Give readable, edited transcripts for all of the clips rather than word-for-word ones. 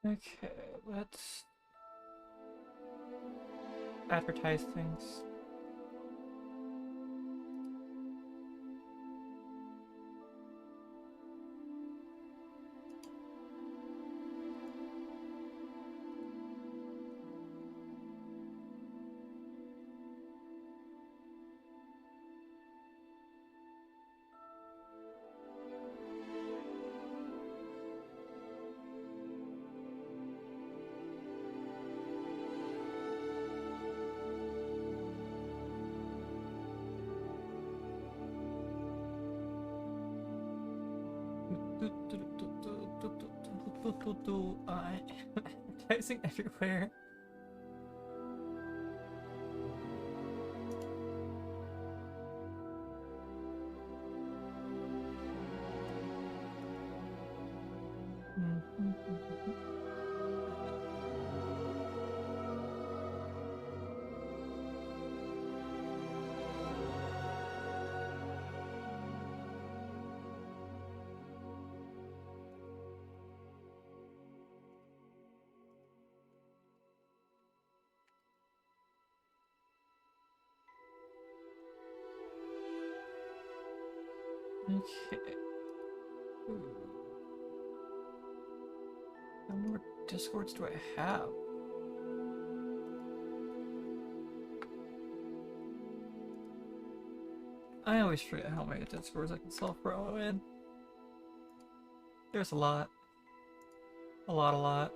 Okay, let's advertise things. Advertising everywhere. Okay. How many more Discords do I have? I always forget how many Discords I can self-promo in. There's a lot. A lot.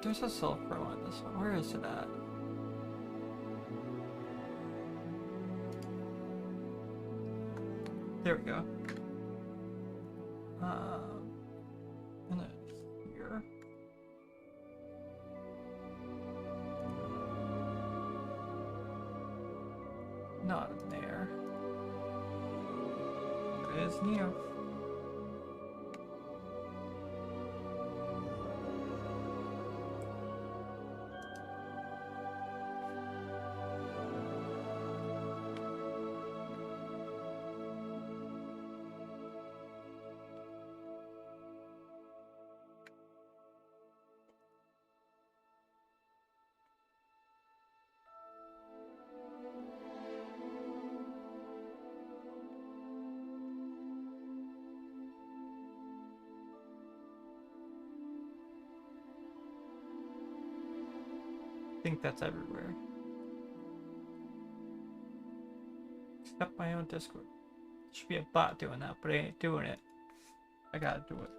There's a self-promo on this one. Where is it at? There we go. And then here. Not in there. There it is Neo. I think that's everywhere. Except my own Discord. Should be a bot doing that, but I ain't doing it. I gotta do it.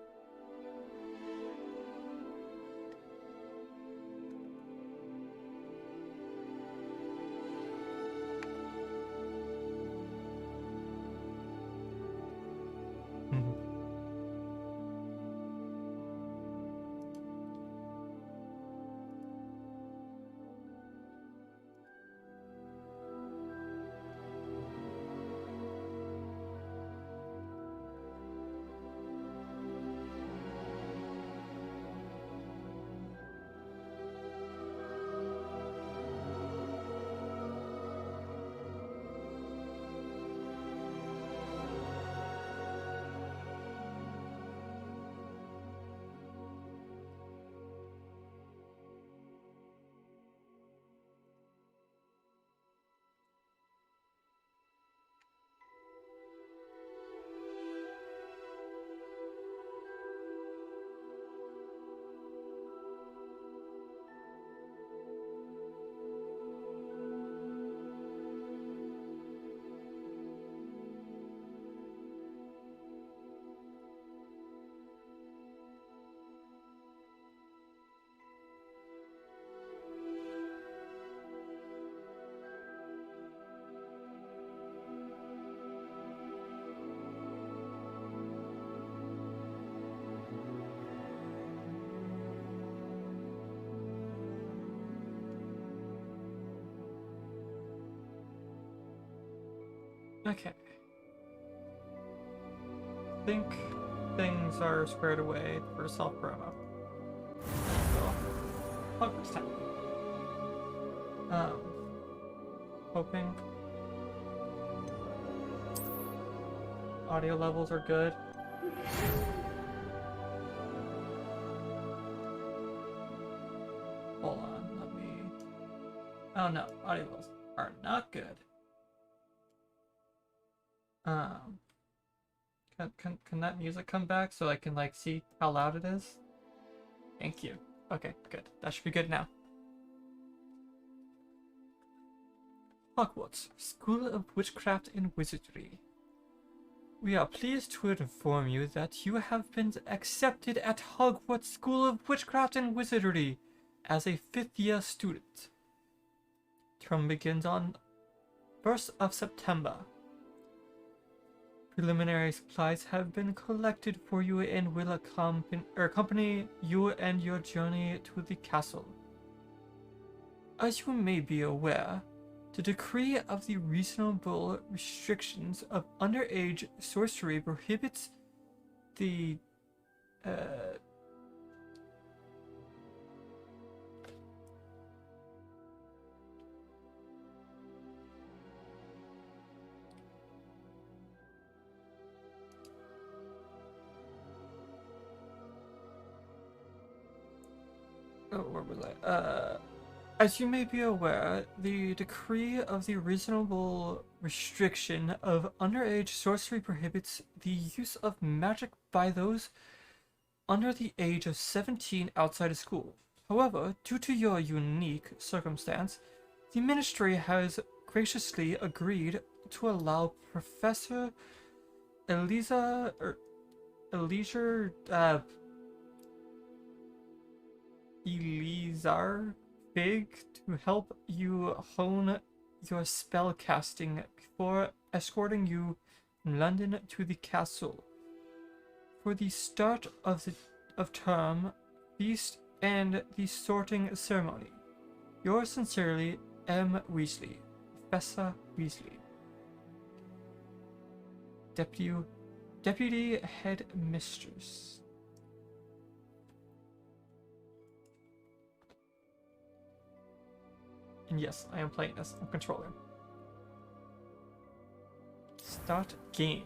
Okay. I think things are squared away for self-promo. So, Hogwarts time. Hoping. Audio levels are good. Hold on, let me... Oh no, audio levels are not good. Um, can that music come back so I can like see how loud it is? Thank you. Okay, good. That should be good now. Hogwarts, School of Witchcraft and Wizardry. We are pleased to inform you that you have been accepted at Hogwarts School of Witchcraft and Wizardry as a 5th-year student. Term begins on 1st of September. Preliminary supplies have been collected for you and will accompany you and your journey to the castle. As you may be aware, the decree of the reasonable restrictions of underage sorcery prohibits the where was I? As you may be aware, the decree of the reasonable restriction of underage sorcery prohibits the use of magic by those under the age of 17 outside of school. However, due to your unique circumstance, the ministry has graciously agreed to allow Professor Elizar Fig to help you hone your spell casting before escorting you from London to the castle for the start of term, feast, and the sorting ceremony. Yours sincerely, M. Weasley, Professor Weasley. Deputy Head Mistress. And yes, I am playing this on controller. Start game.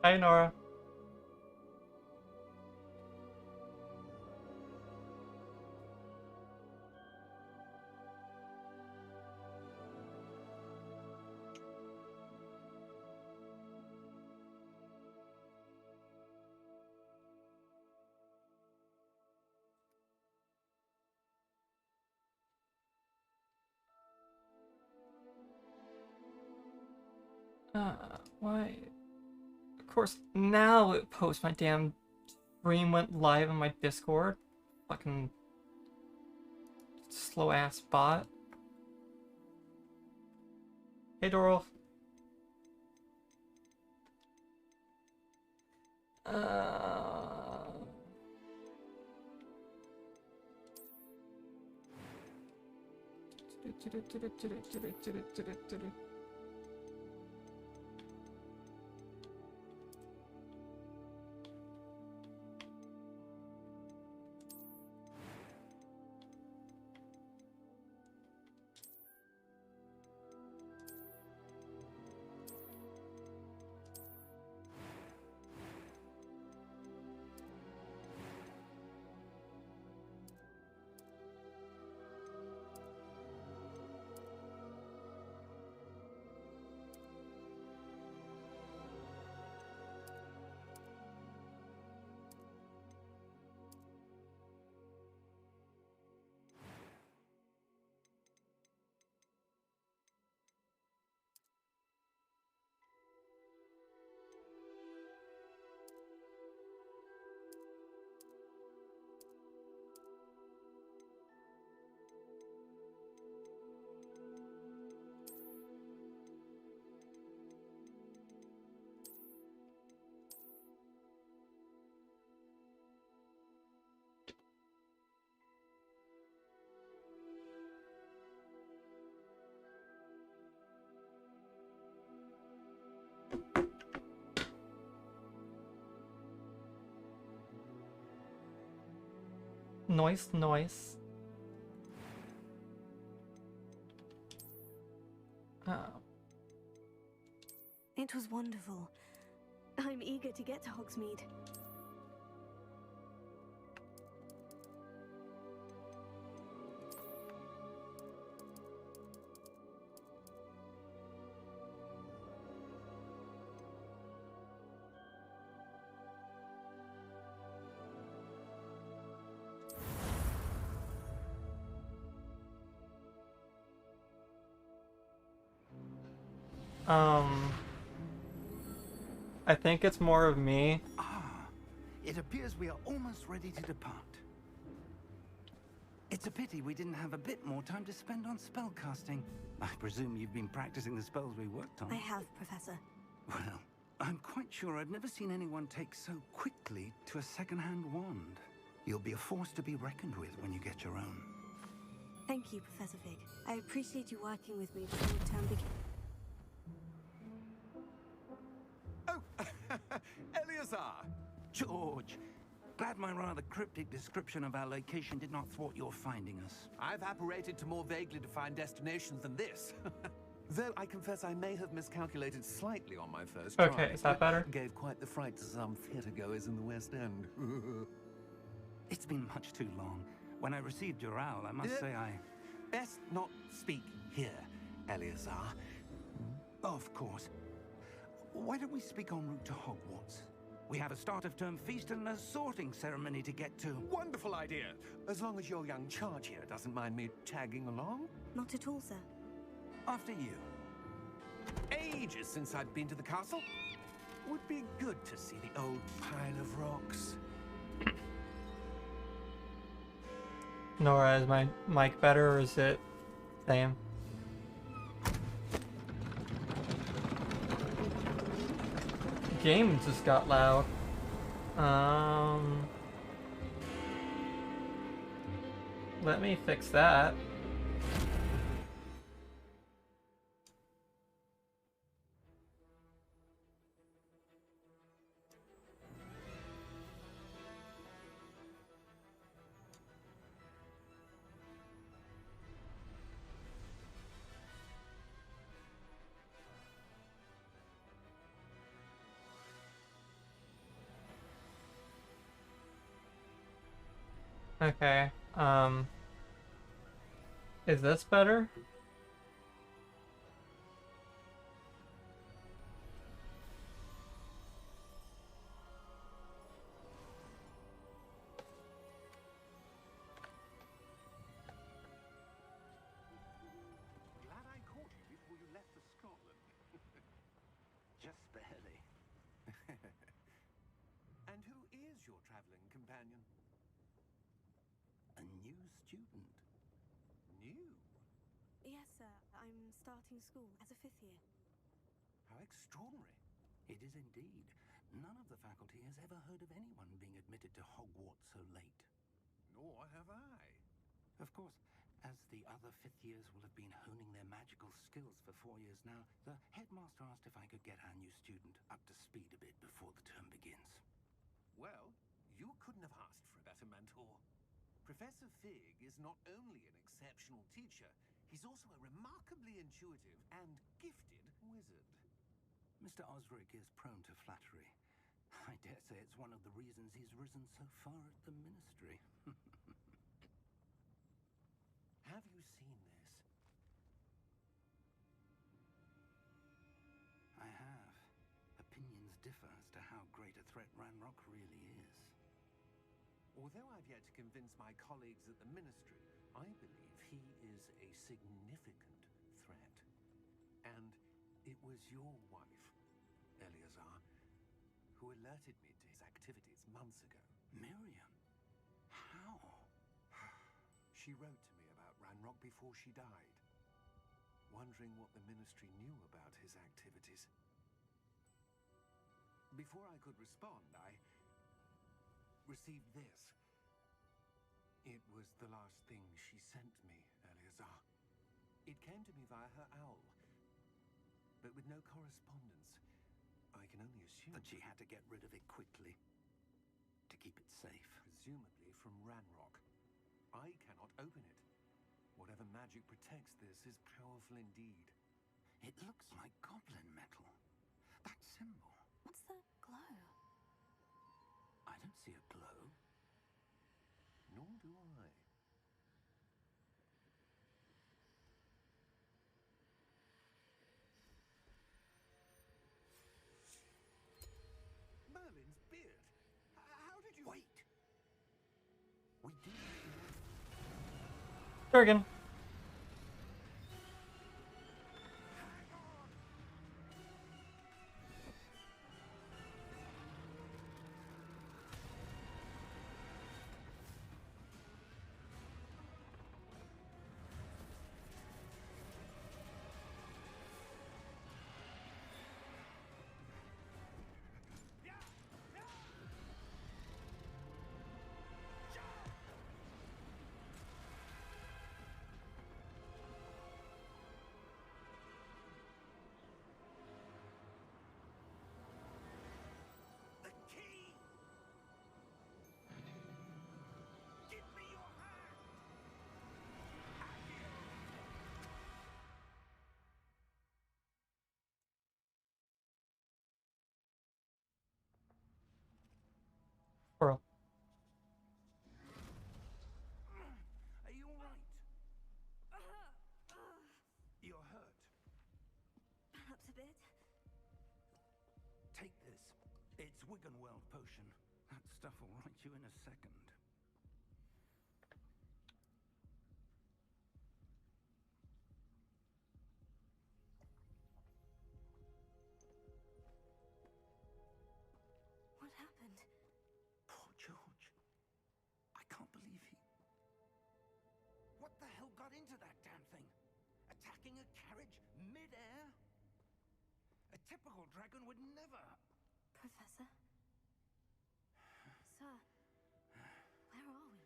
Hi, Nora. Why? Of course, now it posts my damn stream went live on my Discord. Fucking slow ass bot. Hey, Doral. Uh... Noise, noise. It was wonderful. I'm eager to get to Hogsmeade. I think it's more of me. It appears we are almost ready to depart. It's a pity we didn't have a bit more time to spend on spellcasting. I presume you've been practicing the spells we worked on. I have, Professor. Well, I'm quite sure I've never seen anyone take so quickly to a second-hand wand. You'll be a force to be reckoned with when you get your own. Thank you, Professor Fig. I appreciate you working with me before the term begins. Eleazar! George! Glad my rather cryptic description of our location did not thwart your finding us. I've apparated to more vaguely defined destinations than this. Though I confess I may have miscalculated slightly on my first try. Okay, is that better? Gave quite the fright to some theatergoers in the West End. It's been much too long. When I received your owl, I must say I... Best not speak here, Eleazar. Of course. Why don't we speak en route to Hogwarts? We have a start-of-term feast and a sorting ceremony to get to. Wonderful idea! As long as your young charge here doesn't mind me tagging along. Not at all, sir. After you. Ages since I'd been to the castle. Would be good to see the old pile of rocks. Nora, is my mic better or is it same? Game just got loud. Let me fix that. Okay. Is this better? Glad I caught you before you left for Scotland. Just barely. And who is your traveling companion? A new student. New? Yes, sir. I'm starting school as a fifth year. How extraordinary. It is indeed. None of the faculty has ever heard of anyone being admitted to Hogwarts so late. Nor have I. Of course, as the other fifth years will have been honing their magical skills for 4 years now, the headmaster asked if I could get our new student up to speed a bit before the term begins. Well, you couldn't have asked for a better mentor. Professor Fig is not only an exceptional teacher, he's also a remarkably intuitive and gifted wizard. Mr. Osric is prone to flattery. I dare say it's one of the reasons he's risen so far at the ministry. Have you seen this? I have. Opinions differ as to how great a threat Ranrock really is. Although I've yet to convince my colleagues at the ministry, I believe he is a significant threat. And it was your wife, Eleazar, who alerted me to his activities months ago. Miriam? How? She wrote to me about Ranrock before she died, wondering what the ministry knew about his activities. Before I could respond, I received this. It was the last thing she sent me, Eleazar. It came to me via her owl, but with no correspondence. I can only assume That she had to get rid of it quickly to keep it safe. presumably from Ranrock. I cannot open it. Whatever magic protects this is powerful indeed. It looks like goblin metal. That symbol. What's the glow? I don't see a glow. Nor do I. Merlin's beard. How did you... Wait! We do. Durgan. The key! Give me your hand! Squirrel. Are you alright? You're hurt. Perhaps a bit. Take this. It's Wiggenweld potion. That stuff will right you in a second. What happened? Poor George. I can't believe he... What the hell got into that damn thing? Attacking a carriage mid-air? A typical dragon would never... Professor? Sir, where are we?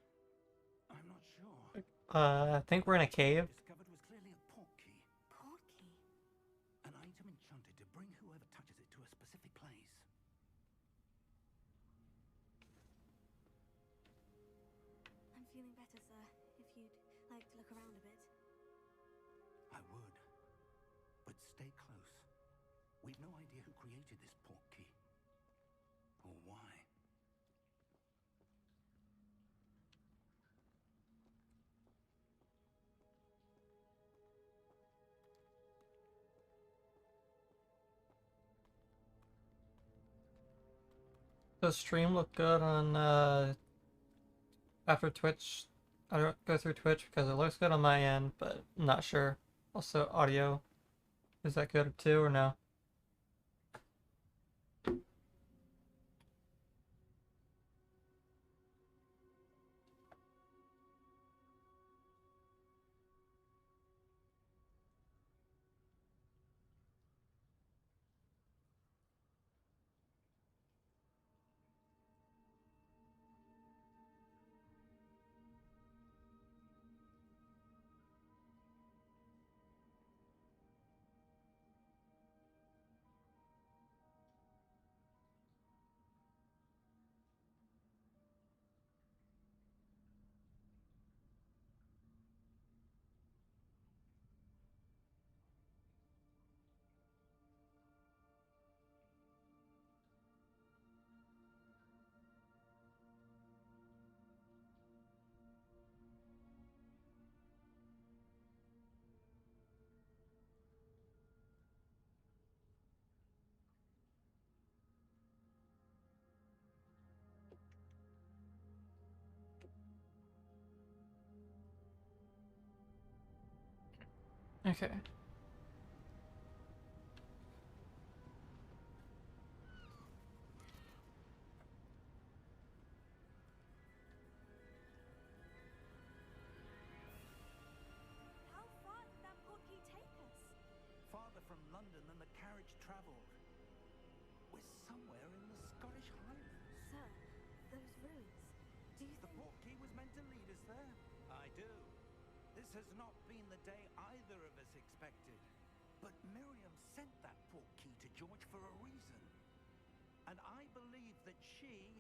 I'm not sure. I think we're in a cave. Discovered was clearly a portkey. Portkey? An item enchanted to bring whoever touches it to a specific place. I'm feeling better, sir. If you'd like to look around a bit. I would. But stay close. We've no idea who created this portkey. Or why. Does stream look good on after Twitch? I don't go through Twitch because it looks good on my end, but I'm not sure. Also, audio, is that good too or no? Okay. How far did that portkey take us? Farther from London than the carriage travelled. We're somewhere in the Scottish Highlands. Sir, those ruins. Do you The think... portkey was meant to lead us there. I do. This has not been the day either of us expected. But Miriam sent that portkey to George for a reason. And I believe that she,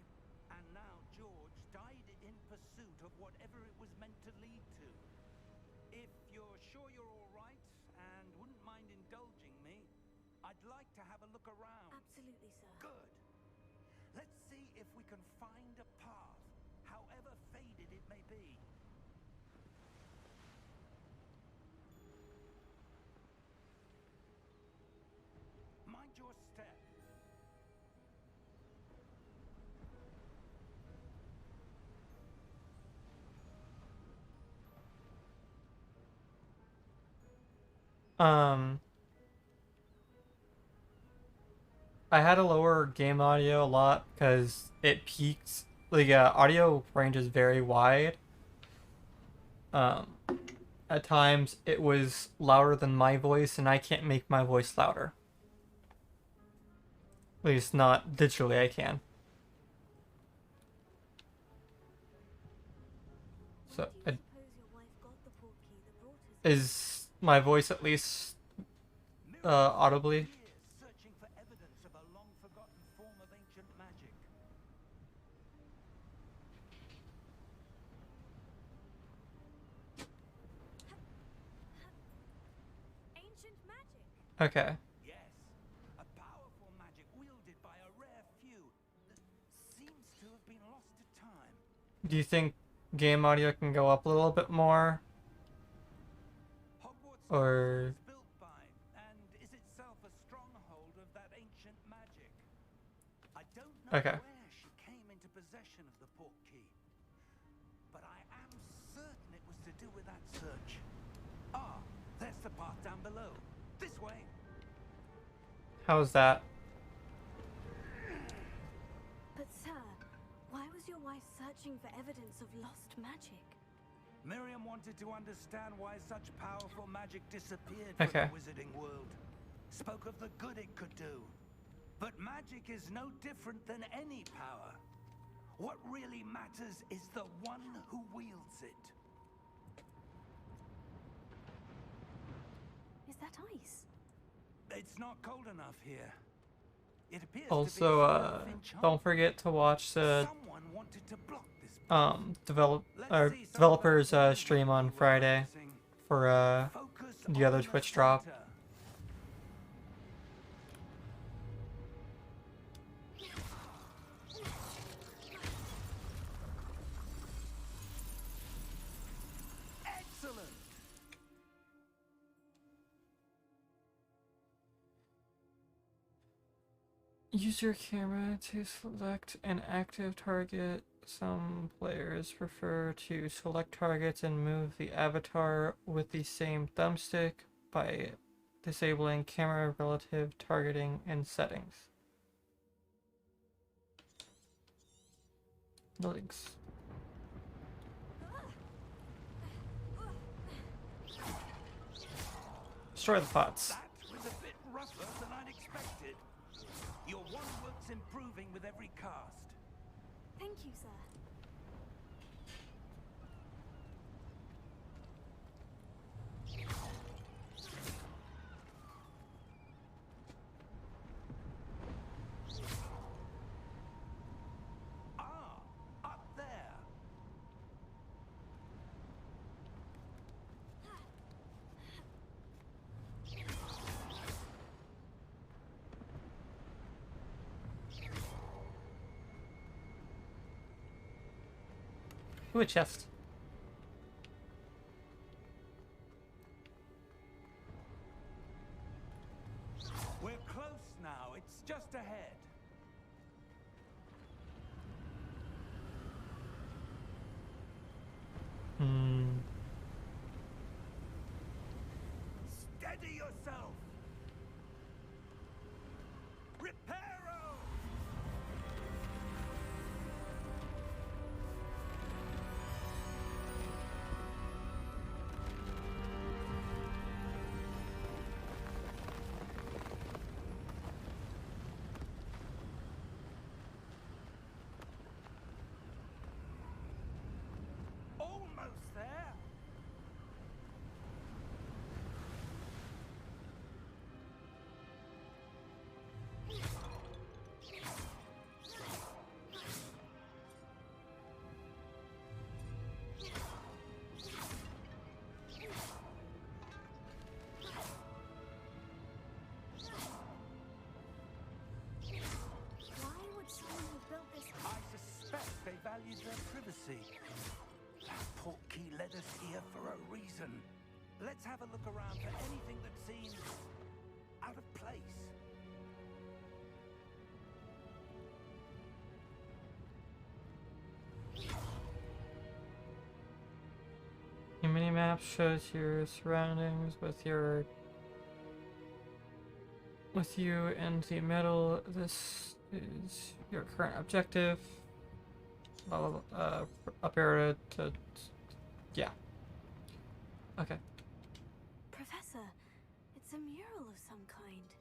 and now George, died in pursuit of whatever it was meant to lead to. If you're sure you're all right and wouldn't mind indulging me, I'd like to have a look around. Absolutely, sir. Good. Let's see if we can find a path, however faded it may be. Mind your step. I had to lower game audio a lot because it peaked. The audio range is very wide. Um, at times it was louder than my voice, and I can't make my voice louder. At least not digitally, I can. So, Where do you suppose your wife got the portkey that brought us? is my voice at least audibly? Years searching for evidence of a long-forgotten form of ancient magic. Ancient magic. Okay. Yes, a powerful magic wielded by a rare few that seems to have been lost to time. Do you think game audio can go up a little bit more? Hogwarts Or- was built by and is itself a stronghold of that ancient magic. I don't know Okay. where she came into possession of the portkey, but I am certain it was to do with that search. Ah, there's the path down below. This way. How's that? But sir, why was your wife searching for evidence of lost magic? Miriam wanted to understand why such powerful magic disappeared from Okay. the wizarding world. Spoke of the good it could do. But magic is no different than any power. What really matters is the one who wields it. Is that ice? It's not cold enough here. It appears Also, to be a form of enchantment. don't forget to watch the Someone wanted to block this. developers stream on Friday for Focus the other on Twitch drop. center. Excellent. Use your camera to select an active target. Some players prefer to select targets and move the avatar with the same thumbstick by disabling camera relative targeting in settings. No links. Destroy the pots. That was a bit rougher than I'd expected. Your one work's improving with every cast. Thank you, sir. Ah, up there. Ooh, a chest. We're close now. It's just ahead. Steady yourself. Reparo! Almost there. Why would someone have built this? I suspect they valued their privacy. That portkey led us here for a reason. Let's have a look around for anything that seems out of place. Your mini-map shows your surroundings with you in the middle. This is your current objective. Blah, blah, blah, up arrow to yeah. Okay. Professor, it's a mural of some kind.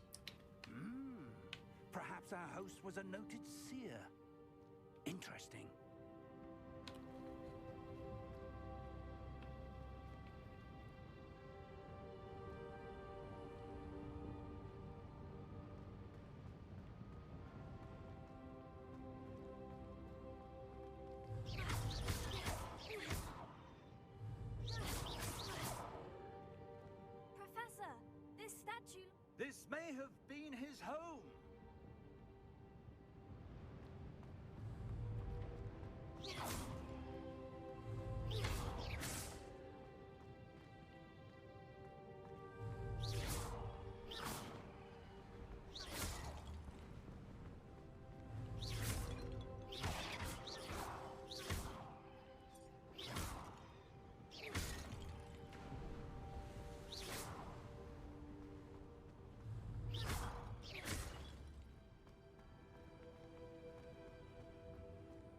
Perhaps our host was a noted seer. Interesting. Professor, this statue. This may have been his home.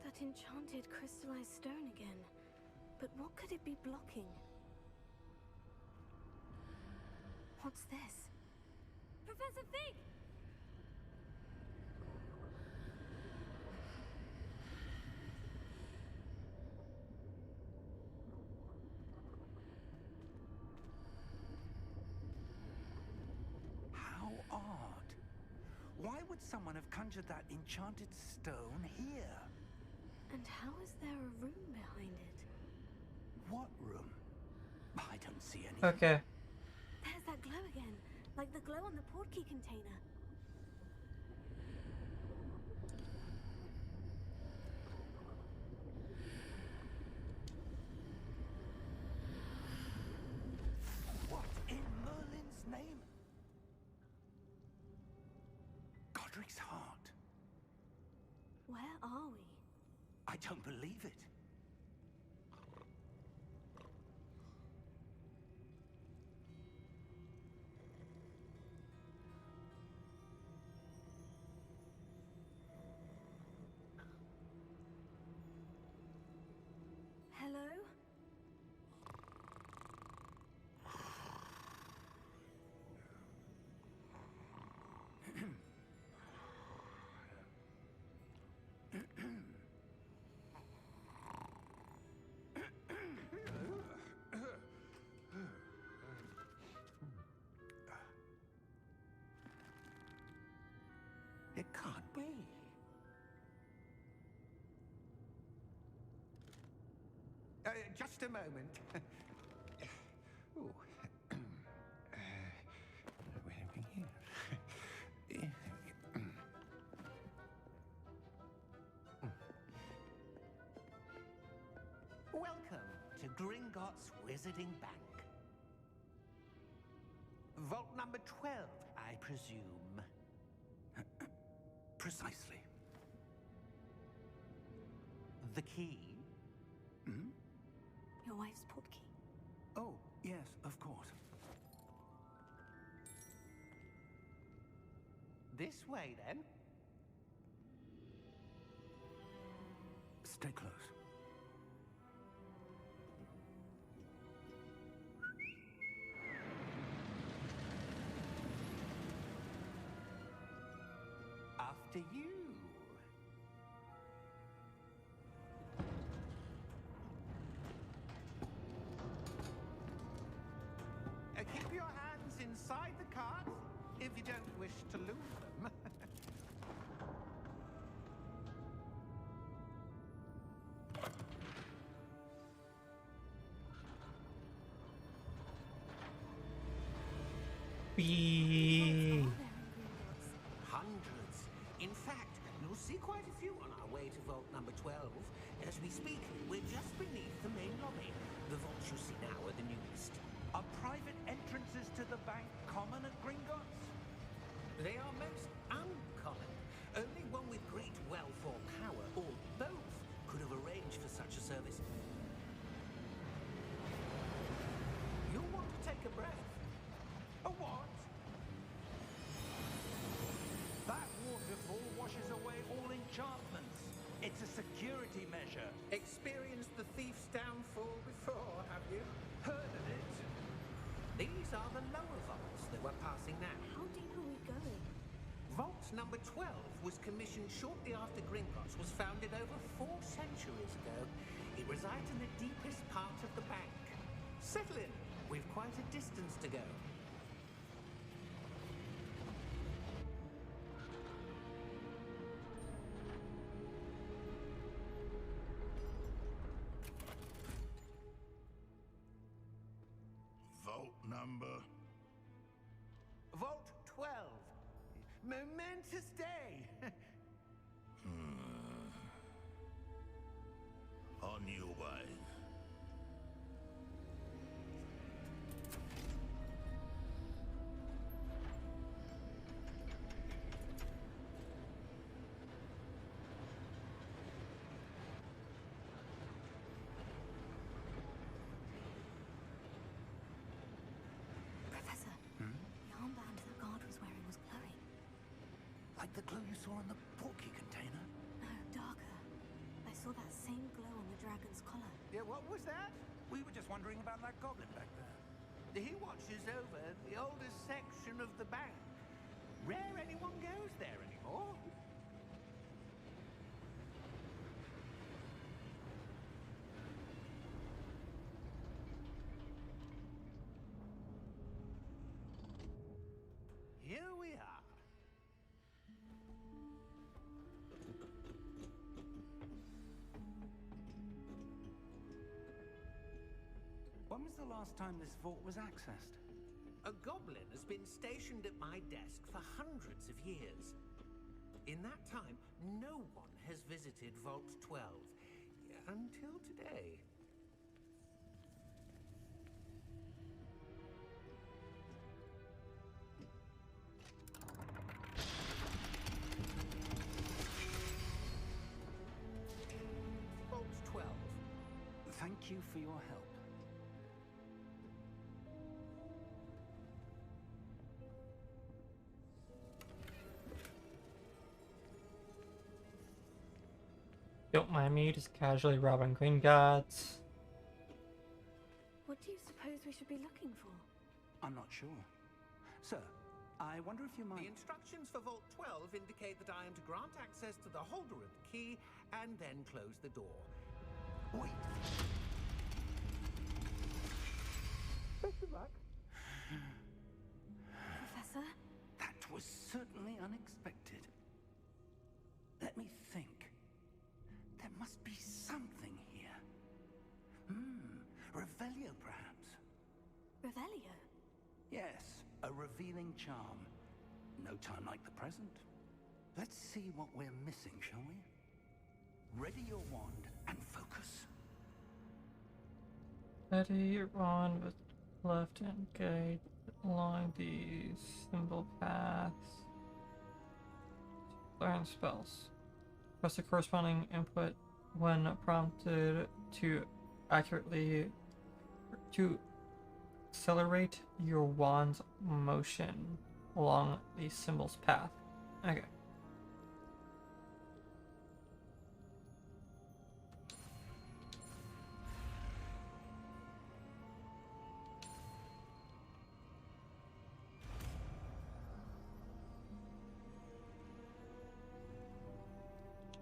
That enchanted crystallized stone again. But what could it be blocking? What's this? Professor Fig! How odd. Why would someone have conjured that enchanted stone here? And how is there a room behind it? What room? I don't see any. Okay. There's that glow again, like the glow on the portkey container. What in Merlin's name? Godric's heart. don't believe it. Hello? It can't be. Just a moment. Ooh. Where are we here? Welcome to Gringotts Wizarding Bank. Vault number 12, I presume. Precisely. The key? Hmm? Your wife's portkey. Oh, yes, of course. This way, then. Stay close. After you. Keep your hands inside the cart if you don't wish to lose them. Be Hundreds. In fact, you'll see quite a few on our way to vault number 12. As we speak, we're just beneath the main lobby. The vaults you see now are the newest. Are private entrances to the bank common at Gringotts? They are most uncommon. Only one with great wealth or power, or both, could have arranged for such a service. You'll want to take a breath. A what? That waterfall washes away all enchantments. It's a security measure. Experienced the thief's downfall before, have you? Heard of it? These are the lower vaults that we're passing now. How deep are we going? Vault number 12 was commissioned shortly after Gringotts was founded over 4 centuries ago. It resides in the deepest part of the bank. Settle in. We've quite a distance to go. Vault number. Vault 12. Momentous day. On your way. Professor, the armband the guard was wearing was glowing. Like the glow you saw in the portkey container? No, darker. I saw that same glow on the dragon's collar. Yeah, what was that? We were just wondering about that goblin back there. He watches over the oldest section of the bank. Rare anyone goes there anymore. Here we are. When was the last time this vault was accessed? A goblin has been stationed at my desk for hundreds of years. In that time, no one has visited Vault 12 until today. you for your help. Don't mind me just casually robbing green gods. What do you suppose we should be looking for? I'm not sure. Sir, I wonder if you The might... instructions for Vault 12 indicate that I am to grant access to the holder of the key and then close the door. Wait. Best of luck. Professor? That was certainly unexpected. Let me think. There must be something here. Revelio, perhaps. Revelio? Yes, a revealing charm. No time like the present. Let's see what we're missing, shall we? Ready your wand and focus. Ready your wand with left and guide along the symbol paths. Learn spells. Press the corresponding input when prompted to accelerate your wand's motion along the symbol's path. Okay.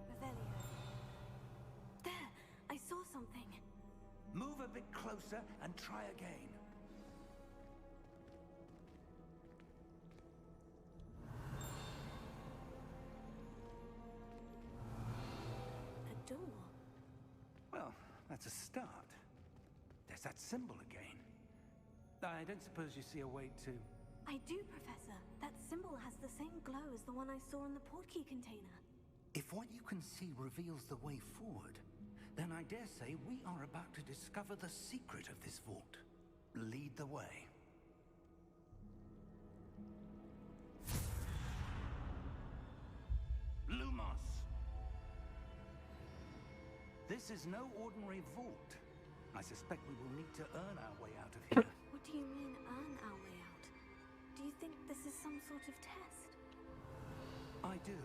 Revelio. There! I saw something. Move a bit closer and try again. A door. Well, that's a start. There's that symbol again. I don't suppose you see a way to... I do, Professor. That symbol has the same glow as the one I saw in the portkey container. If what you can see reveals the way forward, then I dare say we are about to discover the secret of this vault. Lead the way. Lumos! This is no ordinary vault. I suspect we will need to earn our way out of here. What do you mean, earn our way out? Do you think this is some sort of test? I do.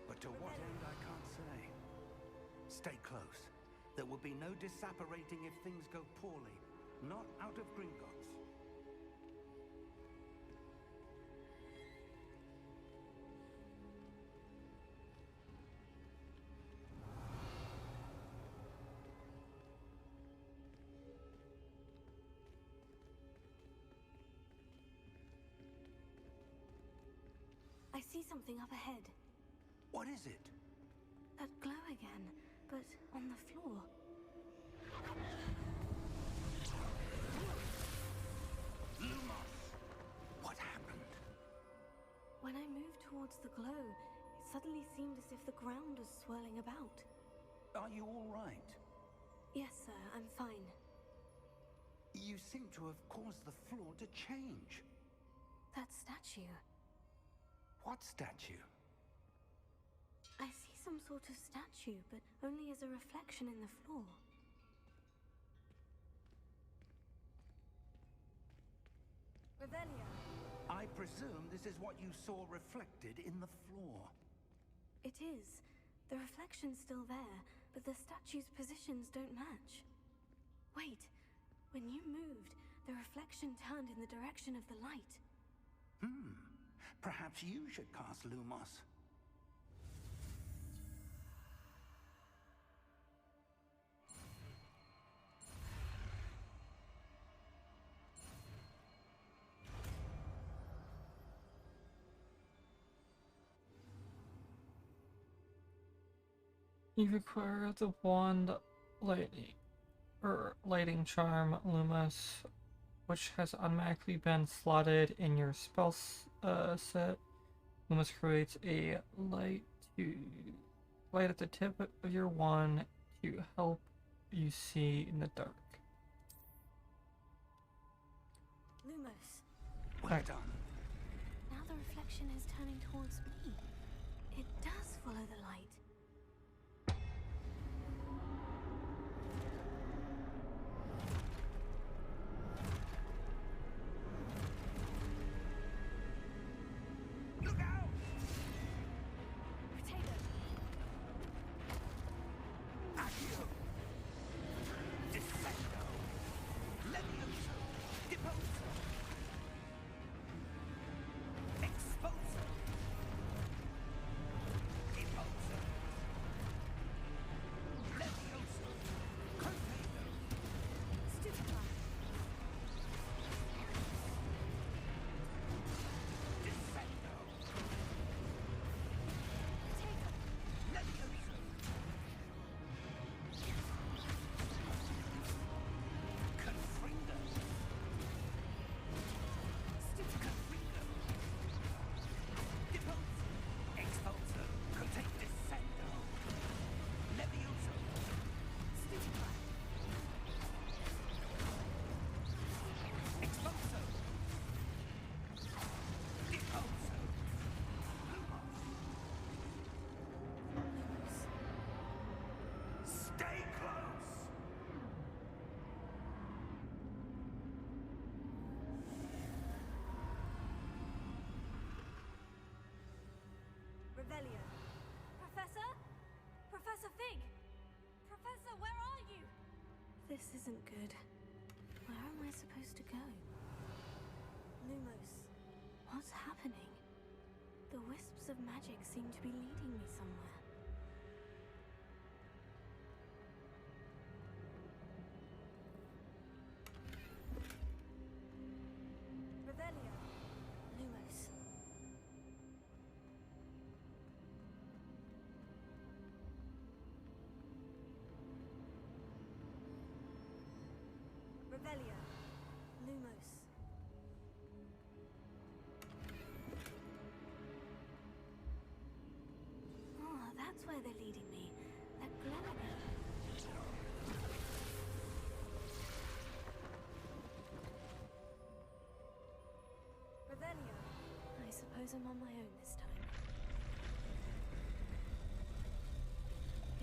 But to what end, I can't say. Stay close. There will be no disapparating if things go poorly. Not out of Gringotts. I see something up ahead. What is it? That glow again, but on the floor. Lumos! What happened? When I moved towards the glow, it suddenly seemed as if the ground was swirling about. Are you all right? Yes, sir, I'm fine. You seem to have caused the floor to change. That statue. What statue? I see some sort of statue, but only as a reflection in the floor. Revelio. I presume this is what you saw reflected in the floor. It is. The reflection's still there, but the statue's positions don't match. Wait. When you moved, the reflection turned in the direction of the light. Perhaps you should cast Lumos. You require the wand lighting charm Lumos, which has automatically been slotted in your spell set. Lumos creates a light at the tip of your wand to help you see in the dark. Lumos. Well Right. done. Now the reflection is turning towards me. It does follow the light. Stay close! Revelio. Professor? Professor Fig! Professor, where are you? This isn't good. Where am I supposed to go? Lumos, what's happening? The wisps of magic seem to be leading me somewhere. Revelio. Lumos. Revelio. Lumos. Oh, that's where they're leading me. That glowing. Revelio. I suppose I'm on my own this time.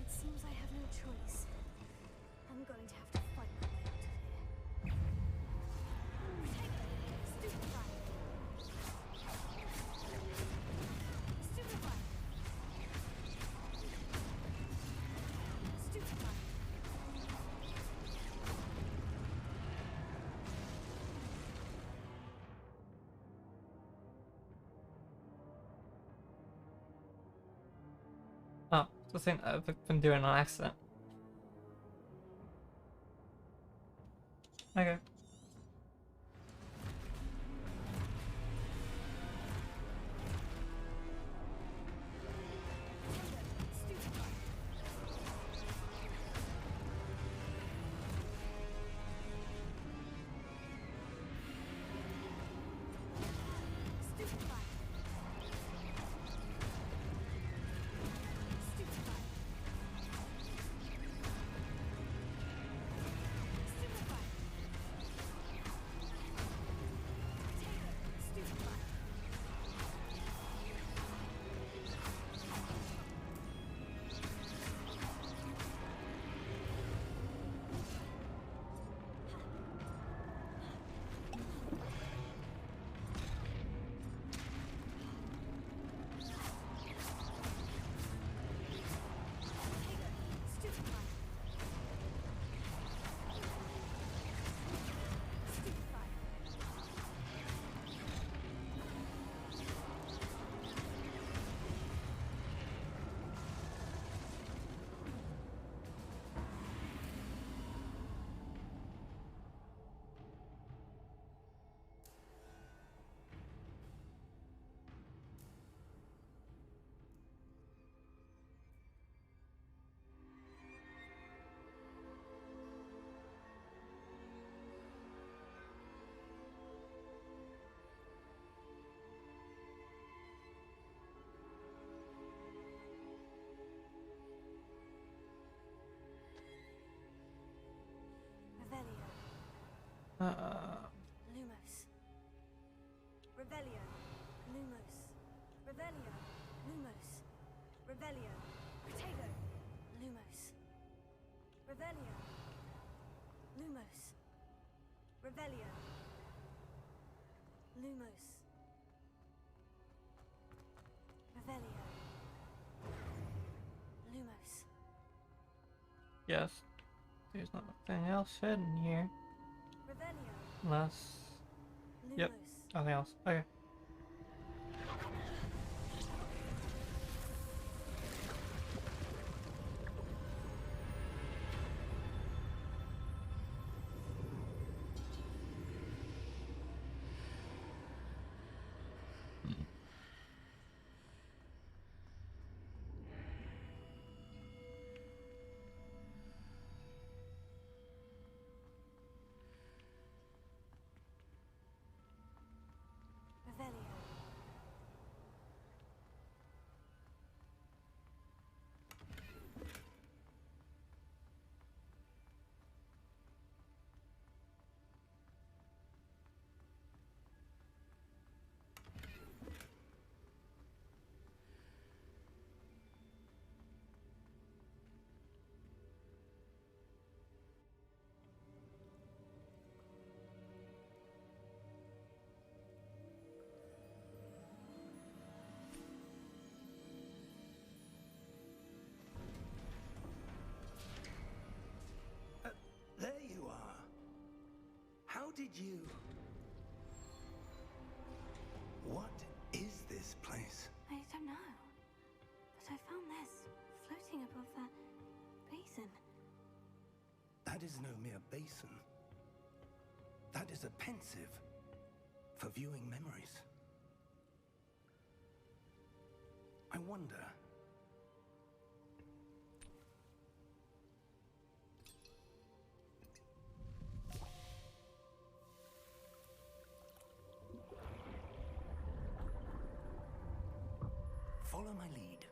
It seems I have no choice. I'm going to have to fight my way out of here. Take it! Stupefy! Stupefy! Stupefy! Oh, the thing I've been doing on accident. Okay. Lumos. Revelio. Lumos. Revelio. Lumos. Revelio. Protego. Lumos. Revelio. Lumos. Revelio. Lumos. Revelio. Lumos. Yes. There's nothing else hidden here. Revelio. Unless. Lumos. Yep. Nothing else. Okay. did you? What is this place? I don't know. But I found this floating above that basin. That is no mere basin. That is a pensive for viewing memories. I wonder. Follow my lead.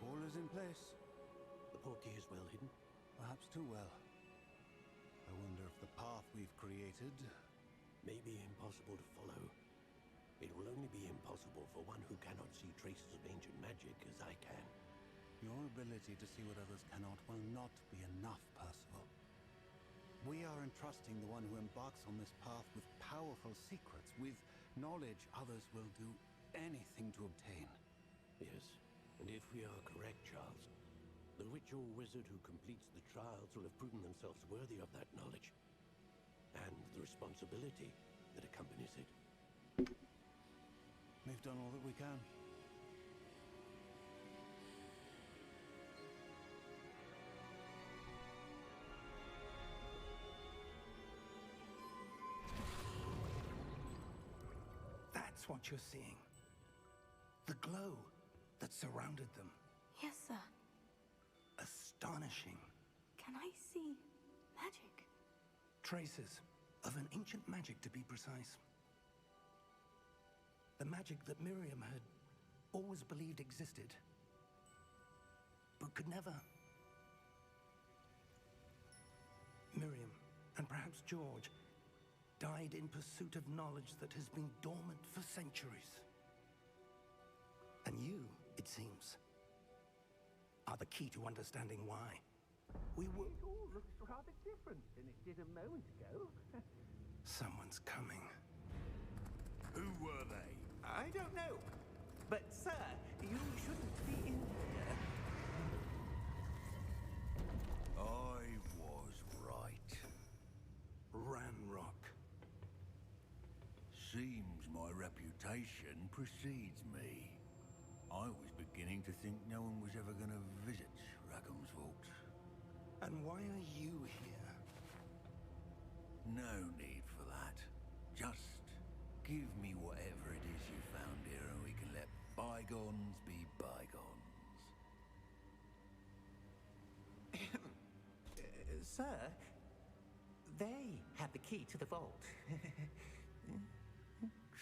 All is in place. The portkey is well hidden. Perhaps too well. I wonder if the path we've created... May be impossible to follow. It will only be impossible for one who cannot see traces of ancient magic as I can. Your ability to see what others cannot will not be enough, Percival. We are entrusting the one who embarks on this path with powerful secrets, with knowledge others will do anything to obtain. Yes, and if we are correct, Charles, the ritual wizard who completes the trials will have proven themselves worthy of that knowledge, and the responsibility that accompanies it. We've done all that we can. That's what you're seeing. The glow that surrounded them. Yes, sir. Astonishing. Can I see magic? Traces of an ancient magic, to be precise. The magic that Miriam had always believed existed, but could never. Miriam, and perhaps George, died in pursuit of knowledge that has been dormant for centuries. And you, it seems, are the key to understanding why. We were... It all looks rather different than it did a moment ago. Someone's coming. Who were they? I don't know. But, sir, you shouldn't be in here. I was right. Ranrock. Seems my reputation precedes me. I was beginning to think no one was ever going to visit Rackham's vault. And why are you here? No need for that. Just give me whatever it is you found here and we can let bygones be bygones. Sir, they have the key to the vault.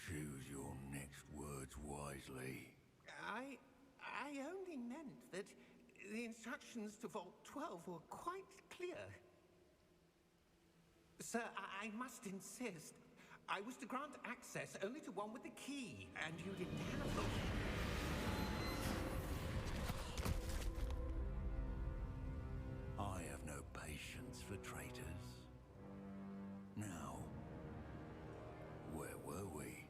Choose your next words wisely. I only meant that the instructions to Vault 12 were quite clear. Sir, I must insist. I was to grant access only to one with the key, and you didn't have them. I have no patience for traitors. Now, where were we?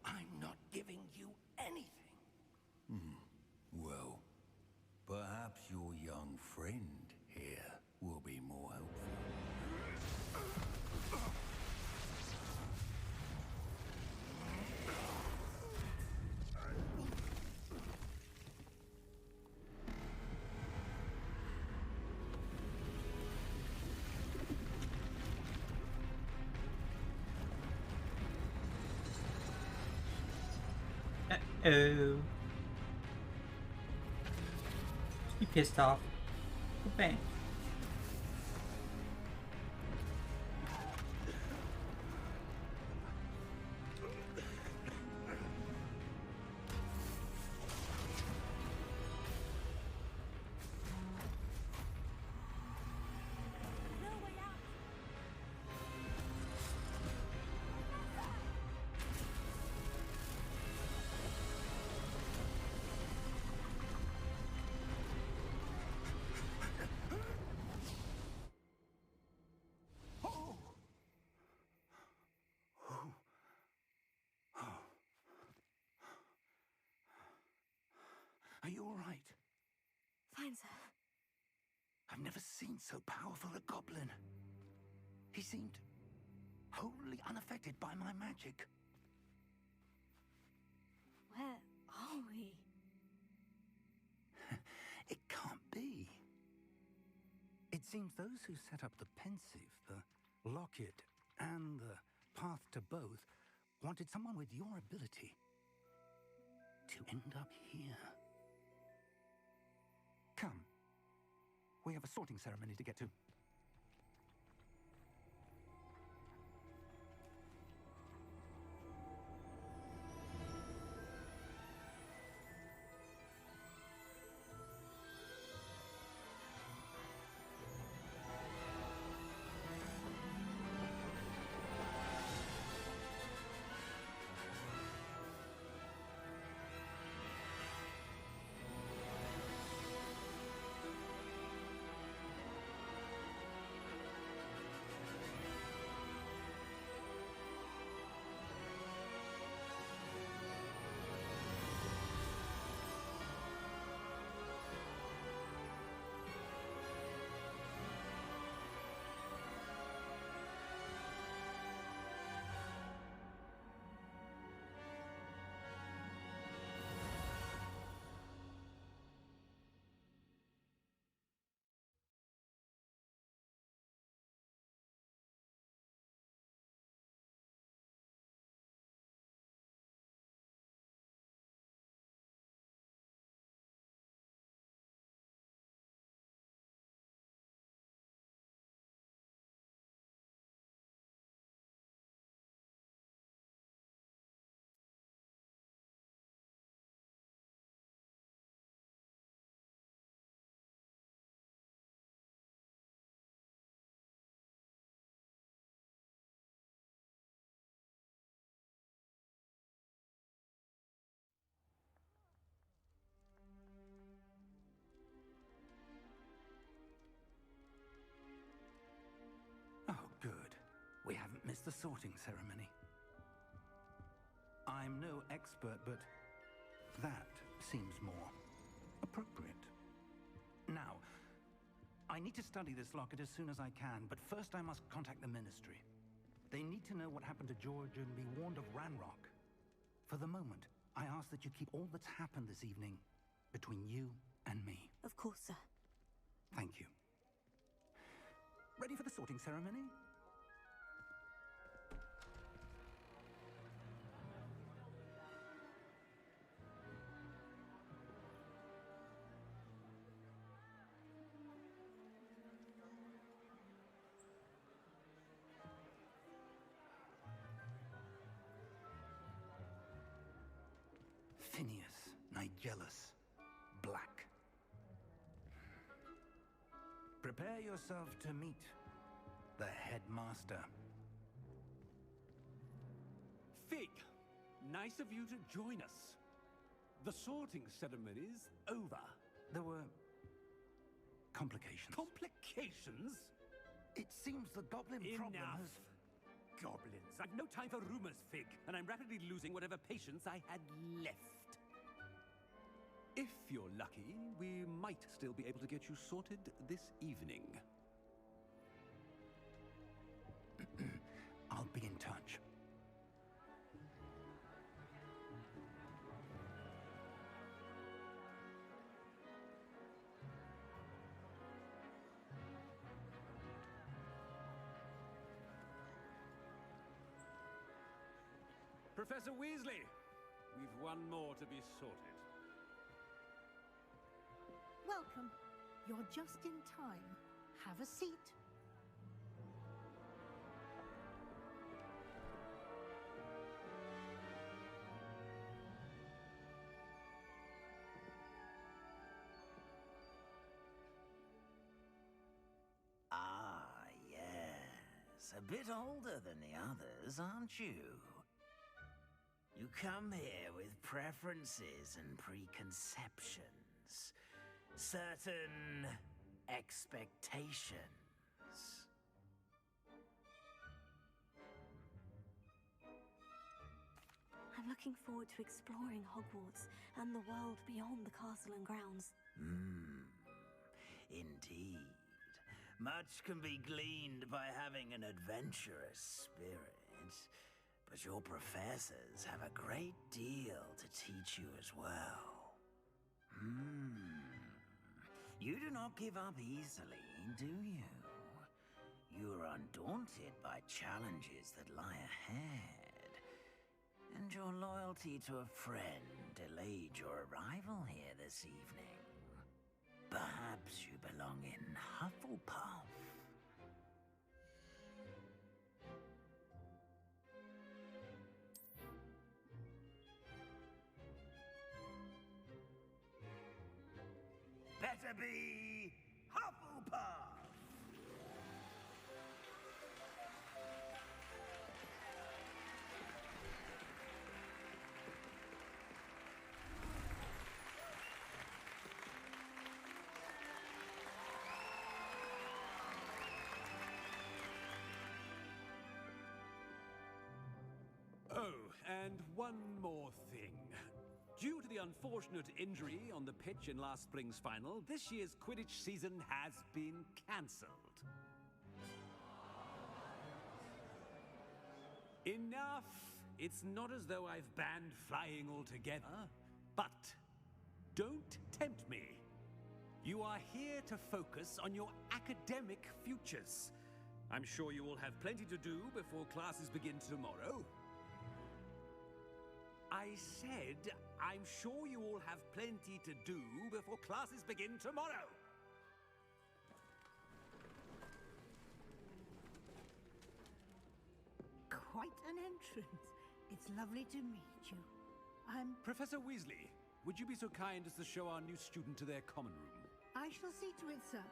I'm not giving you anything. Well, perhaps your young friend here will be more helpful. Uh-oh. He pissed off. Bang. seen so powerful a goblin. He seemed wholly unaffected by my magic. Where are we? It can't be. It seems those who set up the pensive, the locket, and the path to both wanted someone with your ability to end up here. Come. We have a sorting ceremony to get to. Oh, good. We haven't missed the sorting ceremony. I'm no expert, but that seems more appropriate. Now, I need to study this locket as soon as I can, but first I must contact the Ministry. They need to know what happened to George and be warned of Ranrock. For the moment, I ask that you keep all that's happened this evening between you and me. Of course, sir. Thank you. Ready for the sorting ceremony? Phineas, Nigellus, Black. Prepare yourself to meet the headmaster. Fig, nice of you to join us. The sorting ceremony's over. There were complications. Complications? It seems the goblin problem Enough. has... Goblins. I've no time for rumors, Fig, and I'm rapidly losing whatever patience I had left. If you're lucky, we might still be able to get you sorted this evening. I'll be in touch. Professor Weasley, we've one more to be sorted. Welcome. You're just in time. Have a seat. Ah, yes. A bit older than the others, aren't you? You come here with preferences and preconceptions. Certain expectations. I'm looking forward to exploring Hogwarts and the world beyond the castle and grounds. Indeed. Much can be gleaned by having an adventurous spirit, but your professors have a great deal to teach you as well. You do not give up easily, do you? You are undaunted by challenges that lie ahead, and your loyalty to a friend delayed your arrival here this evening. Perhaps you belong in Hufflepuff. Better be Hufflepuff! Oh, and one more thing. Due to the unfortunate injury on the pitch in last spring's final, this year's Quidditch season has been cancelled. Enough! It's not as though I've banned flying altogether, but don't tempt me. You are here to focus on your academic futures. I'm sure you will have plenty to do before classes begin tomorrow. I said, I'm sure you all have plenty to do before classes begin tomorrow. Quite an entrance. It's lovely to meet you. I'm... Professor Weasley, would you be so kind as to show our new student to their common room? I shall see to it, sir.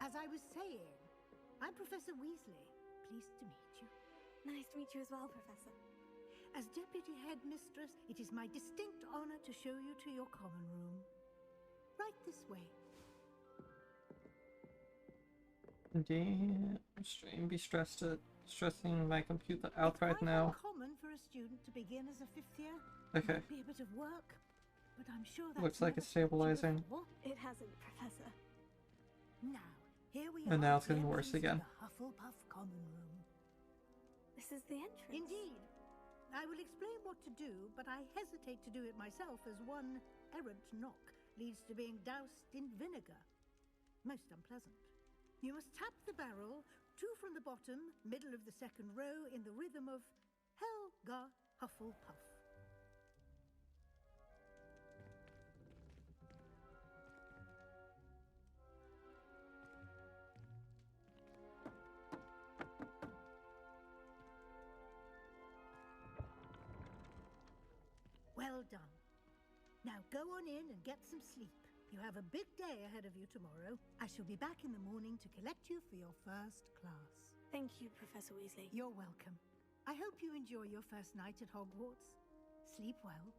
As I was saying, I'm Professor Weasley. Pleased to meet you. Nice to meet you as well, Professor. As Deputy Headmistress, it is my distinct honor to show you to your common room. Right this way. Indeed. Be stressing my computer out right now. It's quite uncommon for a student to begin as a 5th year. Okay. Might be a bit of work, but I'm sure that's Looks like never it's stabilizing. It hasn't, Professor. Now, here we are. And now it's at the getting worse entrance to again. the Hufflepuff common room. This is the entrance. Indeed. I will explain what to do, but I hesitate to do it myself as one errant knock leads to being doused in vinegar. Most unpleasant. You must tap the barrel, 2 from the bottom, middle of the 2nd row, in the rhythm of Helga Hufflepuff. Well done. Now go on in and get some sleep. You have a big day ahead of you tomorrow. I shall be back in the morning to collect you for your first class. Thank you, Professor Weasley. You're welcome. I hope you enjoy your first night at Hogwarts. Sleep well.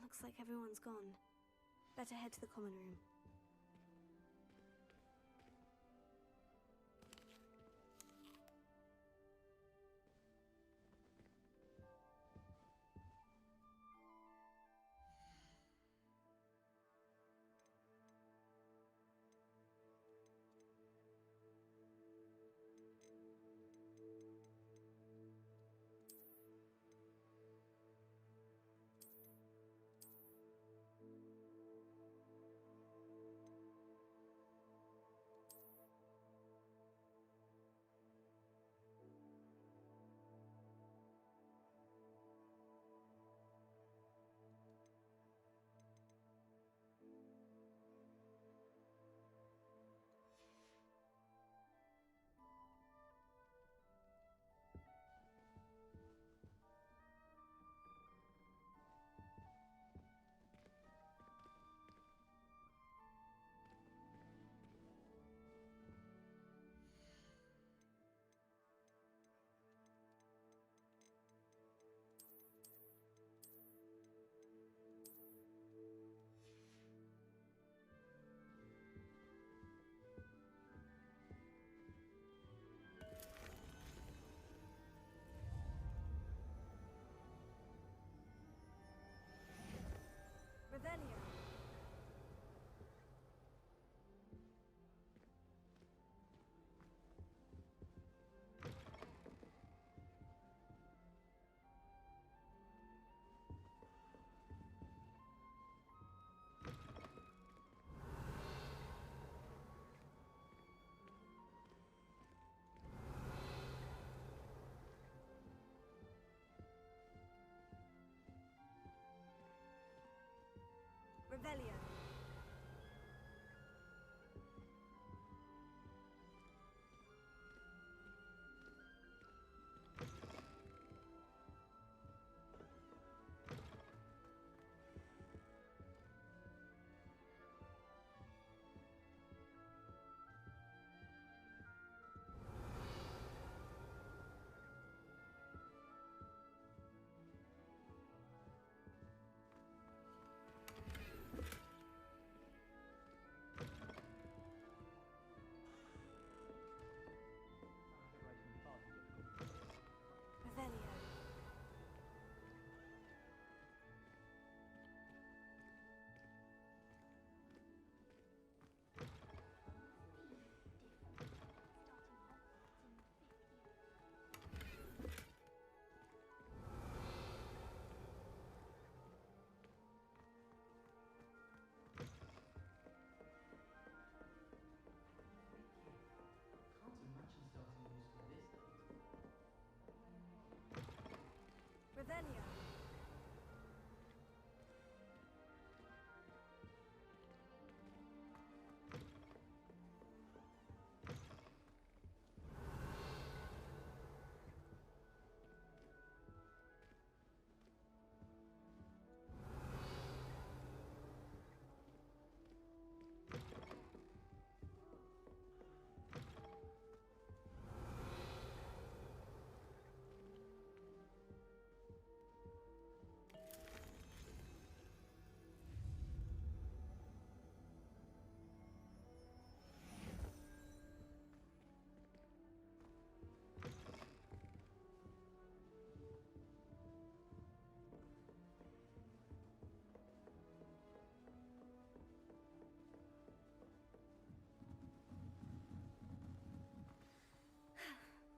Looks like everyone's gone. Better head to the common room. Revelio. Revelio. Revelio.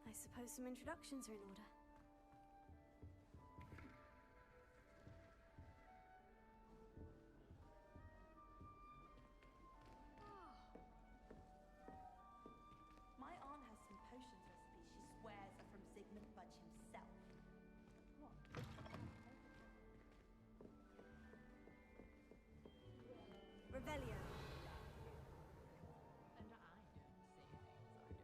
I suppose some introductions are in order. My aunt has some potions recipes she swears are from Sigmund Budge himself. What? Revelio. And I don't say things I don't mean.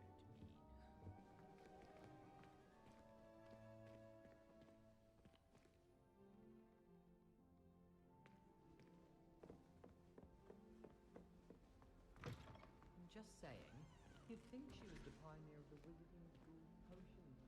Just saying, you'd think she was the pioneer of the wizarding school potions.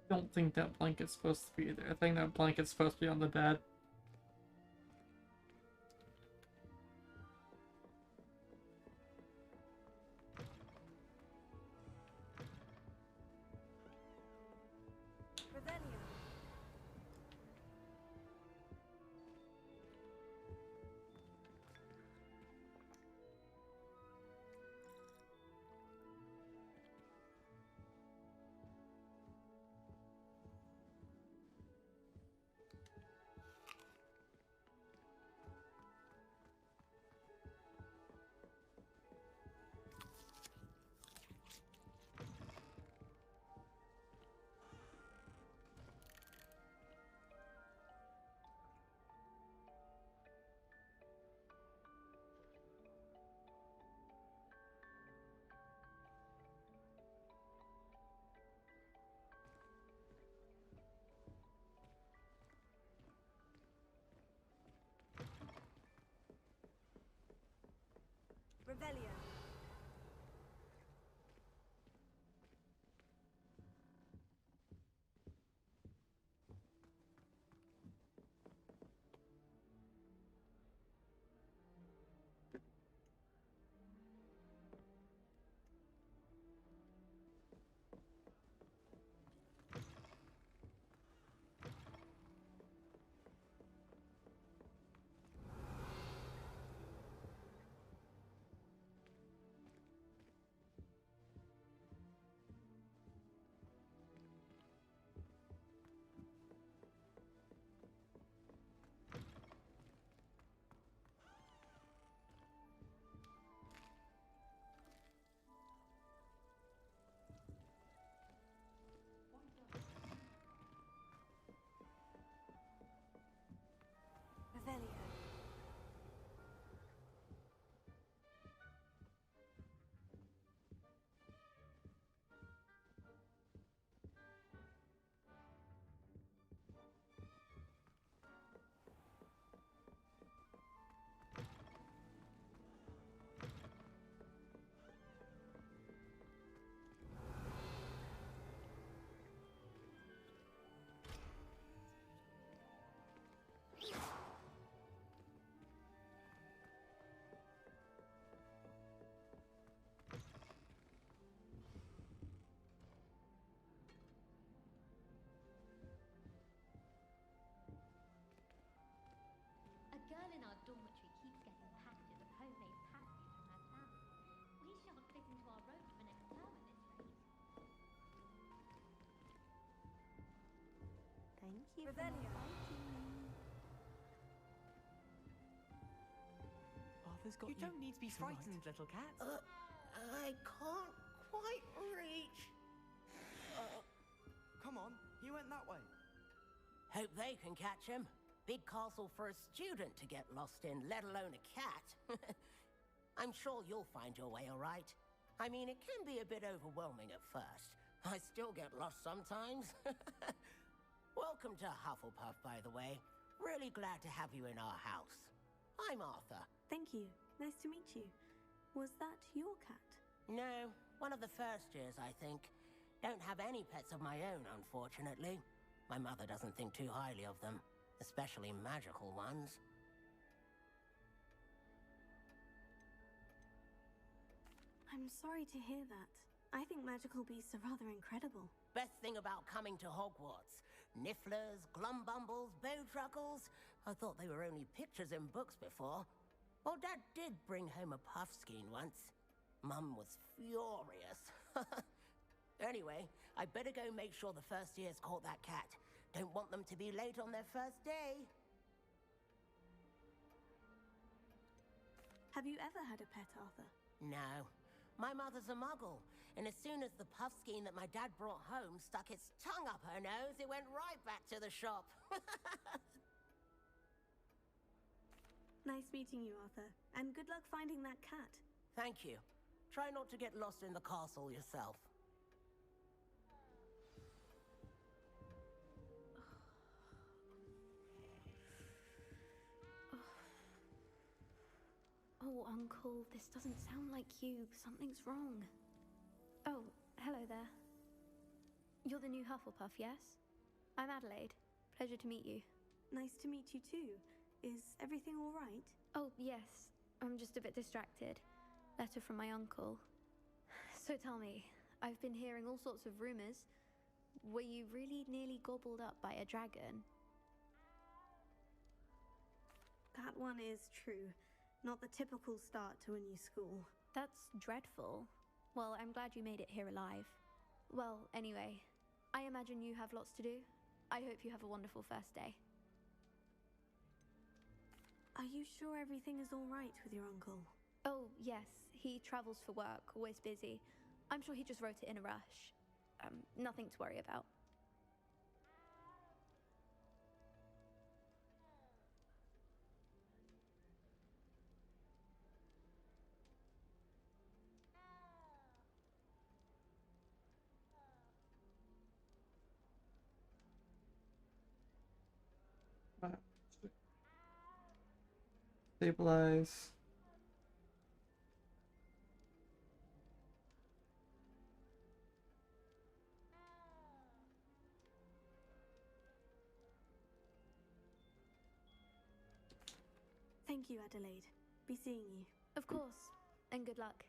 I don't think that blanket's supposed to be there. I think that blanket's supposed to be on the bed. Revelio. you for Arthur's got you. You don't need to be frightened, little cat. I can't quite reach. Come on, he went that way. Hope they can catch him. Big castle for a student to get lost in, let alone a cat. I'm sure you'll find your way all right. I mean, it can be a bit overwhelming at first. I still get lost sometimes. Welcome to Hufflepuff, by the way. Really glad to have you in our house. I'm Arthur. Thank you. Nice to meet you. Was that your cat? No, one of the first years, I think. Don't have any pets of my own, unfortunately. My mother doesn't think too highly of them, especially magical ones. I'm sorry to hear that. I think magical beasts are rather incredible. Best thing about coming to Hogwarts. Nifflers, glumbumbles, bowtruckles. I thought they were only pictures in books before. Well, Dad did bring home a puffskein once. Mum was furious. Anyway, I better go make sure the first years caught that cat. Don't want them to be late on their first day. Have you ever had a pet, Arthur? No. My mother's a muggle, and as soon as the puffskein that my dad brought home stuck its tongue up her nose, it went right back to the shop. Nice meeting you, Arthur. And good luck finding that cat. Thank you. Try not to get lost in the castle yourself. Oh, Uncle, this doesn't sound like you. Something's wrong. Oh, hello there. You're the new Hufflepuff, yes? I'm Adelaide. Pleasure to meet you. Nice to meet you too. Is everything all right? Oh, yes. I'm just a bit distracted. Letter from my uncle. So tell me, I've been hearing all sorts of rumors. Were you really nearly gobbled up by a dragon? That one is true. Not the typical start to a new school. That's dreadful. Well, I'm glad you made it here alive. Well, anyway, I imagine you have lots to do. I hope you have a wonderful first day. Are you sure everything is all right with your uncle? Oh, yes. He travels for work, always busy. I'm sure he just wrote it in a rush. Nothing to worry about. Stabilize. Thank you, Adelaide. Be seeing you. Of course. And good luck.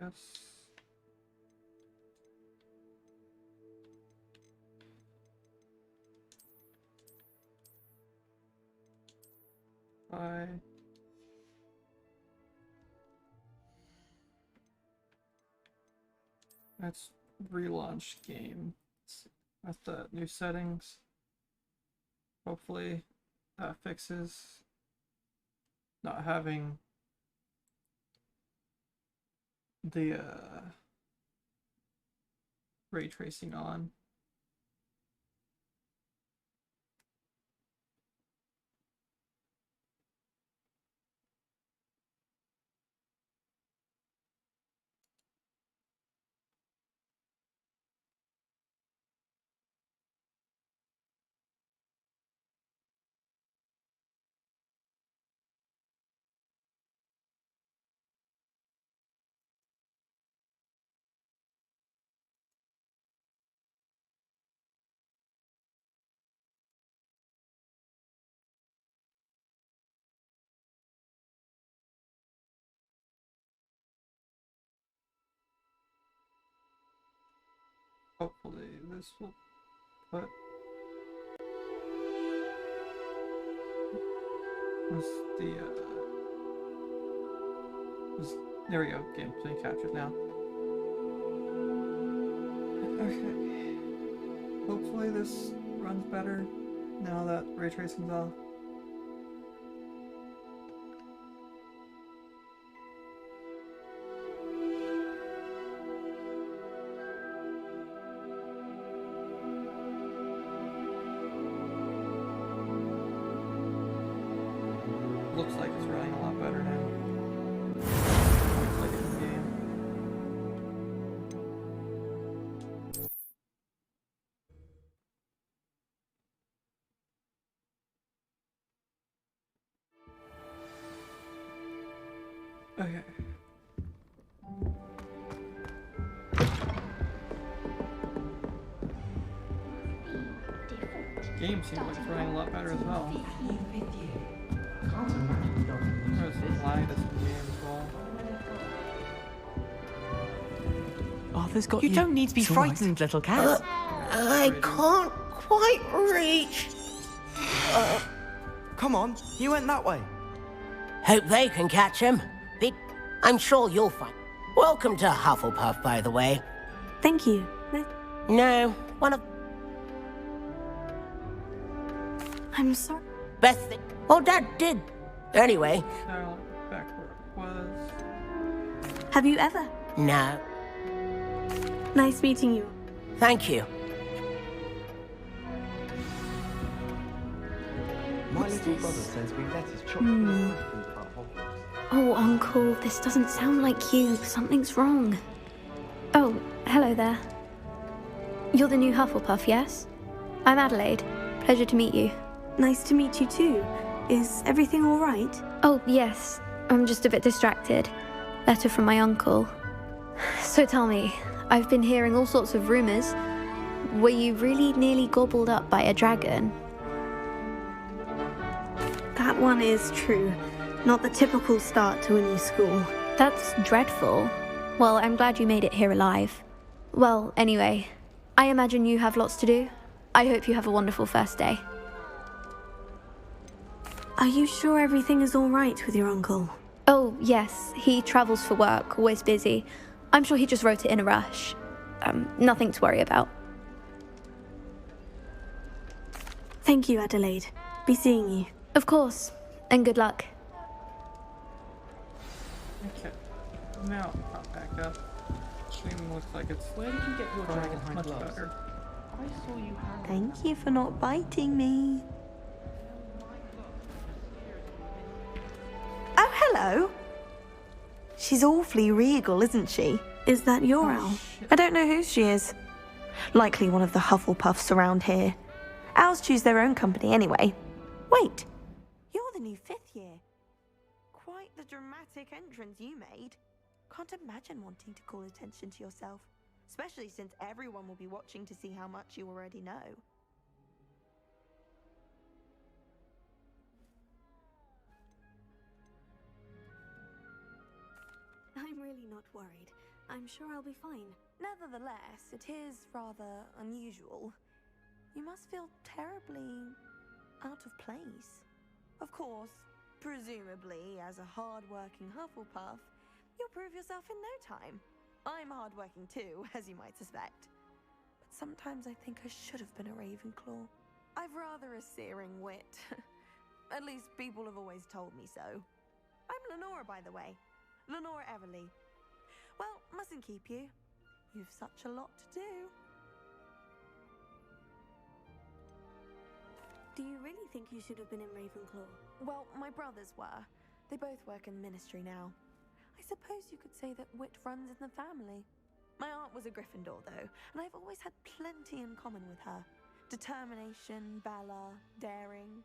Yes. Bye. Let's relaunch game. With the new settings. Hopefully that fixes not having the ray tracing on. Hopefully this will put What's the there we go. Game's being captured now. Okay. Hopefully this runs better now that ray tracing's off. Looks like it's running a lot better now. Looks like it's in game. Okay. Game seems like it's running a lot better as well. There's some lag that's in the game as well. Arthur's got You don't need to be frightened, little cat. I can't quite reach. Come on, you went that way. Hope they can catch him. I'm sure you'll find. Welcome to Hufflepuff, by the way. Thank you. No, one of. I'm sorry. Best thing. Well, Dad did. Anyway. Now back where it was. Have you ever? No. Nice meeting you. Thank you. My little brother sends me letters chock-full of questions about Hogwarts. Oh, Uncle, this doesn't sound like you. Something's wrong. Oh, hello there. You're the new Hufflepuff, yes? I'm Adelaide. Pleasure to meet you. Nice to meet you too. Is everything all right? Oh, yes. I'm just a bit distracted. Letter from my uncle. So tell me, I've been hearing all sorts of rumors. Were you really nearly gobbled up by a dragon? That one is true. Not the typical start to a new school. That's dreadful. Well, I'm glad you made it here alive. Well, anyway, I imagine you have lots to do. I hope you have a wonderful first day. Are you sure everything is all right with your uncle? Oh, yes. He travels for work, always busy. I'm sure he just wrote it in a rush. Nothing to worry about. Thank you, Adelaide. Be seeing you. Of course. And good luck. Okay. Now pop back up. Stream looks like it's Where did you get your dragon hide much gloves? better. I saw you hang. Thank you for not biting me. Oh, hello. She's awfully regal, isn't she? Is that your owl? I don't know who she is. Likely one of the Hufflepuffs around here. Owls choose their own company anyway. Wait, you're the new 5th year. Quite the dramatic entrance you made. Can't imagine wanting to call attention to yourself, especially since everyone will be watching to see how much you already know. I'm really not worried. I'm sure I'll be fine. Nevertheless, it is rather unusual. You must feel terribly out of place. Of course, presumably, as a hard-working Hufflepuff, you'll prove yourself in no time. I'm hard-working too, as you might suspect. But sometimes I think I should have been a Ravenclaw. I've rather a searing wit. At least people have always told me so. I'm Lenora, by the way. Lenora Everly. Well, mustn't keep you. You've such a lot to do. Do you really think you should have been in Ravenclaw? Well, my brothers were. They both work in the ministry now. I suppose you could say that wit runs in the family. My aunt was a Gryffindor, though, and I've always had plenty in common with her. Determination, valor, daring.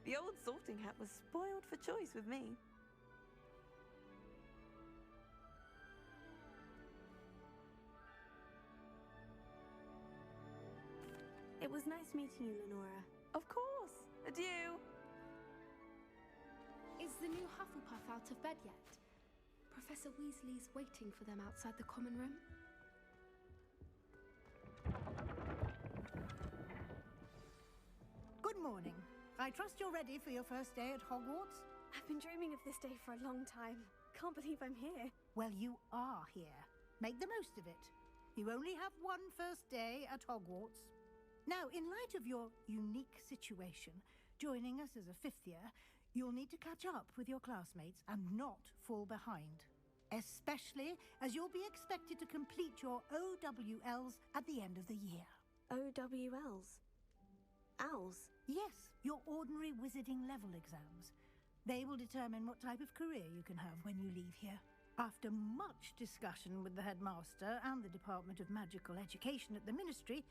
The old sorting hat was spoiled for choice with me. It was nice meeting you, Lenora. Of course. Adieu. Is the new Hufflepuff out of bed yet? Professor Weasley's waiting for them outside the common room. Good morning. I trust you're ready for your first day at Hogwarts? I've been dreaming of this day for a long time. Can't believe I'm here. Well, you are here. Make the most of it. You only have one first day at Hogwarts. Now, in light of your unique situation, joining us as a fifth year, you'll need to catch up with your classmates and not fall behind. Especially as you'll be expected to complete your OWLs at the end of the year. OWLs? Owls? Yes, your ordinary wizarding level exams. They will determine what type of career you can have when you leave here. After much discussion with the headmaster and the Department of Magical Education at the Ministry,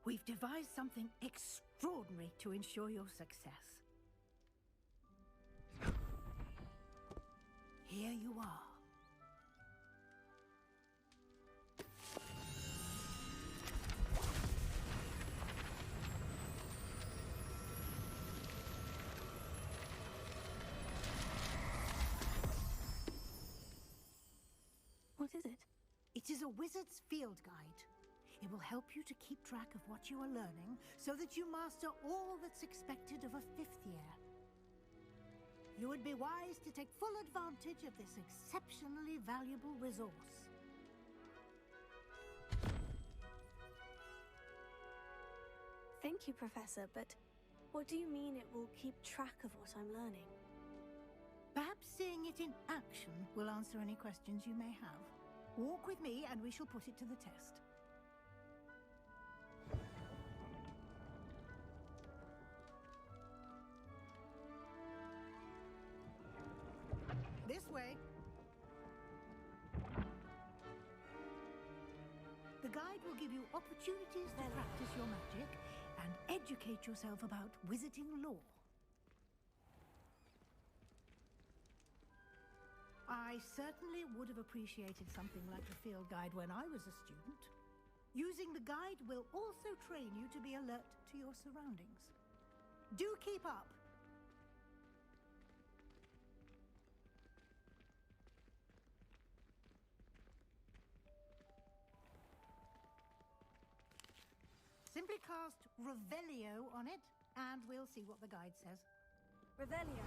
we've devised something extraordinary to ensure your success. Here you are. What is it? It is a wizard's field guide. It will help you to keep track of what you are learning so that you master all that's expected of a fifth year. You would be wise to take full advantage of this exceptionally valuable resource. Thank you, Professor, but what do you mean it will keep track of what I'm learning? Perhaps seeing it in action will answer any questions you may have. Walk with me and we shall put it to the test. This way. The guide will give you opportunities to practice your magic and educate yourself about wizarding lore. I certainly would have appreciated something like a field guide when I was a student. Using the guide will also train you to be alert to your surroundings. Do keep up! Simply cast Revelio on it, and we'll see what the guide says. Revelio.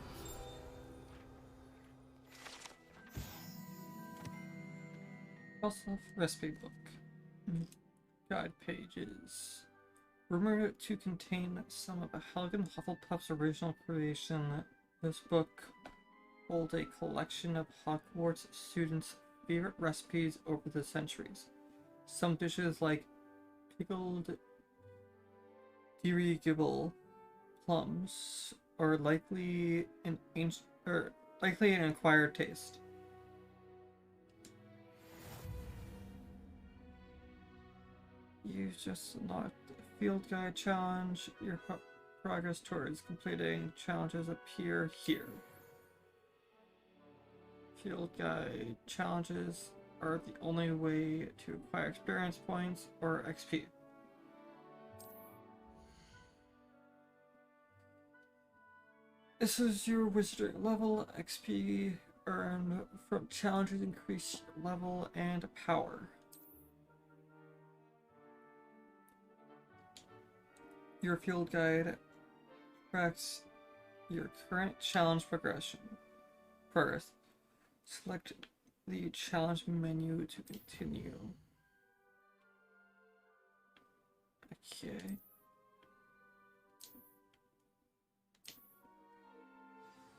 Also, recipe book. Guide pages. Rumored to contain some of Helgen Hufflepuff's original creation, this book holds a collection of Hogwarts students' favorite recipes over the centuries. Some dishes like pickled dirigible plums are likely an acquired taste. You just unlocked the field guide challenge. Your progress towards completing challenges appear here. Field guide challenges are the only way to acquire experience points or XP. This is your wizarding level. XP earned from challenges increase your level and power. Your field guide tracks your current challenge progress. Select the challenge menu to continue. Okay.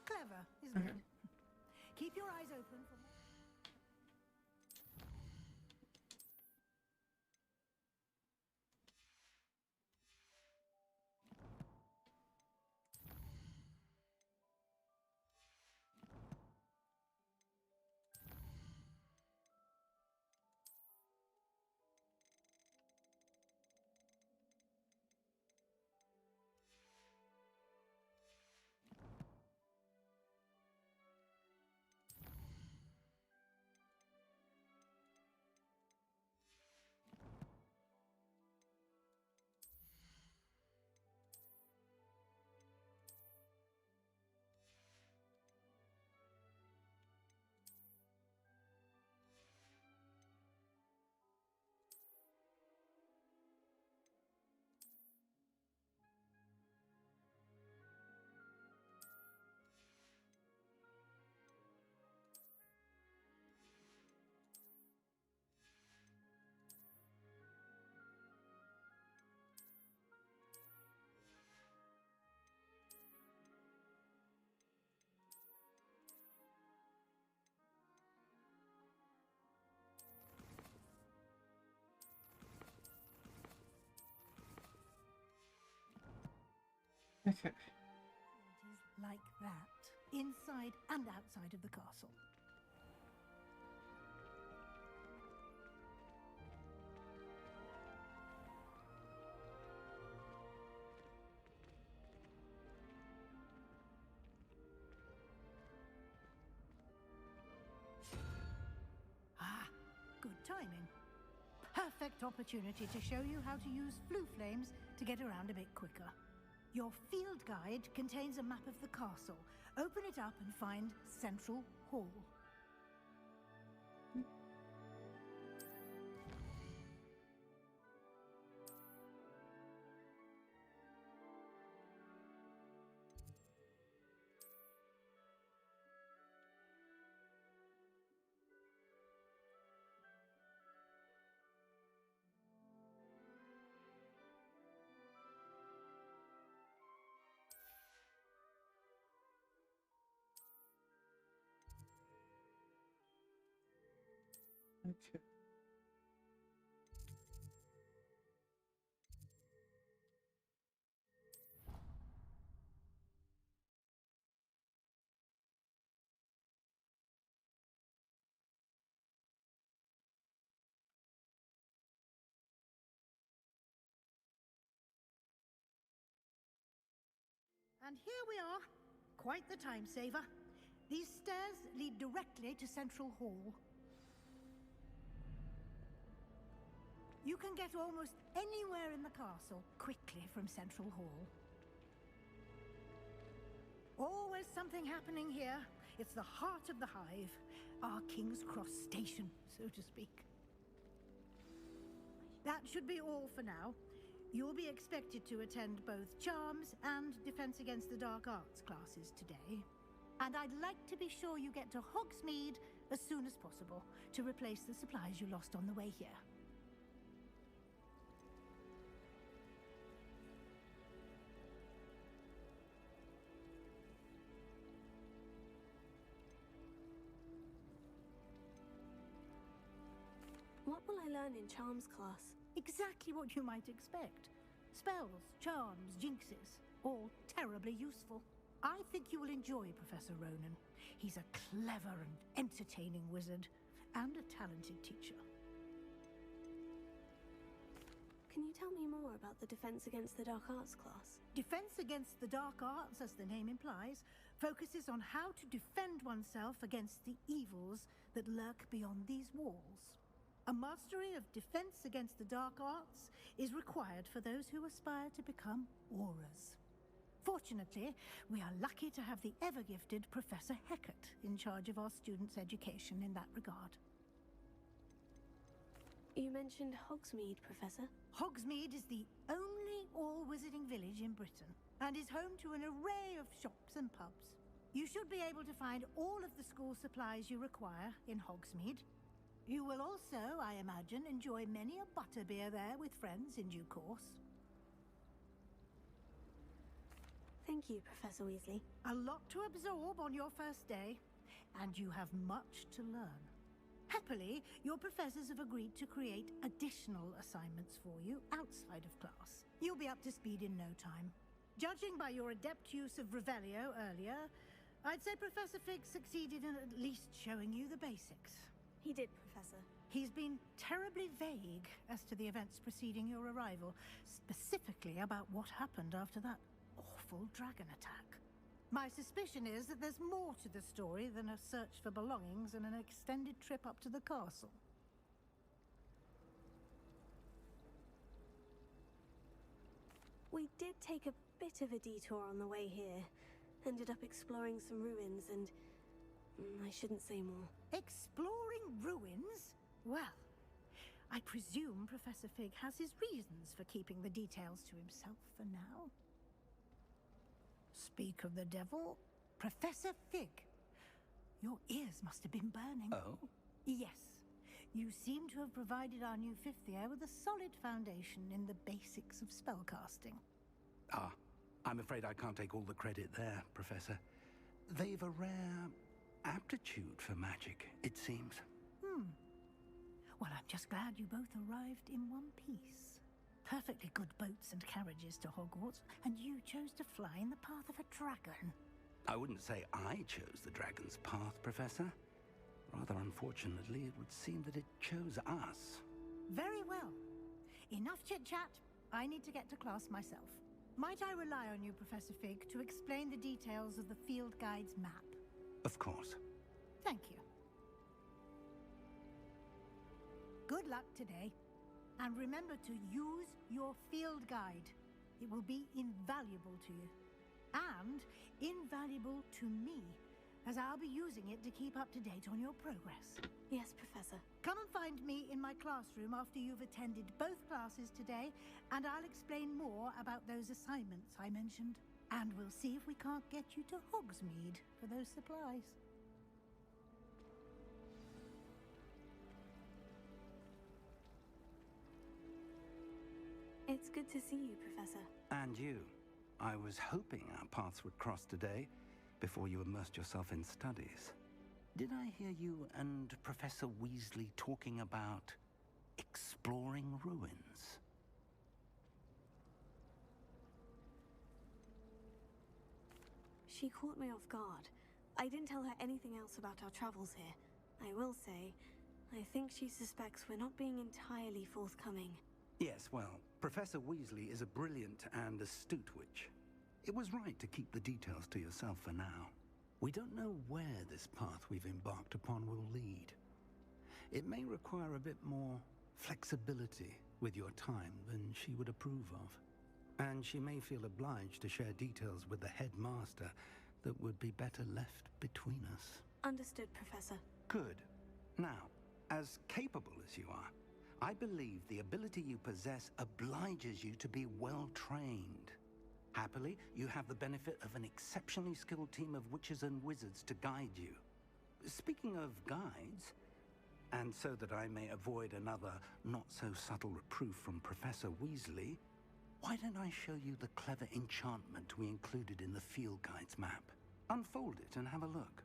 Clever, isn't it? Keep your eyes open for more. Okay. Like that, inside and outside of the castle. Ah, good timing. Perfect opportunity to show you how to use flue flames to get around a bit quicker. Your field guide contains a map of the castle. Open it up and find Central Hall. Okay. And here we are. Quite the time saver. These stairs lead directly to Central Hall. You can get almost anywhere in the castle quickly from Central Hall. Always something happening here. It's the heart of the hive, our King's Cross station, so to speak. That should be all for now. You'll be expected to attend both Charms and Defense Against the Dark Arts classes today. And I'd like to be sure you get to Hogsmeade as soon as possible to replace the supplies you lost on the way here. What will I learn in Charms class? Exactly what you might expect. Spells, charms, jinxes, all terribly useful. I think you will enjoy Professor Ronan. He's a clever and entertaining wizard, and a talented teacher. Can you tell me more about the Defense Against the Dark Arts class? Defense Against the Dark Arts, as the name implies, focuses on how to defend oneself against the evils that lurk beyond these walls. A mastery of Defense Against the Dark Arts is required for those who aspire to become Aurors. Fortunately, we are lucky to have the ever-gifted Professor Hecat in charge of our students' education in that regard. You mentioned Hogsmeade, Professor. Hogsmeade is the only all-wizarding village in Britain, and is home to an array of shops and pubs. You should be able to find all of the school supplies you require in Hogsmeade. You will also, I imagine, enjoy many a butterbeer there with friends in due course. Thank you, Professor Weasley. A lot to absorb on your first day, and you have much to learn. Happily, your professors have agreed to create additional assignments for you outside of class. You'll be up to speed in no time. Judging by your adept use of Revelio earlier, I'd say Professor Fig succeeded in at least showing you the basics. He did, Professor. He's been terribly vague as to the events preceding your arrival, specifically about what happened after that awful dragon attack. My suspicion is that there's more to the story than a search for belongings and an extended trip up to the castle. We did take a bit of a detour on the way here. Ended up exploring some ruins and... I shouldn't say more. Exploring ruins? Well, I presume Professor Fig has his reasons for keeping the details to himself for now. Speak of the devil, Professor Fig. Your ears must have been burning. Oh? Yes. You seem to have provided our new fifth year with a solid foundation in the basics of spellcasting. Ah, I'm afraid I can't take all the credit there, Professor. They've a rare aptitude for magic, it seems. Well, I'm just glad you both arrived in one piece. perfectly good boats and carriages to Hogwarts, and you chose to fly in the path of a dragon. I wouldn't say I chose the dragon's path, Professor. Rather unfortunately, it would seem that it chose us. Very well. Enough chit-chat. I need to get to class myself. Might I rely on you, Professor Fig, to explain the details of the field guide's map? Of course. Thank you. Good luck today. And remember to use your field guide. It will be invaluable to you. And invaluable to me, as I'll be using it to keep up to date on your progress. Yes, Professor. Come and find me in my classroom after you've attended both classes today, and I'll explain more about those assignments I mentioned. And we'll see if we can't get you to Hogsmeade for those supplies. It's good to see you, Professor. And you. I was hoping our paths would cross today, before you immersed yourself in studies. Did I hear you and Professor Weasley talking about exploring ruins? She caught me off guard. I didn't tell her anything else about our travels here. I will say, I think she suspects we're not being entirely forthcoming. Yes, well, Professor Weasley is a brilliant and astute witch. It was right to keep the details to yourself for now. We don't know where this path we've embarked upon will lead. It may require a bit more flexibility with your time than she would approve of. And she may feel obliged to share details with the headmaster that would be better left between us. Understood, Professor. Good. Now, as capable as you are, I believe the ability you possess obliges you to be well trained. Happily, you have the benefit of an exceptionally skilled team of witches and wizards to guide you. Speaking of guides, and so that I may avoid another not-so-subtle reproof from Professor Weasley, why don't I show you the clever enchantment we included in the field guide's map? Unfold it and have a look.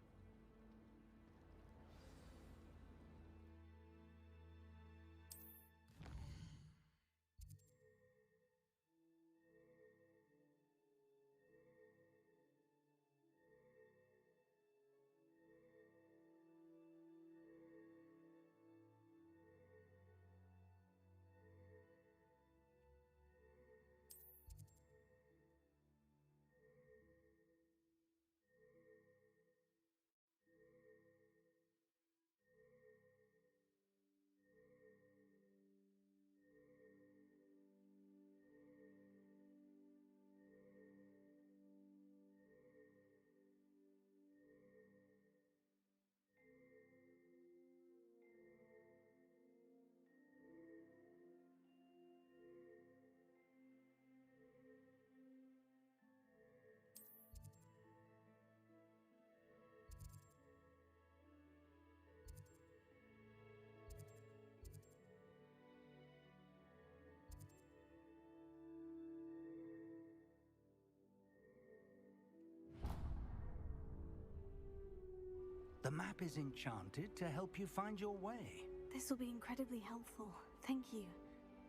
The map is enchanted to help you find your way. This will be incredibly helpful. Thank you.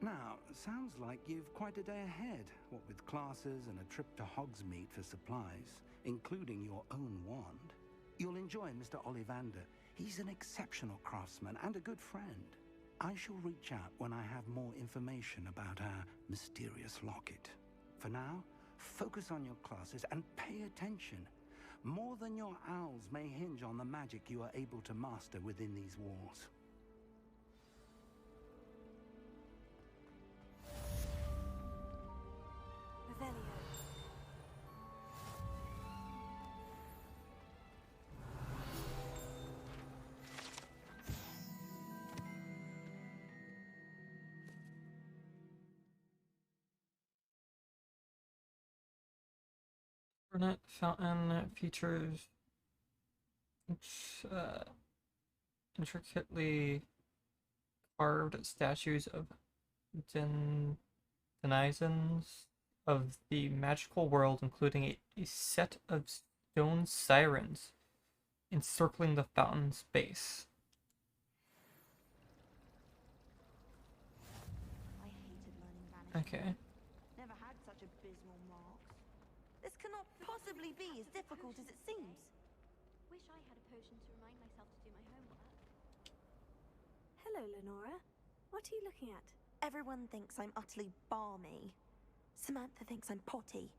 Now, sounds like you've quite a day ahead, what with classes and a trip to Hogsmeade for supplies, including your own wand. You'll enjoy Mr. Ollivander. He's an exceptional craftsman and a good friend. I shall reach out when I have more information about our mysterious locket. For now, focus on your classes and pay attention. More than your owls may hinge on the magic you are able to master within these walls. Burnett Fountain features intricately carved statues of denizens of the magical world, including a set of stone sirens encircling the fountain's base. Okay. Never had such abysmal marks. This cannot possibly be as difficult as it seems. Wish I had a potion to remind myself to do my homework. Hello, Lenora. What are you looking at? Everyone thinks I'm utterly balmy. Samantha thinks I'm potty.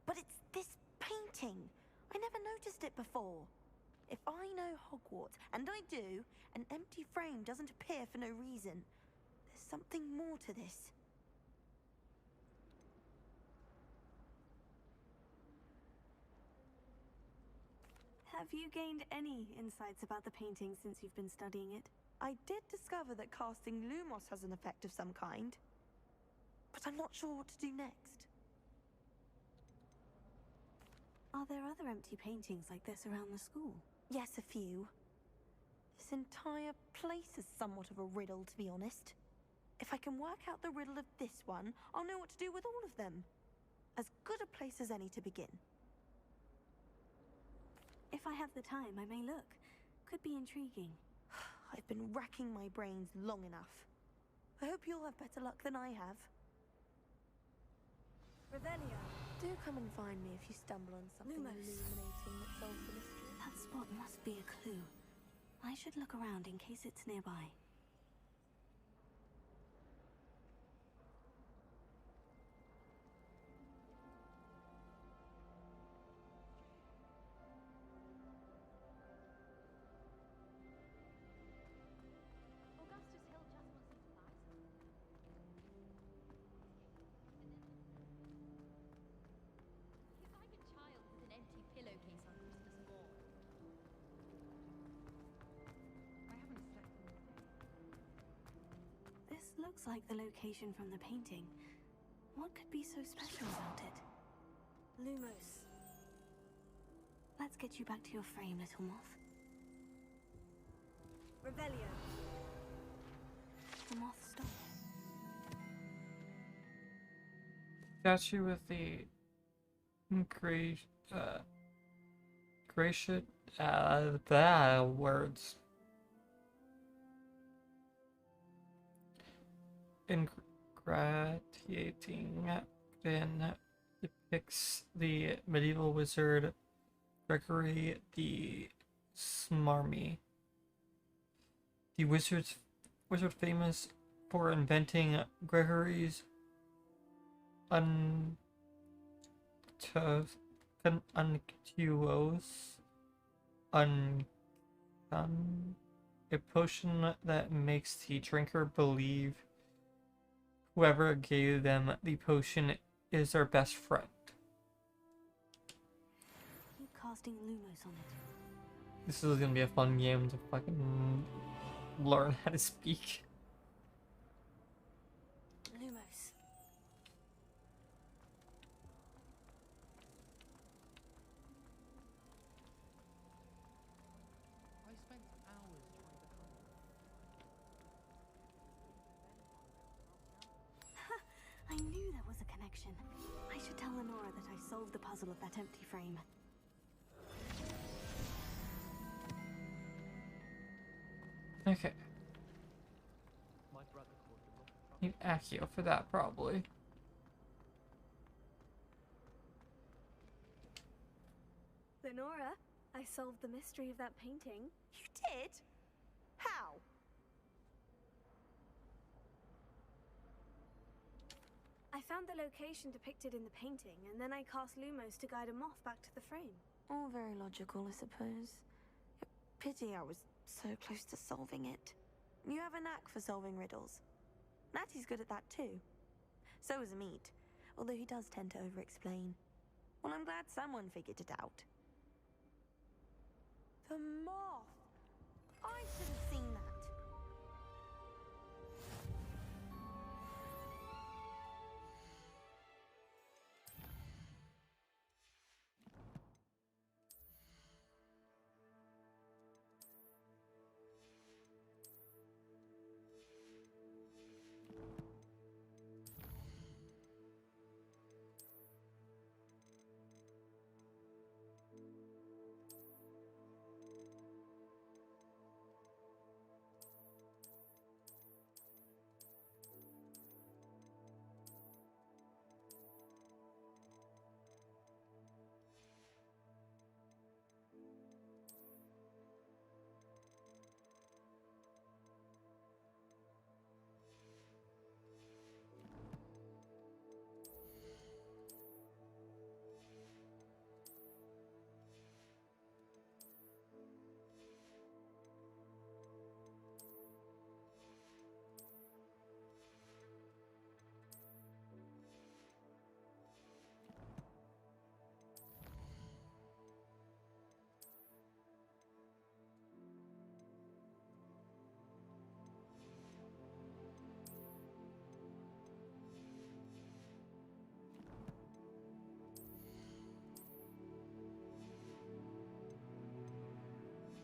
But it's this painting. I never noticed it before. If I know Hogwarts, and I do, an empty frame doesn't appear for no reason. There's something more to this. Have you gained any insights about the painting since you've been studying it? I did discover that casting Lumos has an effect of some kind. But I'm not sure what to do next. Are there other empty paintings like this around the school? Yes, a few. This entire place is somewhat of a riddle, to be honest. If I can work out the riddle of this one, I'll know what to do with all of them. As good a place as any to begin. If I have the time, I may look. Could be intriguing. I've been racking my brains long enough. I hope you'll have better luck than I have. Revelio. Do come and find me if you stumble on something Lumos. illuminating that solves the mystery. That spot must be a clue. I should look around in case it's nearby. Augustus Hill just wants you to buy something. He's like a child with an empty pillowcase on Christmas morn. I haven't slept in a day. This looks like the location from the painting. What could be so special about it? Lumos. Let's get you back to your frame, little moth. Revelio. The moth stopped. Statue with the gray, gracious, words. Ingratiating then depicts the medieval wizard Gregory the Smarmy. The wizard famous for inventing Gregory's unctuous a potion that makes the drinker believe whoever gave them the potion is their best friend. Keep casting Lumos on it. This is gonna be a fun game to fucking learn how to speak. Lumos. I spent hours trying to find I knew there was a connection. I should tell Lenora that I solved the puzzle of that empty frame. Okay. my brother called them off. Need Accio for that, probably. Lenora, I solved the mystery of that painting. You did? How? I found the location depicted in the painting, and then I cast Lumos to guide a moth back to the frame. All very logical, I suppose. Pity I was so close to solving it. You have a knack for solving riddles. Natty's good at that too. So is Amit, although he does tend to over-explain. Well, I'm glad someone figured it out. The moth! I should have seen that.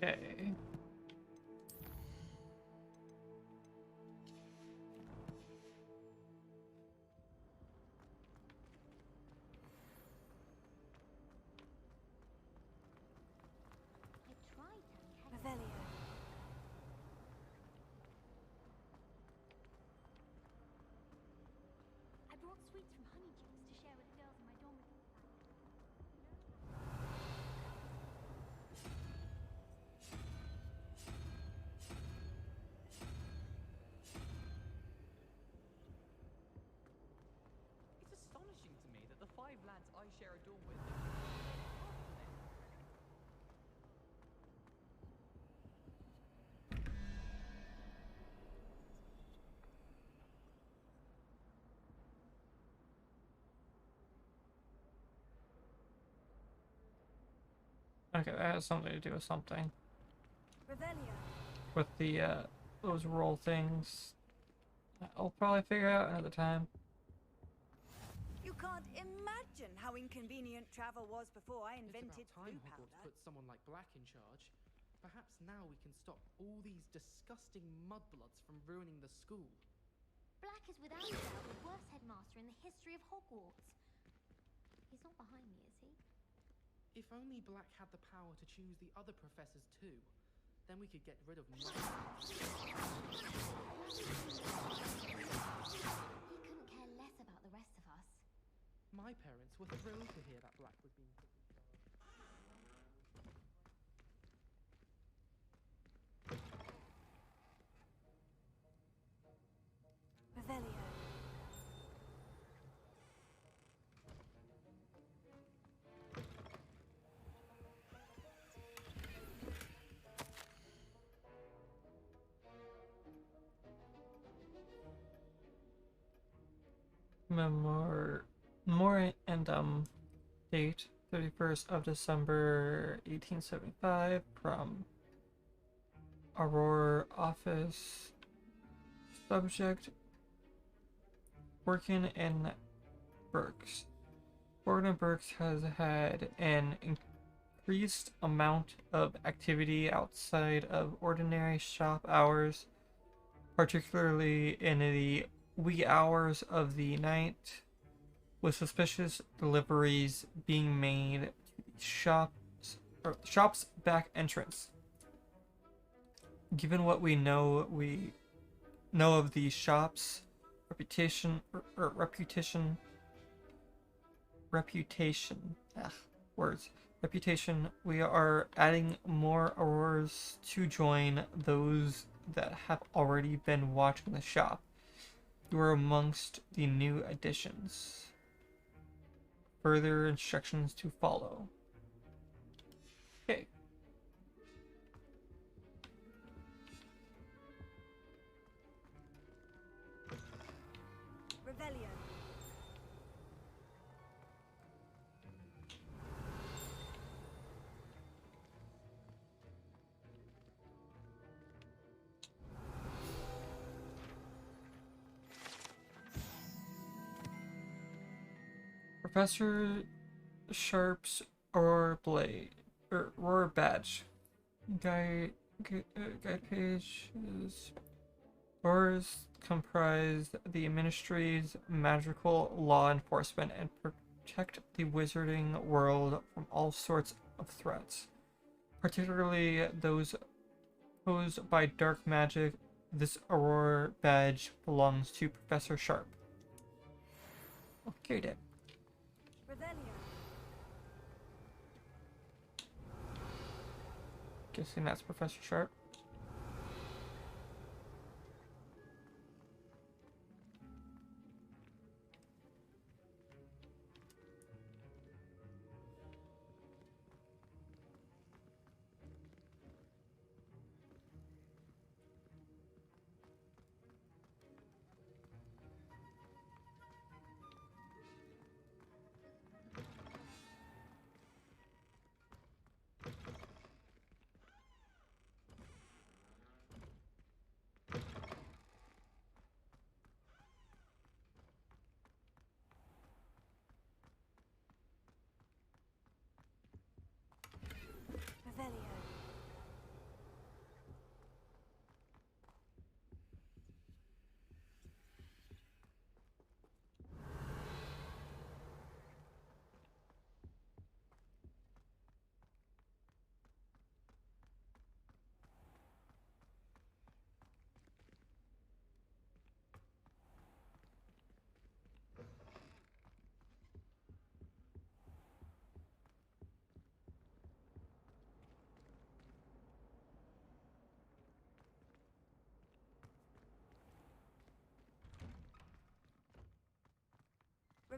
Okay. Revelio. I brought sweets from Honeydews to share with the girls in my dormitory. It's astonishing to me that the 5 lads I share a dorm with. Okay, that has something to do with something. Revelio. With the, those roll things. I'll probably figure it out another time. You can't imagine how inconvenient travel was before I invented It's about time blue Hogwarts powder. put someone like Black in charge. Perhaps now we can stop all these disgusting mudbloods from ruining the school. Black is without a doubt the worst headmaster in the history of Hogwarts. He's not behind me, is he? If only Black had the power to choose the other professors too, then we could get rid of He couldn't care less about the rest of us. My parents were thrilled to hear that Black was being put in charge. Revelio. Memorandum date 31st of December 1875 from Aurora office. Subject: working in Berks. Gordon Berks has had an increased amount of activity outside of ordinary shop hours, particularly in the wee hours of the night, with suspicious deliveries being made to the shop's back entrance. Given what we know of the shop's reputation, we are adding more Auroras to join those that have already been watching the shop. You are amongst the new additions. Further instructions to follow. Okay. Revelio. Professor Sharp's Aurora badge. Guide page is Auroras comprise the Ministry's magical law enforcement and protect the wizarding world from all sorts of threats, particularly those posed by dark magic. This Aurora badge belongs to Professor Sharp. Okay then. Revelio. Guessing that's Professor Sharp.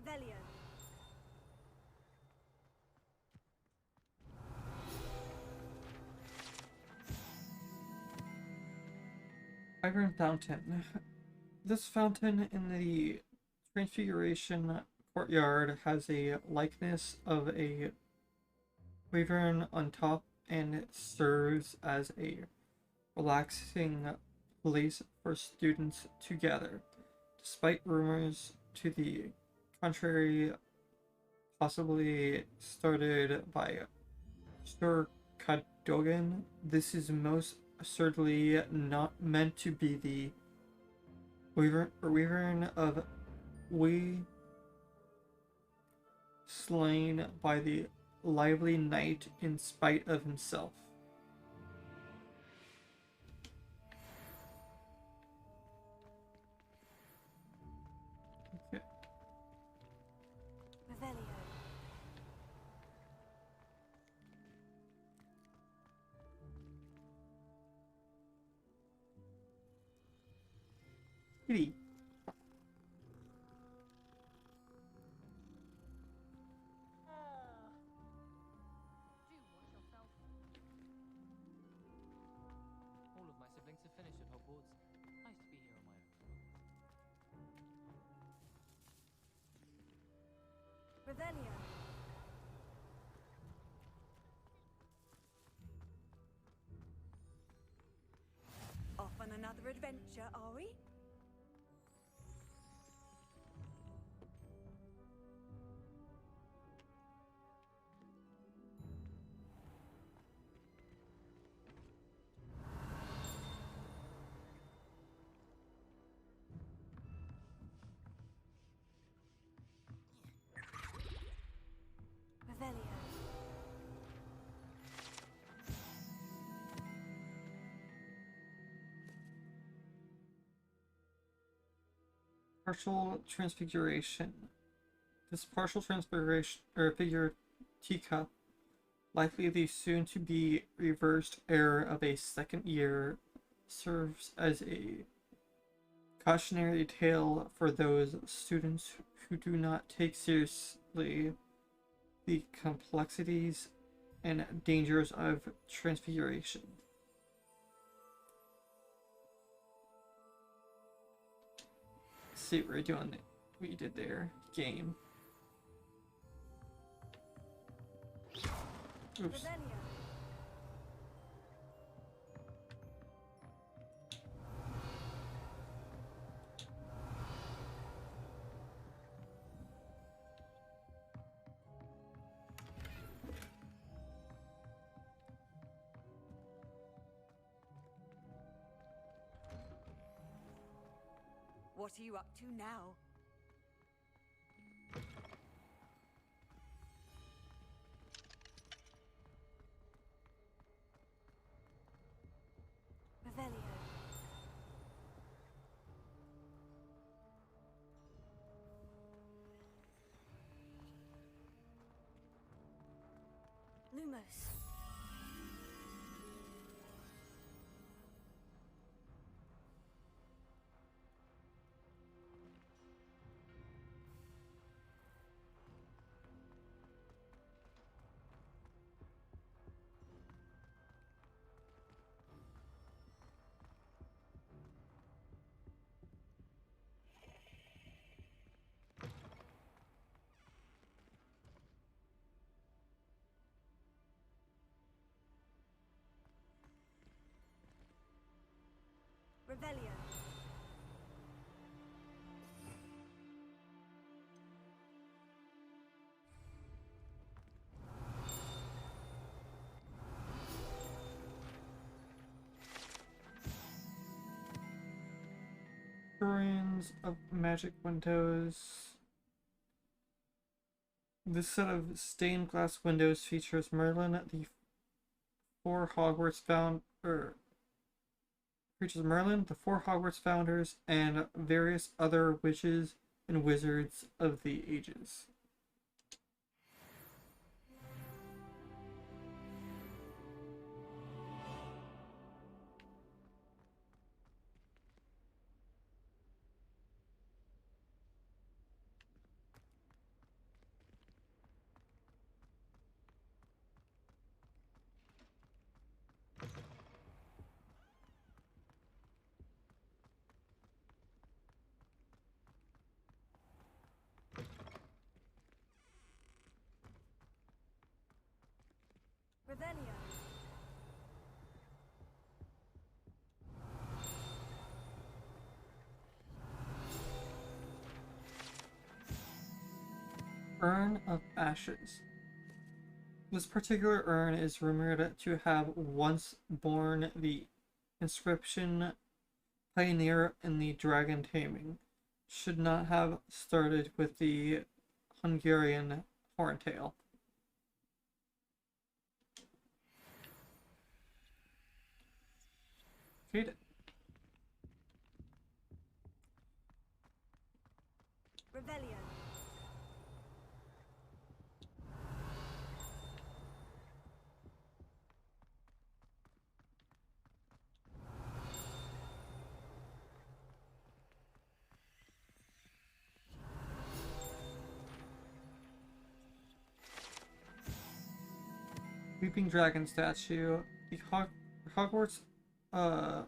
Revelio. Iron Fountain. This fountain in the Transfiguration courtyard has a likeness of a wyvern on top, and it serves as a relaxing place for students to gather. Despite rumors to the contrary, possibly started by Sir Cadogan, this is most assuredly not meant to be the wyvern of we slain by the lively knight in spite of himself. Okay. Revelio. Kitty. All of my siblings have finished at Hogwarts. Nice to be here on my own. Revelio. Off on another adventure, are we? Revelio. Partial transfiguration. This partial transfiguration, or figure teacup, likely the soon to be reversed error of a second year, serves as a cautionary tale for those students who do not take seriously the complexities and dangers of transfiguration. See what we're doing. What you did there, game. Oops. Revelio. What are you up to now? Revelio. Lumos. Revelio. Ruins of magic windows. This set of stained glass windows features Merlin, the four Hogwarts founders, and various other witches and wizards of the ages. Revelio. Urn of Ashes. This particular urn is rumored to have once borne the inscription Pioneer in the Dragon Taming. Should not have started with the Hungarian Horntail. Feed it. Revelio. Weeping Dragon statue. The Hogwarts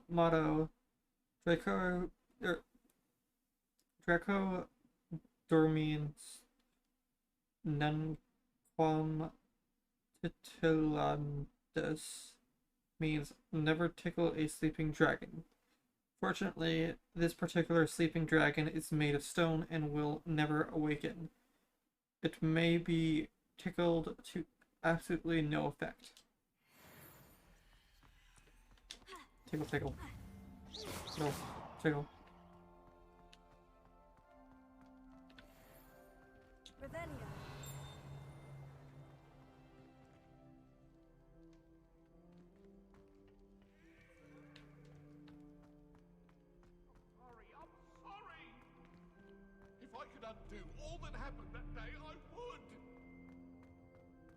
motto Draco dormiens nunquam titilandus means never tickle a sleeping dragon. Fortunately, this particular sleeping dragon is made of stone and will never awaken. It may be tickled to absolutely no effect. Tickle, tickle. No, tickle. Revelio. I'm sorry! If I could undo all that happened that day, I would!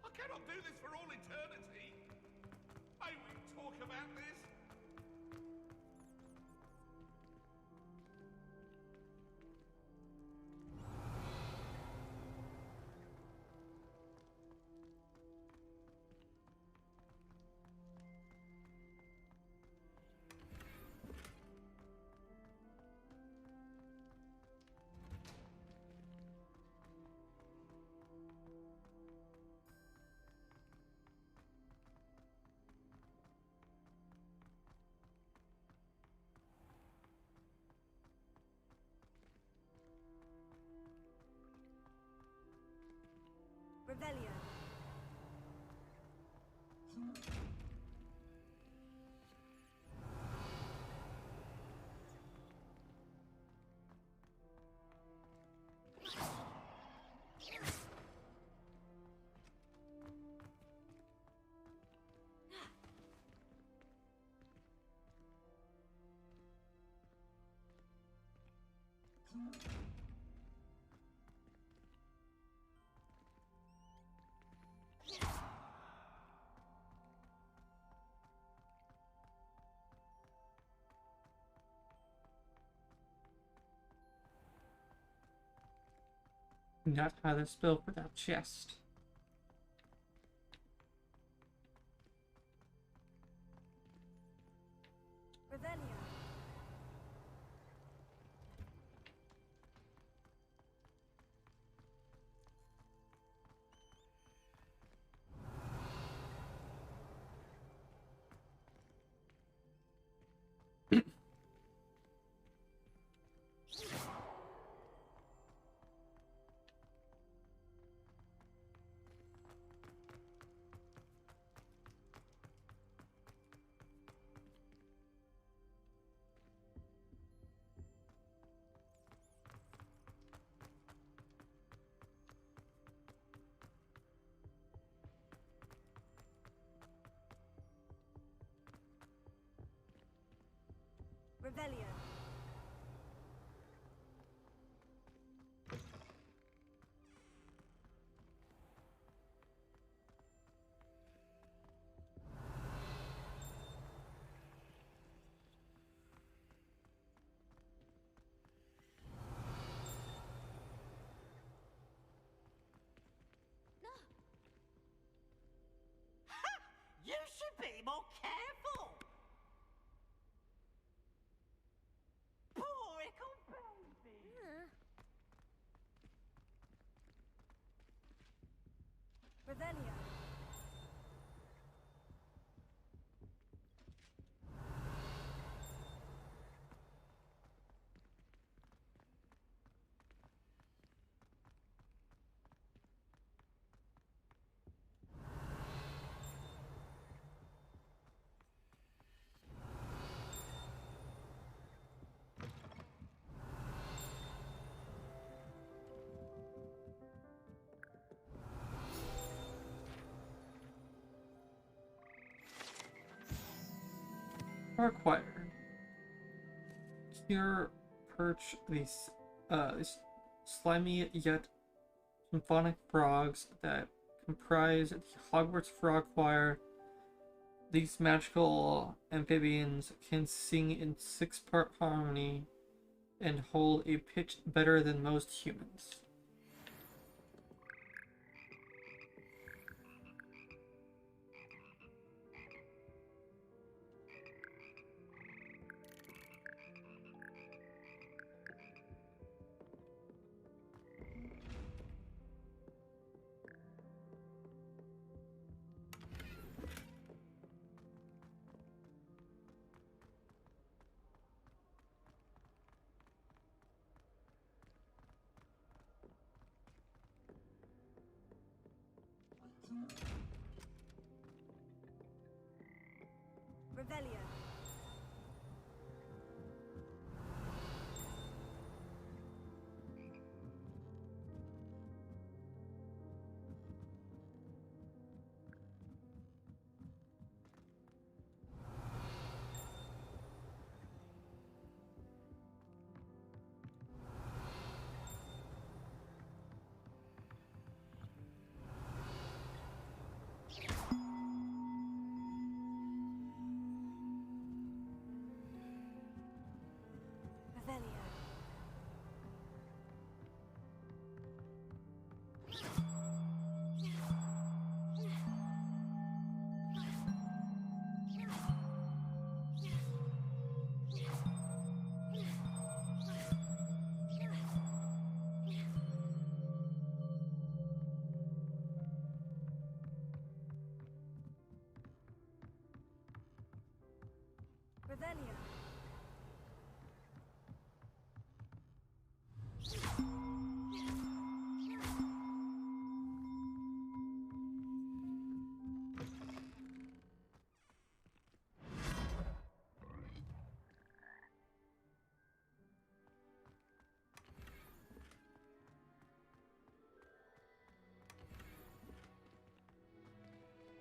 I cannot do this for all eternity! May we talk about this? Revelio. Not how this built without chest. Revelio. Revelio. You should be more careful! Poor little baby! Revelio. Farquhar. Here perch these slimy yet symphonic frogs that comprise the Hogwarts Frog Choir. These magical amphibians can sing in six-part harmony and hold a pitch better than most humans. Revelio. Revelio. Revelio.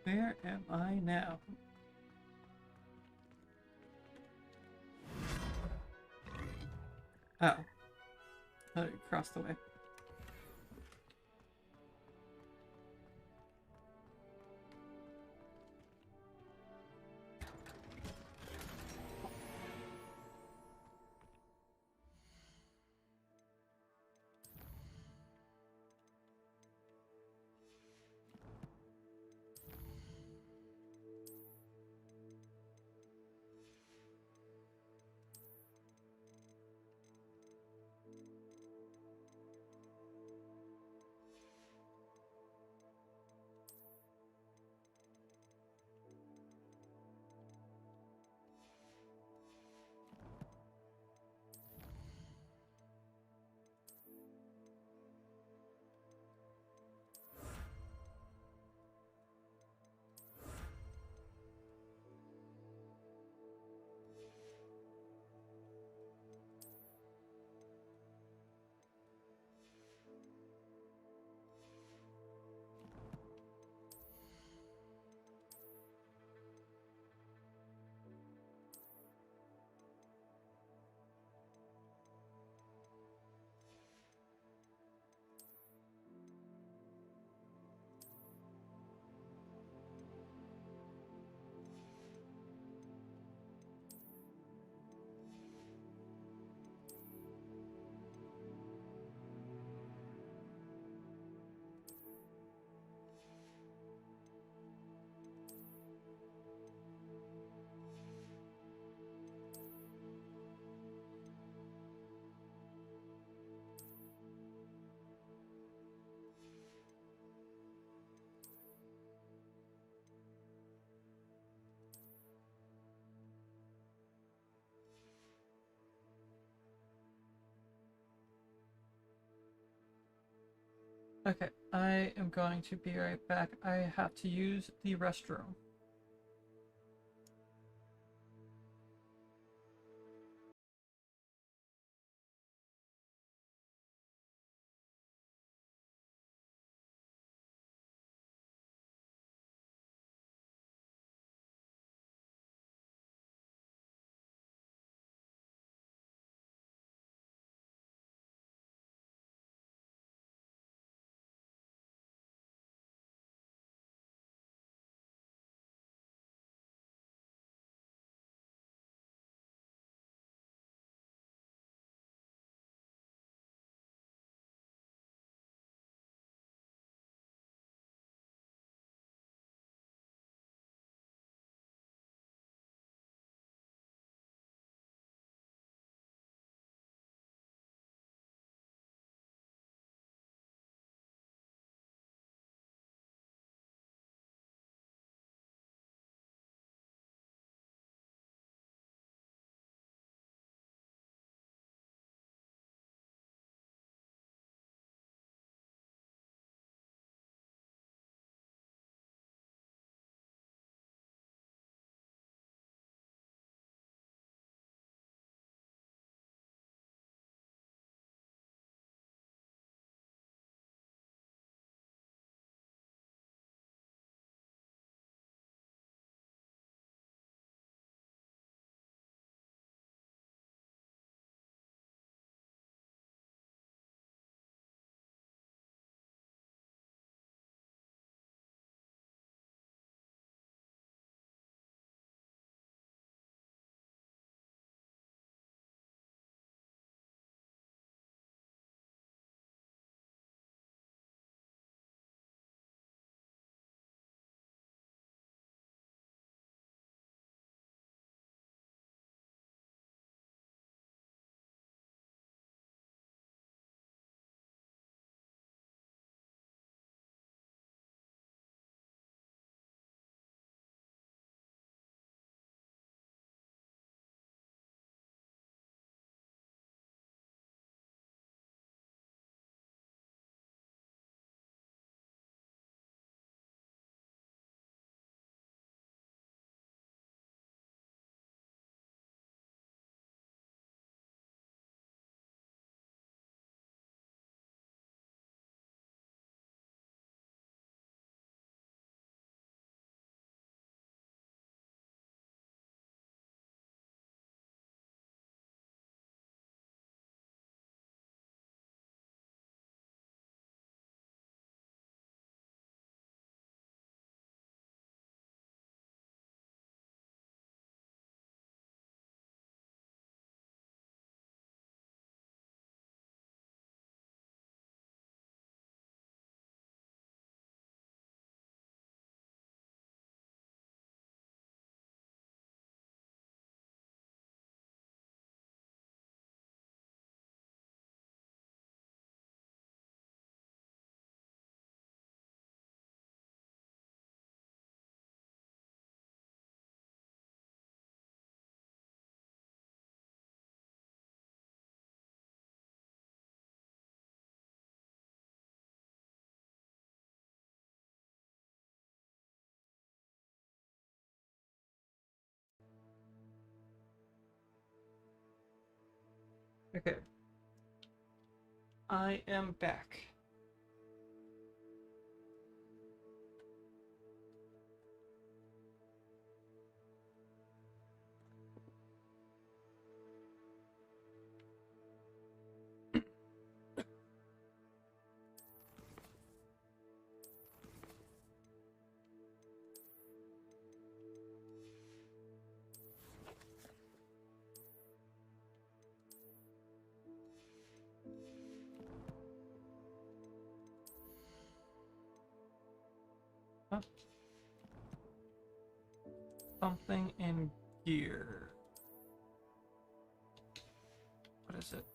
Where am I now? Oh. Oh, you crossed the way. Okay, I am going to be right back. I have to use the restroom. Okay. I am back. Huh? Something in gear. What is it?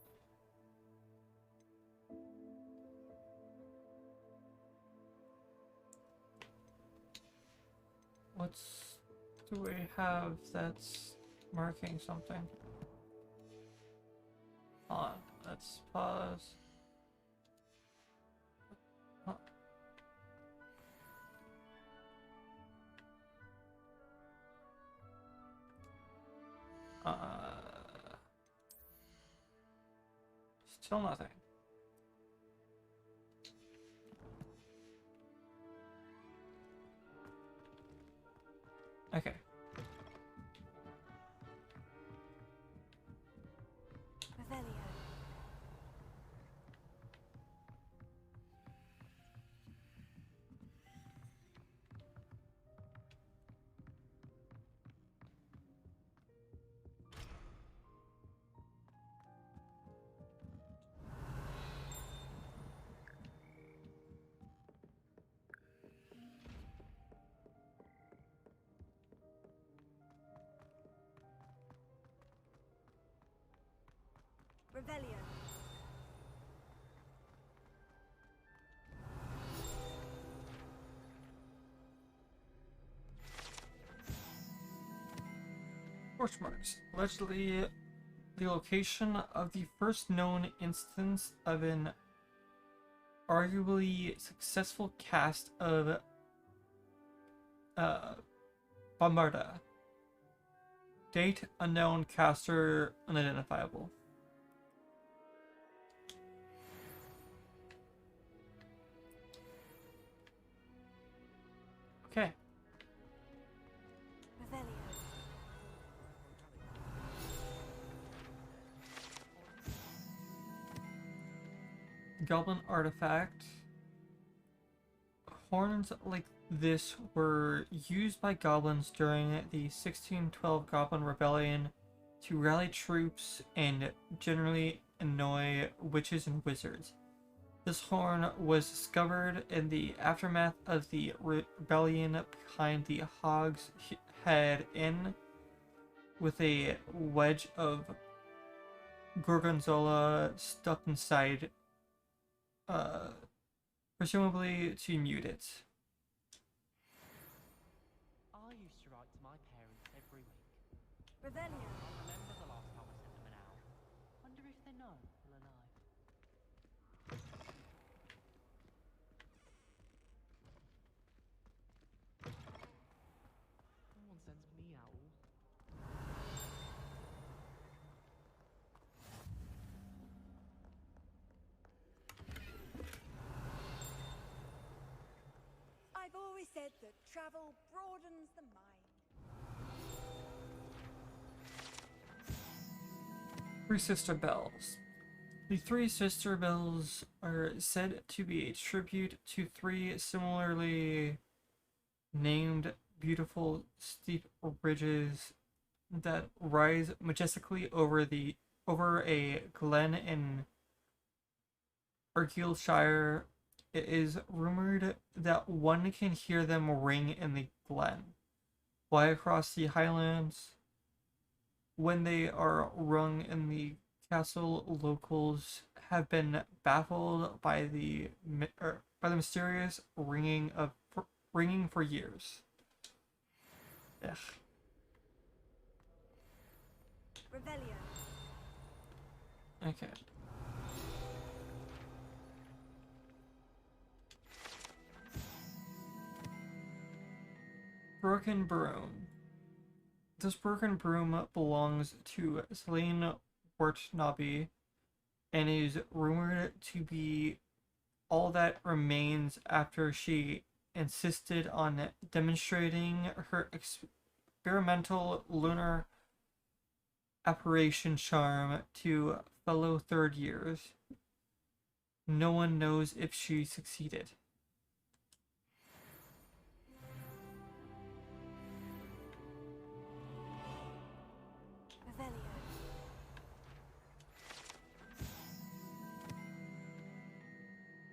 What's do we have that's marking something? Hold on, let's pause. Huh. Still nothing. Okay. Revelio. Revelio. Torch marks. Allegedly, the location of the first known instance of an arguably successful cast of Bombarda. Date unknown, caster unidentifiable. Okay. Goblin artifact. Horns like this were used by goblins during the 1612 Goblin Rebellion to rally troops and generally annoy witches and wizards. This horn was discovered in the aftermath of the rebellion behind the Hog's Head Inn with a wedge of gorgonzola stuck inside, presumably to mute it. I used to write to my parents every week. Revelio. I remember the last time I sent them an owl. Wonder if they know I'm still alive. No one sends me owls. I've always said that travel broadens the mind. Three Sister Bells. The Three Sister Bells are said to be a tribute to three similarly named beautiful steep ridges that rise majestically over a glen in Argyllshire. It is rumored that one can hear them ring in the glen. Fly across the highlands. When they are rung in the castle, locals have been baffled by the mysterious ringing for years. Ugh. Revelio. Okay. Broken Broom. This broken broom belongs to Celine Wortnaby, and is rumored to be all that remains after she insisted on demonstrating her experimental lunar apparition charm to fellow third years. No one knows if she succeeded.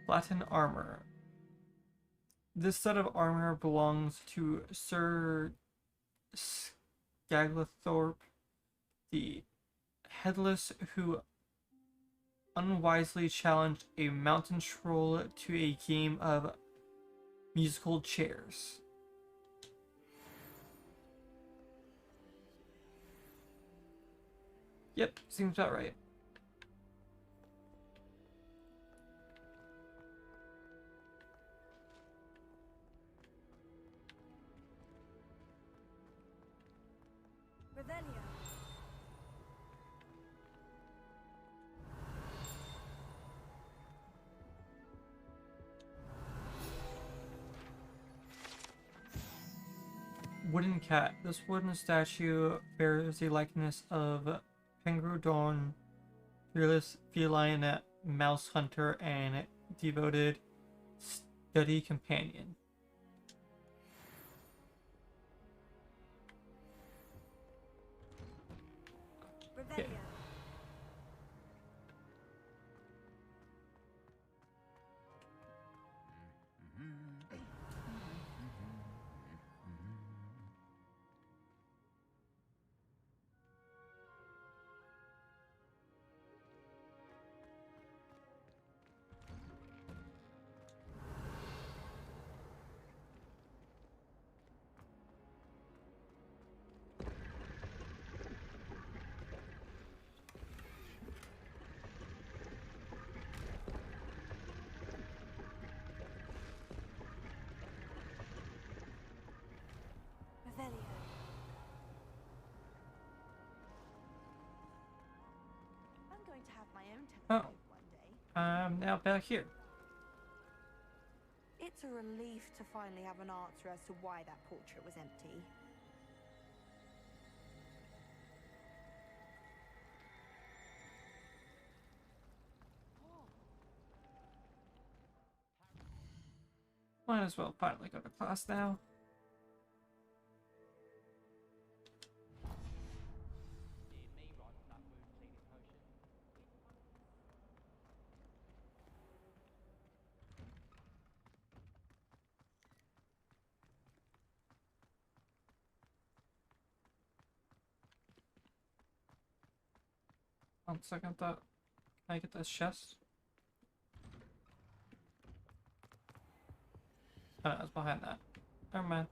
Latin armor. This set of armor belongs to Sir Skaglathorpe, the Headless, who unwisely challenged a mountain troll to a game of musical chairs. Yep, seems about right. Revelio. Wooden cat. This wooden statue bears a likeness of Pengrudon, fearless feline mouse hunter and devoted study companion. Okay. I'm going to have my own telescope one day. I'm now back here. It's a relief to finally have an answer as to why that portrait was empty. Might as well finally go to class now. One second, thought. Can I get this chest? Oh, no, it's behind that. Never mind.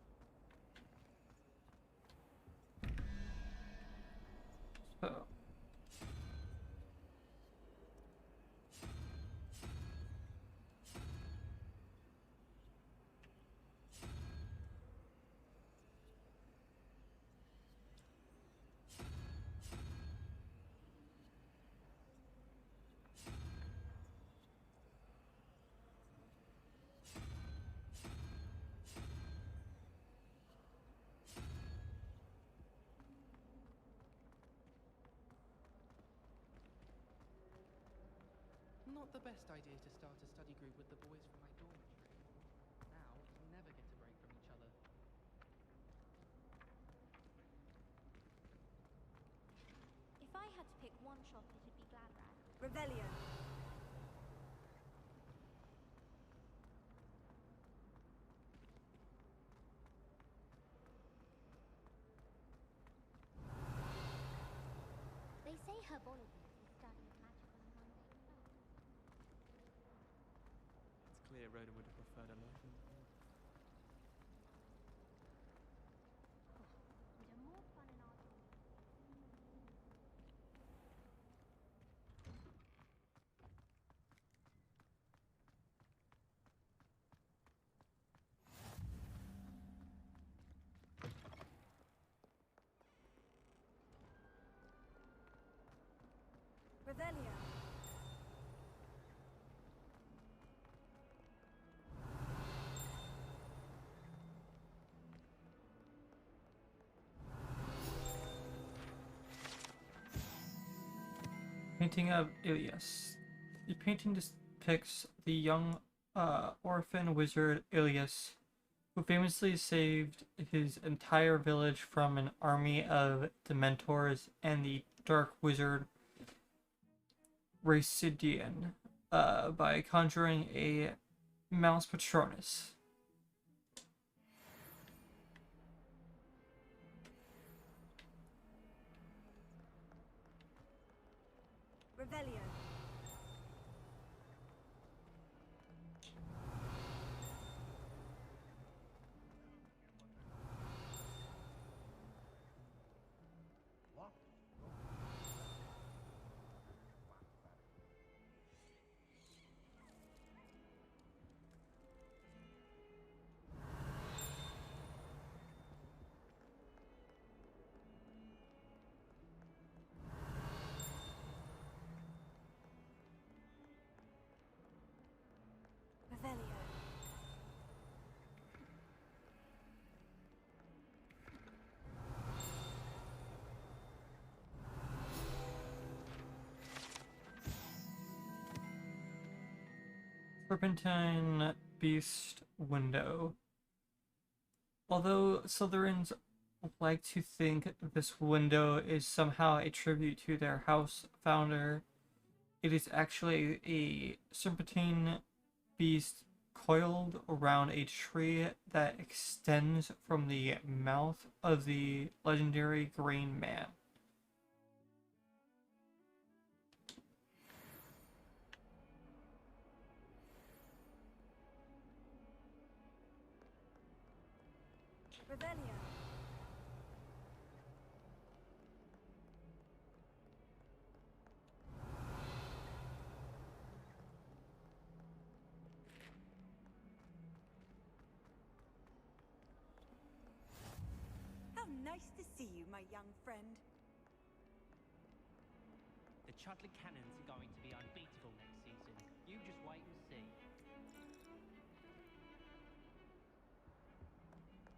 So. Not the best idea to start a study group with the boys from my dormitory. Now, we never get a break from each other. If I had to pick one shop, it'd be Gladrat. Revelio. They say her Bolivia is studying magic on a mundane level. It's clear Rhoda would have preferred a life in the field. We'd have more fun in our dorm. Revelio. Painting of Ilias. The painting depicts the young orphan wizard Ilias, who famously saved his entire village from an army of Dementors and the dark wizard Racidian by conjuring a mouse Patronus. Revelio. Revelio. Serpentine Beast Window. Although Slytherins like to think this window is somehow a tribute to their house founder, it is actually a serpentine beast coiled around a tree that extends from the mouth of the legendary Green Man. Revelio. How nice to see you, my young friend. The Chudley Cannons are going to be unbeatable next season. You just wait and see.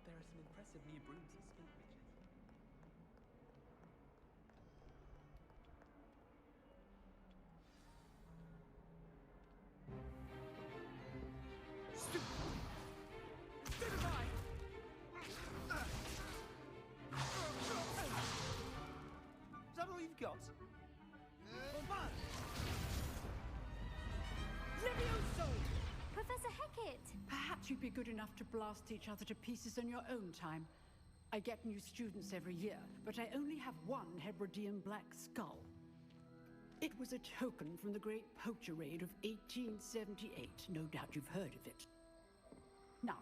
There are some impressive new brooms at Speakridge's. Is that all you've got? Levioso! Professor Hecat! Perhaps you'd be good enough to blast each other to pieces in your own time. I get new students every year, but I only have one Hebridean black skull. It was a token from the Great Poacher Raid of 1878. No doubt you've heard of it. Now,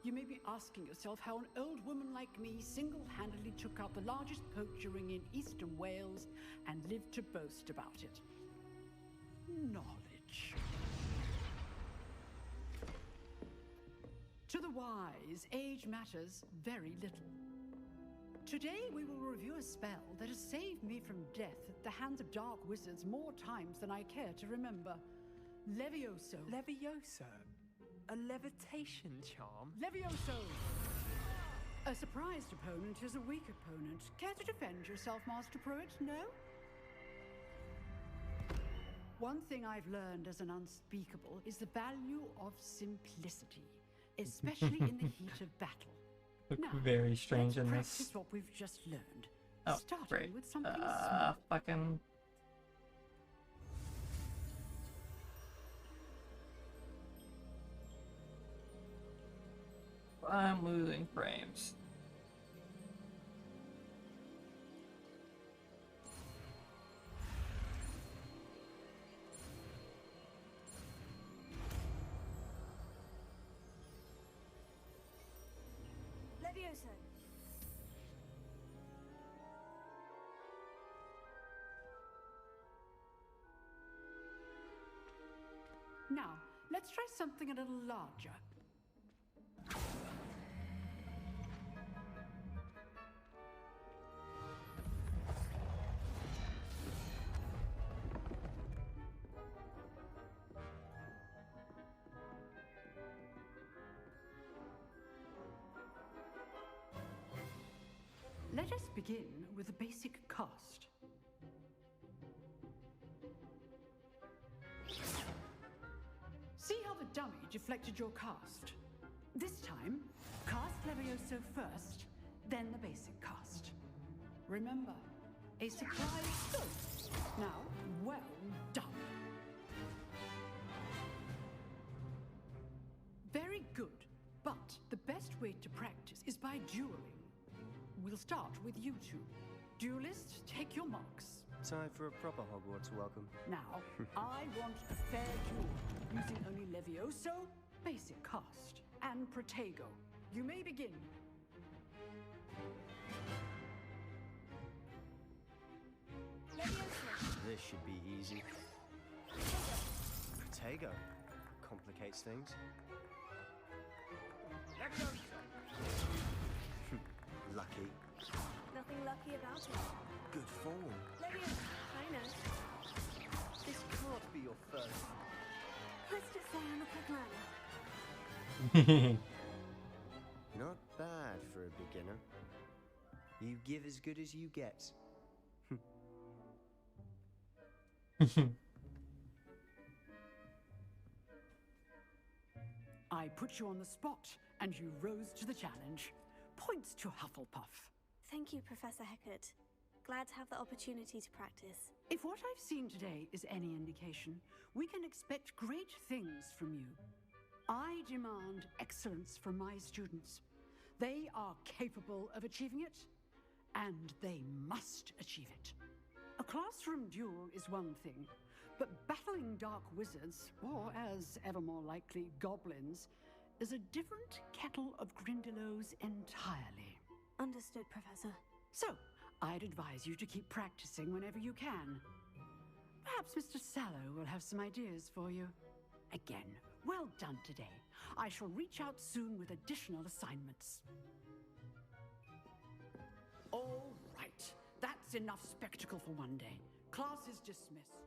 you may be asking yourself how an old woman like me single-handedly took out the largest poacher ring in eastern Wales and lived to boast about it. Knowledge. To the wise, age matters very little. Today we will review a spell that has saved me from death at the hands of dark wizards more times than I care to remember. Levioso. Levioso? A levitation charm? Levioso! A surprised opponent is a weak opponent. Care to defend yourself, Master Pruitt? No? One thing I've learned as an unspeakable is the value of simplicity, especially in the heat of battle. Look Now, very strange in let's this. practice what we've just learned. Oh, Starting great. with something small. Fucking. I'm losing frames. Levioso. Now, let's try something a little larger. Let us begin with a basic cast. dummy deflected your cast. This time, cast Levioso first, then the basic cast. Remember, a surprise scope. Now, well done. Very good, but the best way to practice is by dueling. We'll start with you two. Duelists, take your marks. Time for a proper Hogwarts welcome. Now, I want a fair duel, using only Levioso, basic cast, and Protego. You may begin. This should be easy. Protego. Complicates things. Lucky. Nothing lucky about it. Good form. Leviosa, I know. This can't be your first. Let's just say I'm a quick learner. Not bad for a beginner. You give as good as you get. I put you on the spot, and you rose to the challenge. Points to Hufflepuff. Thank you, Professor Hecat. Glad to have the opportunity to practice. If what I've seen today is any indication, we can expect great things from you. I demand excellence from my students. They are capable of achieving it, and they must achieve it. A classroom duel is one thing, but battling dark wizards, or as ever more likely, goblins, is a different kettle of Grindylows entirely. Understood, Professor. So, I'd advise you to keep practicing whenever you can. Perhaps Mr. Sallow will have some ideas for you. Again, well done today. I shall reach out soon with additional assignments. All right, that's enough spectacle for one day. Class is dismissed.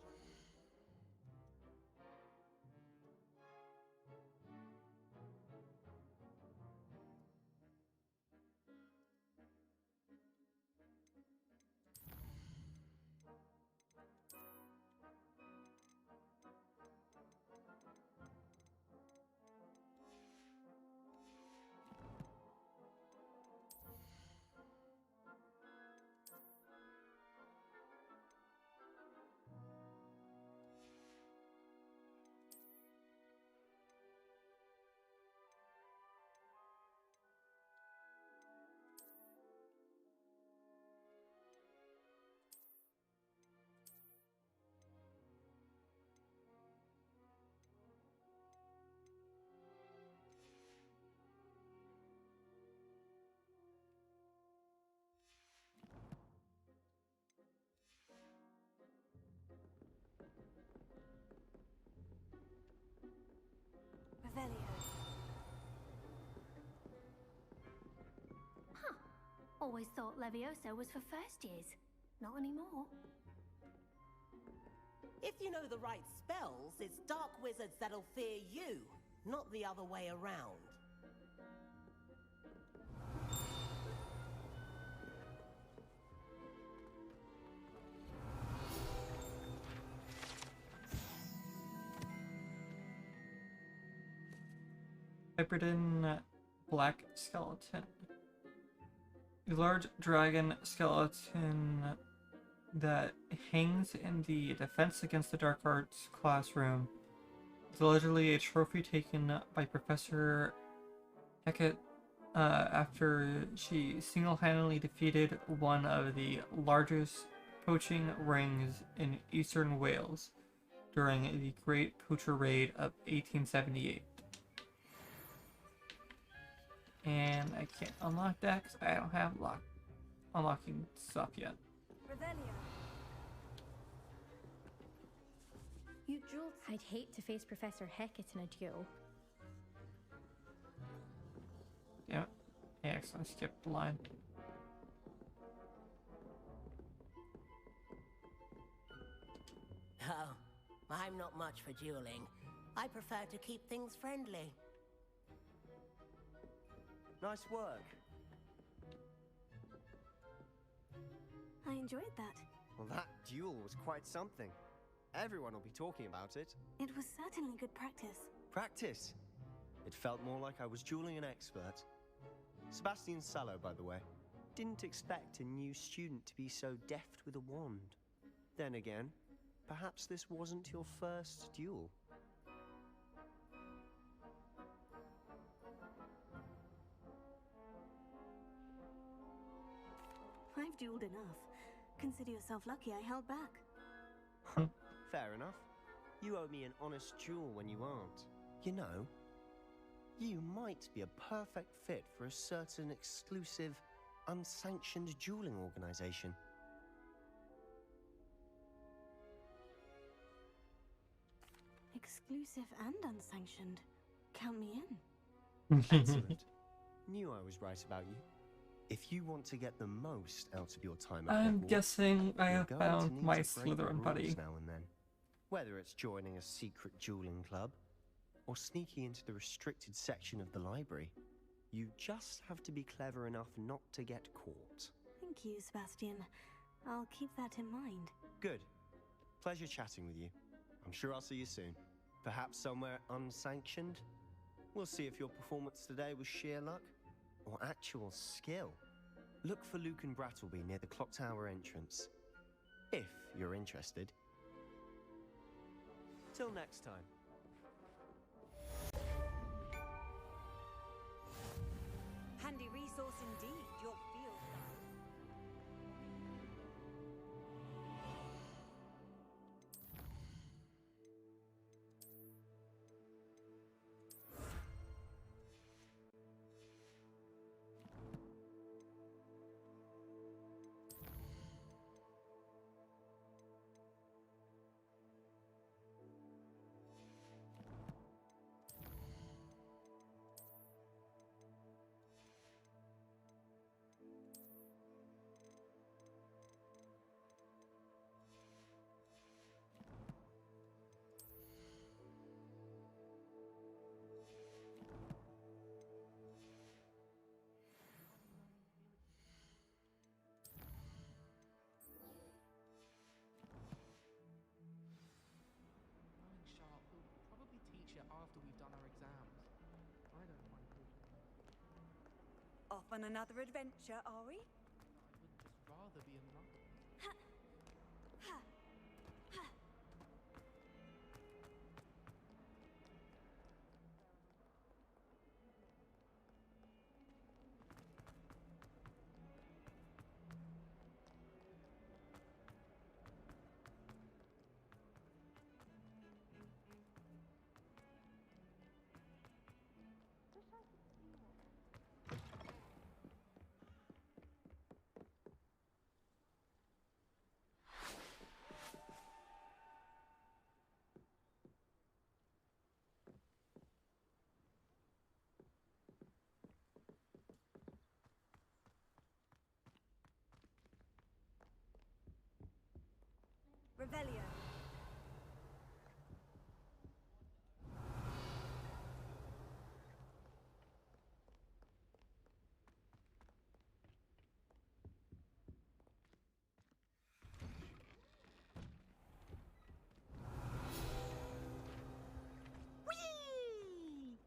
Huh. Always thought Levioso was for first years. Not anymore. If you know the right spells, it's dark wizards that'll fear you, not the other way around. Hyperdin Black Skeleton. A large dragon skeleton that hangs in the Defense Against the Dark Arts classroom. It's allegedly a trophy taken by Professor Hecat after she single-handedly defeated one of the largest poaching rings in eastern Wales during the Great Poacher Raid of 1878. And I can't unlock that because I don't have unlocking stuff yet. Revelio. You drove. I'd hate to face Professor Hecat in a duel. Yeah, I skipped the line. Oh, I'm not much for dueling. I prefer to keep things friendly. Nice work. I enjoyed that. Well, that duel was quite something. Everyone will be talking about it. It was certainly good practice. Practice. It felt more like I was dueling an expert. Sebastian Sallow, by the way. Didn't expect a new student to be so deft with a wand. Then again, perhaps this wasn't your first duel. I've dueled enough. Consider yourself lucky I held back. Fair enough. You owe me an honest duel when you aren't. You know, you might be a perfect fit for a certain exclusive, unsanctioned dueling organization. Exclusive and unsanctioned. Count me in. Excellent. Knew I was right about you. If you want to get the most out of your time at I'm Hogwarts, guessing I you're have going to found need my to break the Slytherin rules buddy. now and then. Whether it's joining a secret dueling club or sneaking into the restricted section of the library, you just have to be clever enough not to get caught. Thank you, Sebastian. I'll keep that in mind. Good. Pleasure chatting with you. I'm sure I'll see you soon. Perhaps somewhere unsanctioned? We'll see if your performance today was sheer luck or actual skill. Look for Luke and Brattleby near the clock tower entrance, if you're interested. Till next time. Handy resource indeed, your field guide. After we've done our exams. I don't mind pushing them. Off on another adventure, are we? I would just rather be a muggle. Revelio. Whee!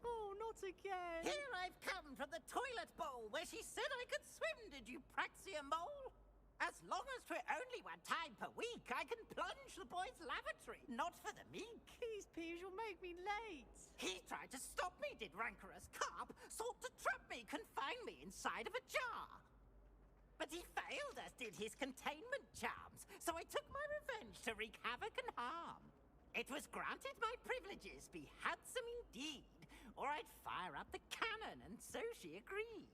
Oh, not again! Here I've come from the toilet bowl where she said I could swim, did you praxia mole? As long as 'twere only one time per week, I can plunge the boy's lavatory, not for the meek. These peeves will make me late. He tried to stop me, did rancorous carp, sought to trap me, confine me inside of a jar. But he failed, as did his containment charms, so I took my revenge to wreak havoc and harm. It was granted my privileges be handsome indeed, or I'd fire up the cannon, and so she agreed.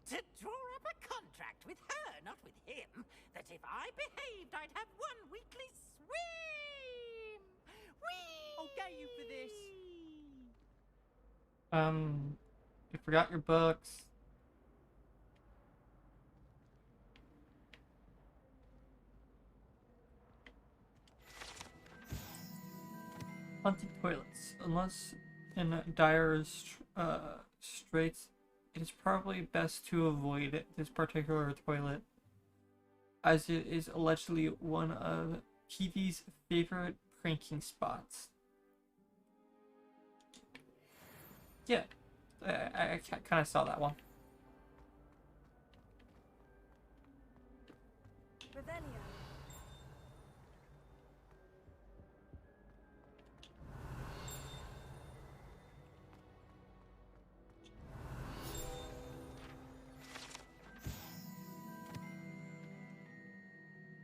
To draw up a contract with her, not with him, that if I behaved, I'd have one weekly swim! Whee! I'll get you for this. You forgot your books. Haunted toilets. Unless in dire straits, it is probably best to avoid this particular toilet, as it is allegedly one of Kiwi's favorite pranking spots. Yeah, I kind of saw that one. Revelio.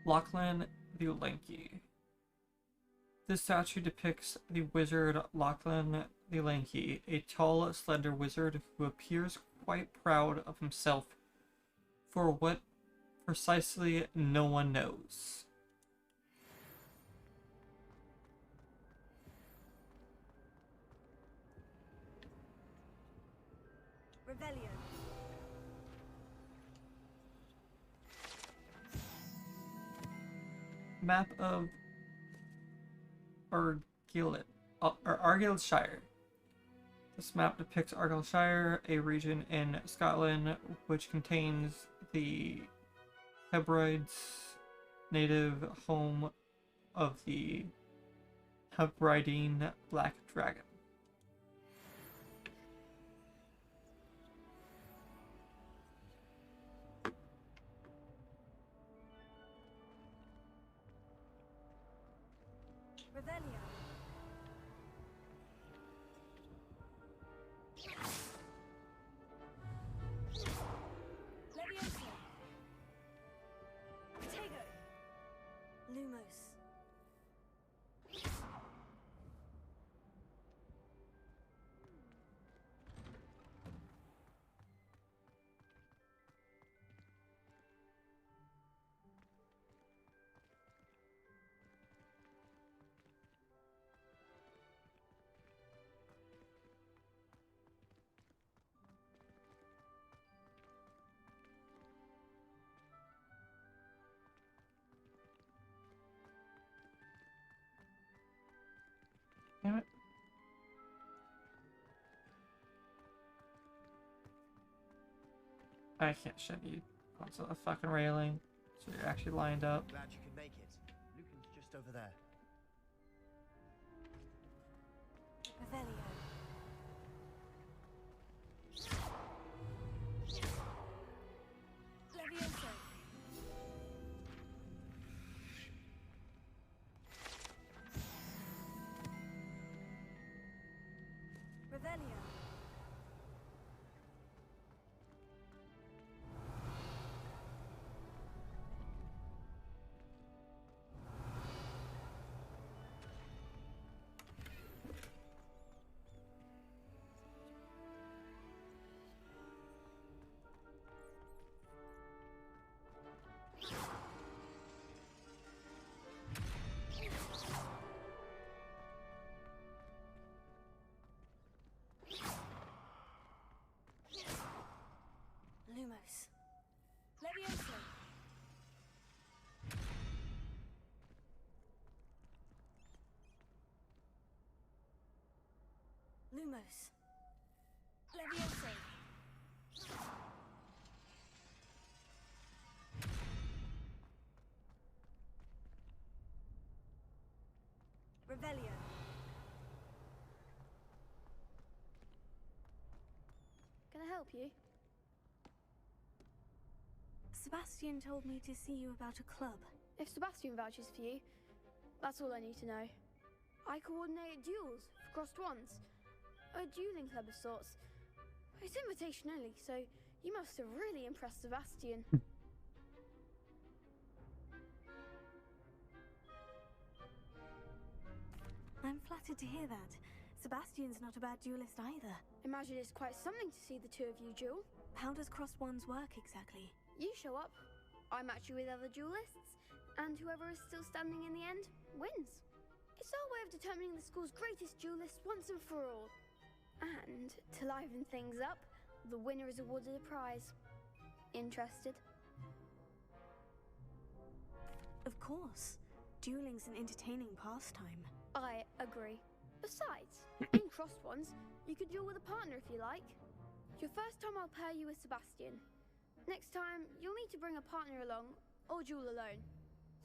Lachlan the Lanky. This statue depicts the wizard Lachlan the Lanky, a tall, slender wizard who appears quite proud of himself for what precisely no one knows. Revelio. Map of Argyllshire. This map depicts Argyllshire, a region in Scotland which contains the Hebrides, native home of the Hebridean Black Dragon. Revelio. Levioso. Tego. Lumos. Damn it. I can't shove you onto the fucking railing, so you're actually lined up. Glad you could make it. Lucan's just over there. Revelio. Levioso. Revelio. Lumos. Levioso. Lumos. Levioso. Revelio. Can I help you? Sebastian told me to see you about a club. If Sebastian vouches for you, that's all I need to know. I coordinate duels for crossed ones. A dueling club of sorts. It's invitation only, so you must have really impressed Sebastian. I'm flattered to hear that. Sebastian's not a bad duelist either. Imagine it's quite something to see the two of you duel. How does cross ones work exactly? You show up, I match you with other duelists, and whoever is still standing in the end wins. It's our way of determining the school's greatest duelist once and for all. And to liven things up, the winner is awarded a prize. Interested? Of course. Dueling's an entertaining pastime. I agree. Besides, in crossed ones, you could duel with a partner if you like. Your first time I'll pair you with Sebastian. Next time, you'll need to bring a partner along, or duel alone.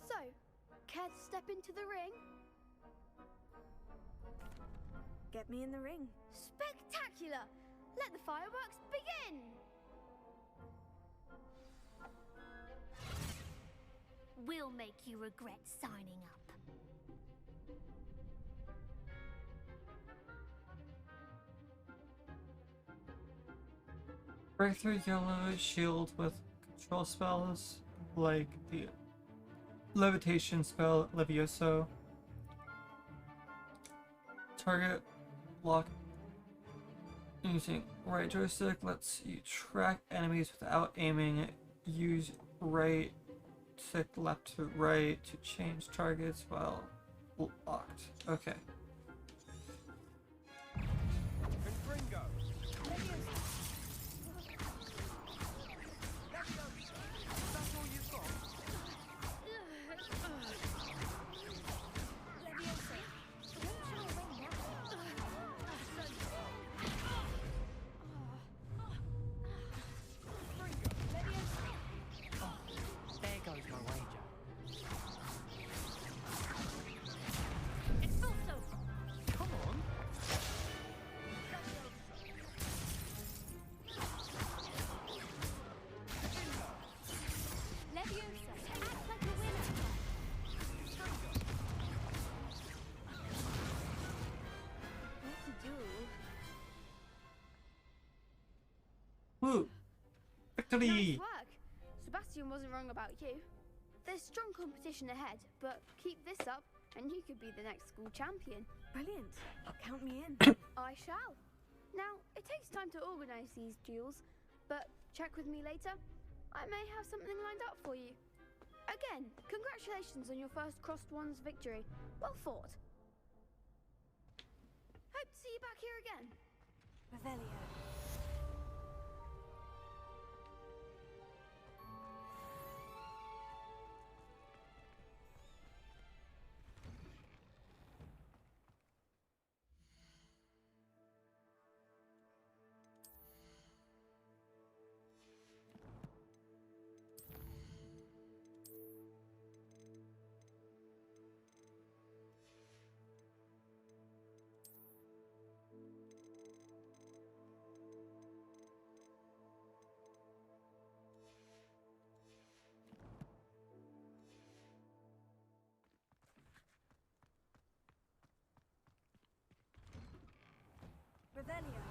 So, care to step into the ring? Get me in the ring. Spectacular! Let the fireworks begin! We'll make you regret signing up. Breakthrough yellow shield with control spells like the levitation spell Levioso. Target lock using right joystick lets you track enemies without aiming. Use right stick left to right to change targets while locked. Okay. There goes my wager. Come on. Leviosa, act like a winner. What to do? Woo! Victory! Nice work. Sebastian wasn't wrong about you. There's strong competition ahead, but keep this up and you could be the next school champion. Brilliant. Count me in. I shall. Now, it takes time to organize these duels, but check with me later. I may have something lined up for you. Again, congratulations on your first Crossed Wands victory. Well fought. Hope to see you back here again. Revelio. Revelio.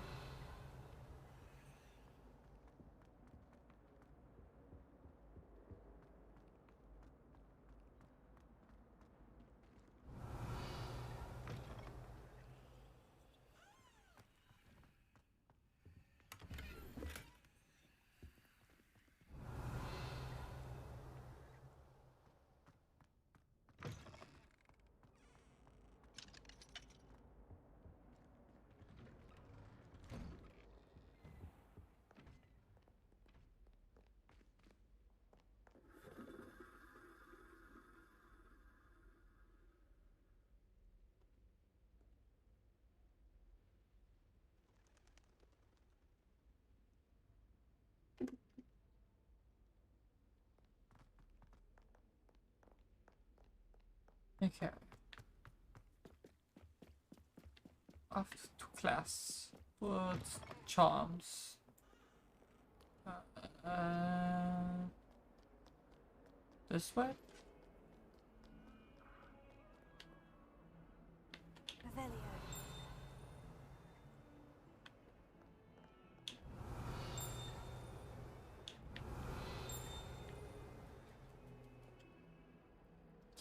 Okay. Off to class. Words, charms. This way? Revelio.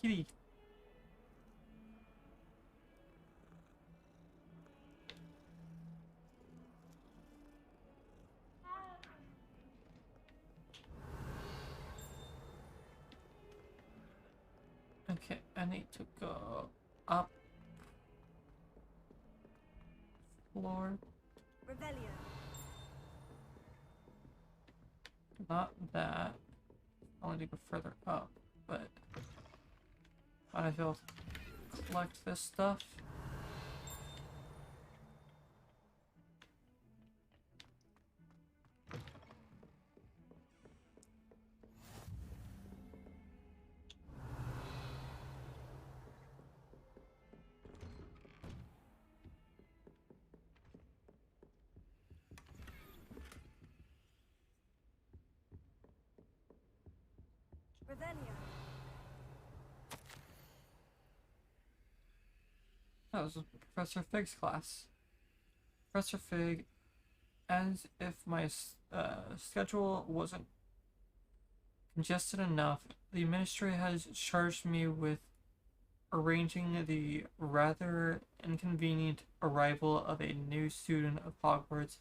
Kitty. Okay, I need to go up floor. Revelio. Not that. I want to go further up, but might as well collect this stuff. Revelio. Oh, this is Professor Fig's class. Professor Fig, as if my schedule wasn't congested enough, the administrator has charged me with arranging the rather inconvenient arrival of a new student of Hogwarts,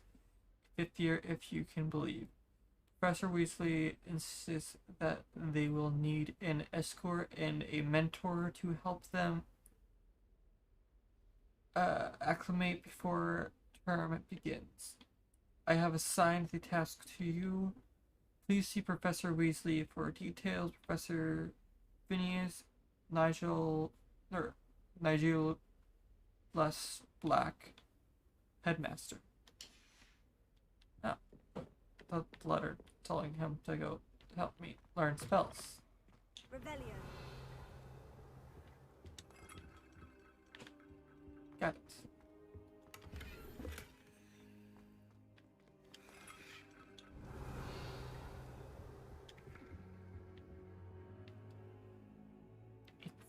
fifth year if you can believe. Professor Weasley insists that they will need an escort and a mentor to help them acclimate before term begins. I have assigned the task to you. Please see Professor Weasley for details. Professor Phineas Nigel Less Black, Headmaster. Oh, the letter telling him to go help me learn spells. Revelio. Got it.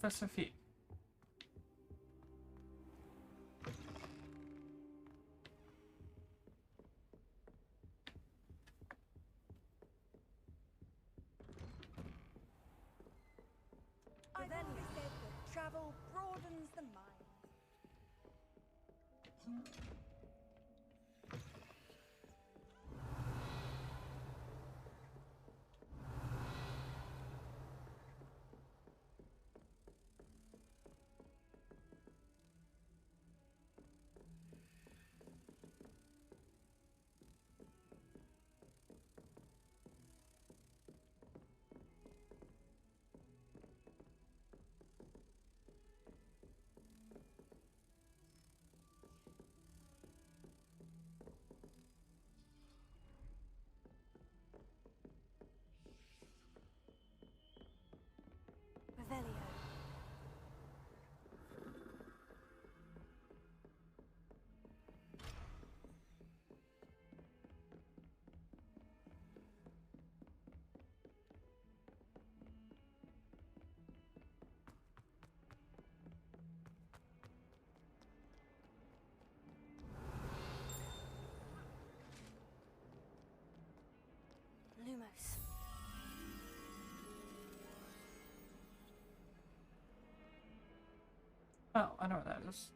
Professor Fig. I've always said that travel broadens the mind. Revelio. Lumos. Oh, I know what that is.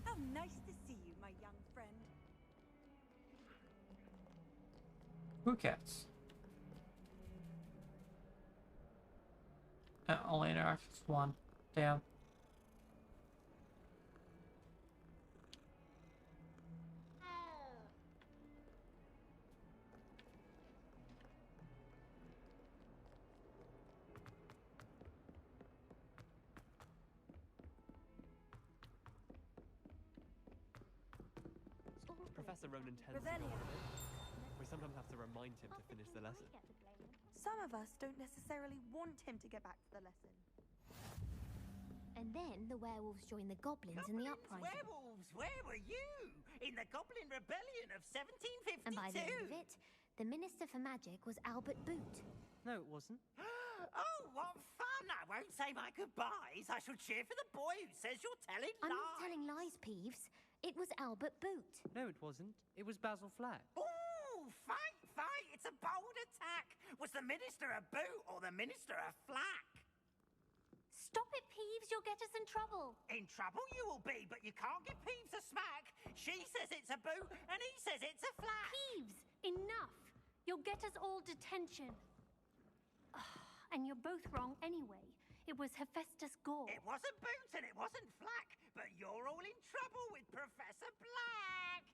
How nice to see you, my young friend. Who cats? Only interactions one. Damn. Professor Ronan tells Revelio. you sometimes have to remind him to finish the lesson. Some of us don't necessarily want him to get back to the lesson. And then the werewolves joined the goblins in the uprising. Werewolves, where were you? In the Goblin Rebellion of 1752? And by the end of it, the Minister for Magic was Albert Boot. No, it wasn't. Oh, what fun! I won't say my goodbyes. I shall cheer for the boy who says you're telling lies. I'm not telling lies, Peeves. It was Albert Boot. No, it wasn't. It was Basil Flack. Ooh, fight! It's a bold attack. Was the Minister a boot or the Minister a flack? Stop it, Peeves. You'll get us in trouble. In trouble you will be, but you can't give Peeves a smack. She says it's a boot, and he says it's a flack. Peeves, enough. You'll get us all detention. And you're both wrong anyway. It was Hephaestus Gore. It wasn't boot and it wasn't flack, but you're all in trouble with Professor Black.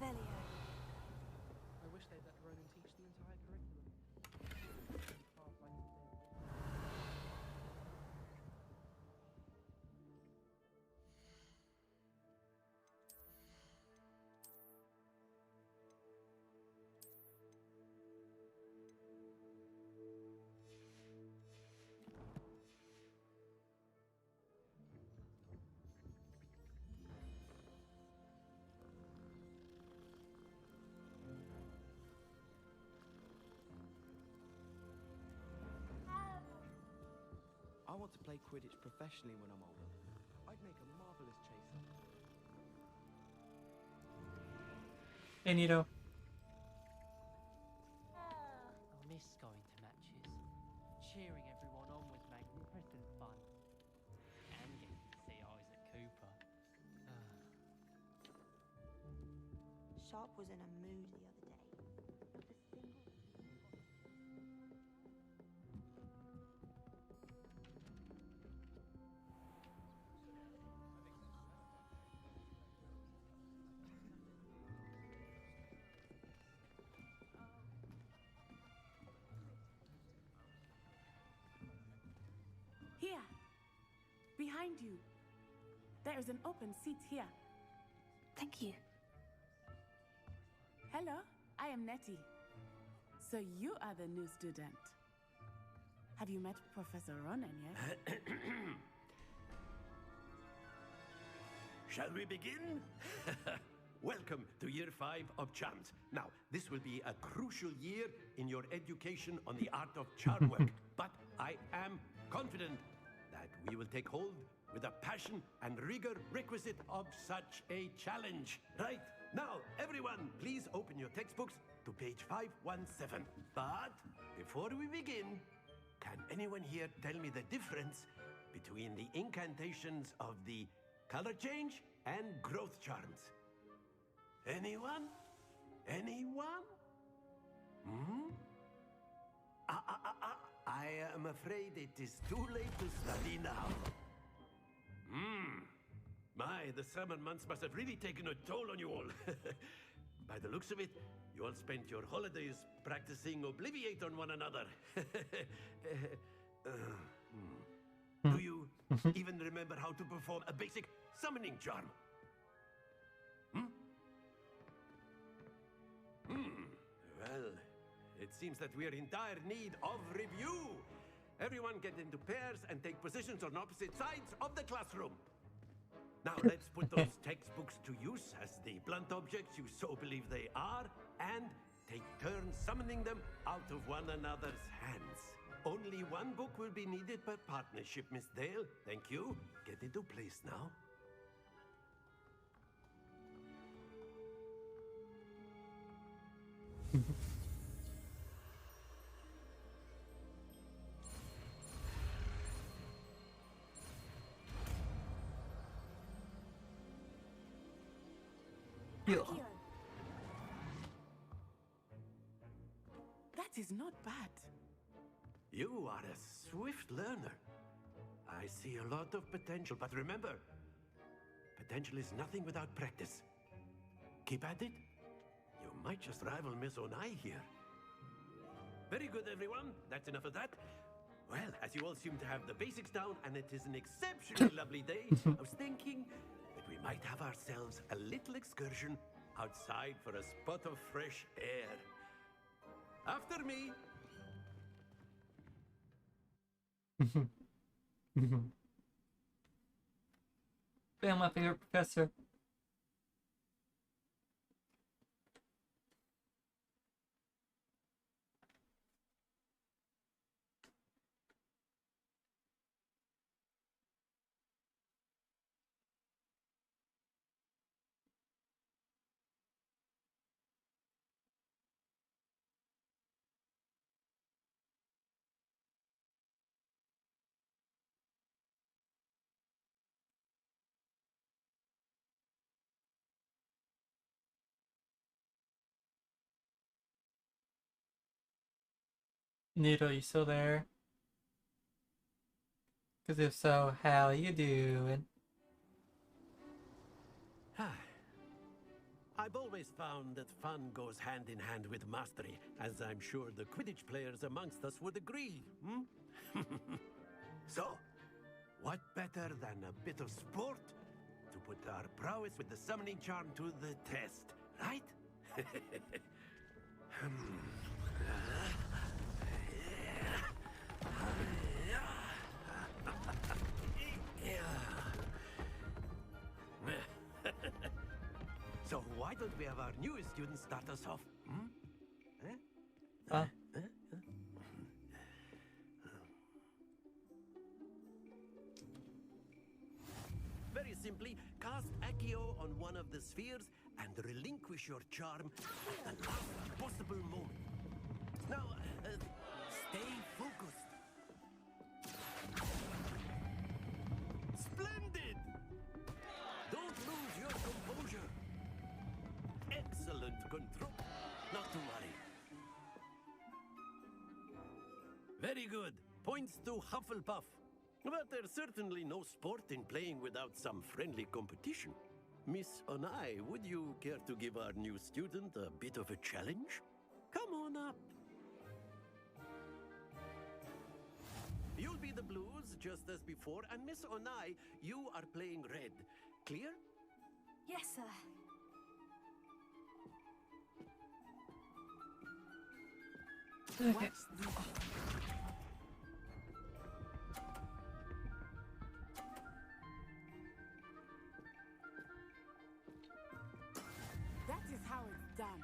Revelio. I wish they'd let Ronan teach the entire curriculum. I want to play Quidditch professionally when I'm older. I'd make a marvelous chaser. Hey, Nito. I miss going to matches. Cheering everyone on was magnificent fun. And getting to see Isaac Cooper. Sharp was in a mood the other day. Here, behind you. There is an open seat here. Thank you. Hello, I am Nettie. So you are the new student. Have you met Professor Ronan yet? Shall we begin? Welcome to Year 5 of Charms. Now, this will be a crucial year in your education on the art of charm work, but I am confident that we will take hold with the passion and rigor requisite of such a challenge. Right, now, everyone, please open your textbooks to page 517. But before we begin, can anyone here tell me the difference between the incantations of the color change and growth charms? Anyone? Anyone? I am afraid it is too late to study now. My, the summer months must have really taken a toll on you all. By the looks of it, you all spent your holidays practicing Obliviate on one another. Do you even remember how to perform a basic summoning charm? Well, it seems that we are in dire need of review. Everyone get into pairs and take positions on opposite sides of the classroom. Now let's put those textbooks to use as the blunt objects you so believe they are, and take turns summoning them out of one another's hands. Only one book will be needed per partnership, Miss Dale. Thank you. Get into place now. Yeah. That is not bad. You are a swift learner. I see a lot of potential, but remember, potential is nothing without practice. Keep at it. You might just rival Miss Onai here. Very good, everyone. That's enough of that. Well, as you all seem to have the basics down, and it is an exceptionally lovely day, I was thinking that we might have ourselves a little excursion outside for a spot of fresh air. After me. Bam, my favorite professor. Noodle, you still there? Because if so, how you doing? I've always found that fun goes hand in hand with mastery, as I'm sure the Quidditch players amongst us would agree. So, what better than a bit of sport to put our prowess with the summoning charm to the test, right? So why don't we have our newest student start us off? Very simply, cast Accio on one of the spheres and relinquish your charm at the last possible moment. Now, stay focused. Splendid! Don't lose your composure. Excellent control. Not to worry. Very good. Points to Hufflepuff. But there's certainly no sport in playing without some friendly competition. Miss Onai, would you care to give our new student a bit of a challenge? Come on up. You'll be the blues, just as before, and Miss Onai, you are playing red. Clear? Yes, sir. Watch this. That is how it's done.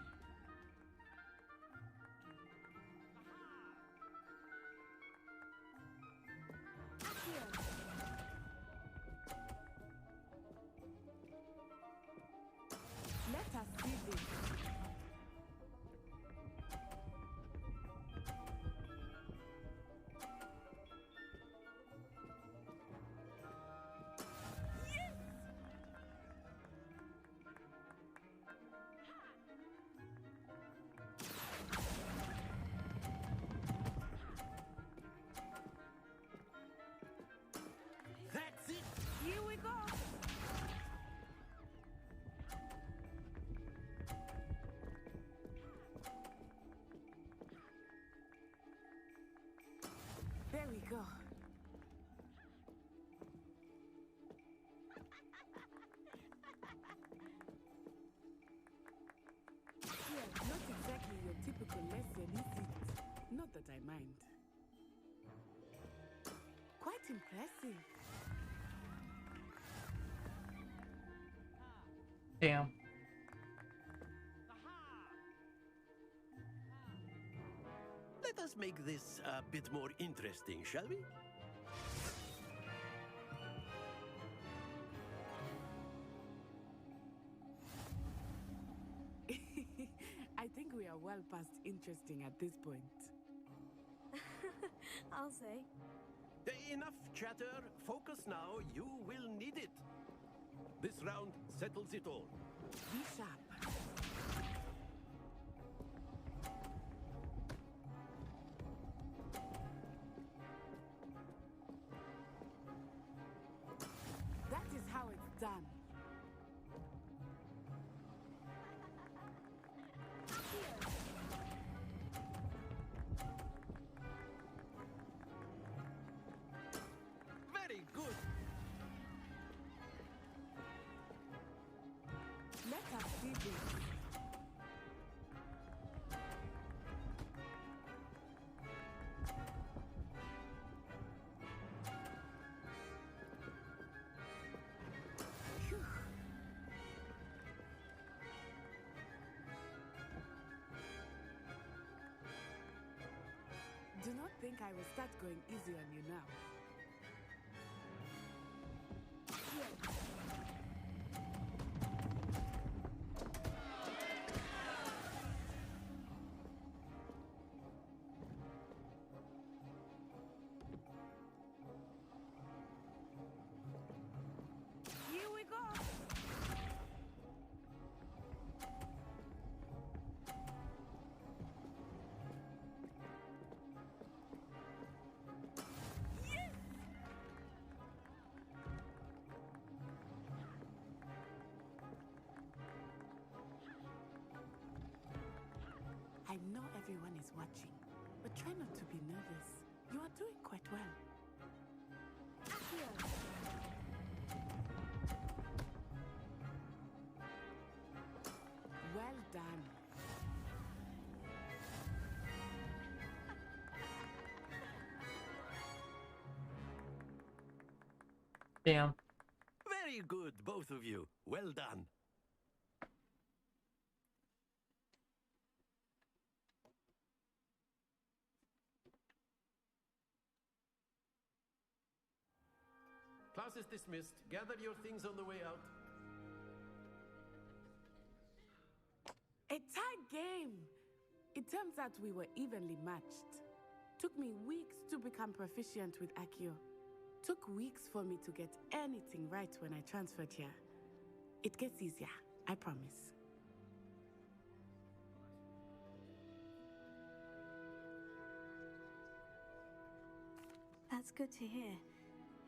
Let us see this. That's it! Here we go! There we go. Yeah, not exactly your typical lesson, is it? Not that I mind. Quite impressive. Damn. let us make this a bit more interesting, shall we? I think we are well past interesting at this point. I'll say. Enough chatter. Focus now. You will need it. This round settles it all. Be sharp. That is how it's done. Very good. Let us see this. Phew. Do not think I will start going easy on you now. Here we go. Yes! I know everyone is watching, but try not to be nervous. You are doing quite well. Well done. Damn. Very good, both of you. Well done. Class is dismissed. Gather your things on the way out. A tie game! It turns out we were evenly matched. Took me weeks to become proficient with Accio. Took weeks for me to get anything right when I transferred here. It gets easier, I promise. That's good to hear.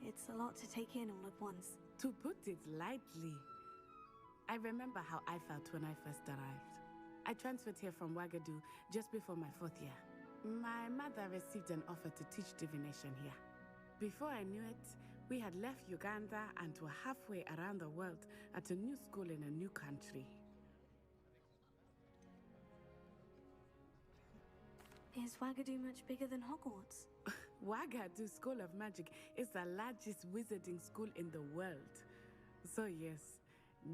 It's a lot to take in all at once. To put it lightly, I remember how I felt when I first arrived. I transferred here from Wagadu just before my 4th year. My mother received an offer to teach divination here. Before I knew it, we had left Uganda and were halfway around the world at a new school in a new country. Is Wagadu much bigger than Hogwarts? Wagadu School of Magic is the largest wizarding school in the world. So yes,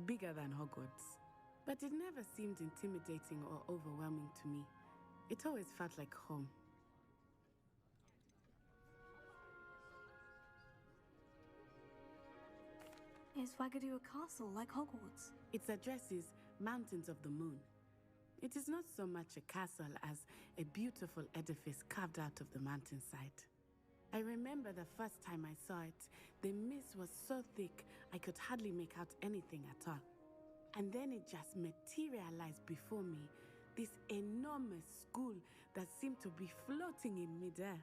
bigger than Hogwarts. But it never seemed intimidating or overwhelming to me. It always felt like home. Is Wagadu a castle like Hogwarts? Its address is Mountains of the Moon. It is not so much a castle as a beautiful edifice carved out of the mountainside. I remember the first time I saw it, the mist was so thick I could hardly make out anything at all. And then it just materialized before me, this enormous school that seemed to be floating in midair.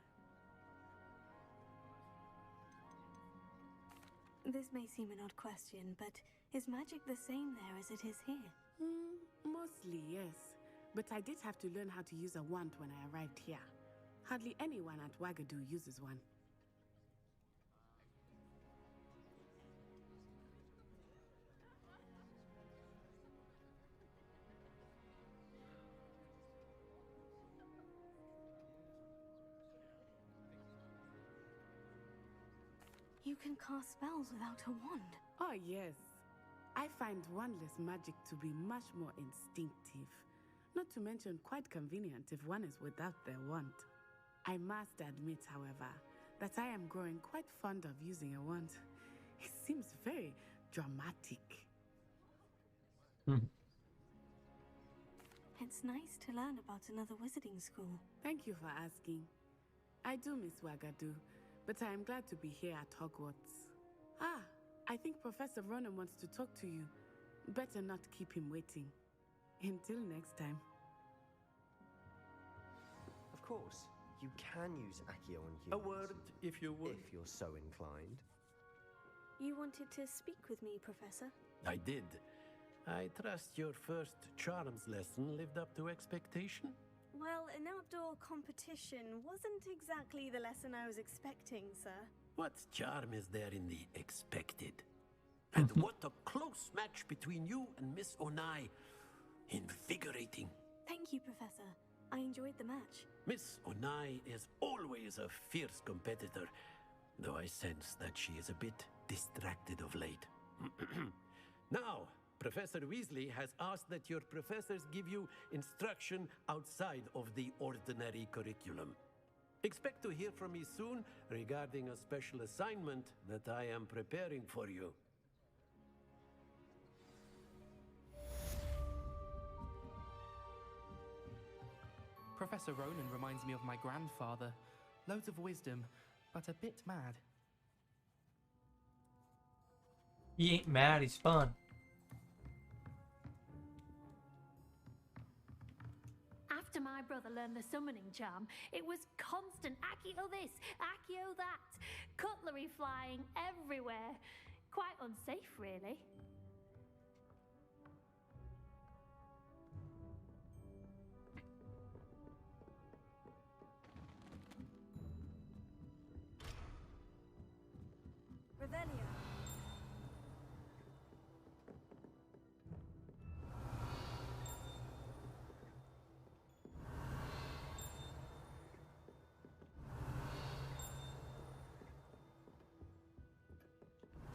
This may seem an odd question, but is magic the same there as it is here? Mostly, yes. But I did have to learn how to use a wand when I arrived here. Hardly anyone at Wagadu uses one. You can cast spells without a wand. Oh, yes. I find wandless magic to be much more instinctive. Not to mention quite convenient if one is without their wand. I must admit, however, that I am growing quite fond of using a wand. It seems very dramatic. It's nice to learn about another wizarding school. Thank you for asking. I do miss Wagadu, but I am glad to be here at Hogwarts. Ah, I think Professor Ronan wants to talk to you. Better not keep him waiting. Until next time. Of course, you can use Accio on humans. A word, if you would. If you're so inclined. You wanted to speak with me, Professor? I did. I trust your first charms lesson lived up to expectation? Well, an outdoor competition wasn't exactly the lesson I was expecting, sir. What charm is there in the expected? And what a close match between you and Miss Onai. Invigorating. Thank you, Professor. I enjoyed the match. Miss Onai is always a fierce competitor, though I sense that she is a bit distracted of late. Now, Professor Weasley has asked that your professors give you instruction outside of the ordinary curriculum. Expect to hear from me soon regarding a special assignment that I am preparing for you. Professor Ronan reminds me of my grandfather. Loads of wisdom, but a bit mad. He ain't mad, he's fun. After my brother learned the summoning charm, it was constant Accio this, Accio that. Cutlery flying everywhere. Quite unsafe, really. Revelio.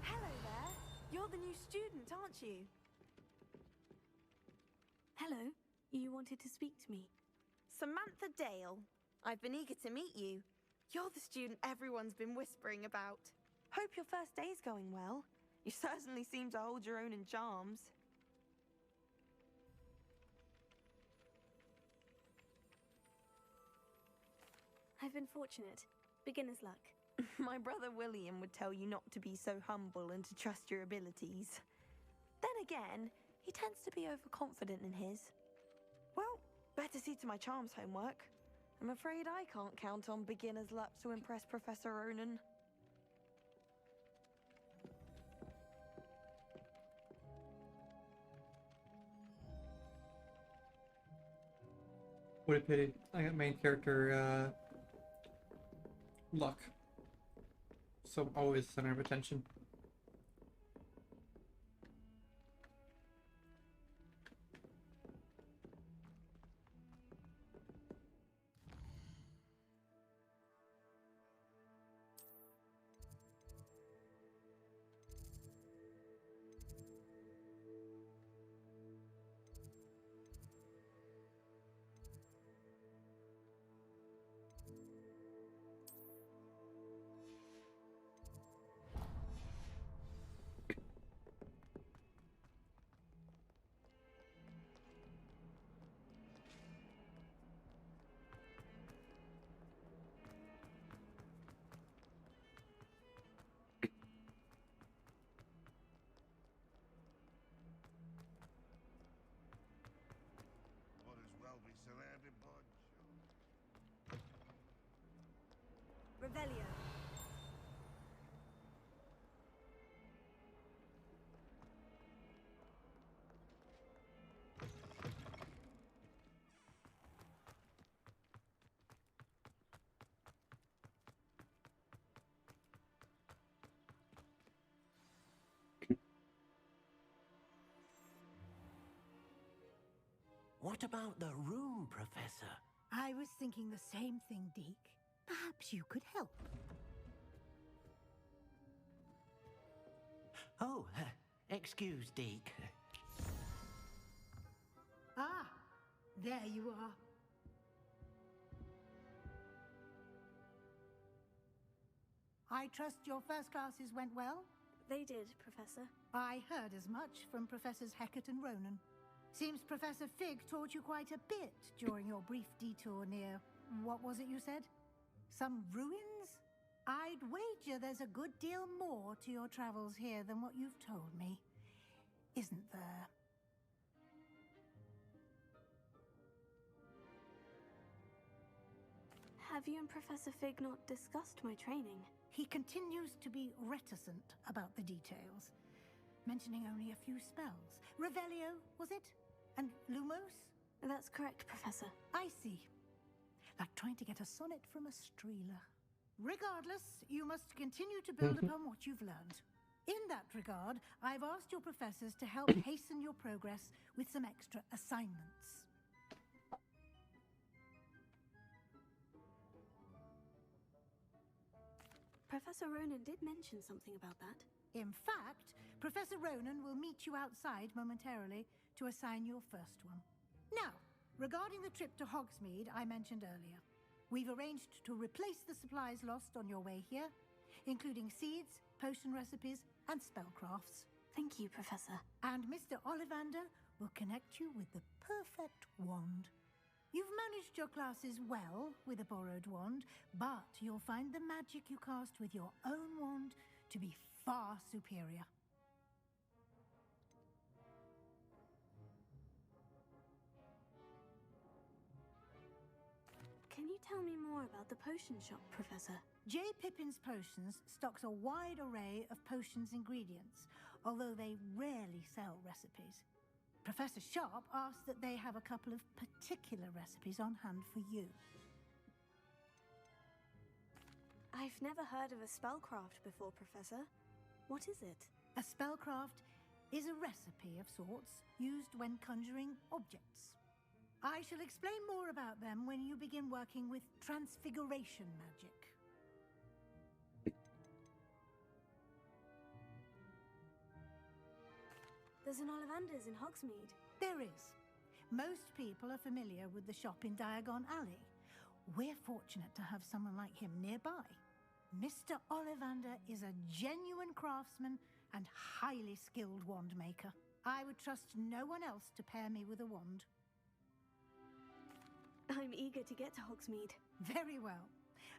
Hello there. You're the new student, aren't you? Hello. You wanted to speak to me? Samantha Dale. I've been eager to meet you. You're the student everyone's been whispering about. Hope your first day's going well. You certainly seem to hold your own in charms. I've been fortunate. Beginner's luck. My brother William would tell you not to be so humble and to trust your abilities. Then again, he tends to be overconfident in his. Well, better see to my charms homework. I'm afraid I can't count on beginner's luck to impress Professor Ronan. What a pity. I got main character, luck. So always center of attention. Revelio. What about the room, Professor? I was thinking the same thing, Deke. Perhaps you could help. Oh, excuse, Deke. Ah, there you are. I trust your first classes went well? They did, Professor. I heard as much from Professors Hecat and Ronan. Seems Professor Fig taught you quite a bit during your brief detour near... what was it you said? Some ruins? I'd wager there's a good deal more to your travels here than what you've told me. Isn't there? Have you and Professor Fig not discussed my training? He continues to be reticent about the details, mentioning only a few spells. Revelio, was it? And Lumos? That's correct, Professor. I see. Like trying to get a sonnet from a streeler. Regardless, you must continue to build upon what you've learned. In that regard, I've asked your professors to help hasten your progress with some extra assignments. Professor Ronan did mention something about that. In fact, Professor Ronan will meet you outside momentarily to assign your first one. Now, regarding the trip to Hogsmeade I mentioned earlier, we've arranged to replace the supplies lost on your way here, including seeds, potion recipes, and spellcrafts. Thank you, Professor. And Mr. Ollivander will connect you with the perfect wand. You've managed your classes well with a borrowed wand, but you'll find the magic you cast with your own wand to be far superior. Can you tell me more about the potion shop, Professor? J. Pippin's Potions stocks a wide array of potions ingredients, although they rarely sell recipes. Professor Sharp asked that they have a couple of particular recipes on hand for you. I've never heard of a spellcraft before, Professor. What is it? A spellcraft is a recipe of sorts used when conjuring objects. I shall explain more about them when you begin working with transfiguration magic. There's an Ollivander's in Hogsmeade. There is. Most people are familiar with the shop in Diagon Alley. We're fortunate to have someone like him nearby. Mr. Ollivander is a genuine craftsman and highly skilled wand maker. I would trust no one else to pair me with a wand. I'm eager to get to Hogsmeade. Very well.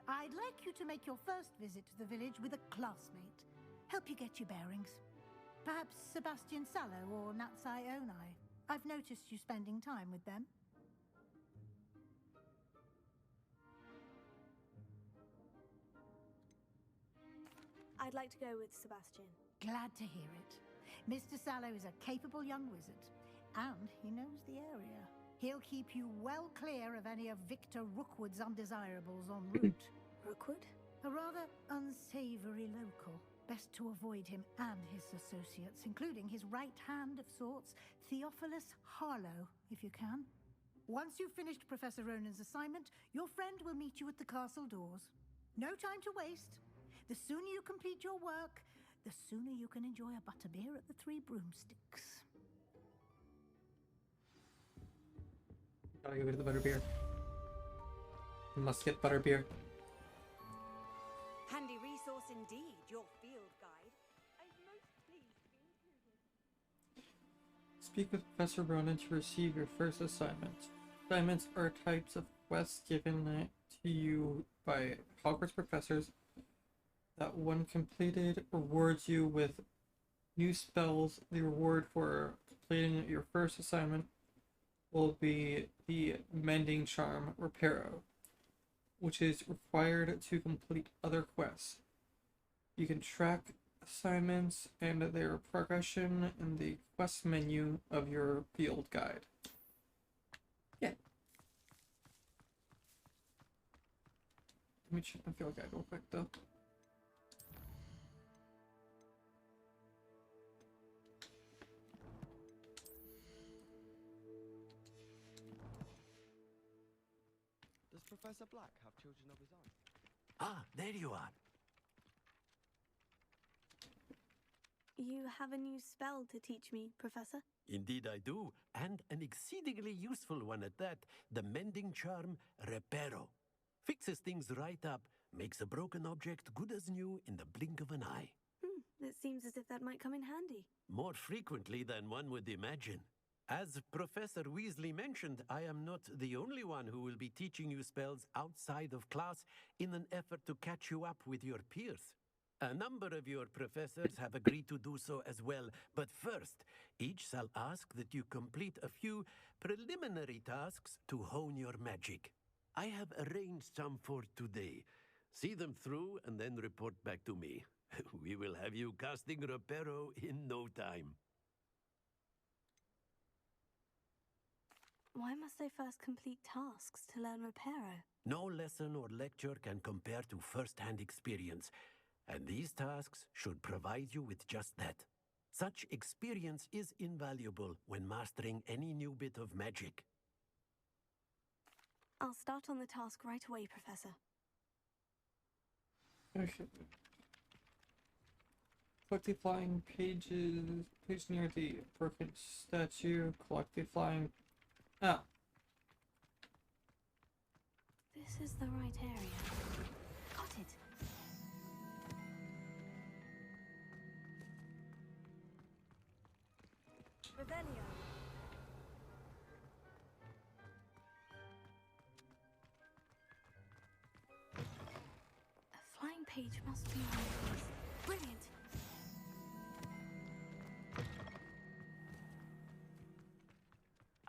I'd like you to make your first visit to the village with a classmate. Help you get your bearings. Perhaps Sebastian Sallow or Natsai Onai. I've noticed you spending time with them. I'd like to go with Sebastian. Glad to hear it. Mr. Sallow is a capable young wizard, and he knows the area. He'll keep you well clear of any of Victor Rookwood's undesirables en route. Rookwood? A rather unsavory local. Best to avoid him and his associates, including his right hand of sorts, Theophilus Harlow, if you can. Once you've finished Professor Ronan's assignment, your friend will meet you at the castle doors. No time to waste. The sooner you complete your work, the sooner you can enjoy a butterbeer at the Three Broomsticks. Gotta go to the butterbeer. Must get butterbeer. Handy resource indeed, your field guide. I'm most pleased to be included. Speak with Professor Ronan to receive your first assignment. Assignments are types of quests given to you by Hogwarts professors that, when completed, rewards you with new spells. The reward for completing your first assignment will be the Mending Charm Reparo, which is required to complete other quests. You can track assignments and their progression in the quest menu of your field guide. Yeah. Let me check my field guide real quick though. Does Professor Black have children of his own? Ah, there you are. You have a new spell to teach me, Professor? Indeed I do, and an exceedingly useful one at that. The Mending Charm Reparo. Fixes things right up, Makes a broken object good as new in the blink of an eye. It seems as if that might come in handy. More frequently than one would imagine. As Professor Weasley mentioned, I am not the only one who will be teaching you spells outside of class in an effort to catch you up with your peers. A number of your professors have agreed to do so as well, but first, each shall ask that you complete a few preliminary tasks to hone your magic. I have arranged some for today. See them through and then report back to me. We will have you casting Reparo in no time. Why must I first complete tasks to learn Reparo? No lesson or lecture can compare to first-hand experience, and these tasks should provide you with just that. Such experience is invaluable when mastering any new bit of magic. I'll start on the task right away, Professor. Okay. Collect the flying pages. Page near the broken statue. Collect the flying. Ah. This is the right area. Got it. Revelio. A flying page must be on this. Brilliant.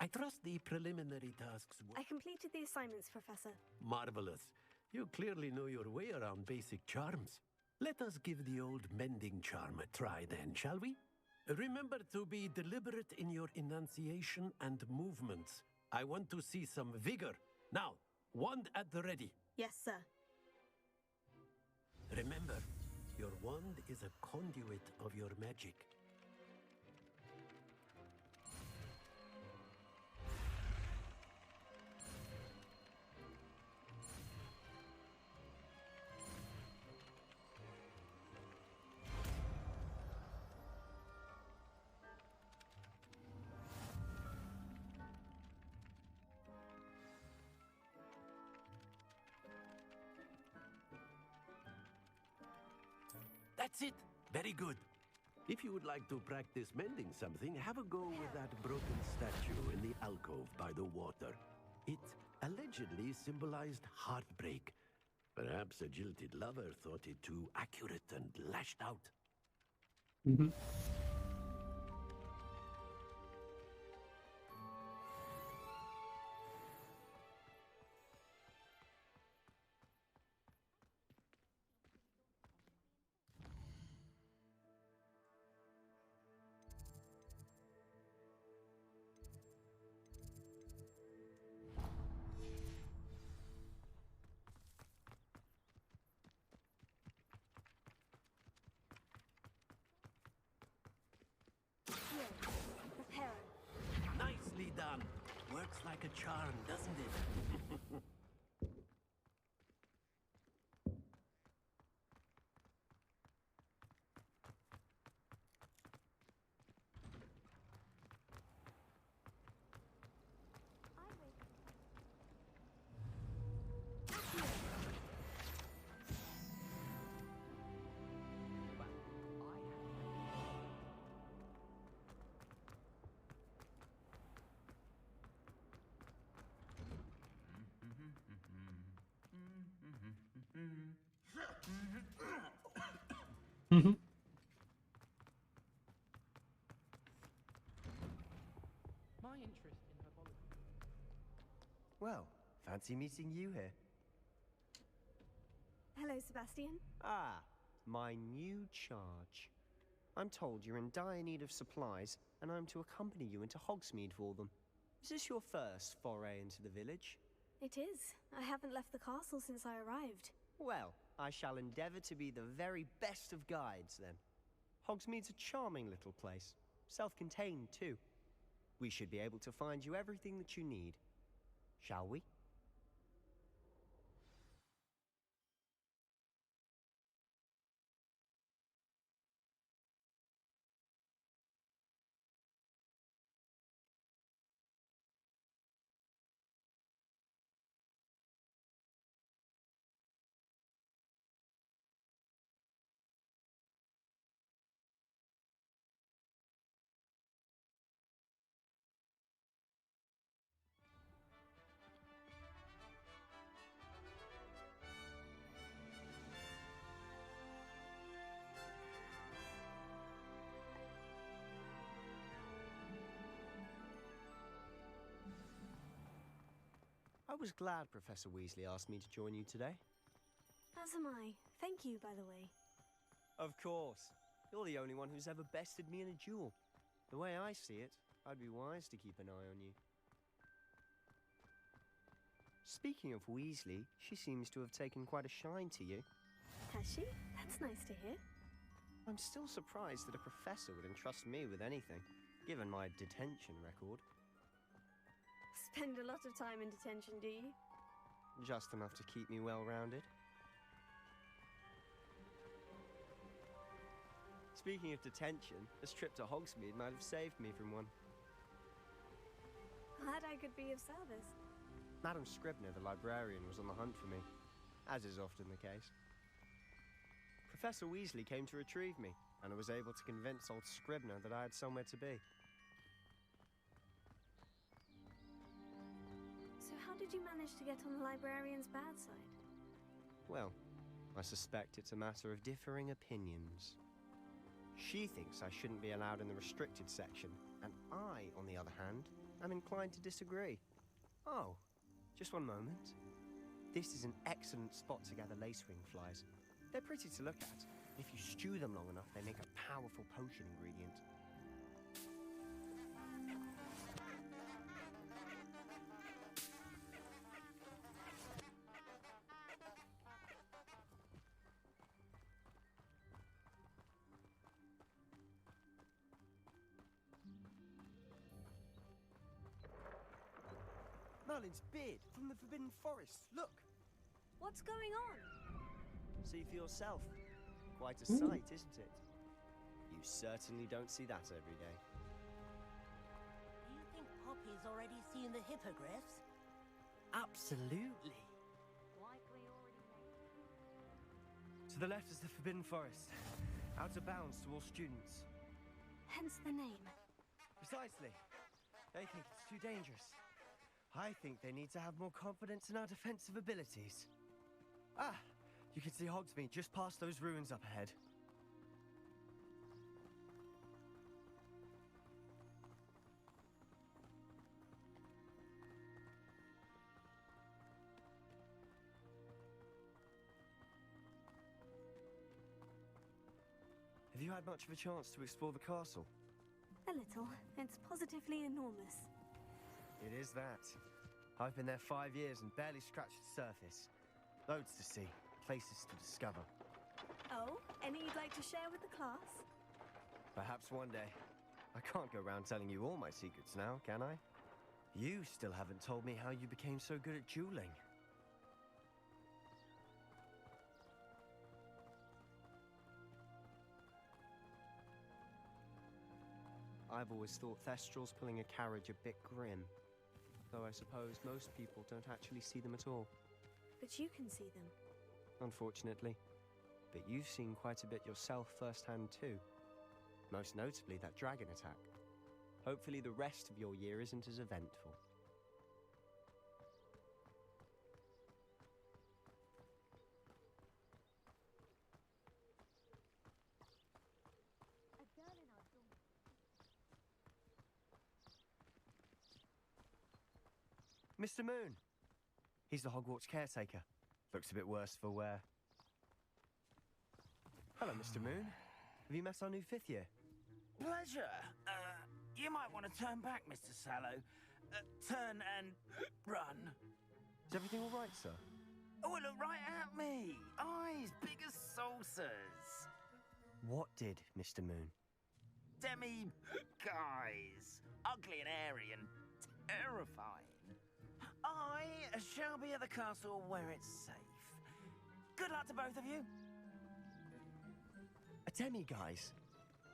I trust the preliminary tasks were I completed the assignments, Professor. marvelous. You clearly know your way around basic charms. Let us give the old mending charm a try then, shall we? Remember to be deliberate in your enunciation and movements. I want to see some vigor. Now, wand at the ready. Yes, sir. Remember, your wand is a conduit of your magic. That's it. Very good. If you would like to practice mending something, have a go with that broken statue in the alcove by the water. It allegedly symbolized heartbreak. Perhaps a jilted lover thought it too accurate and lashed out. Mm-hmm. Nicely done. Works like a charm, doesn't it? Mm-hmm. My interest in herbology. Well, fancy meeting you here. Hello, Sebastian. Ah, my new charge. I'm told you're in dire need of supplies, and I'm to accompany you into Hogsmeade for them. Is this your first foray into the village? It is. I haven't left the castle since I arrived. Well, I shall endeavour to be the very best of guides, then. Hogsmeade's a charming little place. Self-contained, too. We should be able to find you everything that you need. Shall we? I was glad Professor Weasley asked me to join you today. As am I. Thank you, by the way. Of course. You're the only one who's ever bested me in a duel. The way I see it, I'd be wise to keep an eye on you. Speaking of Weasley, she seems to have taken quite a shine to you. Has she? That's nice to hear. I'm still surprised that a professor would entrust me with anything, given my detention record. Spend a lot of time in detention, do you? Just enough to keep me well-rounded. Speaking of detention, this trip to Hogsmeade might have saved me from one. Glad I could be of service. Madam Scribner, the librarian, was on the hunt for me, as is often the case. Professor Weasley came to retrieve me, and I was able to convince old Scribner that I had somewhere to be. So how did you manage to get on the librarian's bad side? Well, I suspect it's a matter of differing opinions. She thinks I shouldn't be allowed in the restricted section, and I, on the other hand, am inclined to disagree. Oh, just one moment. This is an excellent spot to gather lacewing flies. They're pretty to look at. If you stew them long enough, they make a powerful potion ingredient. Merlin's beard from the Forbidden Forest. Look! What's going on? See for yourself. Quite a sight, isn't it? You certainly don't see that every day. Do you think Poppy's already seen the hippogriffs? Absolutely. To the left is the Forbidden Forest. Out of bounds to all students. Hence the name. Precisely. They think it's too dangerous. I think they need to have more confidence in our defensive abilities. Ah! You can see Hogsmeade just past those ruins up ahead. Have you had much of a chance to explore the castle? A little. It's positively enormous. It is that. I've been there 5 years and barely scratched the surface. Loads to see, places to discover. Oh, any you'd like to share with the class? Perhaps one day. I can't go around telling you all my secrets now, can I? You still haven't told me how you became so good at dueling. I've always thought Thestrals pulling a carriage a bit grim. Though I suppose most people don't actually see them at all. But you can see them. Unfortunately. But you've seen quite a bit yourself firsthand too. Most notably that dragon attack. Hopefully the rest of your year isn't as eventful. Mr. Moon! He's the Hogwarts caretaker. Looks a bit worse for wear. Hello, Mr. Moon. Have you met our new 5th year? Pleasure. You might want to turn back, Mr. Sallow. Turn and run. Is everything all right, sir? Oh, look right at me. Eyes big as saucers. What did, Mr. Moon? Demi guys. Ugly and hairy and terrifying. I shall be at the castle where it's safe. Good luck to both of you. A demi-guise?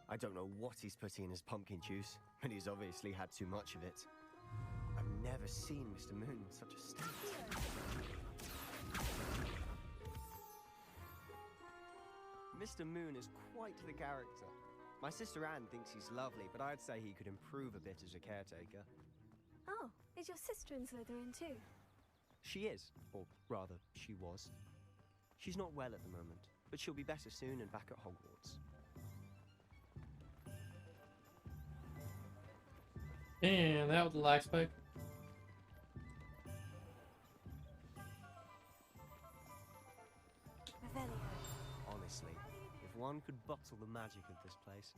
I don't know what he's putting in his pumpkin juice, but he's obviously had too much of it. I've never seen Mr. Moon in such a state. Mr. Moon is quite the character. My sister Anne thinks he's lovely, but I'd say he could improve a bit as a caretaker. Oh, is your sister in Slytherin too? She is, or rather, she was. She's not well at the moment, but she'll be better soon and back at Hogwarts. Damn, that was a lax pick. subtle the magic of this place.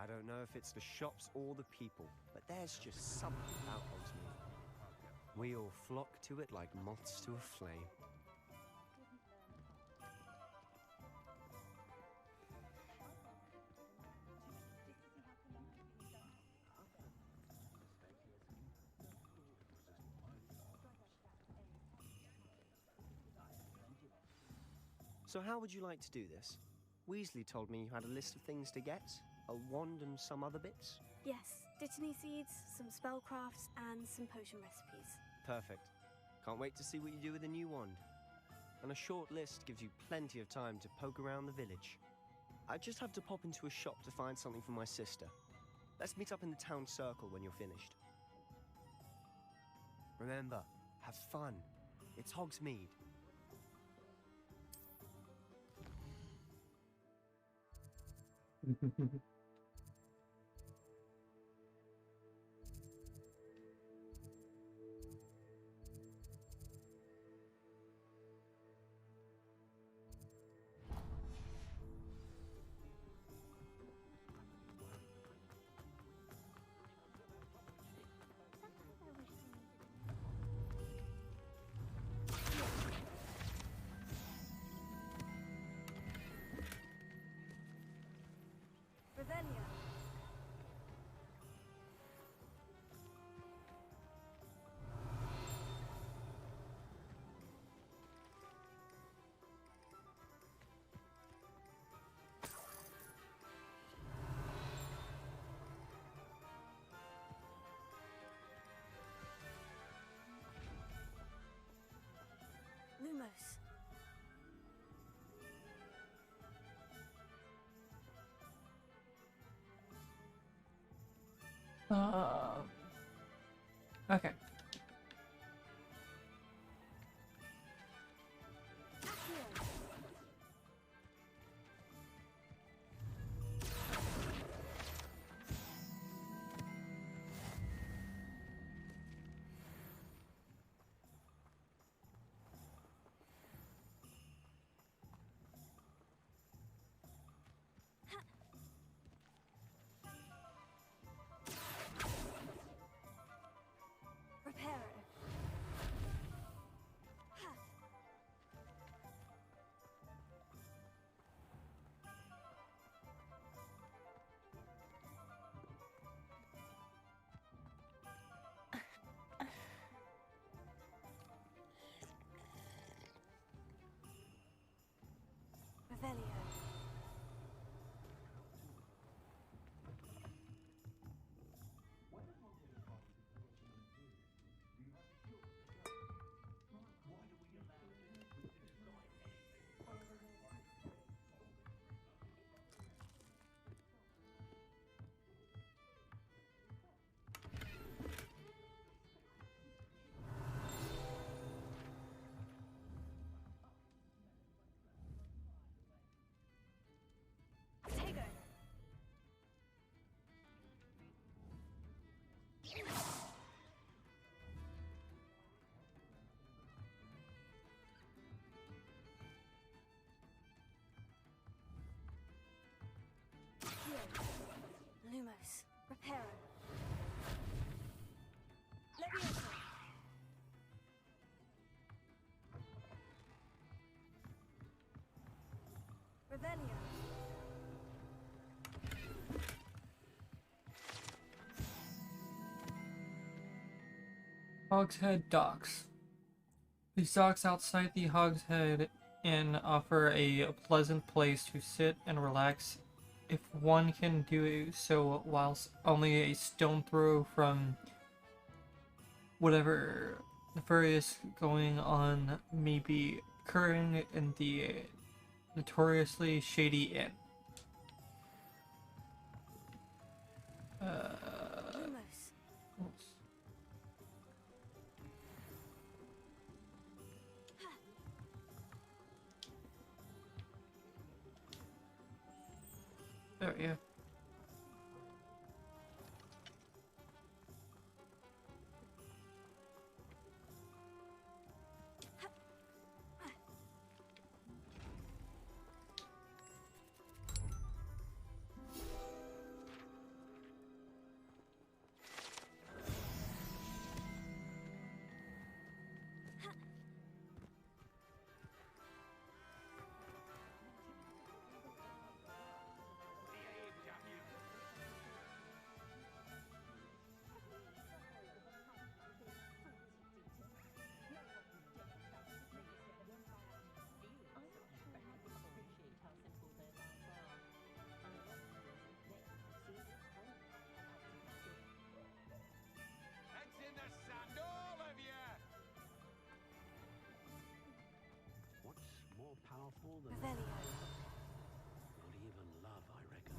I don't know if it's the shops or the people, but there's just something about Hogsmeade. We all flock to it like moths to a flame. So how would you like to do this? Weasley told me you had a list of things to get, a wand and some other bits. Yes, Dittany seeds, some spellcrafts, and some potion recipes. Perfect. Can't wait to see what you do with the new wand. And a short list gives you plenty of time to poke around the village. I just have to pop into a shop to find something for my sister. Let's meet up in the town circle when you're finished. Remember, have fun. It's Hogsmeade. Revelio. Lumos. Okay. Reparo. Revelio. Tego. Lumos. Reparo. Levioso. Revelio. Hogshead Docks. These docks outside the Hogshead Inn offer a pleasant place to sit and relax if one can do so whilst only a stone throw from whatever nefarious going on may be occurring in the notoriously shady inn. There we go. Revelio. Not even love, I reckon.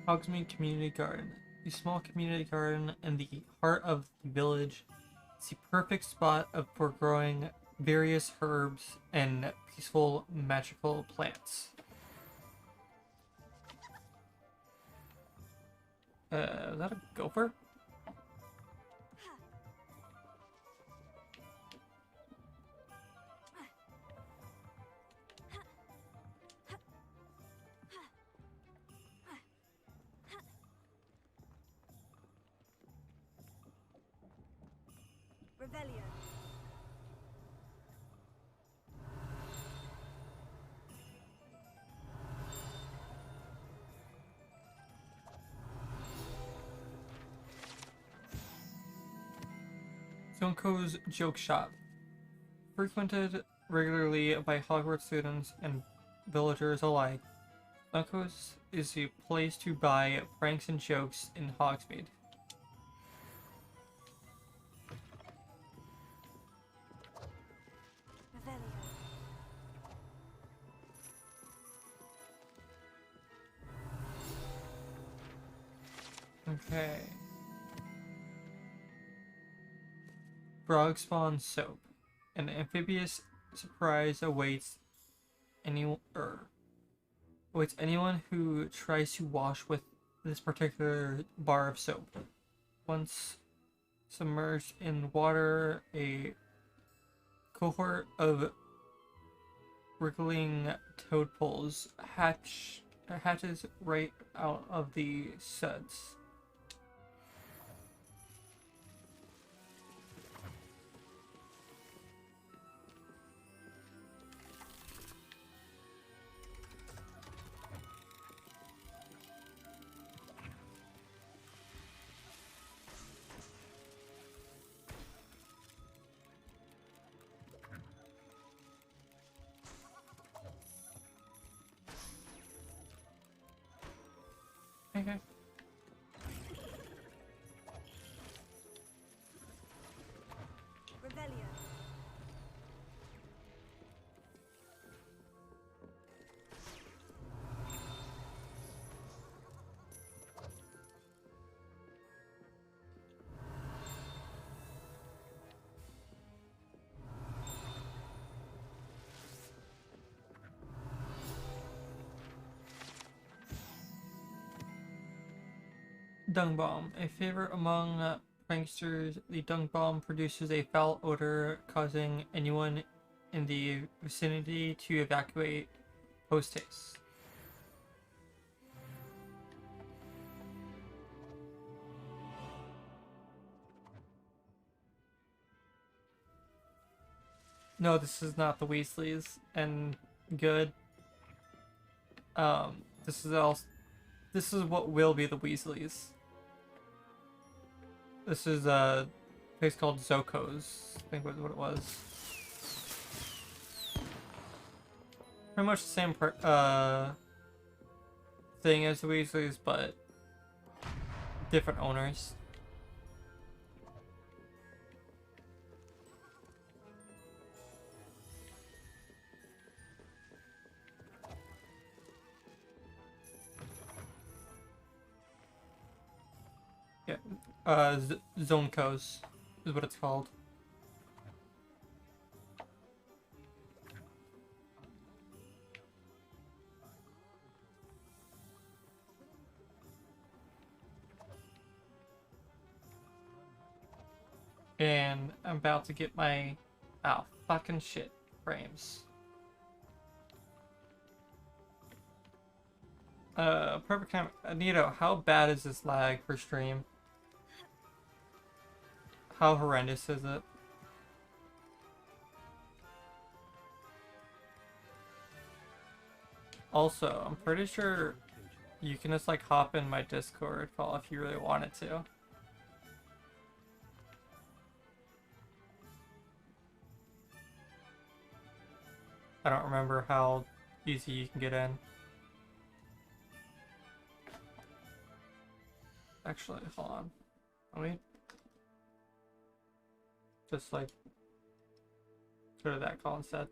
Hogsmeade Community Garden. The small community garden in the heart of the village. It's the perfect spot for growing various herbs and peaceful magical plants. Is that a gopher? Revelio. Zonko's Joke Shop. Frequented regularly by Hogwarts students and villagers alike, Zonko's is the place to buy pranks and jokes in Hogsmeade. Okay. Frog Spawn Soap. An amphibious surprise awaits anyone who tries to wash with this particular bar of soap. Once submerged in water, a cohort of wriggling toadpools hatches right out of the suds. Okay. Revelio. Dung Bomb. A favorite among pranksters, the Dung Bomb produces a foul odor, causing anyone in the vicinity to evacuate post-haste. No, this is not the Weasleys, and good. This is what will be the Weasleys. This is a place called Zoko's, I think was what it was. Pretty much the same thing as the Weasleys, but different owners. Yeah, Zonko's is what it's called. And I'm about to get my fucking shit frames. Perfect time. Anito, how bad is this lag for stream? How horrendous is it? Also, I'm pretty sure you can just like hop in my Discord call if you really wanted to. I don't remember how easy you can get in. Actually, hold on. Let me just like go to that call instead.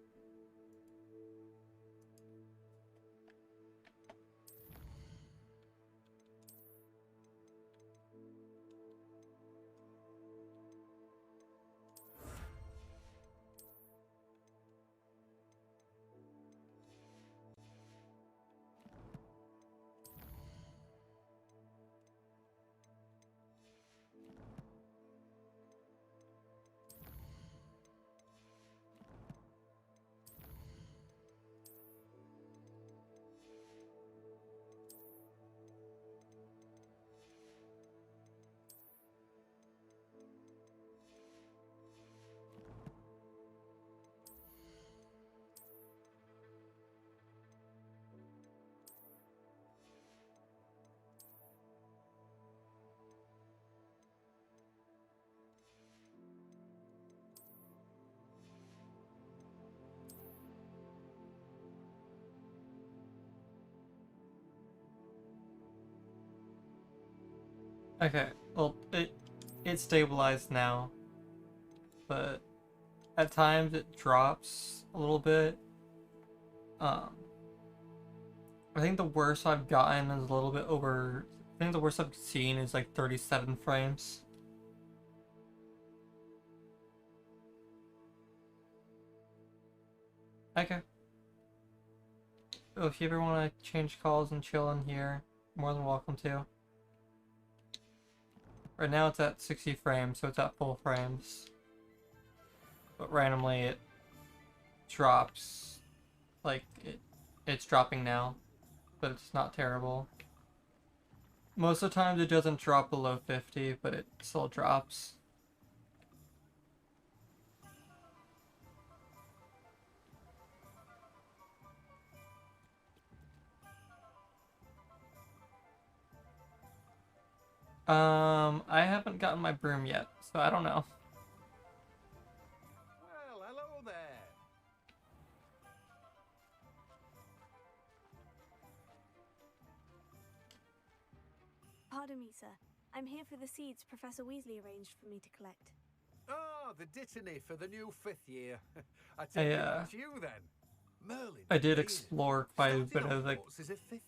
Okay, well, it's stabilized now, but at times it drops a little bit. I think the worst I've gotten is a little bit over. I think the worst I've seen is like 37 frames. Okay. If you ever want to change calls and chill in here, more than welcome to. Right now it's at 60 frames, so it's at full frames. But randomly it drops. Like, it's dropping now. But it's not terrible. Most of the time it doesn't drop below 50, but it still drops. I haven't gotten my broom yet, so I don't know. Well, hello there. Pardon me, sir. I'm here for the seeds Professor Weasley arranged for me to collect. Oh, the dittany for the new 5th year. I take it that's you then. Merlin. I did explore quite a bit of the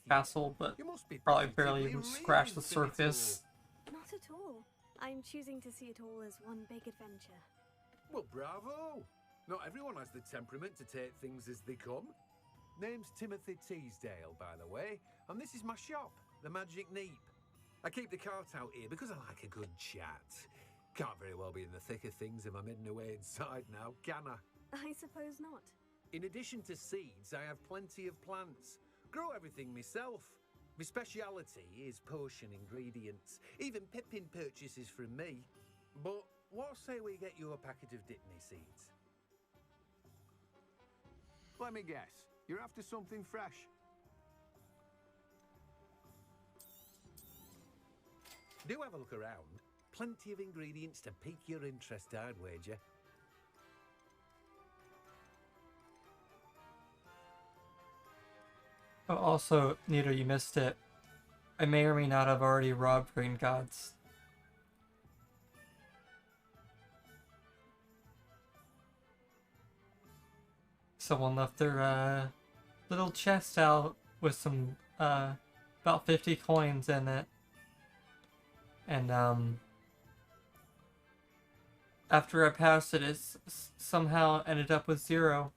castle, but probably barely even scratched the surface. Not at all. I'm choosing to see it all as one big adventure. Well, bravo. Not everyone has the temperament to take things as they come. Name's Timothy Teasdale, by the way, and this is my shop, the Magic Neep. I keep the cart out here because I like a good chat. Can't very well be in the thick of things if I'm hidden away inside now, can I? I suppose not. In addition to seeds, I have plenty of plants. Grow everything myself. My speciality is potion ingredients. Even Pippin purchases from me. But what say we get you a packet of Dittany seeds? Let me guess. You're after something fresh. Do have a look around. Plenty of ingredients to pique your interest, I'd wager. But also, Nita, you missed it. I may or may not have already robbed Green Gods. Someone left their little chest out with some about 50 coins in it. And after I passed it, it somehow ended up with 0.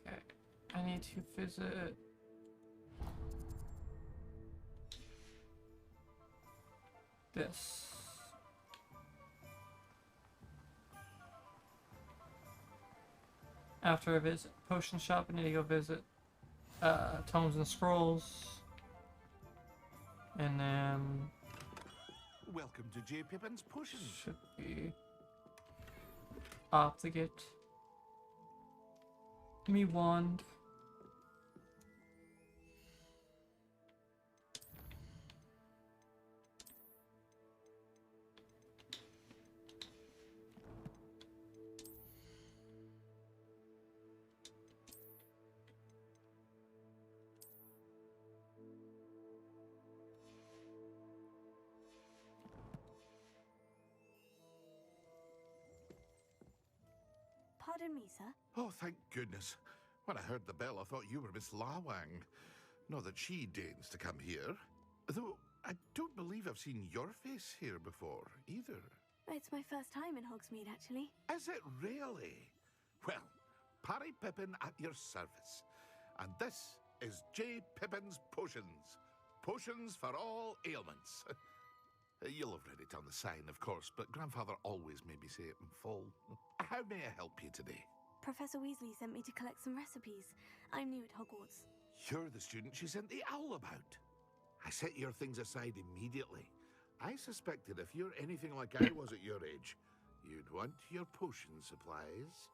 Okay, I need to visit this. After I visit Potion Shop, I need to go visit Tomes and Scrolls. And then Welcome to J. Pippin's Potion. Should be Obligate. Give me wand. Pardon me, sir. Oh, thank goodness. When I heard the bell, I thought you were Miss Lawang. Not that she deigns to come here. Though I don't believe I've seen your face here before, either. It's my first time in Hogsmeade, actually. Is it really? Well, Parry Pippin at your service. And this is J. Pippin's Potions. Potions for all ailments. You'll have read it on the sign, of course, but Grandfather always made me say it in full. How may I help you today? Professor Weasley sent me to collect some recipes. I'm new at Hogwarts. You're the student she sent the owl about. I set your things aside immediately. I suspected if you're anything like I was at your age, you'd want your potion supplies.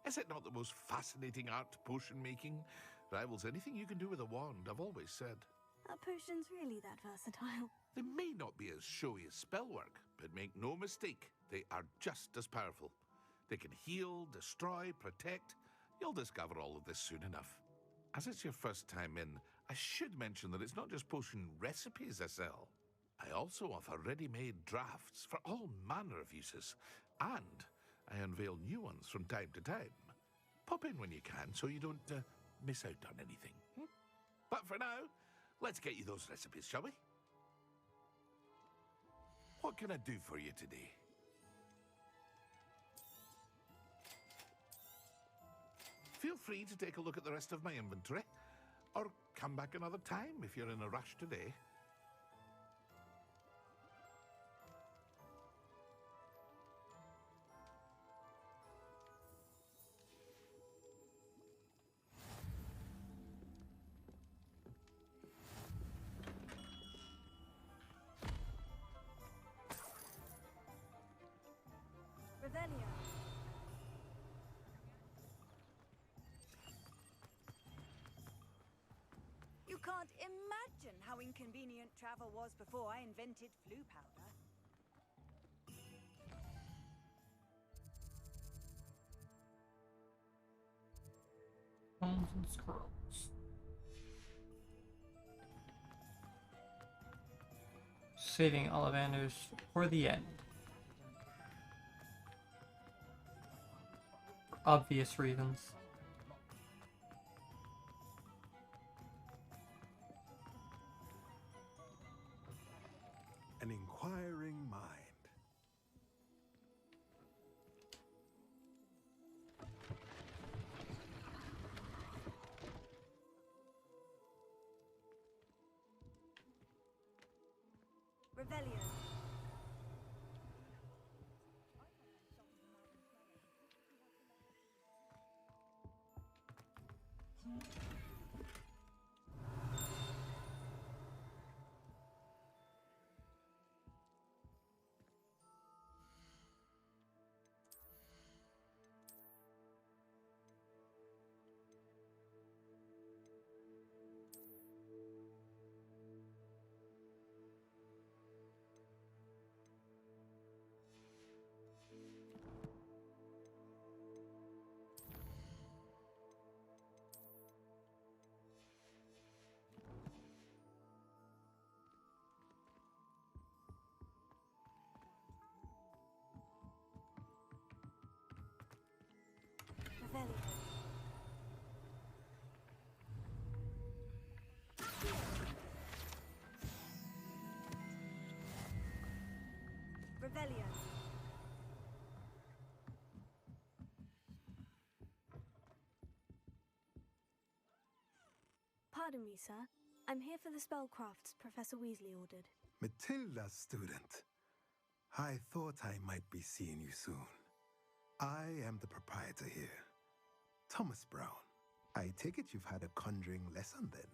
Is it not the most fascinating art, potion making? Rivals anything you can do with a wand, I've always said. Are potions really that versatile? They may not be as showy as spellwork, but make no mistake, they are just as powerful. They can heal, destroy, protect. You'll discover all of this soon enough. As it's your first time in, I should mention that it's not just potion recipes I sell. I also offer ready-made drafts for all manner of uses, and I unveil new ones from time to time. Pop in when you can so you don't miss out on anything. But for now, let's get you those recipes, shall we? What can I do for you today? Feel free to take a look at the rest of my inventory, or come back another time if you're in a rush today. Revelio. You can't imagine how inconvenient travel was before I invented flu powder. Bones and scrolls. Saving Ollivanders for the end. For obvious reasons. An inquiring mind. Revelio. Revelio. Pardon me, sir. I'm here for the spellcrafts Professor Weasley ordered. Matilda's student. I thought I might be seeing you soon. I am the proprietor here, Thomas Brown. I take it you've had a conjuring lesson then?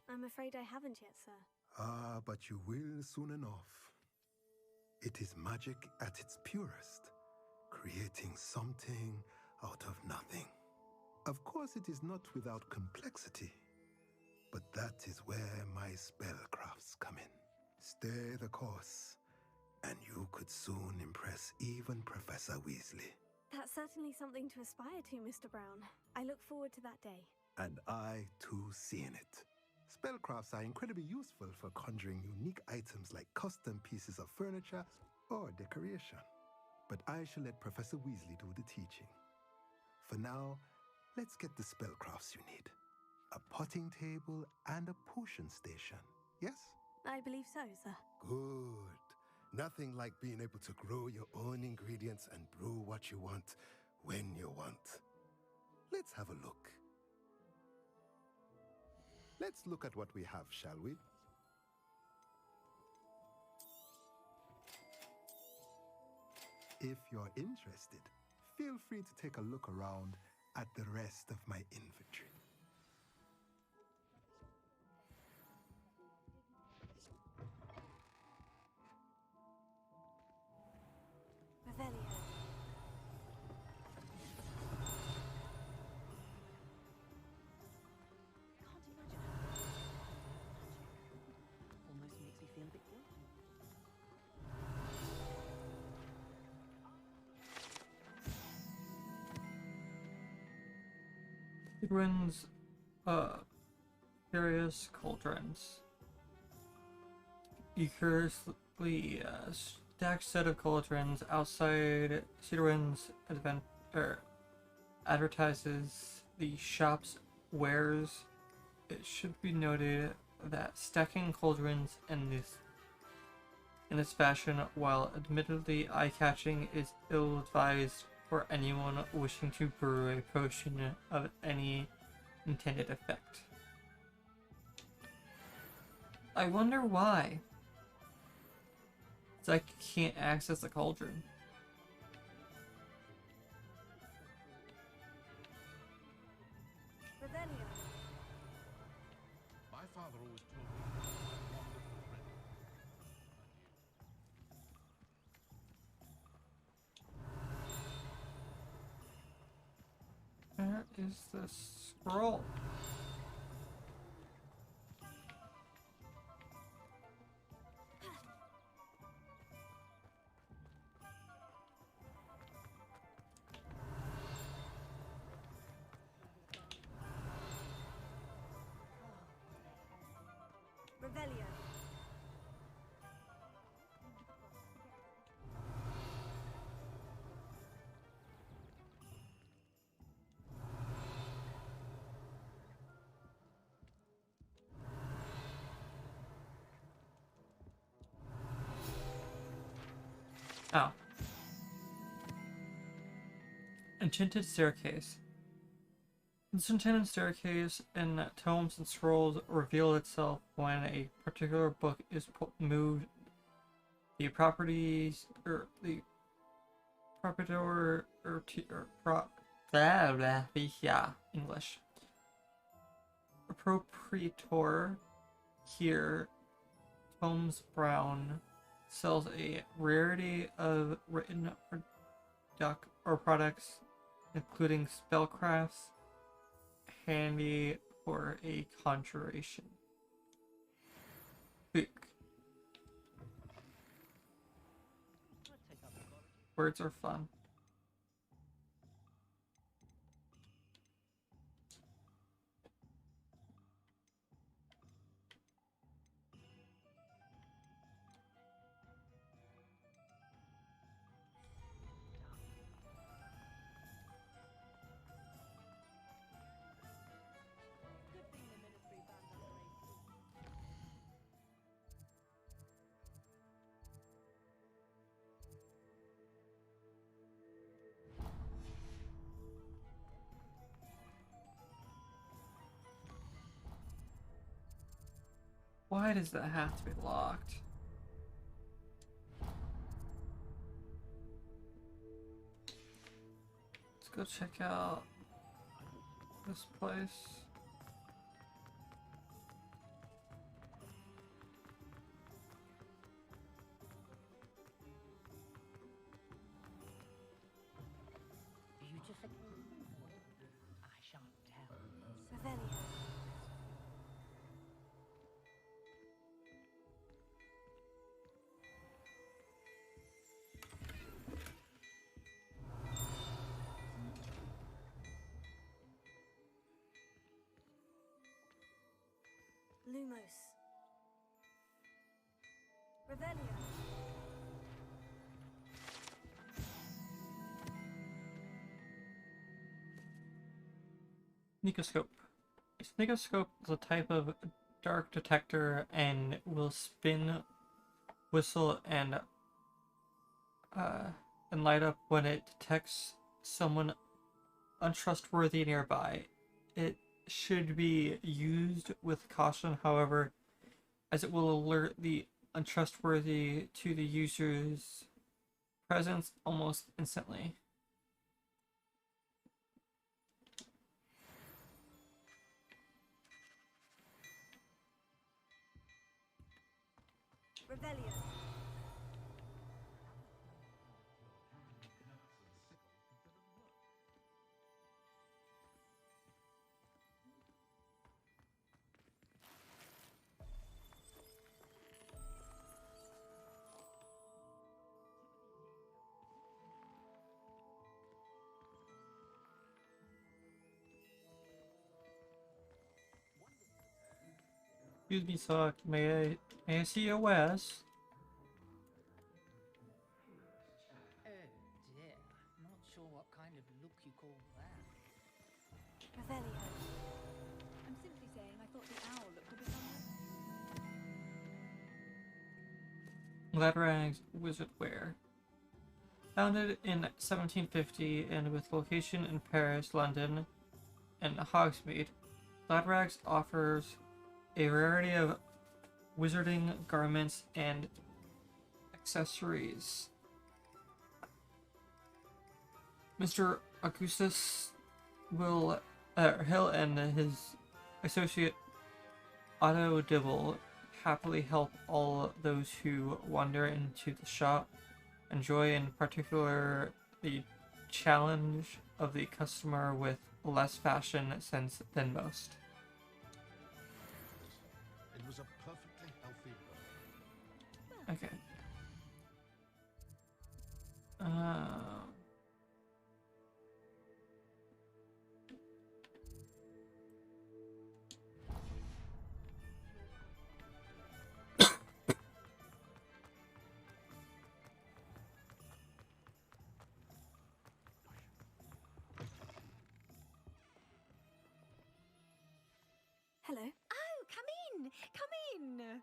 I'm afraid I haven't yet, sir. Ah, but you will soon enough. It is magic at its purest, creating something out of nothing. Of course, it is not without complexity, but that is where my spellcrafts come in. Stay the course, and you could soon impress even Professor Weasley. That's certainly something to aspire to, Mr. Brown. I look forward to that day. And I, too, seeing it. Spellcrafts are incredibly useful for conjuring unique items like custom pieces of furniture or decoration. But I shall let Professor Weasley do the teaching. For now, let's get the spellcrafts you need. A potting table and a potion station, yes? I believe so, sir. Good. Nothing like being able to grow your own ingredients and brew what you want when you want. Let's have a look. Let's look at what we have, shall we? If you're interested, feel free to take a look around at the rest of my inventory. Revelio. Almost makes me feel a bit guilty. Edwin's various cauldrons. You curiously stacked set of cauldrons outside Cedarwin's advertises the shop's wares. It should be noted that stacking cauldrons in this fashion, while admittedly eye-catching, is ill-advised for anyone wishing to brew a potion of any intended effect. I wonder why. It's like you can't access the cauldron. Revelio. My father always told me about a wonderful friend. Where is the scroll? Revelio. Oh. Enchanted Staircase. This enchanted staircase in tomes and scrolls reveal itself when a particular book is moved. The properties, or the proprietor, English. A proprietor here, Tomes Brown, sells a rarity of written products, including spellcrafts, handy for a conjuration. Book. Words are fun. Why does that have to be locked? Let's go check out this place. Beautiful. I shan't tell. Revelio. Lumos. Revelio. Sneakoscope. A sneakoscope is a type of dark detector and will spin, whistle, and light up when it detects someone untrustworthy nearby. It should be used with caution, however, as it will alert the untrustworthy to the user's presence almost instantly. Revelio. Excuse me, Sock. May I see your wares? Oh dear, not sure what kind of look you call that. Revelio. I'm simply saying I thought the owl looked a bit Gladrag's Wizard Wear. Founded in 1750 and with location in Paris, London, and Hogsmeade, Gladrags offers a variety of wizarding garments and accessories. Mr. Augustus Hill and his associate Otto Dibble happily help all those who wander into the shop, enjoy in particular the challenge of the customer with less fashion sense than most. It was a perfectly healthy book. Okay. Hello. Oh, come in! Come in!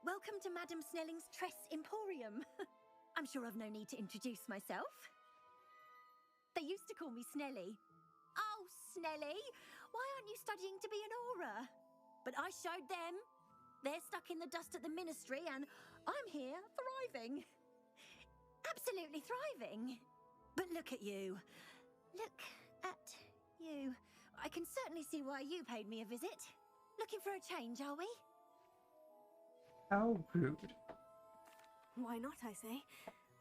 Welcome to Madame Snelling's Tress Emporium. I'm sure I've no need to introduce myself. They used to call me Snelly. Oh, Snelly! Why aren't you studying to be an aura? But I showed them. They're stuck in the dust at the ministry, and I'm here thriving. Absolutely thriving. But look at you. Look at you. I can certainly see why you paid me a visit. Looking for a change, are we? How rude. Why not, I say?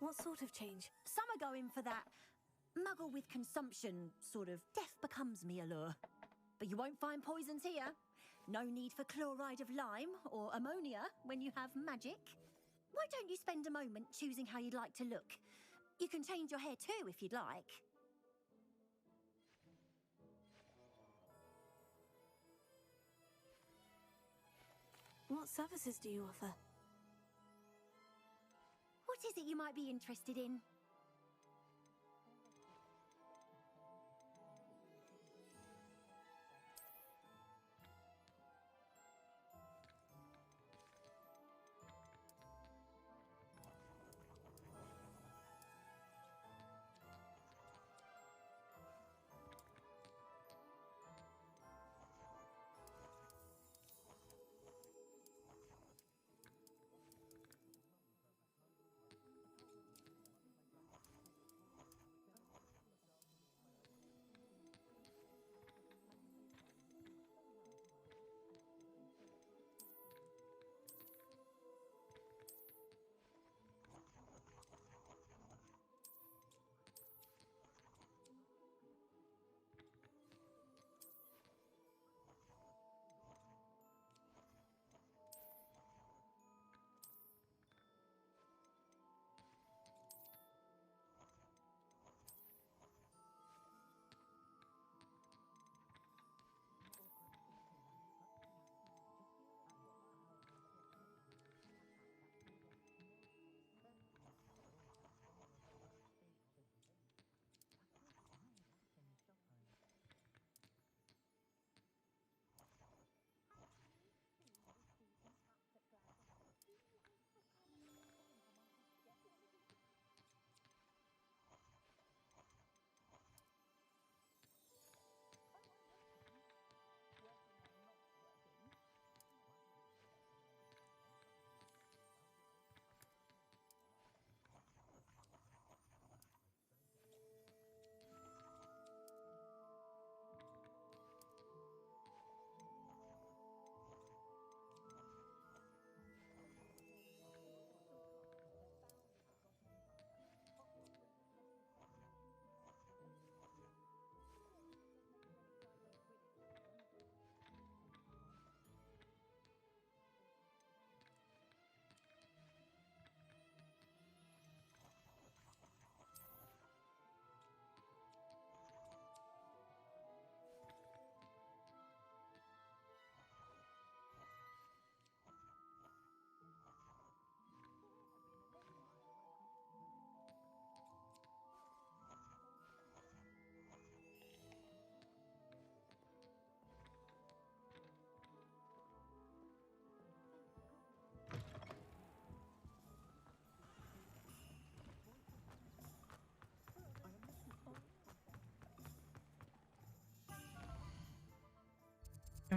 What sort of change? Some are going for that muggle with consumption, sort of death becomes me allure. But you won't find poisons here. No need for chloride of lime or ammonia when you have magic. Why don't you spend a moment choosing how you'd like to look? You can change your hair too if you'd like. What services do you offer? What is it you might be interested in?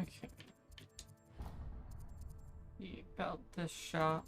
Okay. About this shop.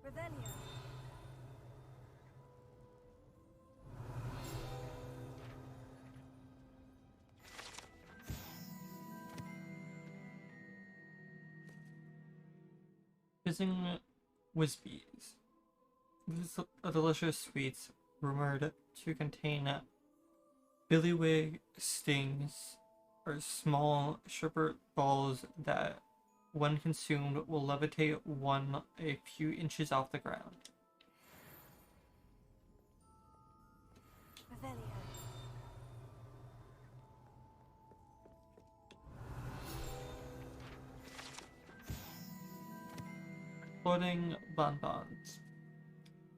Revelio. Fizzing Whizbees. These are delicious sweets rumored to contain billywig stings, or small sherbet balls that, when consumed, will levitate one a few inches off the ground. Revelio. Exploding bonbons.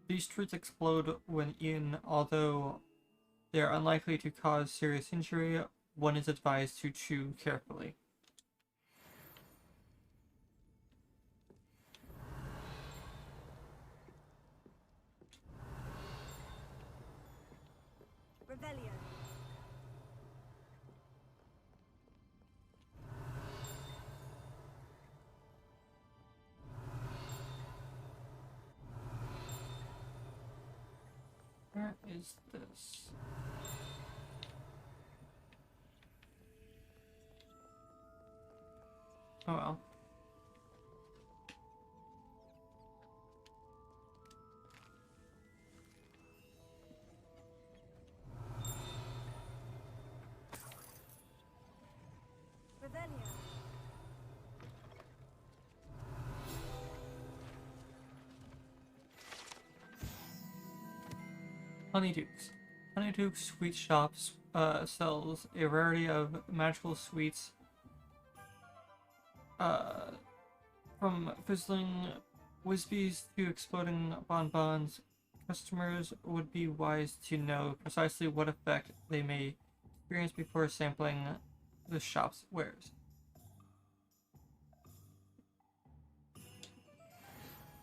These treats explode when eaten, although they are unlikely to cause serious injury. One is advised to chew carefully. Revelio. Where is this? Oh well. Revelio. Honeydukes. Honeydukes Sweet Shops sells a variety of magical sweets, from fizzling Whizbees to exploding bonbons. Customers would be wise to know precisely what effect they may experience before sampling the shop's wares.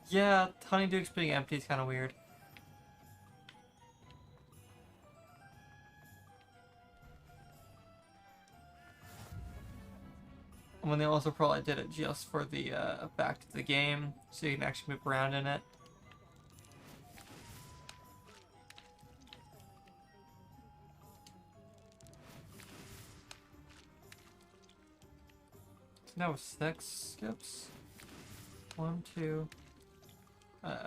Yeah, Honeydukes being empty is kind of weird. When they also probably did it just for the back to the game, so you can actually move around in it. So now 6 skips. 1, 2. Let's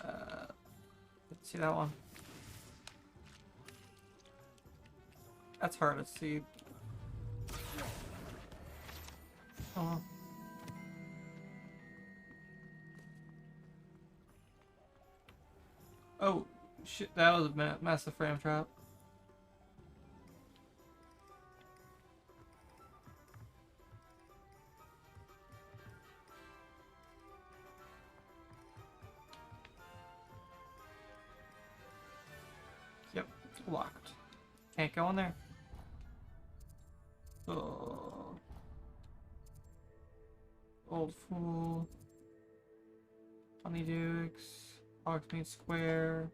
see that one. That's hard to see. Oh. Oh, shit, that was a massive frame drop. Yep, locked. Can't go in there. So, Old Fool, Honeydukes, Hogsmeade Square,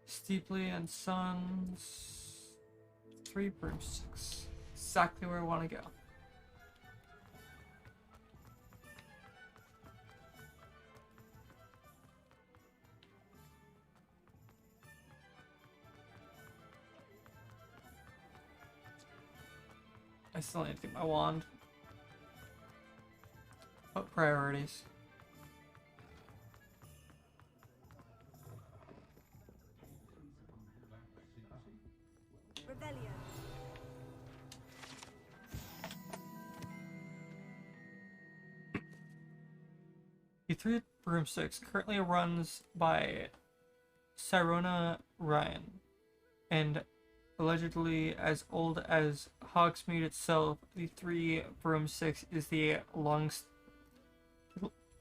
Steepley and Sons, 3 broomsticks. Exactly where I want to go. I still need to get my wand. What priorities? Revelio. The 3 broomsticks currently runs by Sirona Ryan, and allegedly as old as Hogsmeade itself. The 3 broomsticks is the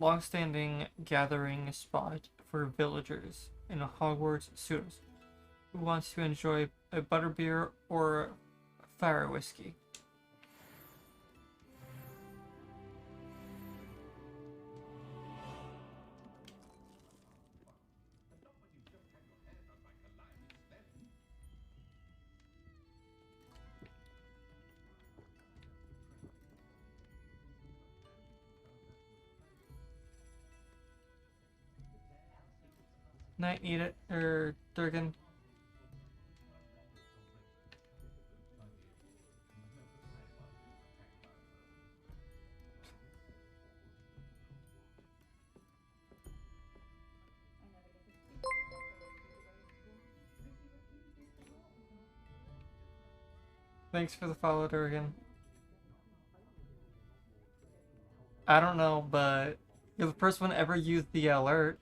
long-standing gathering spot for villagers in Hogwarts suitors who wants to enjoy a butterbeer or fire whiskey. Night eat it or Durgan. Thanks for the follow, Durgan. I don't know, but you're the first one to ever use the alert.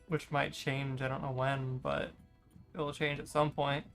Which might change, I don't know when, but it'll change at some point.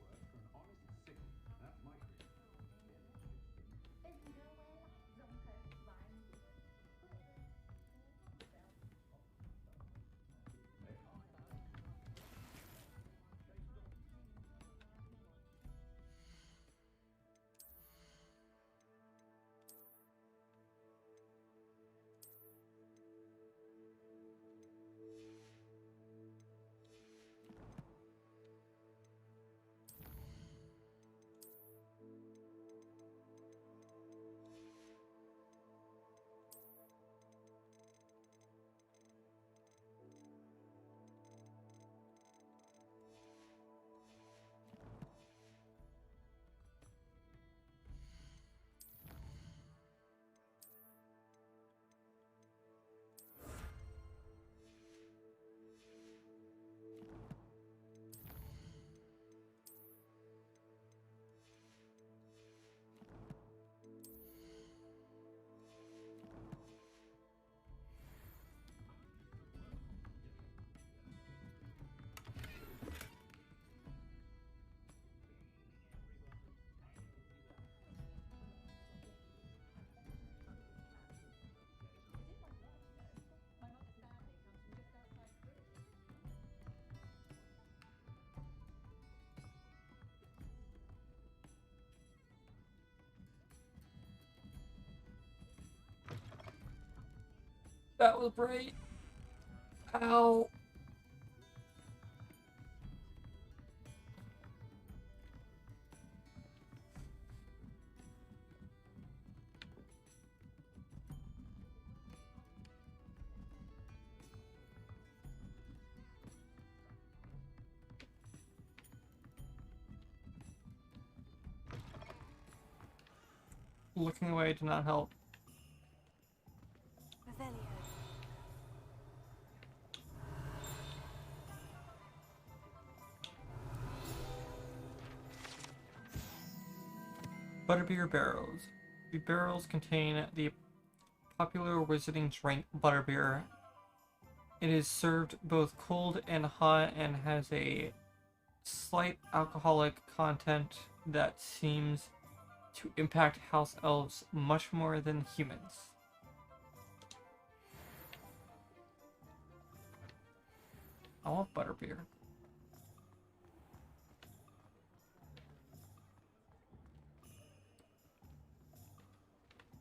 That was great. Ow. Looking away did not help. Revelio. Butterbeer barrels. The barrels contain the popular wizarding drink butterbeer. It is served both cold and hot and has a slight alcoholic content that seems to impact house elves much more than humans. I want butterbeer.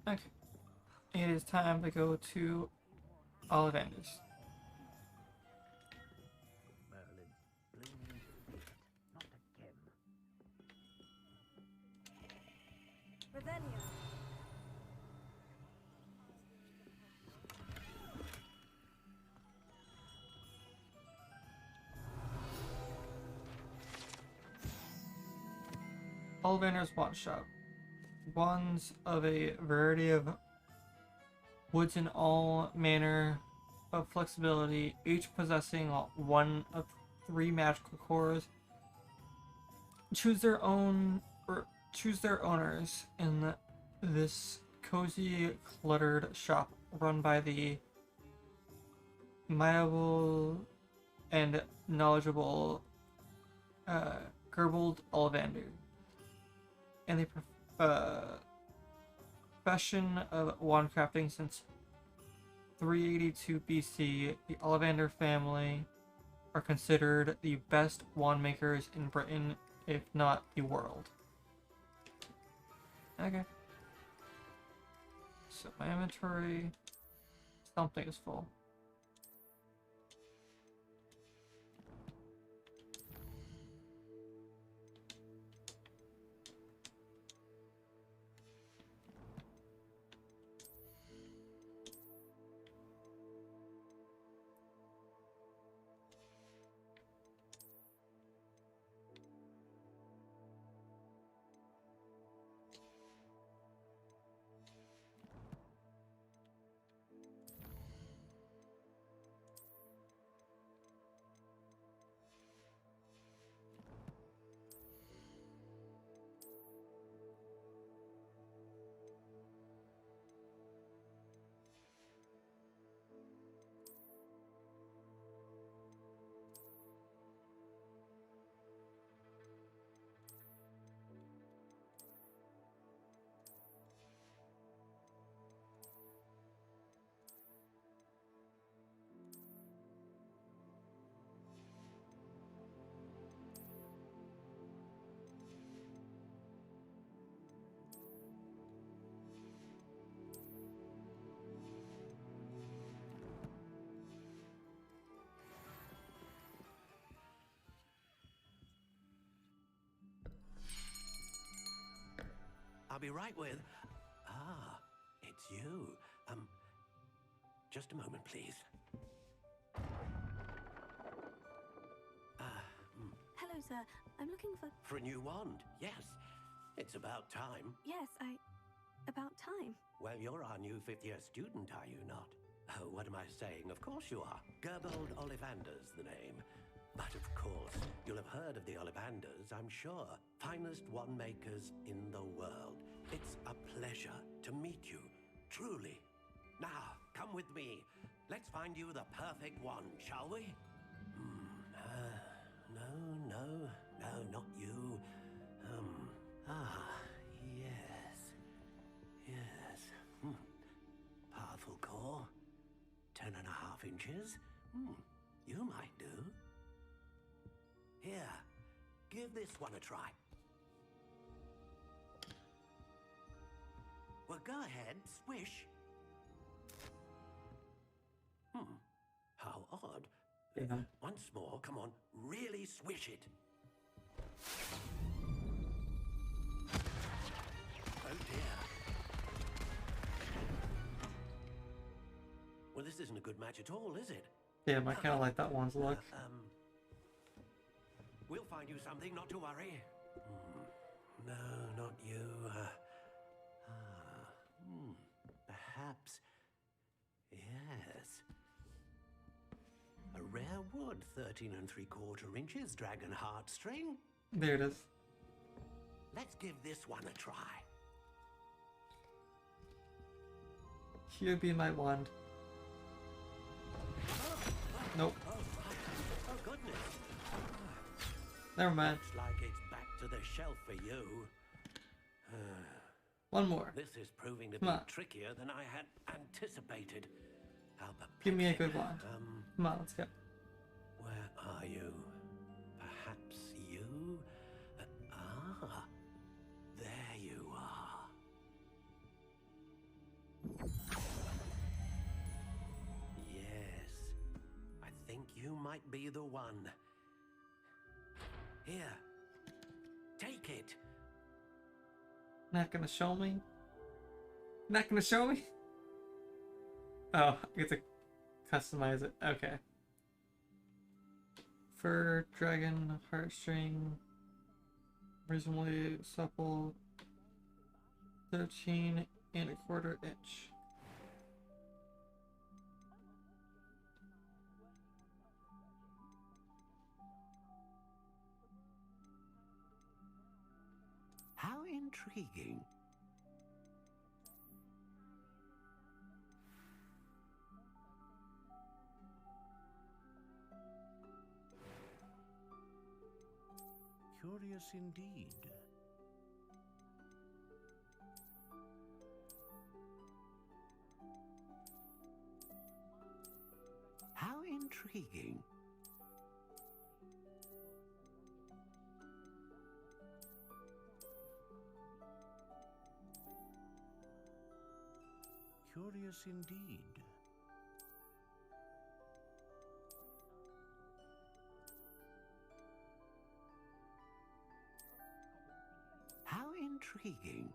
Okay. It is time to go to Ollivander's. Revelio. Ollivander's Wand Shop. Wands of a variety of woods in all manner of flexibility, each possessing one of 3 magical cores. Choose their own or choose their owners in this cozy, cluttered shop run by the malleable and knowledgeable Gerbold Ollivander. And the profession of wand crafting since 382 BC, the Ollivander family are considered the best wand makers in Britain, if not the world. Okay. So my inventory, something is full. I'll be right with... Ah, it's you. Just a moment, please. Hello, sir. I'm looking for... For a new wand, yes. It's about time. Yes, about time. Well, you're our new 5th-year student, are you not? Oh, what am I saying? Of course you are. Gerbold Ollivander's the name. But of course, you'll have heard of the Ollivanders, I'm sure. Finest wand makers in the world. It's a pleasure to meet you, truly. Now, come with me. Let's find you the perfect wand, shall we? No, not you. Yes. Powerful core. 10.5 inches. You might do. Here, give this one a try. Well, go ahead, swish. How odd. Yeah. Once more, come on, really swish it. Oh dear. Well, this isn't a good match at all, is it? Damn, I kind of like that one's look. We'll find you something, not to worry. No, not you. Perhaps. Yes. A rare wood, 13 3/4 inches, dragon heartstring. There it is. Let's give this one a try. Here be my wand. Nope. Oh, goodness. Never mind. Looks like it's back to the shelf for you. One more. This is proving to Come be on. trickier than I had anticipated. How Give me a good perplexing. wand. Come on, let's go. Where are you? Perhaps you? There you are. might be the one. Here, take it. Not gonna show me? Not gonna show me? Oh, I get to customize it. Okay. Fur, dragon, heartstring, reasonably supple, 13.25 inch. How intriguing. Curious indeed. How intriguing. Curious indeed. How intriguing.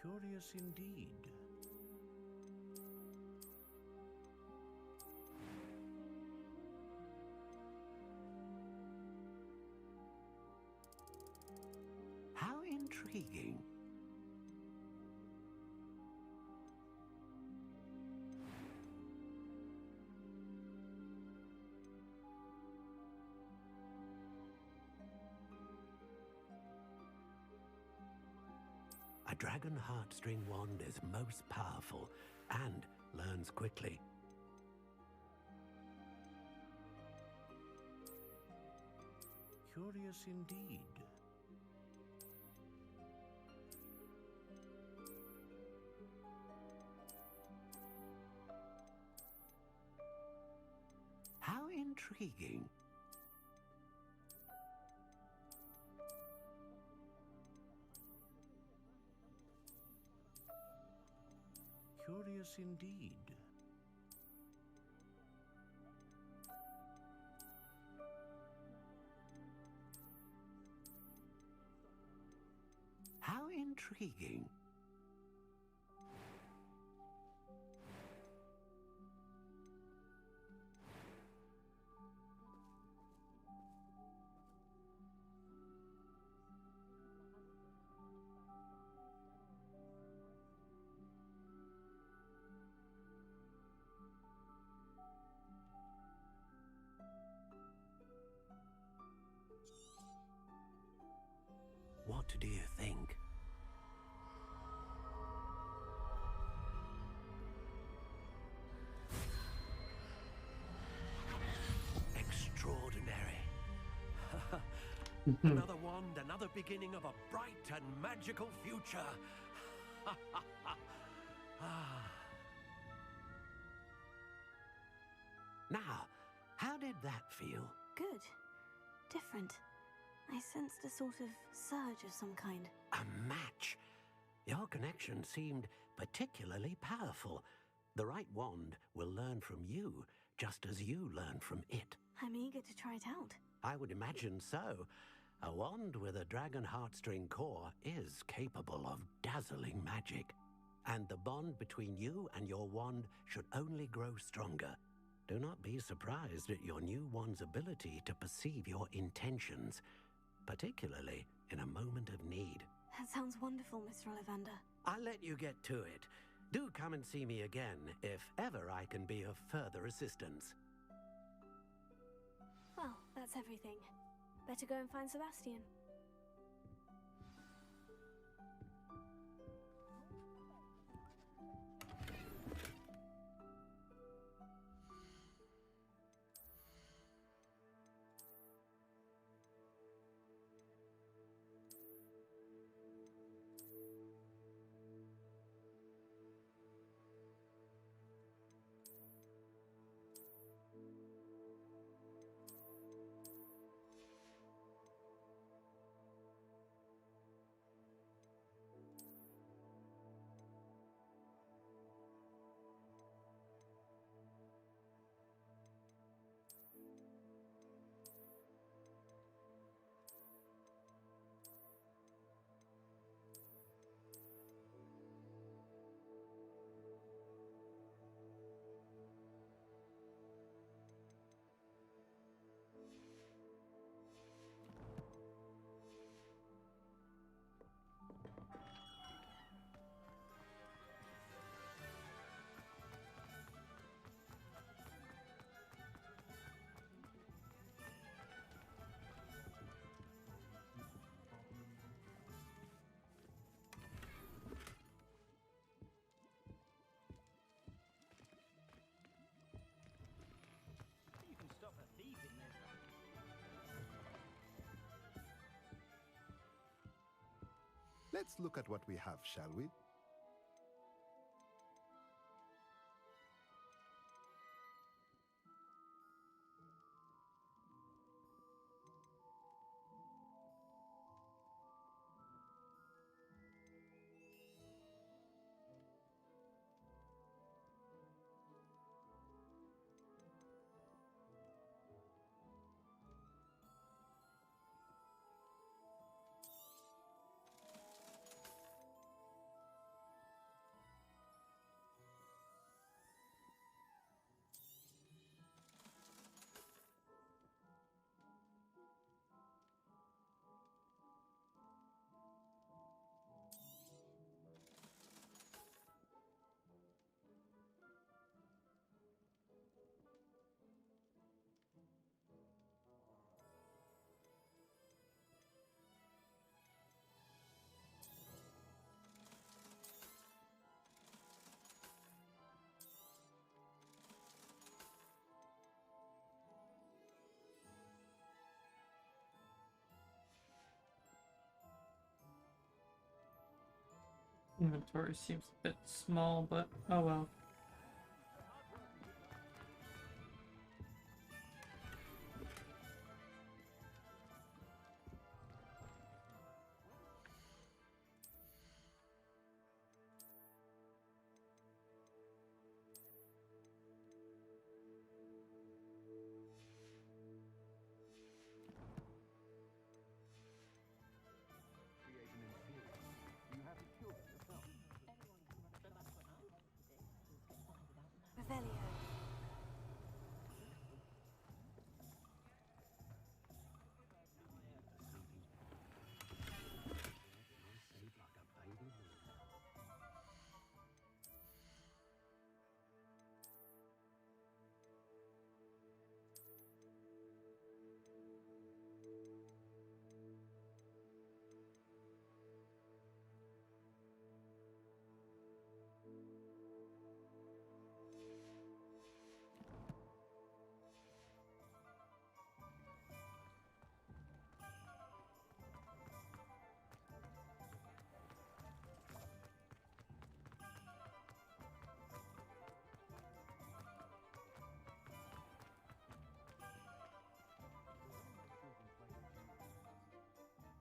Curious indeed. How intriguing. A dragon heartstring wand is most powerful and learns quickly. Curious indeed. How intriguing. Curious indeed. How intriguing. What do you think? Extraordinary. Another wand, another beginning of a bright and magical future. Now, how did that feel? Good. Different. I sensed a sort of surge of some kind. A match. Your connection seemed particularly powerful. The right wand will learn from you, just as you learn from it. I'm eager to try it out. I would imagine so. A wand with a dragon heartstring core is capable of dazzling magic. And the bond between you and your wand should only grow stronger. Do not be surprised at your new wand's ability to perceive your intentions, particularly in a moment of need. That sounds wonderful, Mr. Ollivander. I'll let you get to it. Do come and see me again if ever I can be of further assistance. Well, that's everything. Better go and find Sebastian. Let's look at what we have, shall we? Inventory seems a bit small, but oh well. Revelio.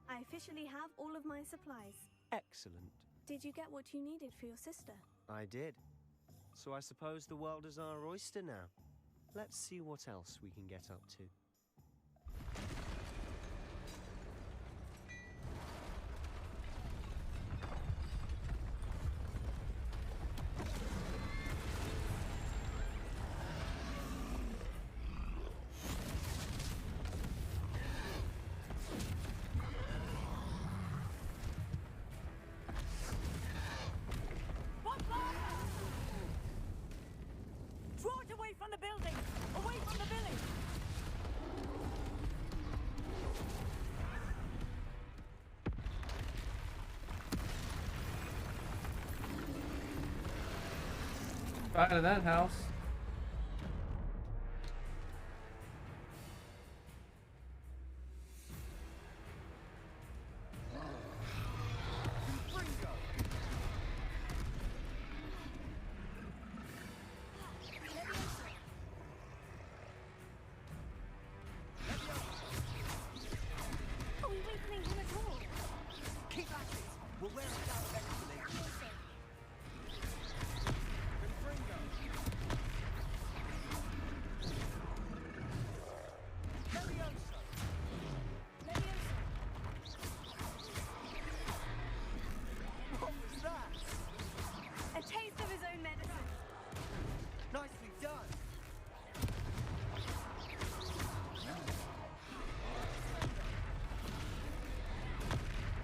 I officially have all of my supplies. Excellent. Did you get what you needed for your sister? I did. So I suppose the world is our oyster now. Let's see what else we can get up to. Draw it away from the building! Away from the village! Out of that house. Are we weakening him at all? Keep at it! We'll wear it down eventually. Confringo! Levioso! What was that? A taste of his own medicine. Nicely done!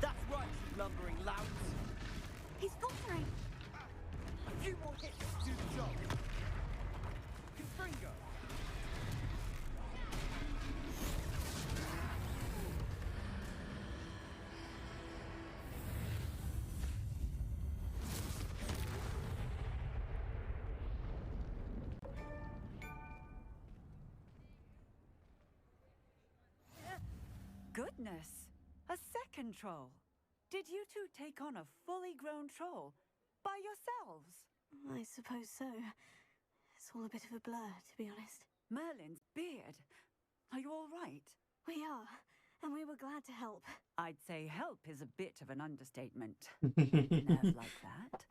That's right, you lumbering louts! He's faltering. A few more hits to do the job. Confringo! Goodness! A second troll. Did you two take on a fully grown troll? By yourselves? I suppose so. It's all a bit of a blur, to be honest. Merlin's beard. Are you all right? We are, and we were glad to help. I'd say help is a bit of an understatement. Nerve like that.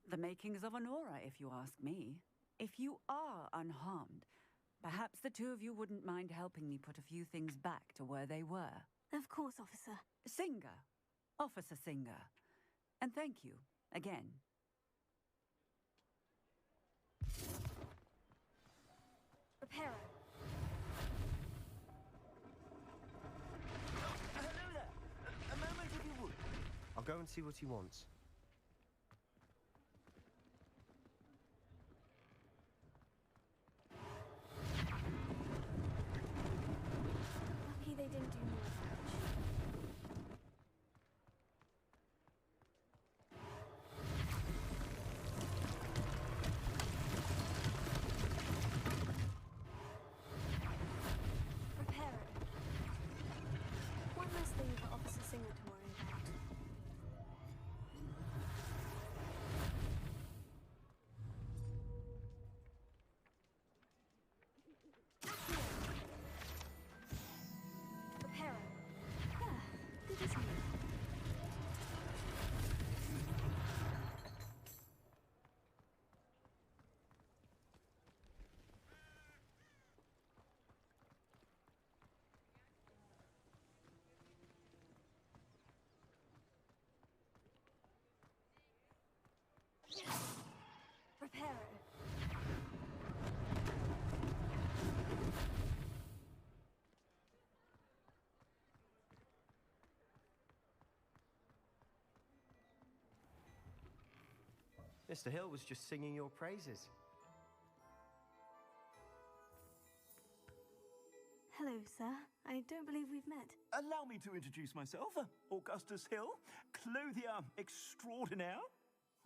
The makings of an aura, if you ask me. If you are unharmed, perhaps the two of you wouldn't mind helping me put a few things back to where they were. Of course, officer. Singer. Officer Singer. And thank you, again. Reparo. Hello there. A moment if you would. I'll go and see what he wants. Lucky they didn't do more damage. Reparo. One less thing for Officer Singer to worry about. Reparo. Ah, good as new. Reparo. Mr. Hill was just singing your praises. Hello, sir. I don't believe we've met. Allow me to introduce myself. Augustus Hill, clothier extraordinaire.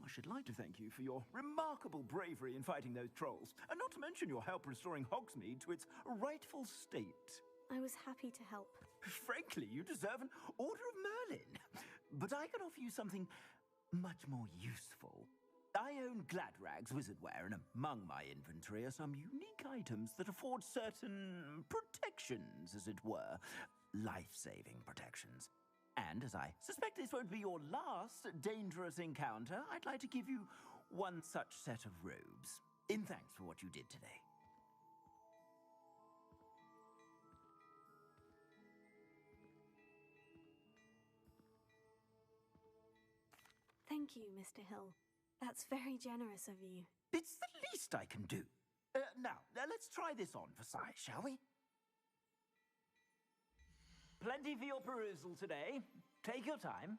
I should like to thank you for your remarkable bravery in fighting those trolls, and not to mention your help restoring Hogsmeade to its rightful state. I was happy to help. Frankly, you deserve an Order of Merlin. But I can offer you something much more useful. I own Gladrag's wizardware, and among my inventory are some unique items that afford certain protections, as it were. Life-saving protections. And as I suspect this won't be your last dangerous encounter, I'd like to give you one such set of robes, in thanks for what you did today. Thank you, Mr. Hill. That's very generous of you. It's the least I can do. Now, let's try this on for size, shall we? Plenty for your perusal today. Take your time.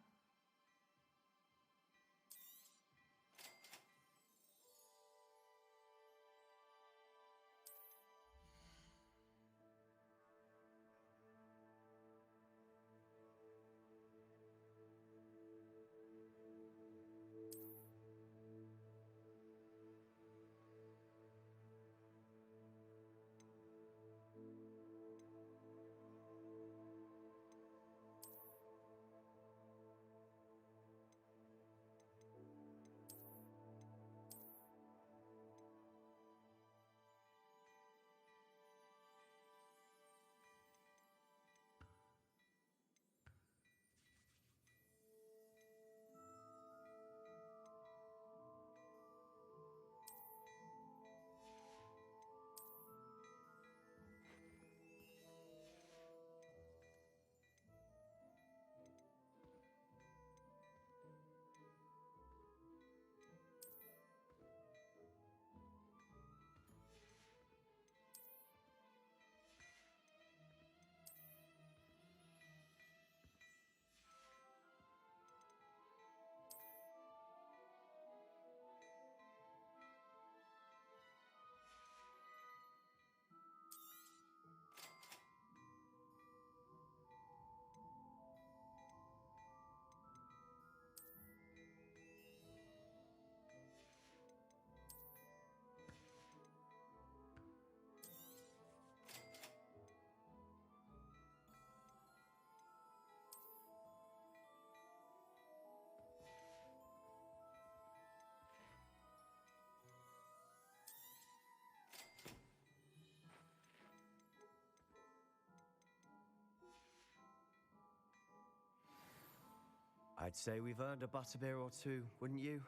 I'd say we've earned a butterbeer or two, wouldn't you?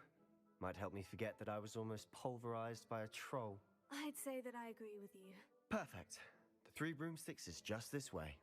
Might help me forget that I was almost pulverized by a troll. I'd say that I agree with you. Perfect. The Three Broomsticks is just this way.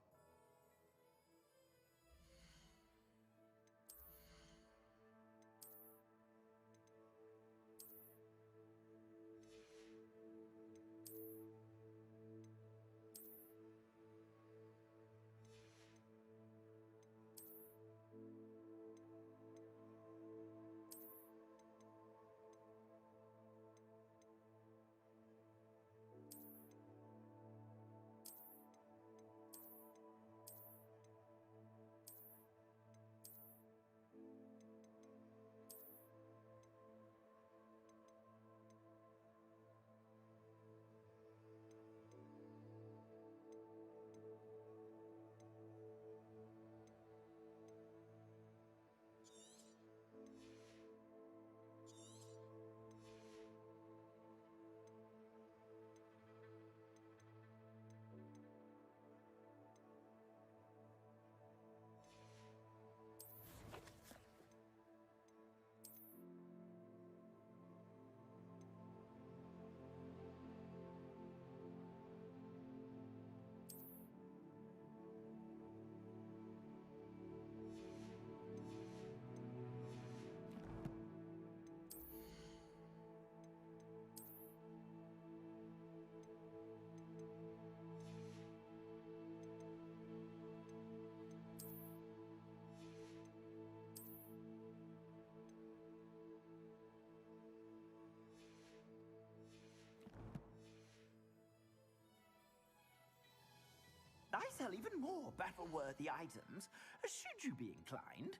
I sell even more battle-worthy items, should you be inclined.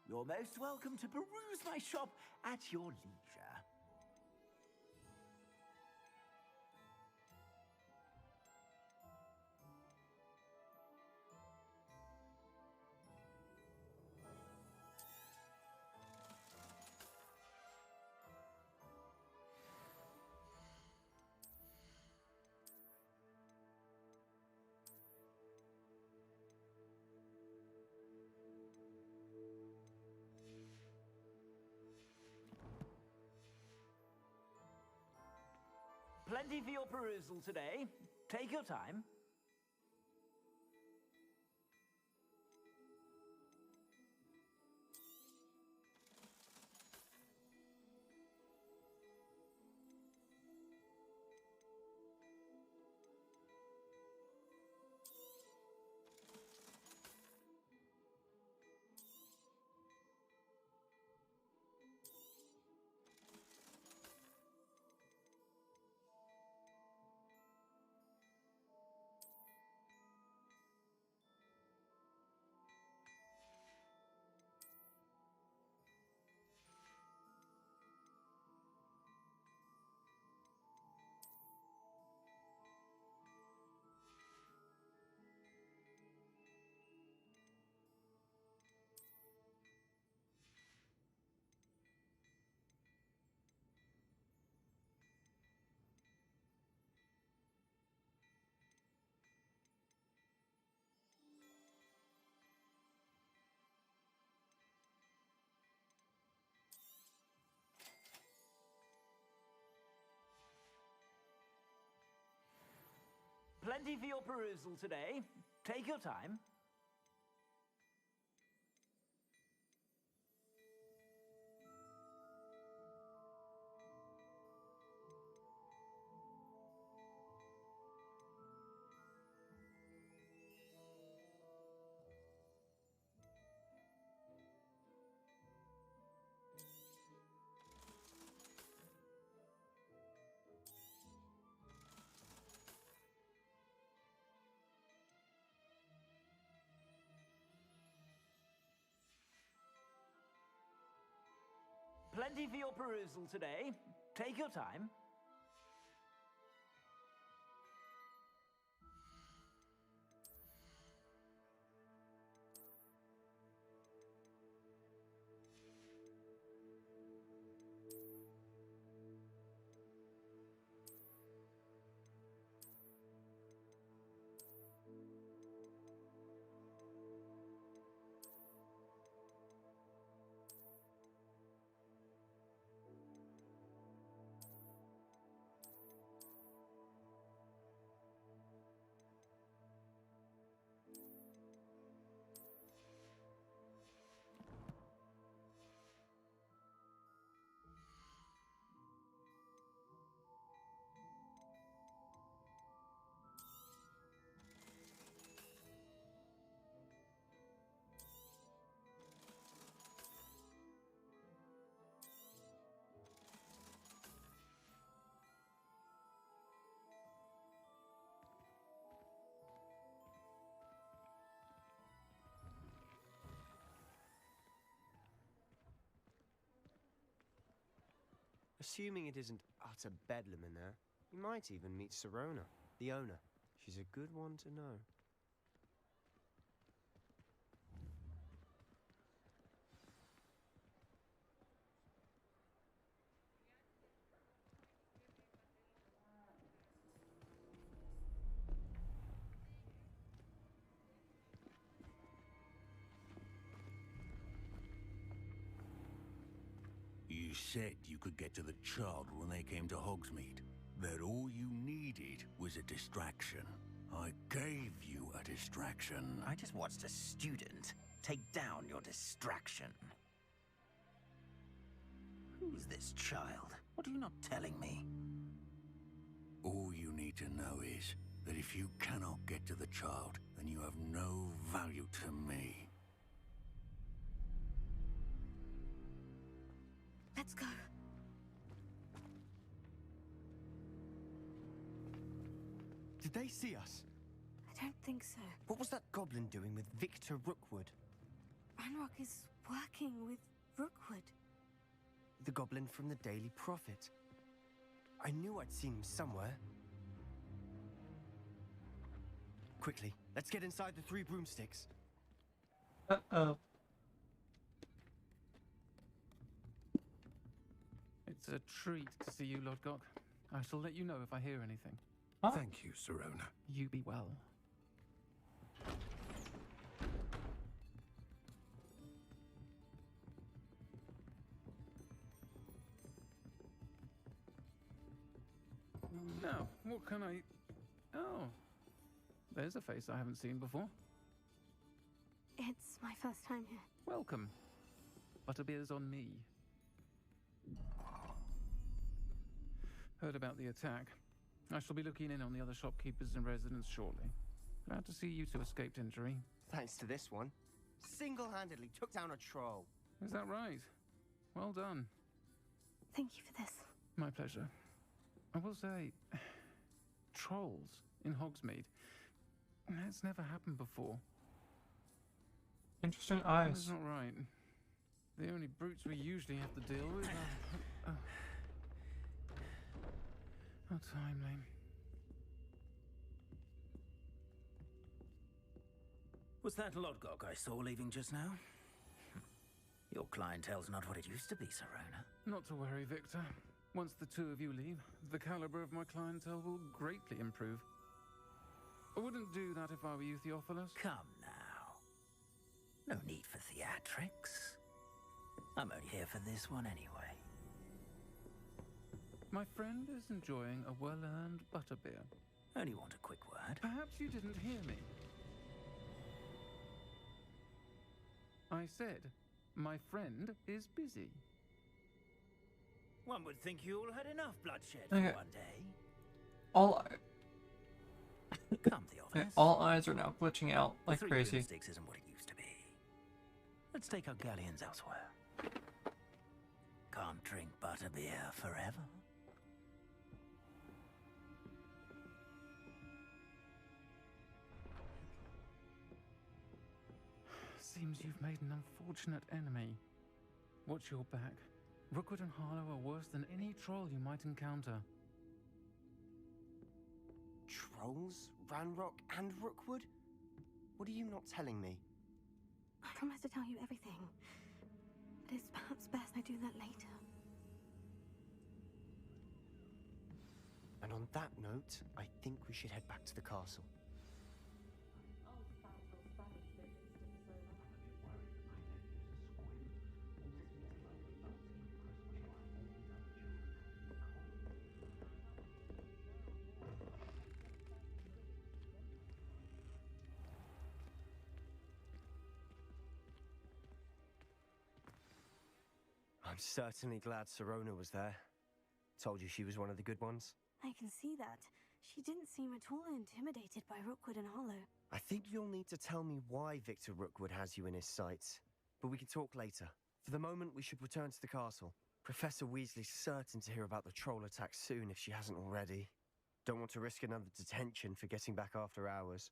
You're most welcome to peruse my shop at your leisure. Plenty for your perusal today. Take your time. Plenty for your perusal today. Take your time. Plenty for your perusal today. Take your time. Assuming it isn't utter bedlam in there, you might even meet Sirona, the owner. She's a good one to know. You said you could get to the child when they came to Hogsmeade. That all you needed was a distraction. I gave you a distraction. I just watched a student take down your distraction. Who's this child? What are you not telling me? All you need to know is that if you cannot get to the child, then you have no value to me. Let's go. Did they see us? I don't think so. What was that goblin doing with Victor Rookwood? Ranrock is working with Rookwood. The goblin from the Daily Prophet. I knew I'd seen him somewhere. Quickly, let's get inside the 3 broomsticks. Uh-oh. It's a treat to see you, Lodgok. I shall let you know if I hear anything. Thank you, Sirona. You be well. Now, what can I... Oh, there's a face I haven't seen before. It's my first time here. Welcome. Butterbeer's on me. Heard about the attack. I shall be looking in on the other shopkeepers and residents shortly. Glad to see you two escaped injury. Thanks to this one. Single-handedly took down a troll. Is that right? Well done. Thank you for this. My pleasure. I will say, trolls in Hogsmeade. That's never happened before. Interesting eyes. That's not right. The only brutes we usually have to deal with are... How timely. Was that Lodgok I saw leaving just now? Your clientele's not what it used to be, Sirona. Not to worry, Victor. Once the two of you leave, the caliber of my clientele will greatly improve. I wouldn't do that if I were you, Theophilus. Come now. No need for theatrics. I'm only here for this one anyway. My friend is enjoying a well-earned butterbeer. Only want a quick word. Perhaps you didn't hear me. I said, my friend is busy. One would think you all had enough bloodshed Okay. for one day. All Come, Theophilus. all eyes are now glitching out like The 3 crazy. broomsticks isn't what it used to be. Let's take our galleons elsewhere. Can't drink butterbeer forever. Seems you've made an unfortunate enemy. Watch your back. Rookwood and Harlow are worse than any troll you might encounter. Trolls? Ranrock and Rookwood? What are you not telling me? I promise to tell you everything. But it's perhaps best I do that later. And on that note, I think we should head back to the castle. I'm certainly glad Sirona was there. Told you she was one of the good ones. I can see that. She didn't seem at all intimidated by Rookwood and Hollow. I think you'll need to tell me why Victor Rookwood has you in his sights. But we can talk later. For the moment, we should return to the castle. Professor Weasley's certain to hear about the troll attack soon if she hasn't already. Don't want to risk another detention for getting back after hours.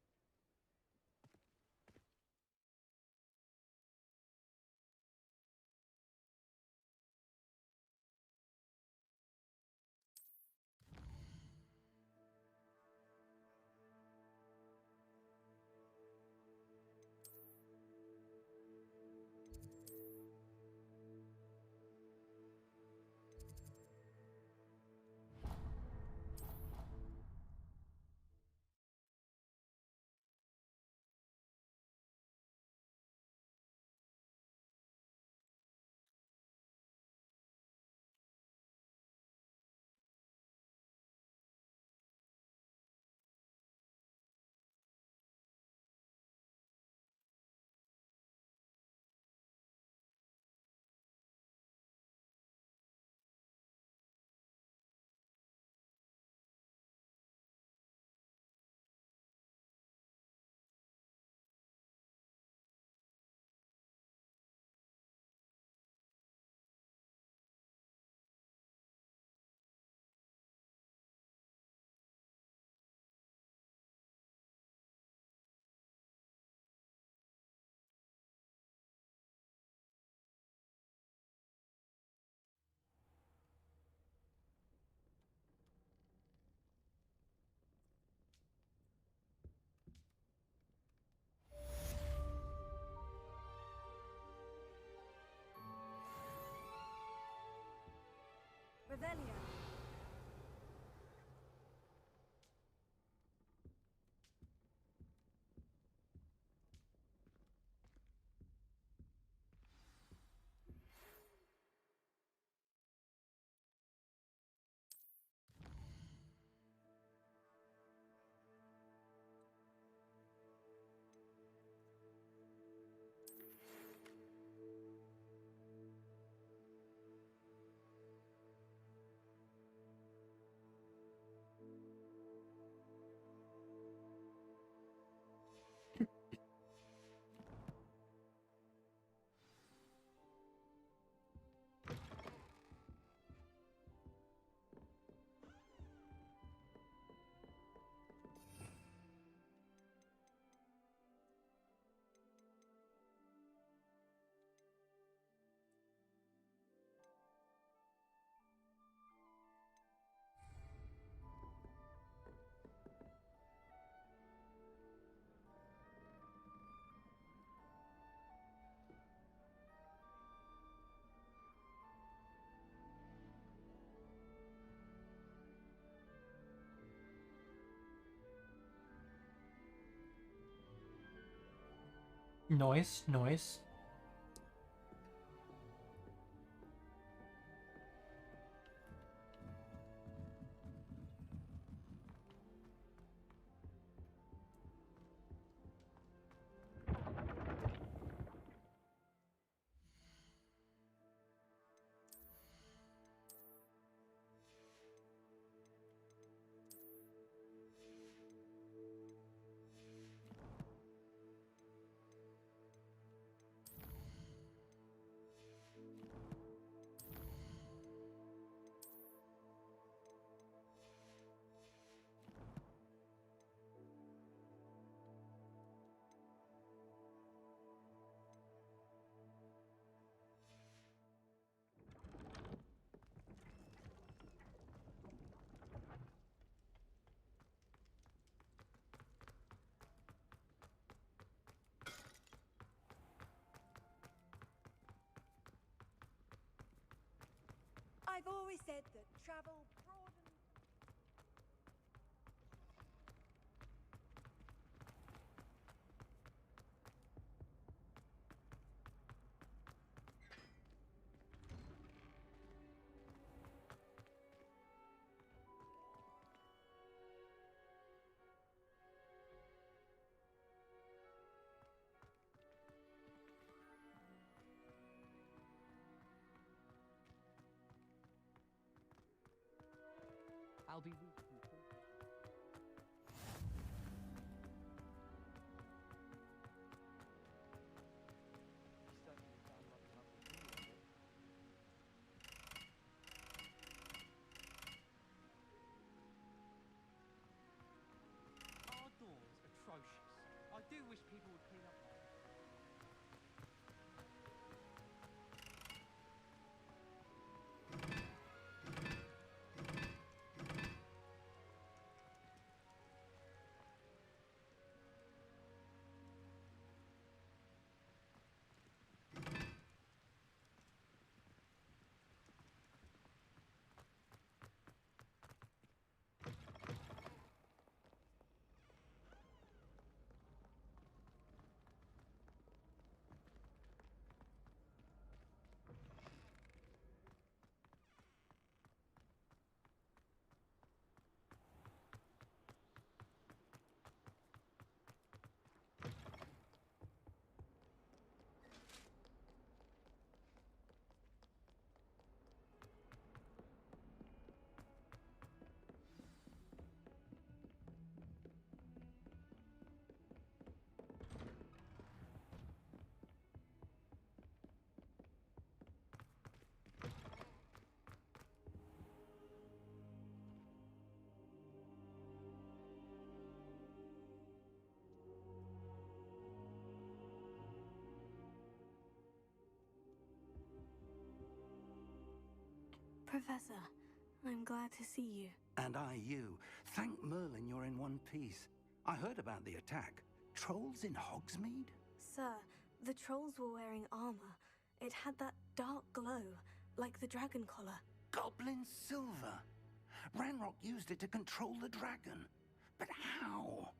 Nice, nice. I've always said that travel broadens. I'll be with you. Our door's atrocious. I do wish people would clean up. Professor, I'm glad to see you. And I you. Thank Merlin you're in one piece. I heard about the attack. Trolls in Hogsmeade? Sir, the trolls were wearing armor. It had that dark glow, like the dragon collar. Goblin silver. Ranrock used it to control the dragon. But how?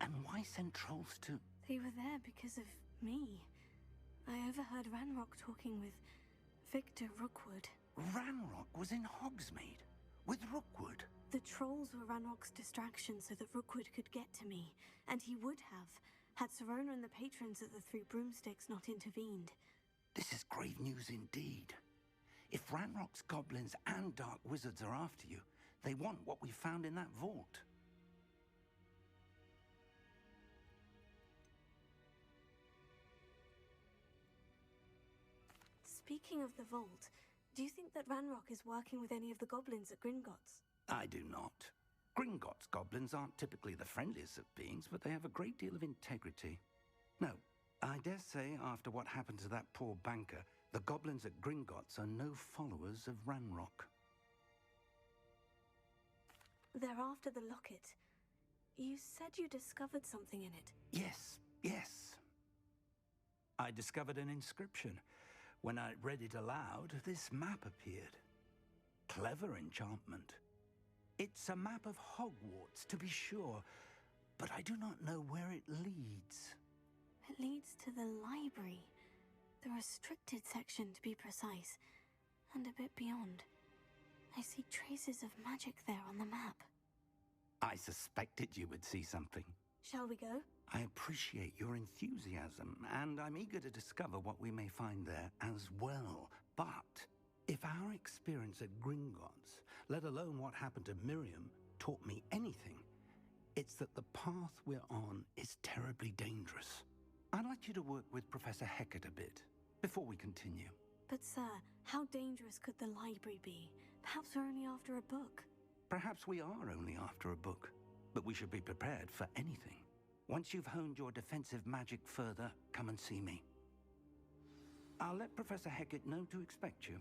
And why send trolls to... They were there because of me. I overheard Ranrock talking with Victor Rookwood. Ranrock was in Hogsmeade with Rookwood. The trolls were Ranrock's distraction so that Rookwood could get to me, and he would have, had Serona and the patrons at the Three Broomsticks not intervened. This is grave news indeed. If Ranrock's goblins and dark wizards are after you, they want what we found in that vault. Speaking of the vault, do you think that Ranrock is working with any of the goblins at Gringotts? I do not. Gringotts goblins aren't typically the friendliest of beings, but they have a great deal of integrity. No, I dare say after what happened to that poor banker, the goblins at Gringotts are no followers of Ranrock. They're after the locket. You said you discovered something in it. Yes. I discovered an inscription. When I read it aloud, this map appeared. Clever enchantment. It's a map of Hogwarts, to be sure, but I do not know where it leads. It leads to the library. The restricted section, to be precise. And a bit beyond. I see traces of magic there on the map. I suspected you would see something. Shall we go? I appreciate your enthusiasm, and I'm eager to discover what we may find there as well. But if our experience at Gringotts, let alone what happened to Miriam, taught me anything, it's that the path we're on is terribly dangerous. I'd like you to work with Professor Hecat a bit before we continue. But sir, how dangerous could the library be? Perhaps we're only after a book. Perhaps we are only after a book, but we should be prepared for anything. Once you've honed your defensive magic further, come and see me. I'll let Professor Hecat know to expect you.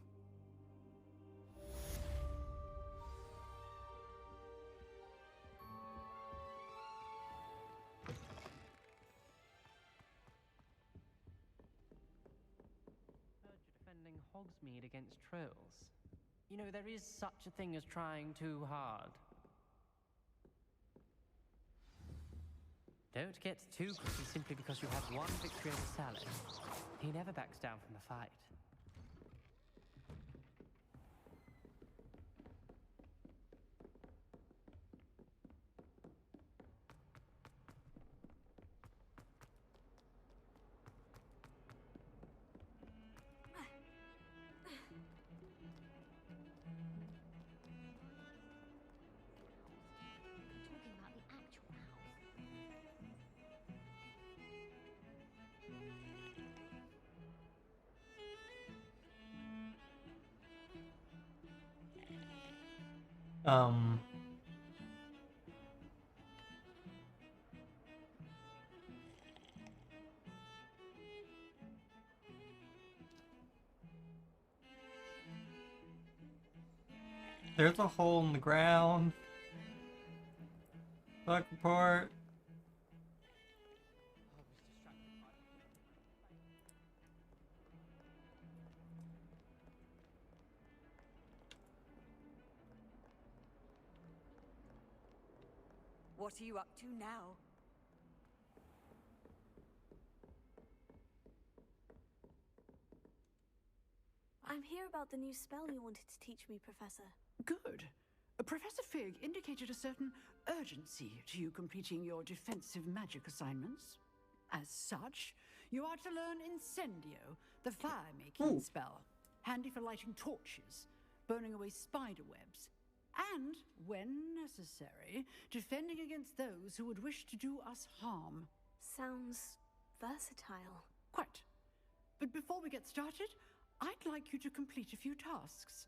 Heard you're defending Hogsmeade against trolls. You know, there is such a thing as trying too hard. Don't get too cocky simply because you have one victory over Salad. He never backs down from the fight. Talking about the actual house. Um. There's a hole in the ground. Bug report. What are you up to now? I'm here about the new spell you wanted to teach me, Professor. Good. Professor Fig indicated a certain urgency to you completing your defensive magic assignments. As such, you are to learn Incendio, the fire-making spell, handy for lighting torches, burning away spider webs, and, when necessary, defending against those who would wish to do us harm. Sounds versatile. Quite. But before we get started, I'd like you to complete a few tasks.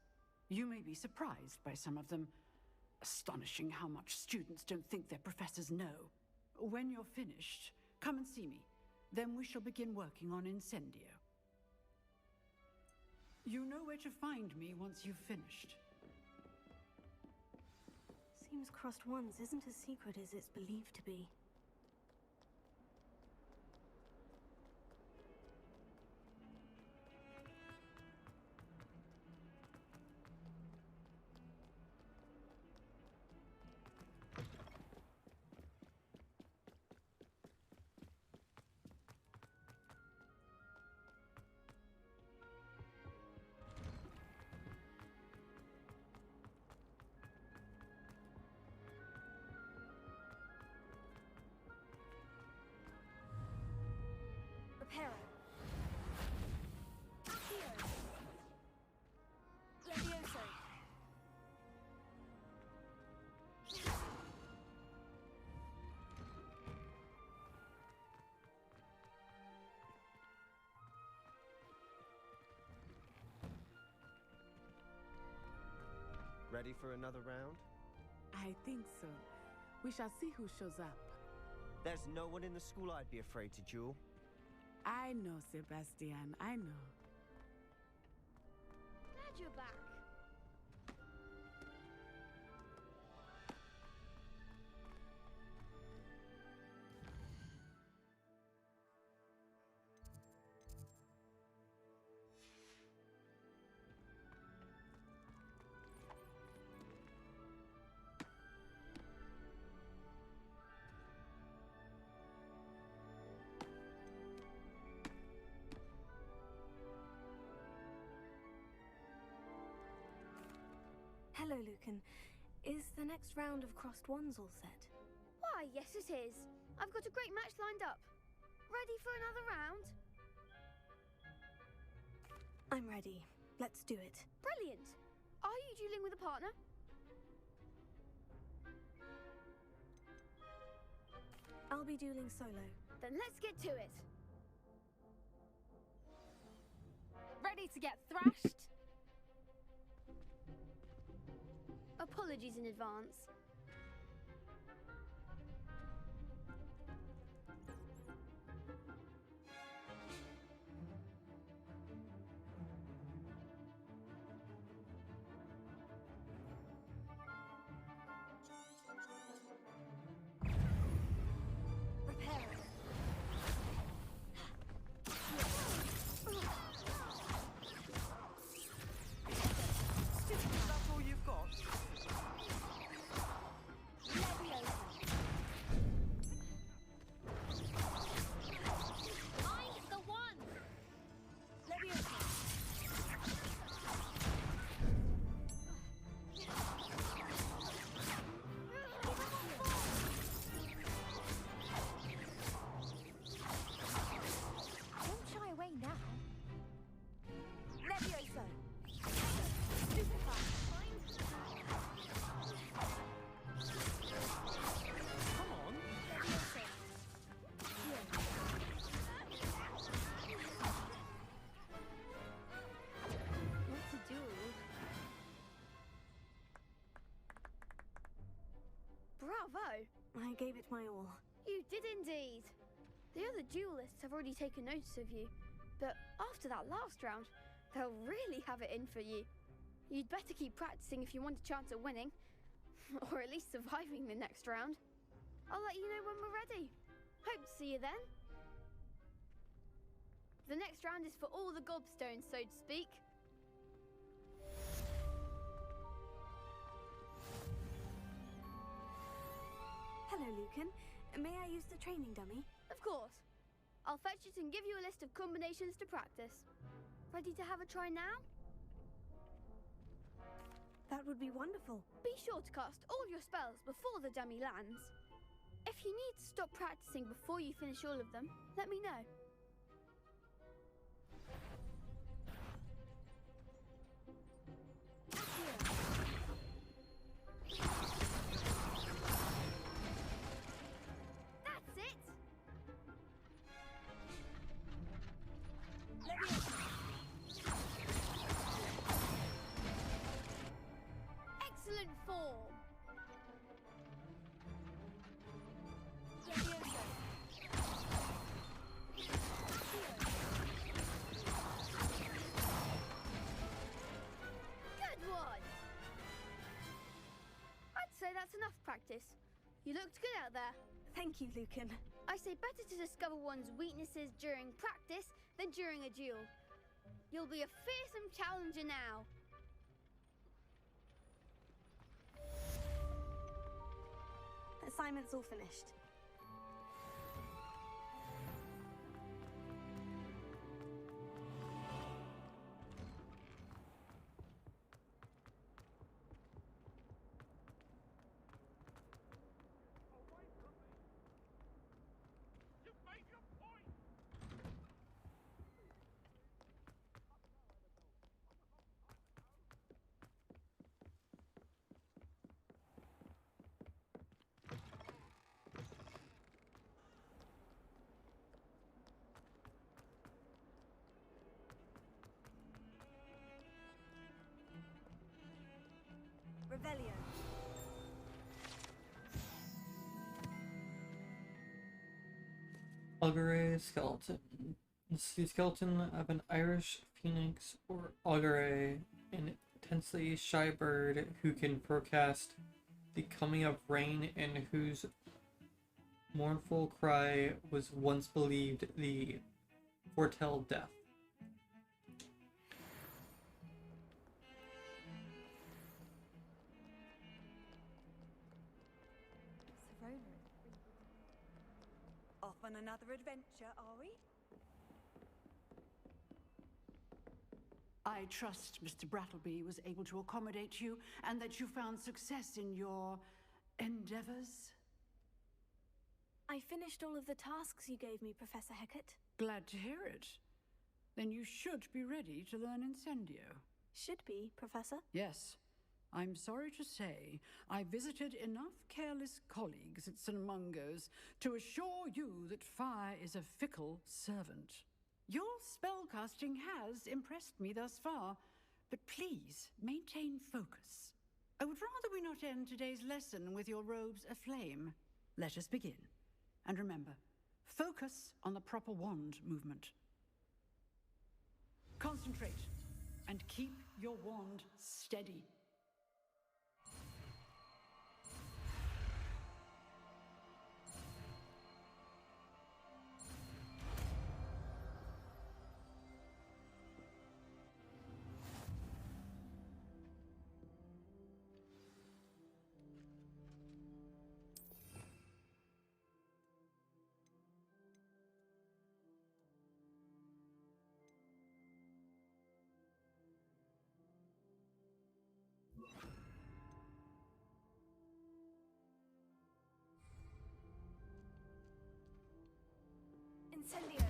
You may be surprised by some of them. Astonishing how much students don't think their professors know. When you're finished, come and see me. Then we shall begin working on Incendio. You know where to find me once you've finished. Seems crossed ones isn't as secret as it's believed to be. Reparo. Accio. Levioso. Ready for another round? I think so. We shall see who shows up. There's no one in the school I'd be afraid to duel. I know, Sebastian. I know. Glad you're back. Hello, Lucan. Is the next round of crossed wands all set? Why, yes it is. I've got a great match lined up. Ready for another round? I'm ready. Let's do it. Brilliant. Are you dueling with a partner? I'll be dueling solo. Then let's get to it. Ready to get thrashed? Apologies in advance. That's all you've got? Mind the one! Don't shy away now. Levioso! Come on. What's a duel? Bravo! I gave it my all. You did indeed. The other duelists have already taken notice of you, but after that last round, they'll really have it in for you. You'd better keep practicing if you want a chance at winning, or at least surviving the next round. I'll let you know when we're ready. Hope to see you then. The next round is for all the gobstones, so to speak. Hello, Lucan. May I use the training dummy? Of course. I'll fetch it and give you a list of combinations to practice. Ready to have a try now? That would be wonderful. Be sure to cast all your spells before the dummy lands. If you need to stop practicing before you finish all of them, let me know. That's it! Excellent form! Good one! I'd say that's enough practice. You looked good out there. Thank you, Lucan. I say better to discover one's weaknesses during practice than during a duel. You'll be a fearsome challenger now. Assignment's all finished. Revelio. Auguray skeleton. This is the skeleton of an Irish phoenix or auguray, an intensely shy bird who can forecast the coming of rain and whose mournful cry was once believed the foretell death. Off on another adventure, are we? I trust Mr. Brattleby was able to accommodate you and that you found success in your endeavors. I finished all of the tasks you gave me, Professor Hecat. Glad to hear it. Then you should be ready to learn Incendio. Should be, Professor. Yes. I'm sorry to say, I visited enough careless colleagues at St. Mungo's to assure you that fire is a fickle servant. Your spellcasting has impressed me thus far, but please maintain focus. I would rather we not end today's lesson with your robes aflame. Let us begin. And remember, focus on the proper wand movement. Concentrate and keep your wand steady. Incendio!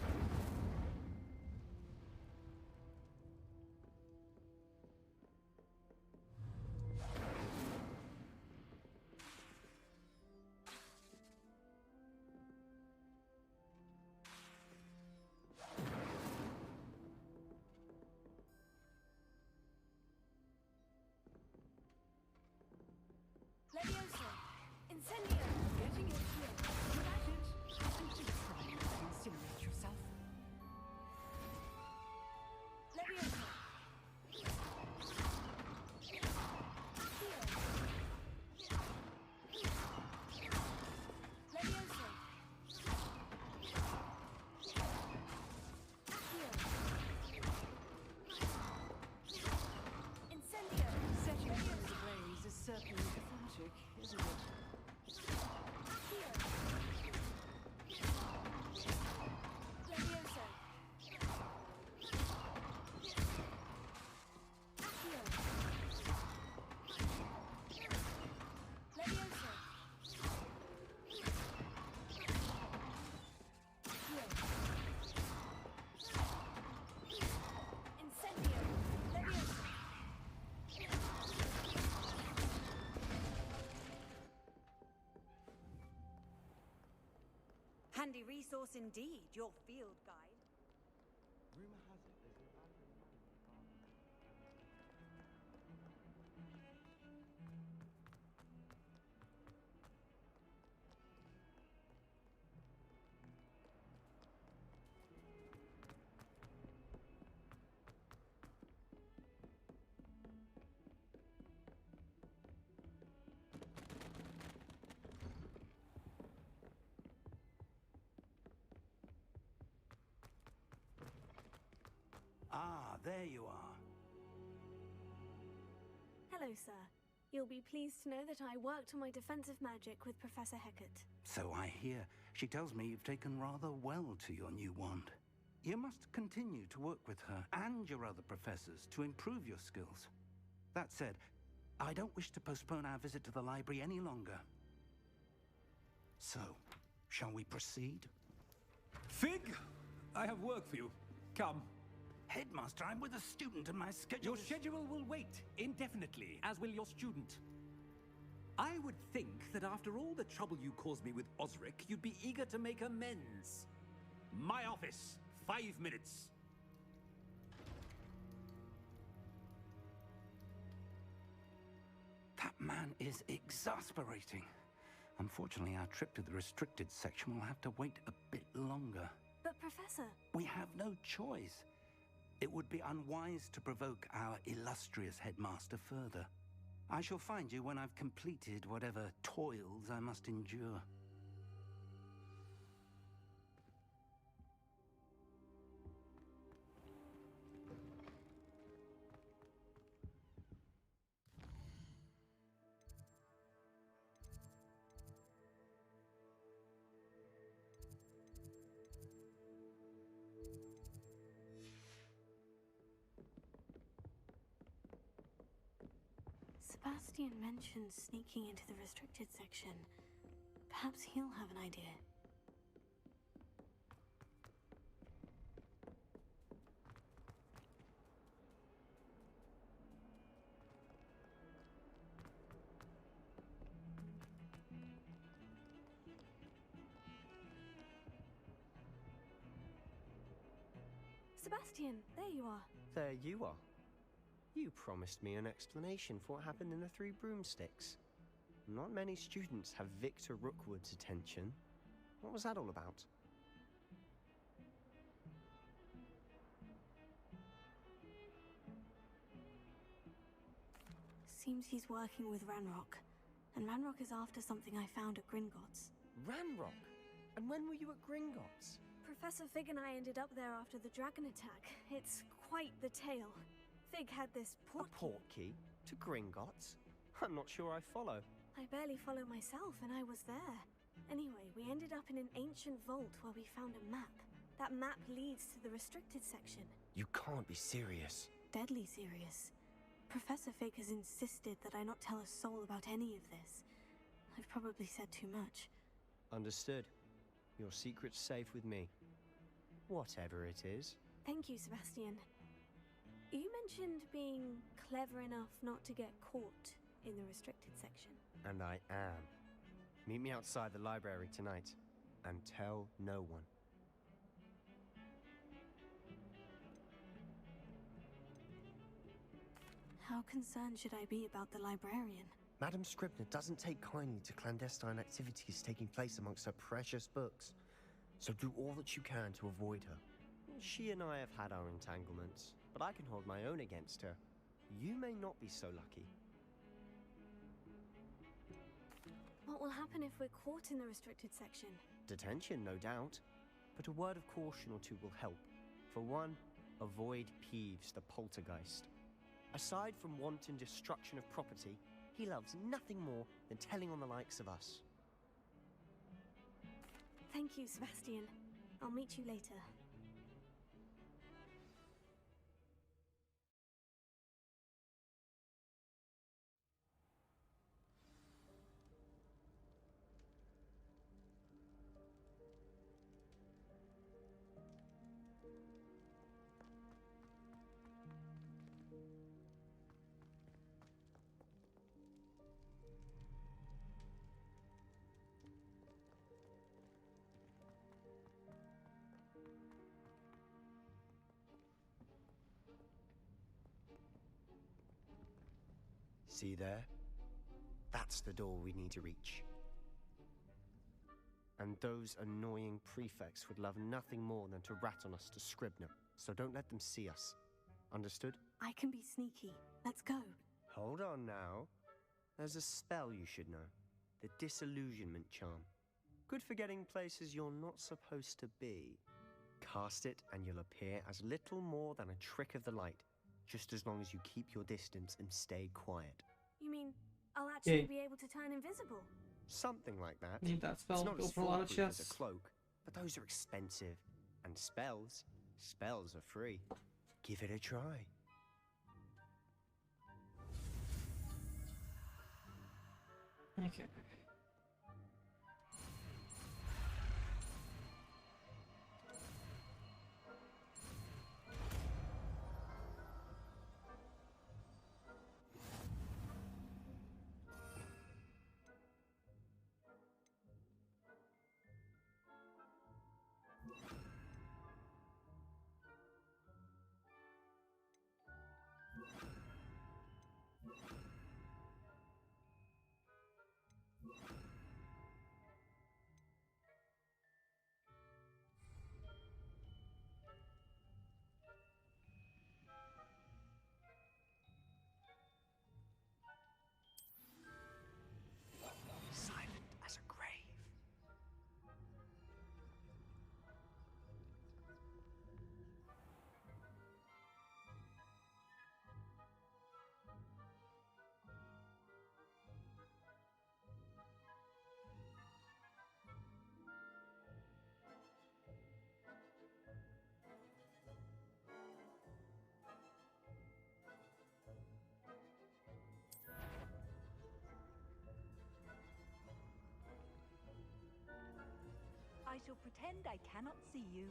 Leviosa! Incendio! Getting it here. Good at it. And do try not to incinerate yourself. Leviosa! Leviosa! Incendio! Setting things ablaze is certainly cathartic, isn't it? Leviosa! Leviosa! Incendio! Leviosa! Handy resource indeed, your field guide. Rumor has it there's an abandoned manor nearby. Ah, there you are. Hello, sir. You'll be pleased to know that I worked on my defensive magic with Professor Hecat. So I hear. She tells me you've taken rather well to your new wand. You must continue to work with her and your other professors to improve your skills. That said, I don't wish to postpone our visit to the library any longer. So, shall we proceed? Fig, I have work for you. Come. Headmaster, I'm with a student and my schedule Your schedule will wait indefinitely, as will your student. I would think that after all the trouble you caused me with Osric, you'd be eager to make amends. My office, 5 minutes. That man is exasperating. Unfortunately, our trip to the restricted section will have to wait a bit longer. But, Professor... We have no choice. It would be unwise to provoke our illustrious headmaster further. I shall find you when I've completed whatever toils I must endure. Sebastian mentioned sneaking into the restricted section. Perhaps he'll have an idea. Sebastian, there you are. There you are. You promised me an explanation for what happened in the Three Broomsticks. Not many students have Victor Rookwood's attention. What was that all about? Seems he's working with Ranrock. And Ranrock is after something I found at Gringotts. Ranrock? And when were you at Gringotts? Professor Fig and I ended up there after the dragon attack. It's quite the tale. Fig had this A portkey? To Gringotts? I'm not sure I follow. I barely follow myself, and I was there. Anyway, we ended up in an ancient vault where we found a map. That map leads to the restricted section. You can't be serious. Deadly serious. Professor Fig has insisted that I not tell a soul about any of this. I've probably said too much. Understood. Your secret's safe with me. Whatever it is. Thank you, Sebastian. You mentioned being clever enough not to get caught in the restricted section. And I am. Meet me outside the library tonight. And tell no one. How concerned should I be about the librarian? Madam Scribner doesn't take kindly to clandestine activities taking place amongst her precious books. So do all that you can to avoid her. She and I have had our entanglements, but I can hold my own against her. You may not be so lucky. What will happen if we're caught in the restricted section? Detention, no doubt. But a word of caution or two will help. For one, avoid Peeves, the poltergeist. Aside from wanton destruction of property, he loves nothing more than telling on the likes of us. Thank you, Sebastian. I'll meet you later. See there? That's the door we need to reach. And those annoying prefects would love nothing more than to rat on us to Scribner, so don't let them see us. Understood? I can be sneaky. Let's go. Hold on now. There's a spell you should know. The Disillusionment Charm. Good for getting places you're not supposed to be. Cast it and you'll appear as little more than a trick of the light, just as long as you keep your distance and stay quiet. You mean I'll actually be able to turn invisible? Something like that. Need that spell. It's not Go as for a lot of foolproof as chests. a cloak, but those are expensive. And spells are free. Give it a try. Okay. Silent as a grave. shall pretend I cannot see you.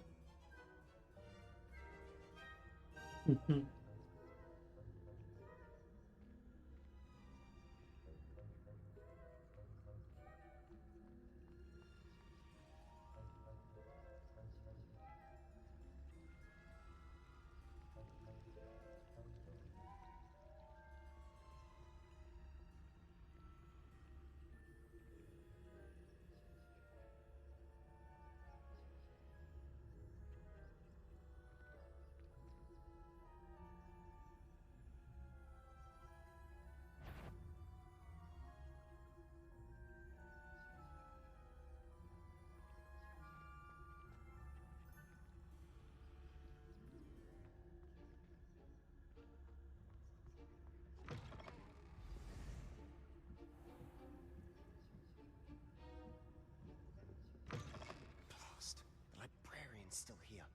Blast! The librarian's still here.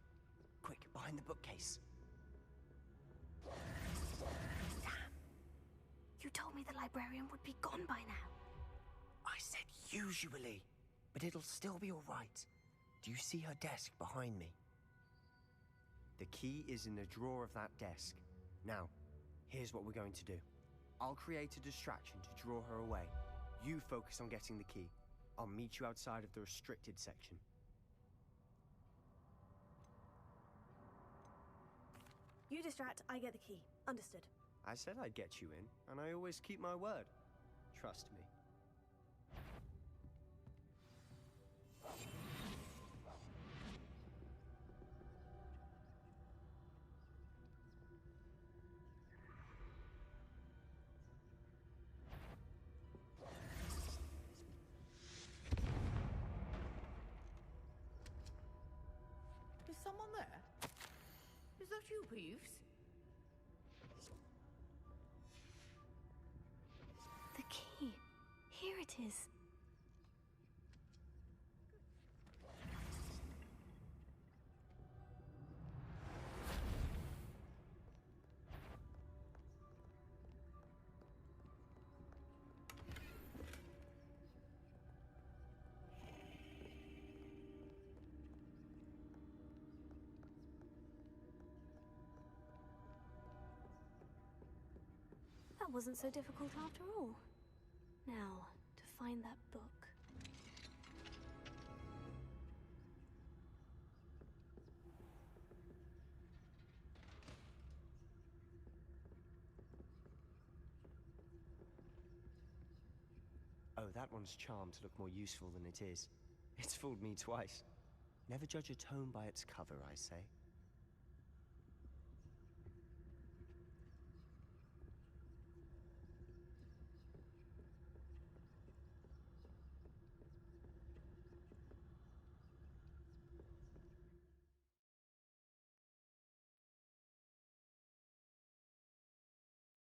Quick, behind the bookcase. Damn. You told me the librarian would be gone by now. I said usually, but it'll still be all right. Do you see her desk behind me? The key is in the drawer of that desk. Now, here's what we're going to do. I'll create a distraction to draw her away. You focus on getting the key. I'll meet you outside of the restricted section. You distract, I get the key. Understood. I said I'd get you in, and I always keep my word. Trust me. Is someone there? Is that you, Peeves? The key. Here it is. That wasn't so difficult after all. Now, to find that book. Oh, that one's charmed to look more useful than it is. It's fooled me twice. Never judge a tome by its cover, I say.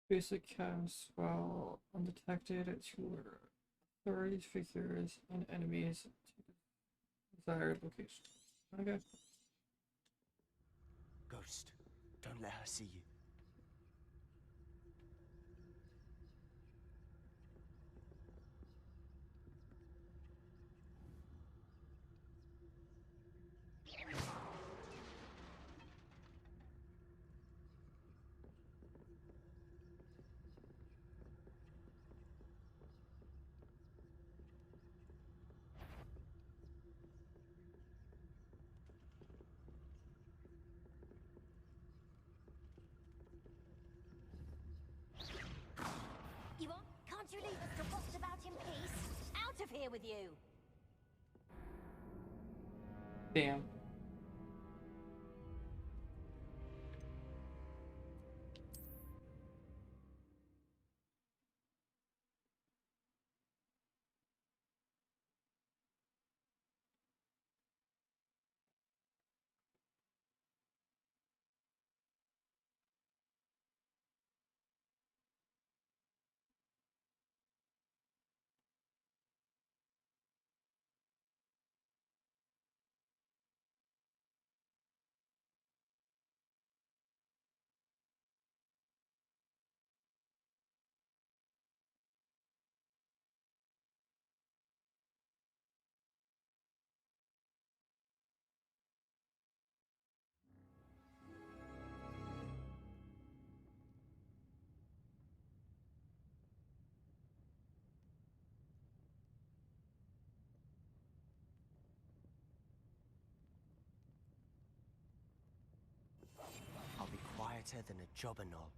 Basic cast while undetected to lure authorities, figures, and enemies to desired location. Okay. Ghost, don't let her see you. Yvonne, can't you leave us to fuss about in peace? Out of here with you! Damn. better than a jobberknoll.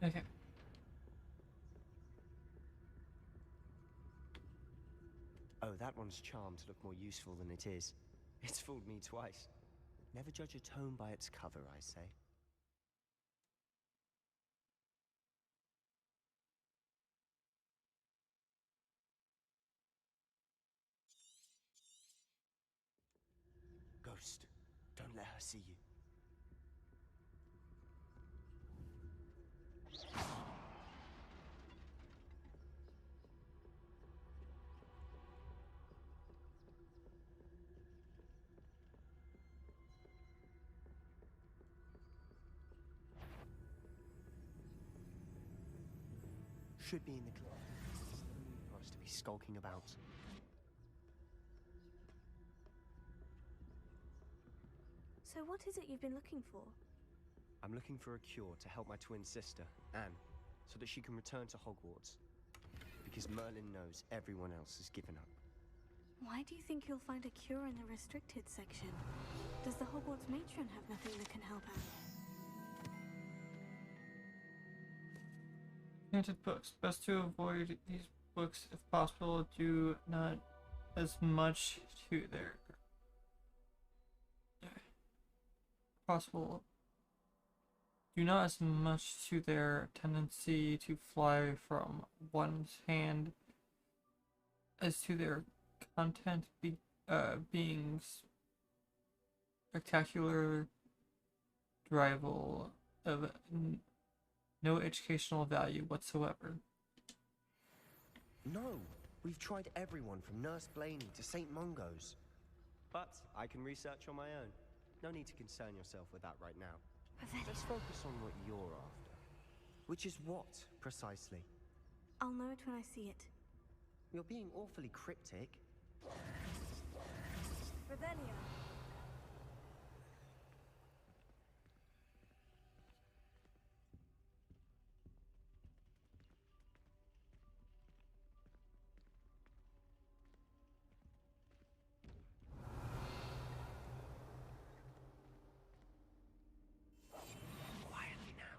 Okay. Oh, that one's charmed to look more useful than it is. It's fooled me twice. Never judge a tome by its cover, I say. Ghost, don't let her see you. Should be in the club. No need for us to be skulking about. So what is it you've been looking for? I'm looking for a cure to help my twin sister, Anne, so that she can return to Hogwarts. Because Merlin knows everyone else has given up. Why do you think you'll find a cure in the restricted section? Does the Hogwarts matron have nothing that can help out? Enchanted books. Best to avoid these books if possible. Do not as much to their possible. Do not as much to their tendency to fly from one's hand as to their content being spectacular rival of no educational value whatsoever. No, we've tried everyone from Nurse Blaney to St. Mungo's. But I can research on my own. No need to concern yourself with that right now. Let's focus on what you're after. Which is what, precisely? I'll know it when I see it. You're being awfully cryptic. Revelio. Quietly now.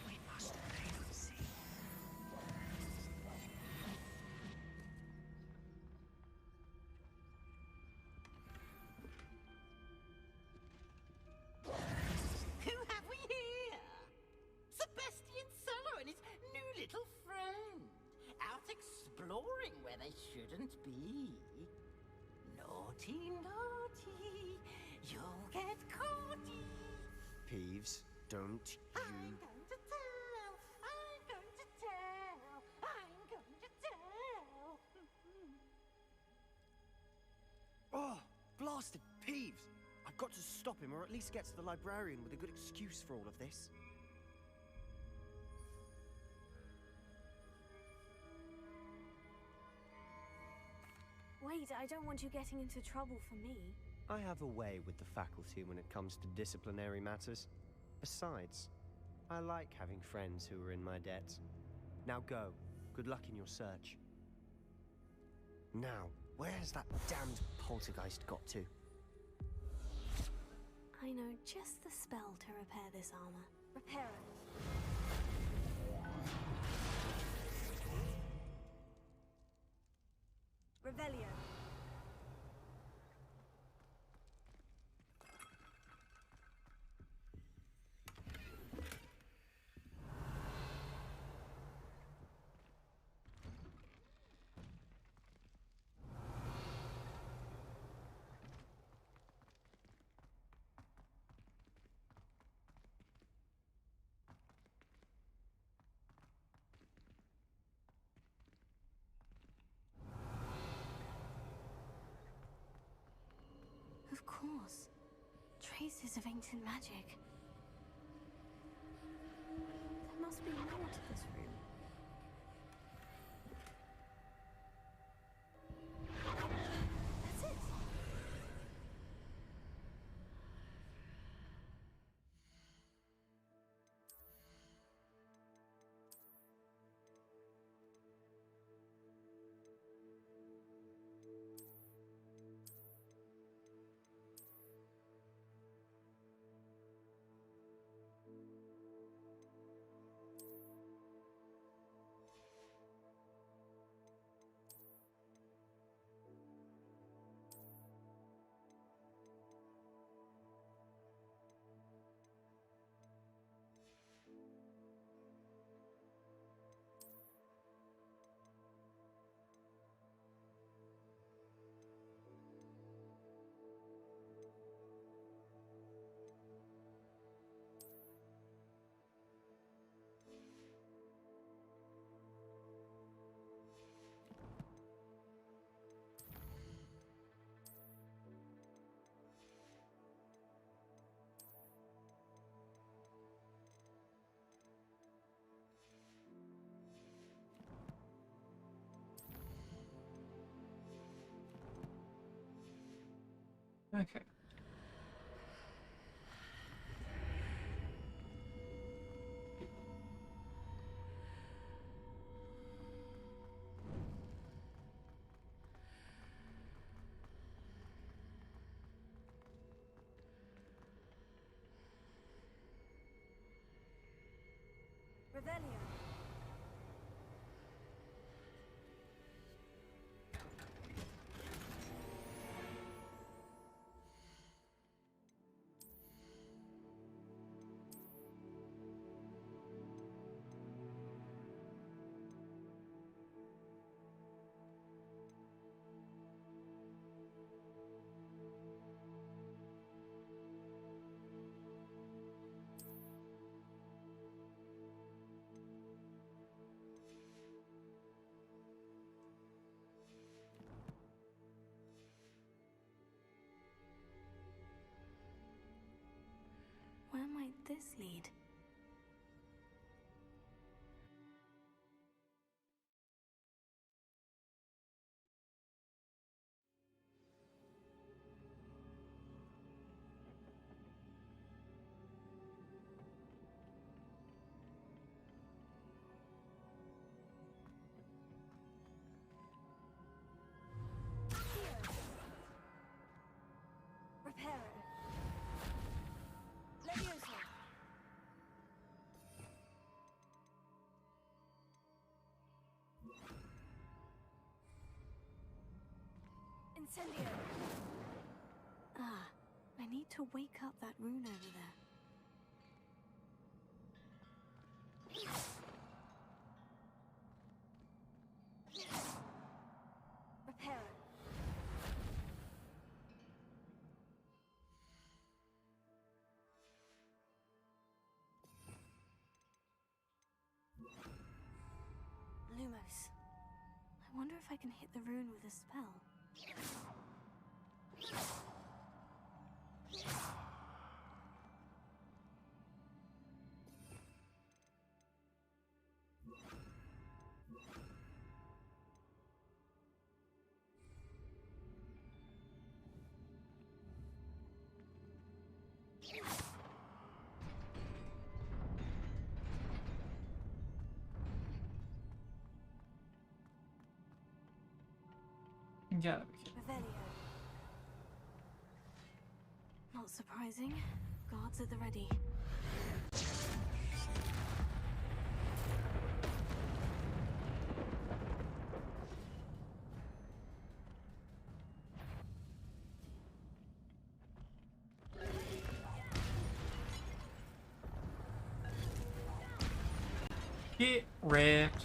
We must remain unseen. Who have we here? Sebastian Cello and his new little friend. Out exploring where they shouldn't be. Naughty, naughty. You'll get caughty. Peeves, don't you... I'm going to tell. I'm going to tell. I'm going to tell. Oh, blasted Peeves! I've got to stop him, or at least get to the librarian with a good excuse for all of this. Wait, I don't want you getting into trouble for me. I have a way with the faculty when it comes to disciplinary matters. Besides, I like having friends who are in my debt. Now go. Good luck in your search. Now, Where has that damned poltergeist got to? I know just the spell to repair this armor. Repair it. Revelio. Of course. Traces of ancient magic. There must be more to this room. That's it! Okay. Revelio. Where might this lead? Repair it. Leviosa. Incendio. Ah, I need to wake up that rune over there. Repair it. Lumos. I wonder if I can hit the rune with a spell. Yeah. Revelio. Not surprising. Guards at the ready. Get wrecked.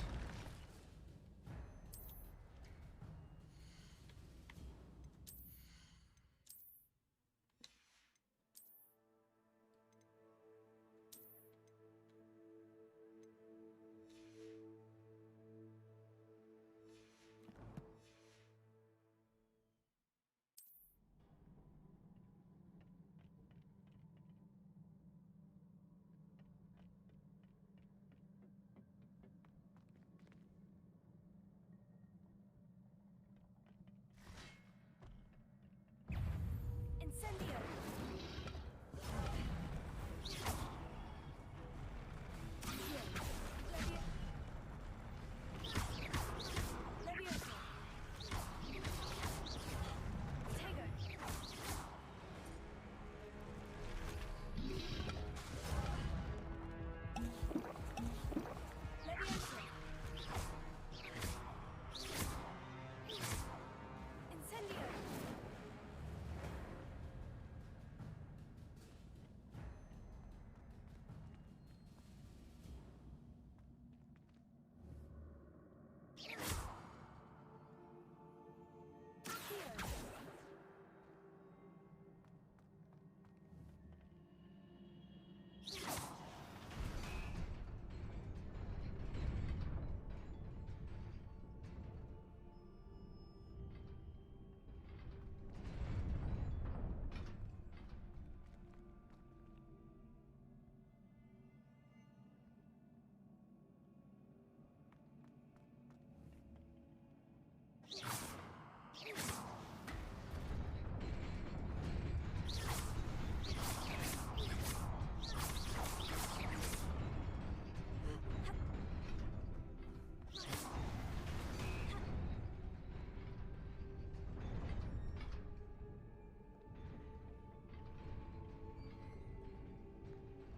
Incendio.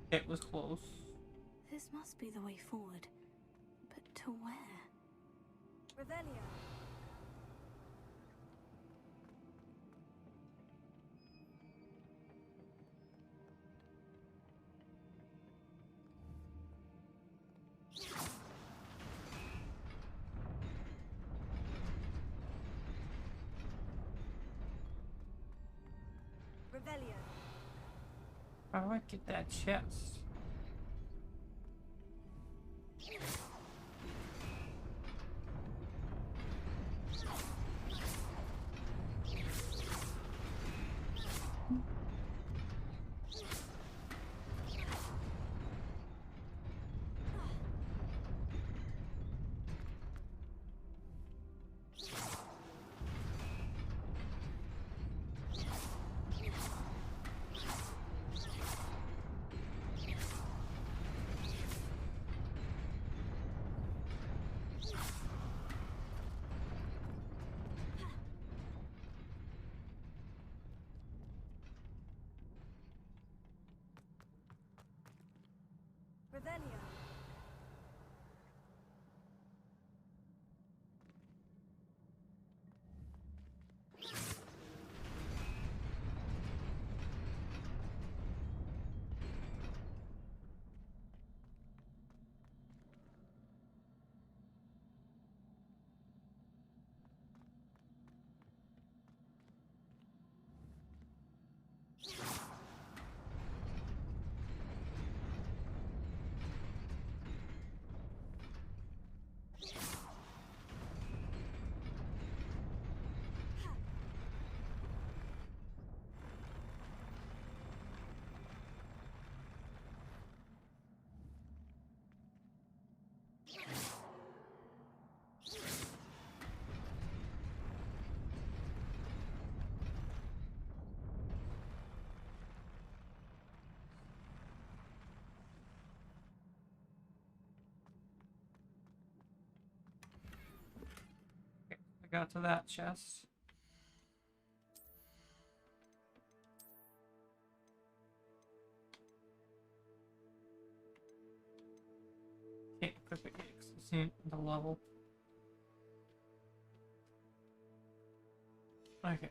It was close. This must be the way forward. But to where? Revelio. Revelio. How do I get that chest? Revelio. I got to that chest. seen the level. Okay.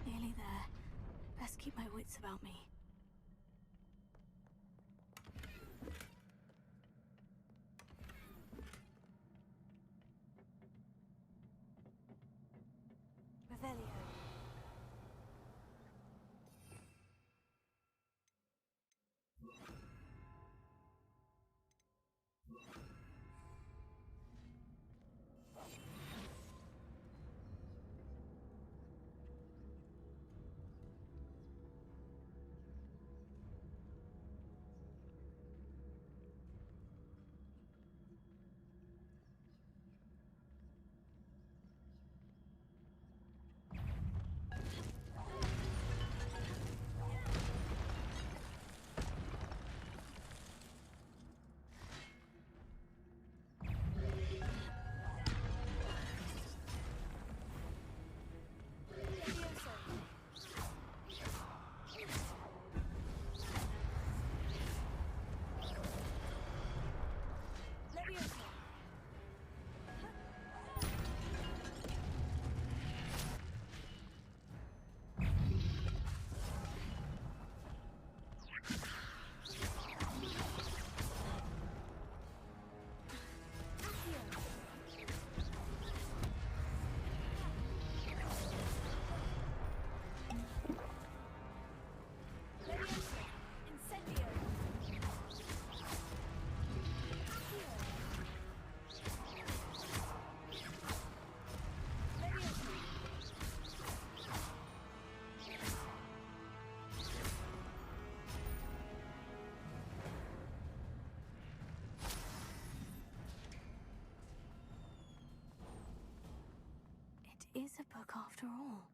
Nearly there. Best keep my wits about me. Revelio. It is a book after all.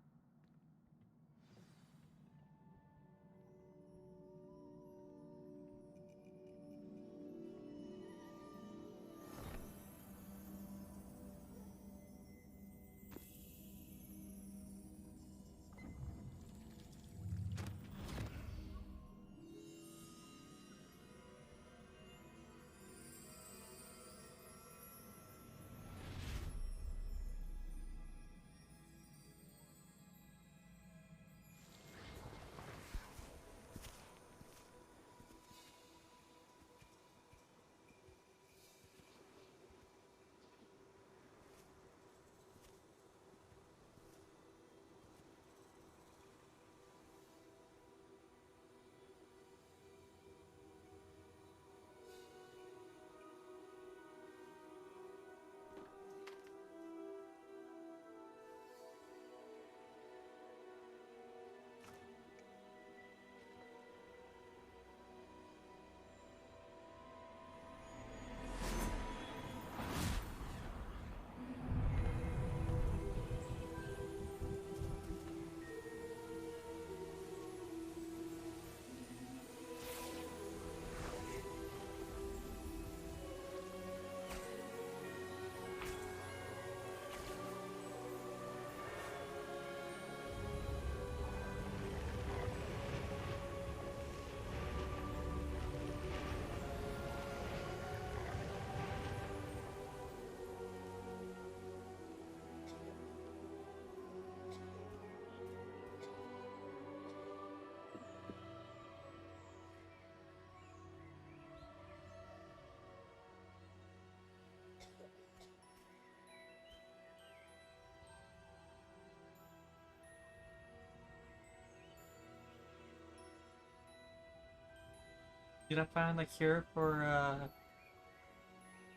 Did I find the cure for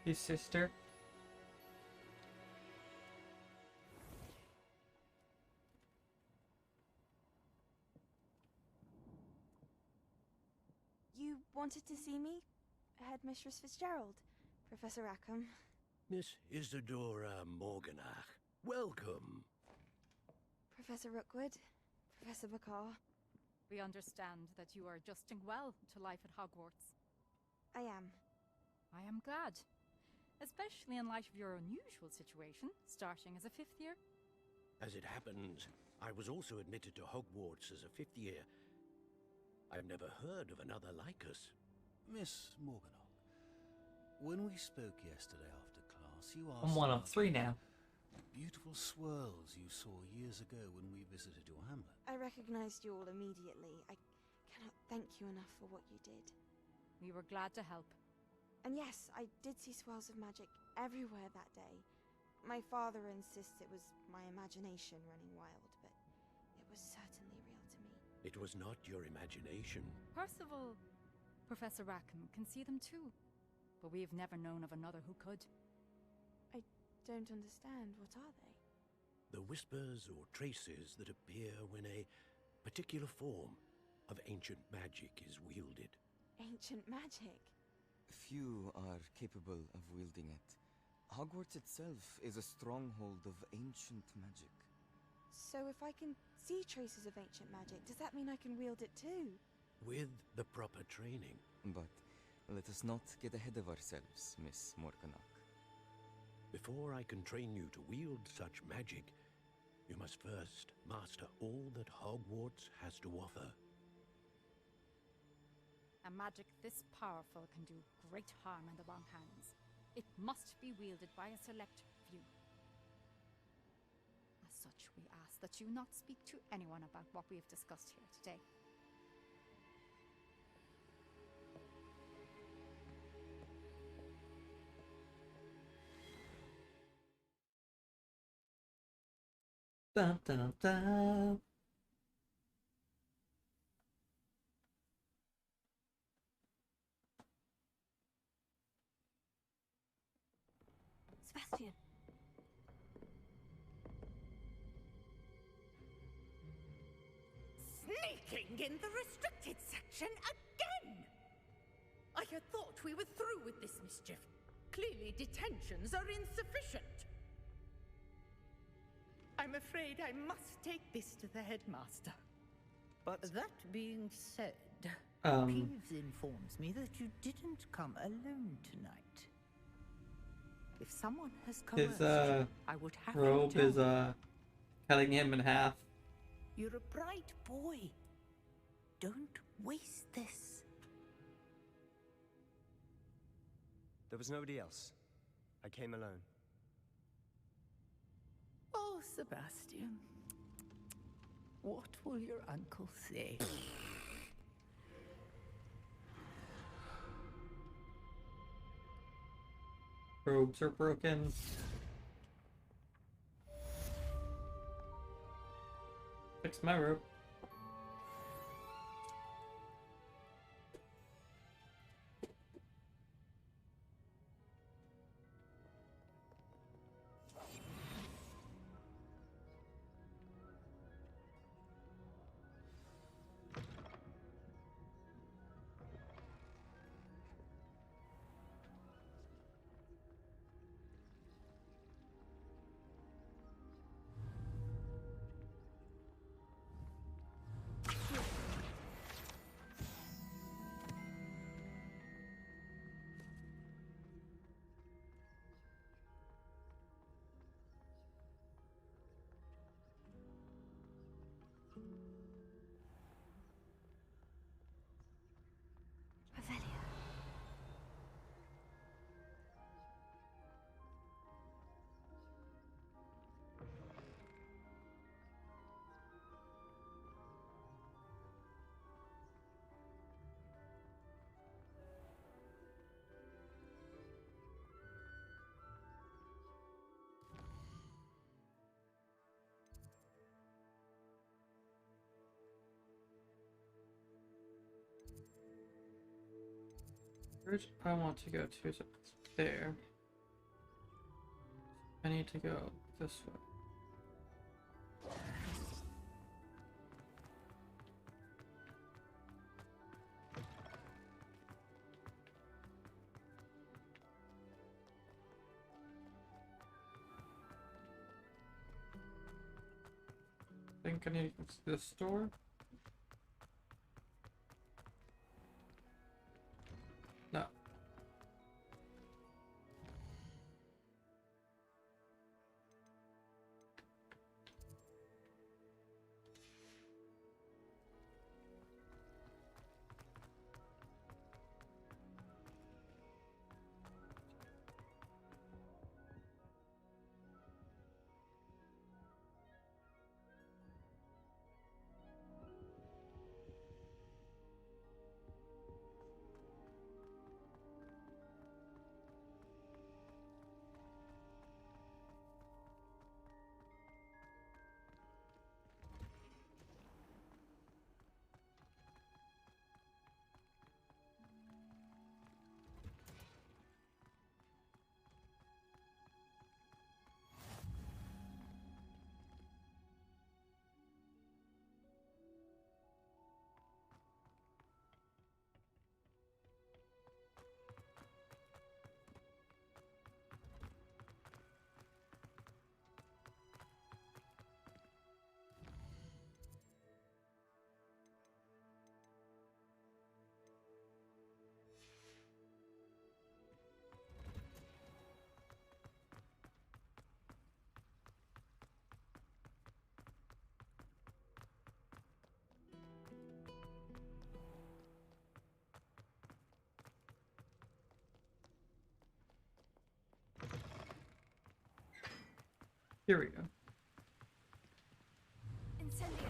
his sister? You wanted to see me? Headmistress Fitzgerald, Professor Rackham. Miss Isadora Morganach. Welcome. Professor Rookwood, Professor Bakar. We understand that you are adjusting well to life at Hogwarts. I am. I am glad. Especially in light of your unusual situation, starting as a 5th year. As it happens, I was also admitted to Hogwarts as a 5th year. I've never heard of another like us. Miss Morganock, when we spoke yesterday after class, you asked I'm one of about 3 now. the beautiful swirls you saw years ago when we visited your hamlet. I recognized you all immediately. I cannot thank you enough for what you did. We were glad to help. And yes, I did see swirls of magic everywhere that day. My father insists it was my imagination running wild, but it was certainly real to me. It was not your imagination. Percival, Professor Rackham can see them too. But we have never known of another who could. I don't understand. What are they? The whispers or traces that appear when a particular form of ancient magic is wielded. Ancient magic? Few are capable of wielding it. Hogwarts itself is a stronghold of ancient magic. So if I can see traces of ancient magic, does that mean I can wield it too? With the proper training. But let us not get ahead of ourselves, Miss Morganock. Before I can train you to wield such magic, you must first master all that Hogwarts has to offer. A magic this powerful can do great harm in the wrong hands. It must be wielded by a select few. As such, we ask that you not speak to anyone about what we have discussed here today. Dun, dun, dun. Sebastian. Sneaking in the restricted section again! I had thought we were through with this mischief. Clearly detentions are insufficient. I'm afraid I must take this to the headmaster. But that being said, Peeves informs me that you didn't come alone tonight. If someone has His coerced you, I would have robe to tell is them. cutting him in half. You're a bright boy. Don't waste this. there was nobody else. I came alone. Oh, Sebastian. What will your uncle say? Robes are broken. Fix my robe. Where I want to go to is there. I need to go this way. think I need to go to this store. No. Here we go. Incendio.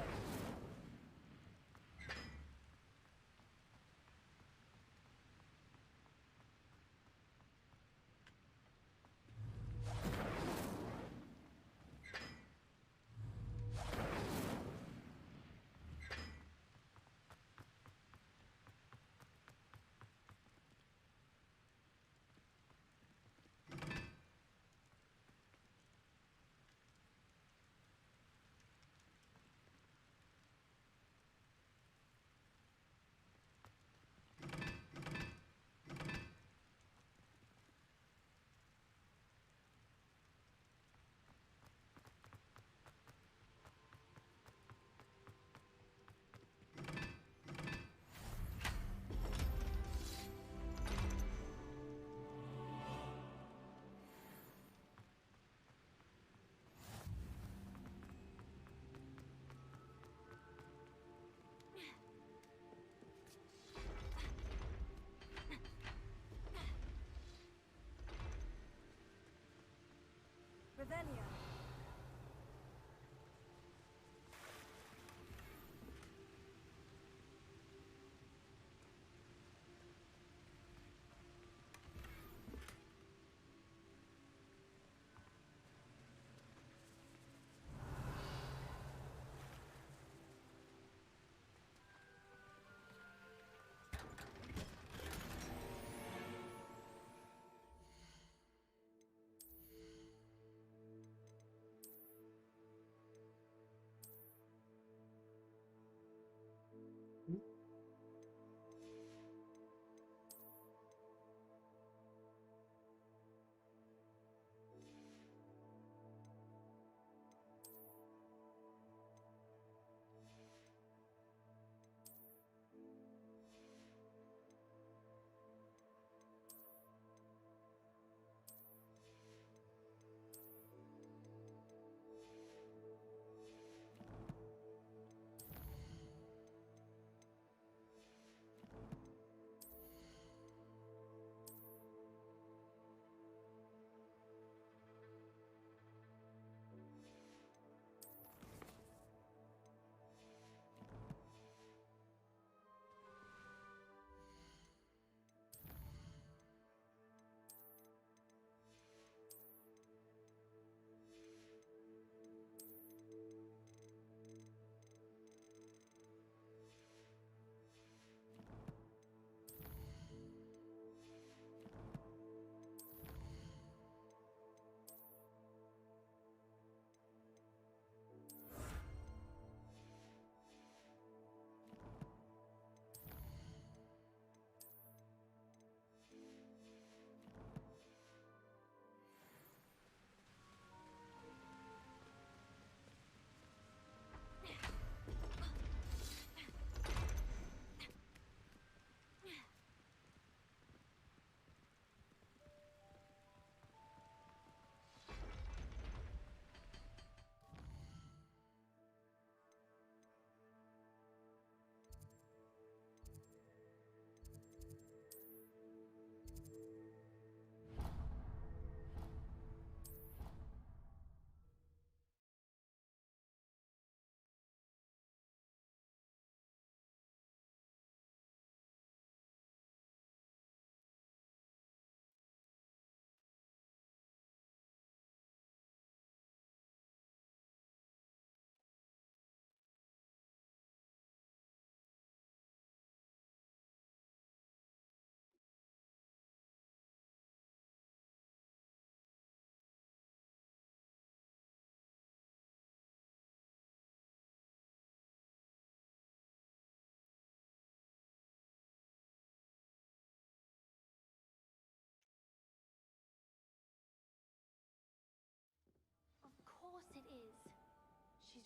Revelio.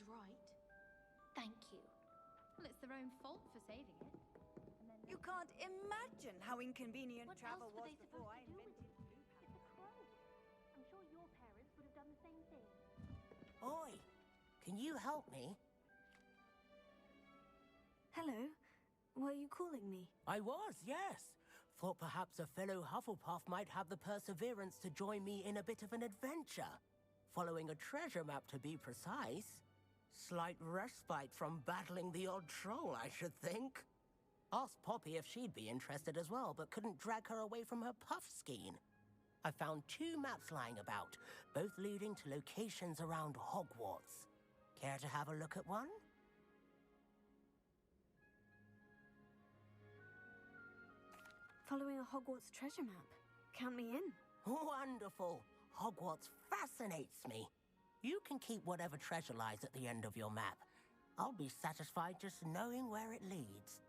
right. Thank you. Well, it's their own fault for saving it. You can't imagine how inconvenient What travel else were was they before I supposed to do with invented it? It's a crow. I'm sure your parents would have done the same thing. Oi, can you help me? Hello? Were you calling me? I was, yes. Thought perhaps a fellow Hufflepuff might have the perseverance to join me in a bit of an adventure. Following a treasure map, to be precise. Slight respite from battling the odd troll, I should think. Asked Poppy if she'd be interested as well, but couldn't drag her away from her puff skein. I found 2 maps lying about, both leading to locations around Hogwarts. Care to have a look at one? Following a Hogwarts treasure map. Count me in. Wonderful. Hogwarts fascinates me. You can keep whatever treasure lies at the end of your map. I'll be satisfied just knowing where it leads.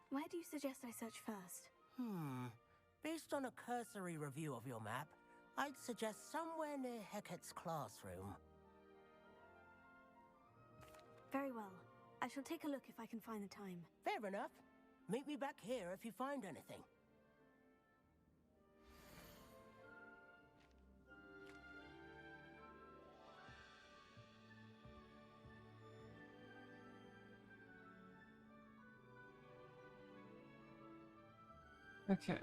Where do you suggest I search first? Based on a cursory review of your map, I'd suggest somewhere near Hecat's classroom. Very well. I shall take a look if I can find the time. Fair enough. Meet me back here if you find anything. Okay.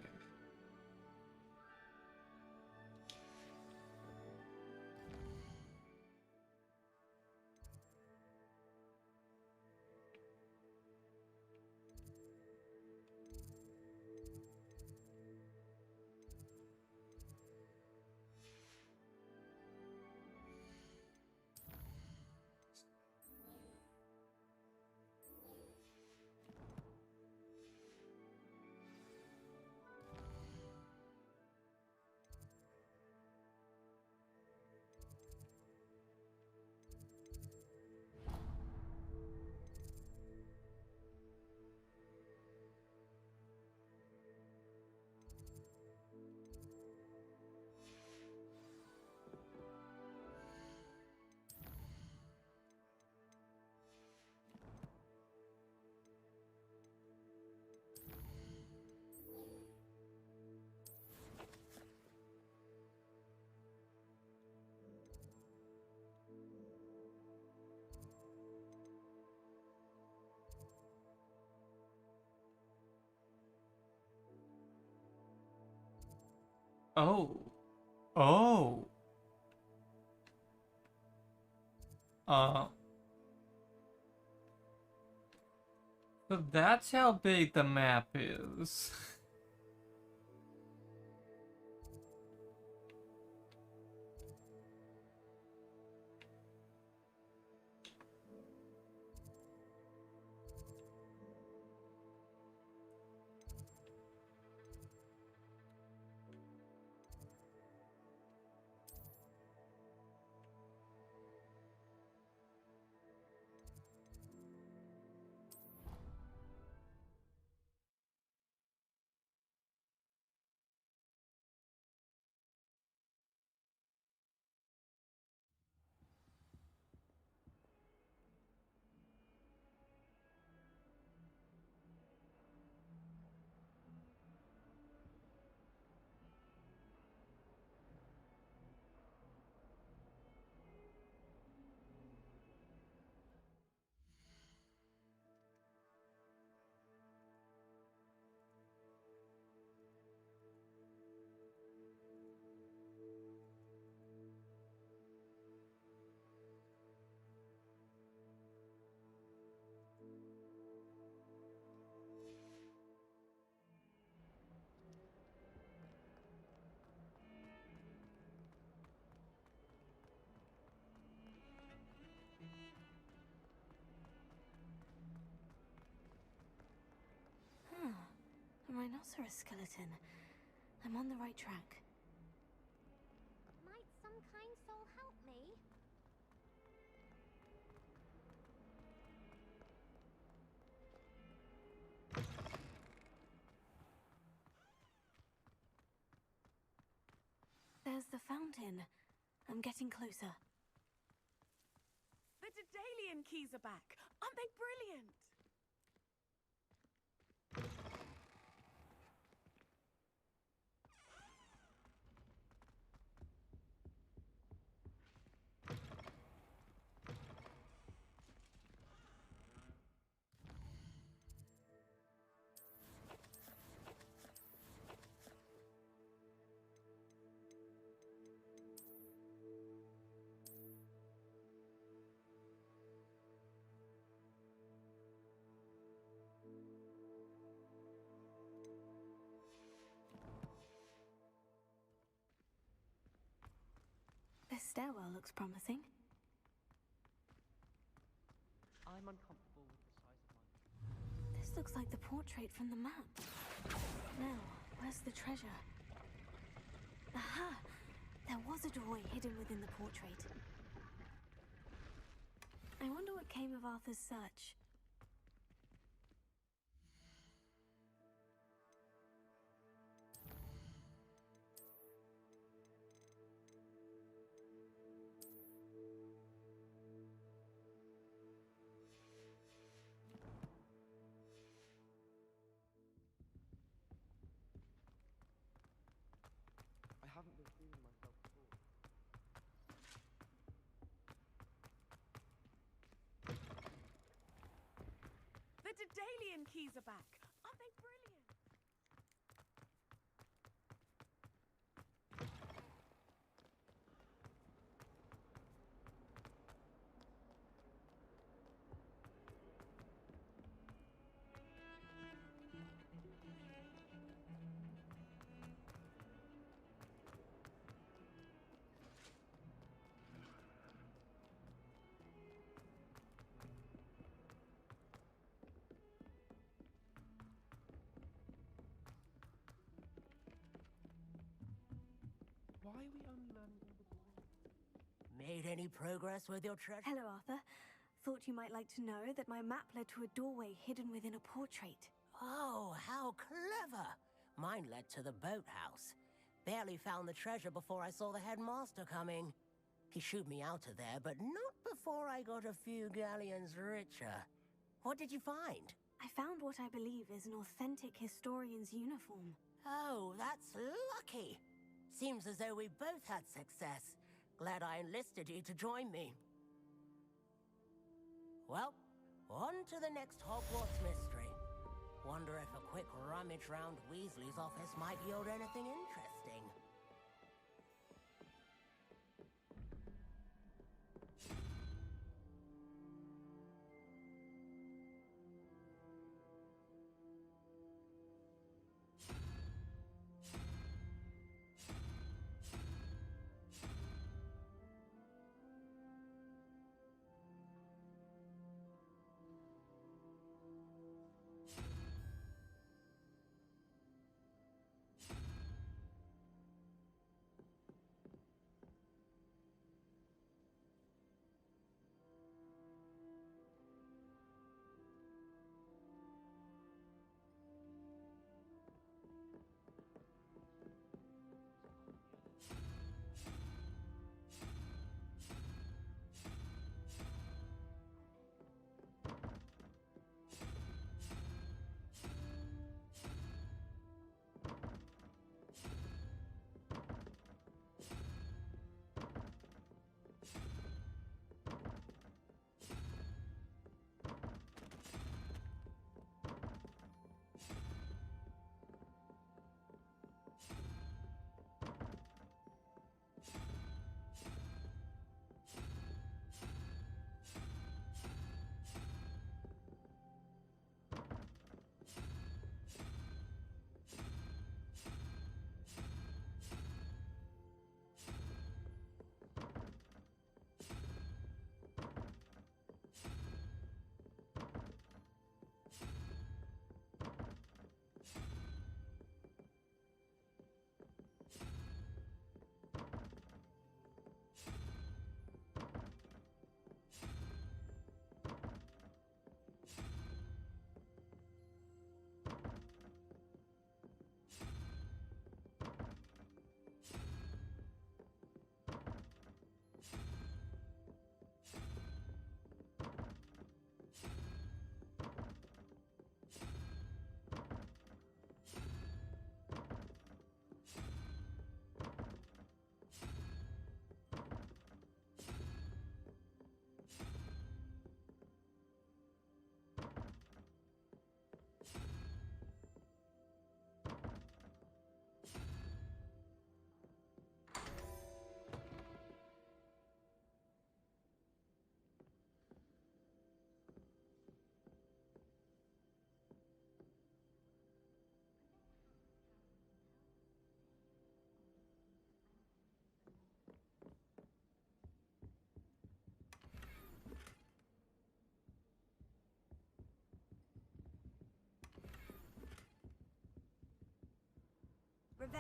Oh. Oh. So that's how big the map is. A rhinoceros skeleton. I'm on the right track. Might some kind soul help me? the fountain. I'm getting closer. The Daedalian keys are back. Aren't they brilliant? This stairwell looks promising. I'm uncomfortable with the size of my... This looks like the portrait from the map. Now, where's the treasure? Aha! There was a doorway hidden within the portrait. I wonder what came of Arthur's search. I haven't been feeling myself before. The Daedalian keys are back. Aren't they brilliant? Why are we only learning all the boring? Made any progress with your treasure? Hello, Arthur. Thought you might like to know that my map led to a doorway hidden within a portrait. Oh, how clever! Mine led to the boathouse. Barely found the treasure before I saw the headmaster coming. He shooed me out of there, but not before I got a few galleons richer. What did you find? I found what I believe is an authentic historian's uniform. Oh, that's lucky. Seems as though we both had success. Glad I enlisted you to join me. Well, on to the next Hogwarts mystery. Wonder if a quick rummage round Weasley's office might yield anything interesting.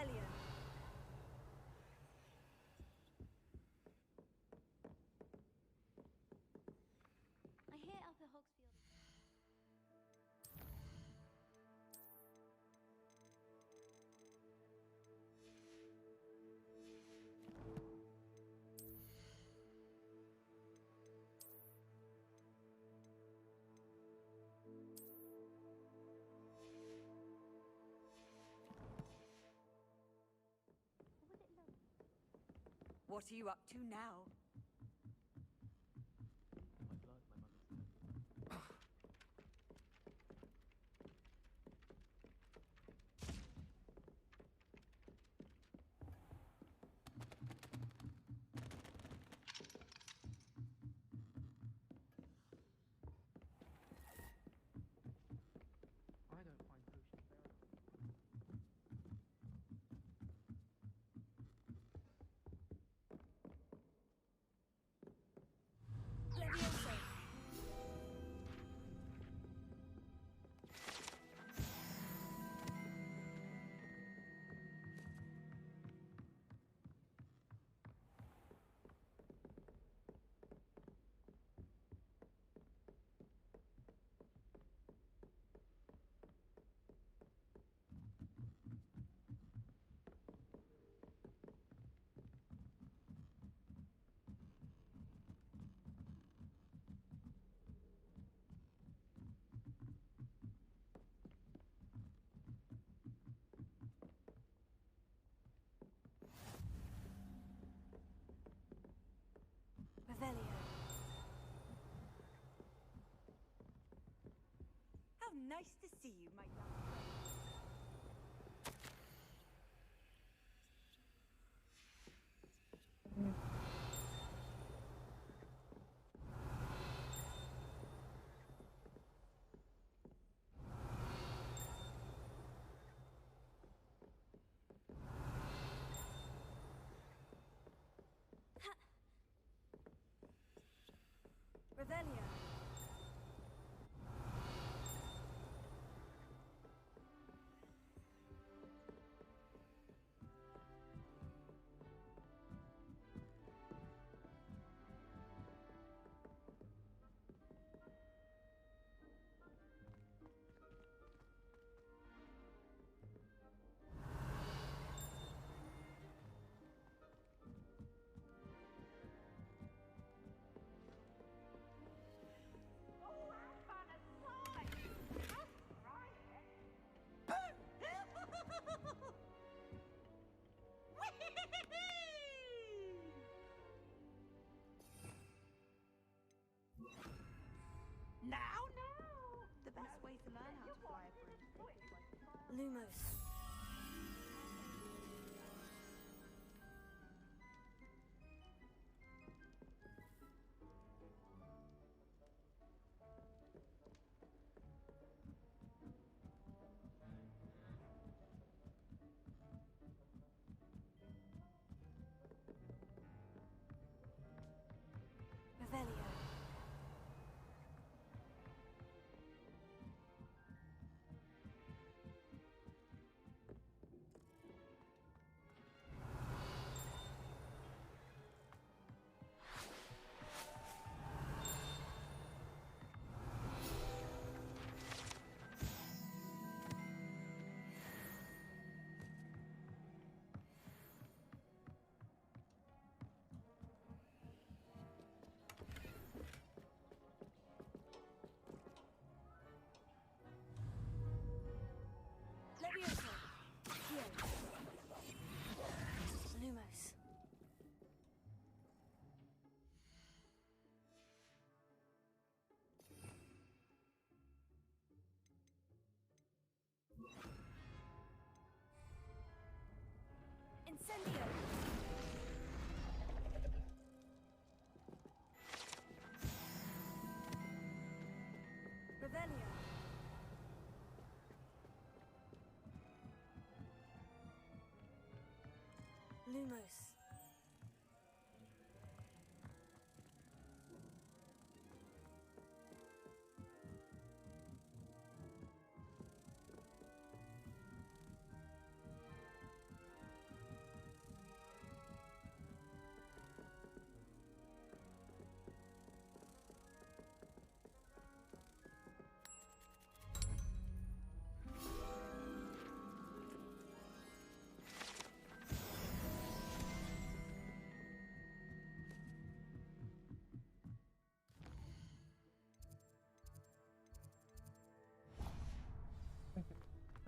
Revelio. I hear Upper Hogsfield. What are you up to now? I don't find potions very Levioso. Revelio. How nice to see you, my young friend. Revelio. Now, The best way to learn how to fly a broomstick is by Lumos. Revelio. Levioso. Here. Lumos. Incendio. Revelio. Lumos.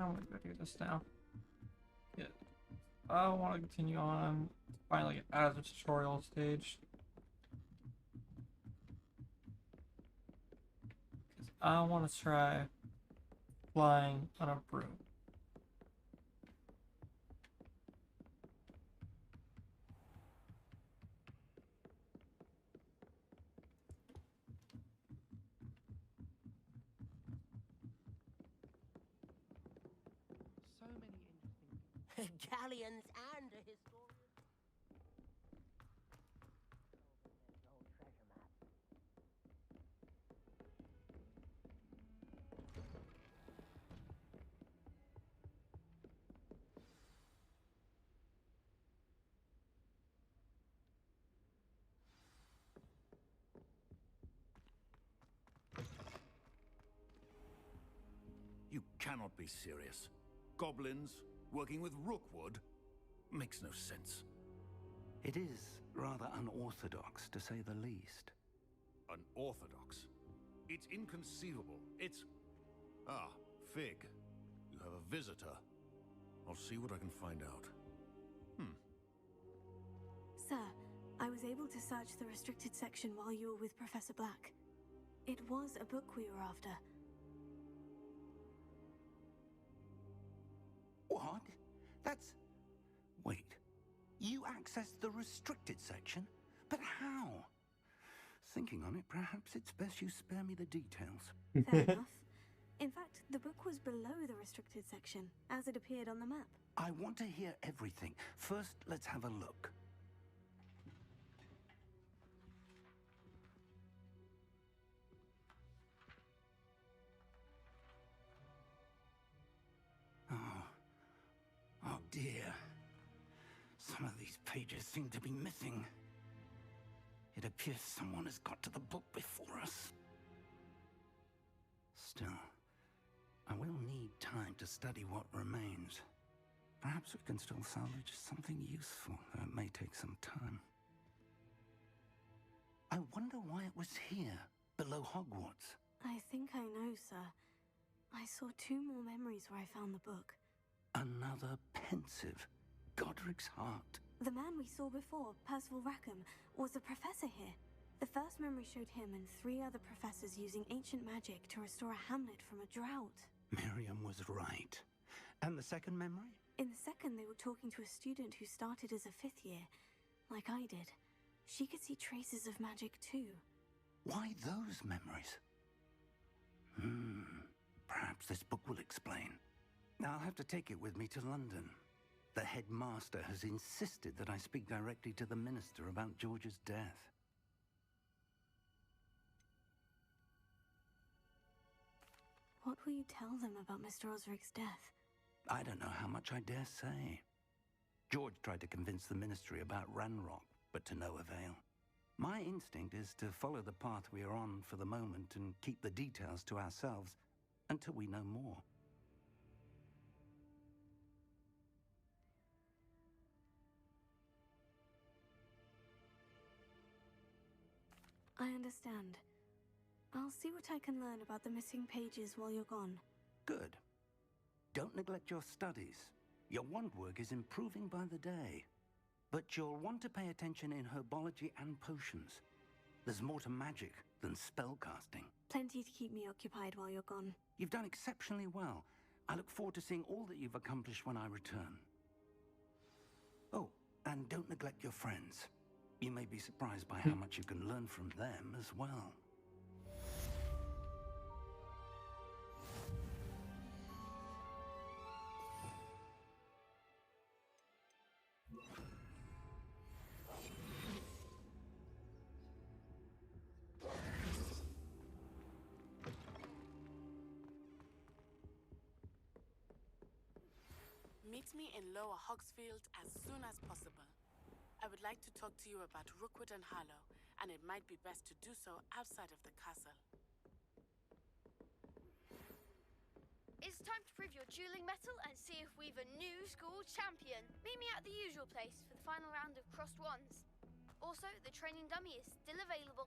I'm gonna go do this now. Yeah. I want to continue on. Finally get out of the tutorial stage. Because I want to try flying on a broom. So many interesting Galleons and a historian. You cannot be serious. Goblins working with Rookwood? Makes no sense. It is rather unorthodox, to say the least. Unorthodox? It's inconceivable. It's... Ah, Fig. You have a visitor. I'll see what I can find out. Sir, I was able to search the restricted section while you were with Professor Black. It was a book we were after. What? That's... Wait. You accessed the restricted section? But how? Thinking on it, perhaps it's best you spare me the details. Fair enough. In fact, the book was below the restricted section, as it appeared on the map. I want to hear everything. First, let's have a look. Oh dear. Some of these pages seem to be missing. It appears someone has got to the book before us. Still, I will need time to study what remains. Perhaps we can still salvage something useful, though it may take some time. I wonder why it was here, below Hogwarts. I think I know, sir. I saw 2 more memories where I found the book. Another pensive. Godric's heart. The man we saw before, Percival Rackham, was a professor here. The first memory showed him and 3 other professors using ancient magic to restore a hamlet from a drought. Miriam was right. And the second memory? In the second, they were talking to a student who started as a 5th year, like I did. She could see traces of magic too. Why those memories? Perhaps this book will explain. I'll have to take it with me to London. The headmaster has insisted that I speak directly to the minister about George's death. What will you tell them about Mr. Osric's death? I don't know how much I dare say. George tried to convince the ministry about Ranrock, but to no avail. My instinct is to follow the path we are on for the moment and keep the details to ourselves until we know more. I understand. I'll see what I can learn about the missing pages while you're gone. Good. Don't neglect your studies. Your wand work is improving by the day. But you'll want to pay attention in herbology and potions. There's more to magic than spellcasting. Plenty to keep me occupied while you're gone. You've done exceptionally well. I look forward to seeing all that you've accomplished when I return. Oh, and don't neglect your friends. You may be surprised by how much you can learn from them as well. Meet me in Lower Hogsfield as soon as possible. I would like to talk to you about Rookwood and Harlow, and it might be best to do so outside of the castle. It's time to prove your dueling mettle and see if we've a new school champion. Meet me at the usual place for the final round of crossed wands. Also, the training dummy is still available.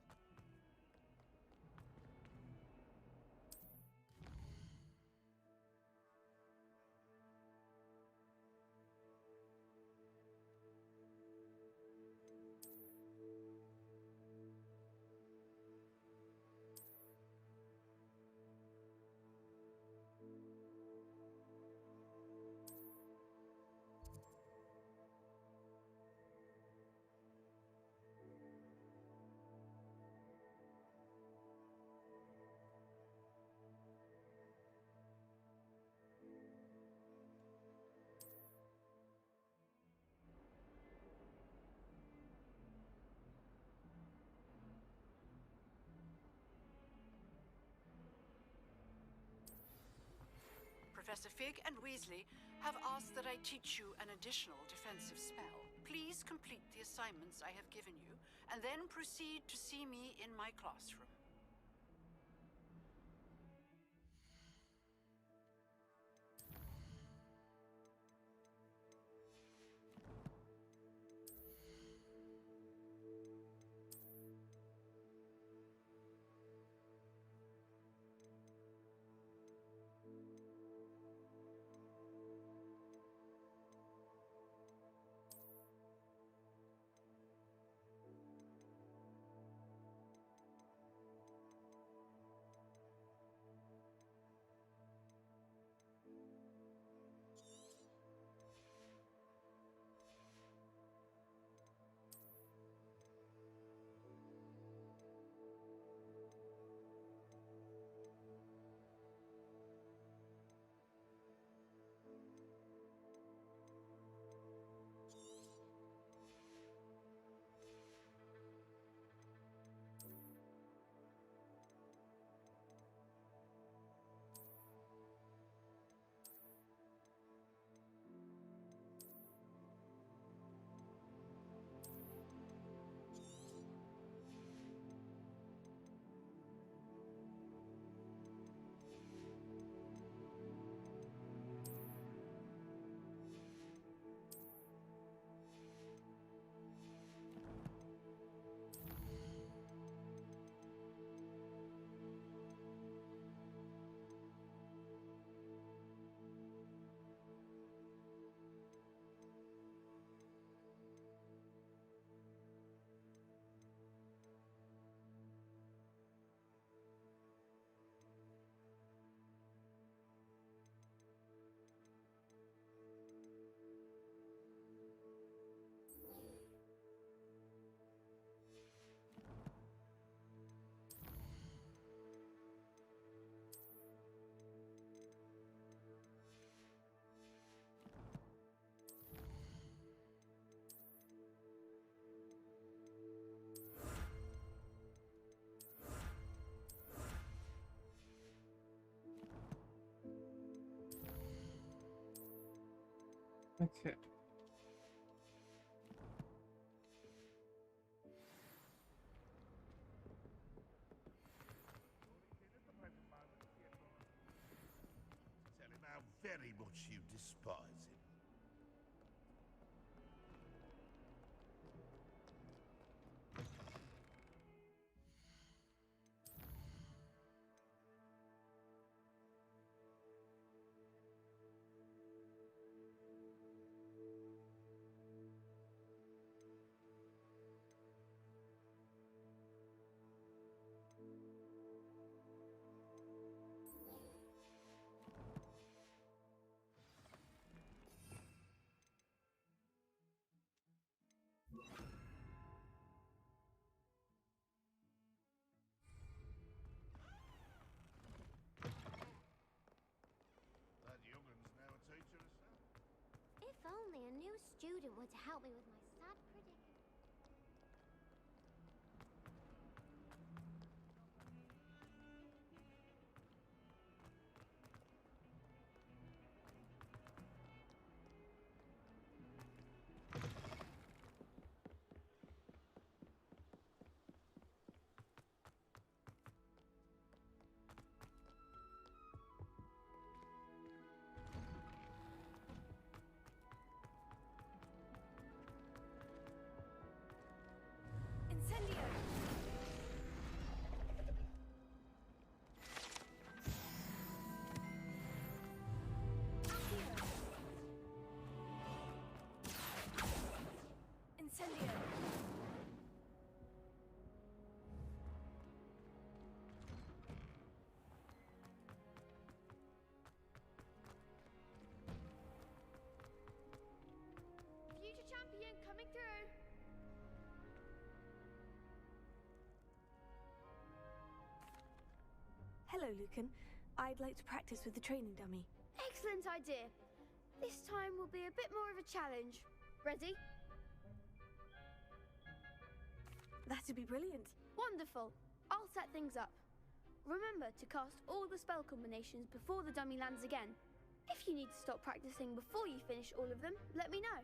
Professor Fig and Weasley have asked that I teach you an additional defensive spell. Please complete the assignments I have given you, and then proceed to see me in my classroom. Okay. Tell him how very much you despise him. That youngun's now a teacher herself. If only a new student were to help me with my sad predicament. Incendio! Incendio! Future champion coming through. Hello, Lucan. I'd like to practice with the training dummy. Excellent idea. This time will be a bit more of a challenge. Ready? That'd be brilliant. Wonderful. I'll set things up. Remember to cast all the spell combinations before the dummy lands again. If you need to stop practicing before you finish all of them, let me know.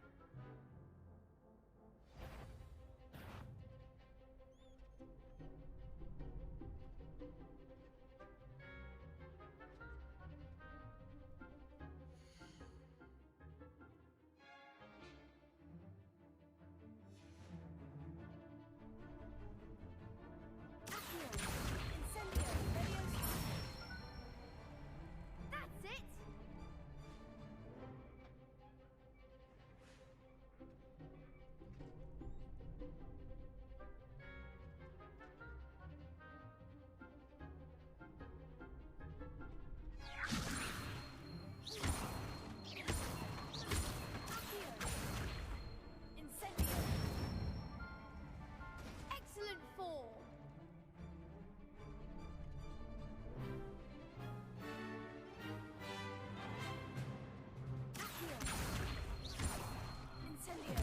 That's it! Excellent form! Something.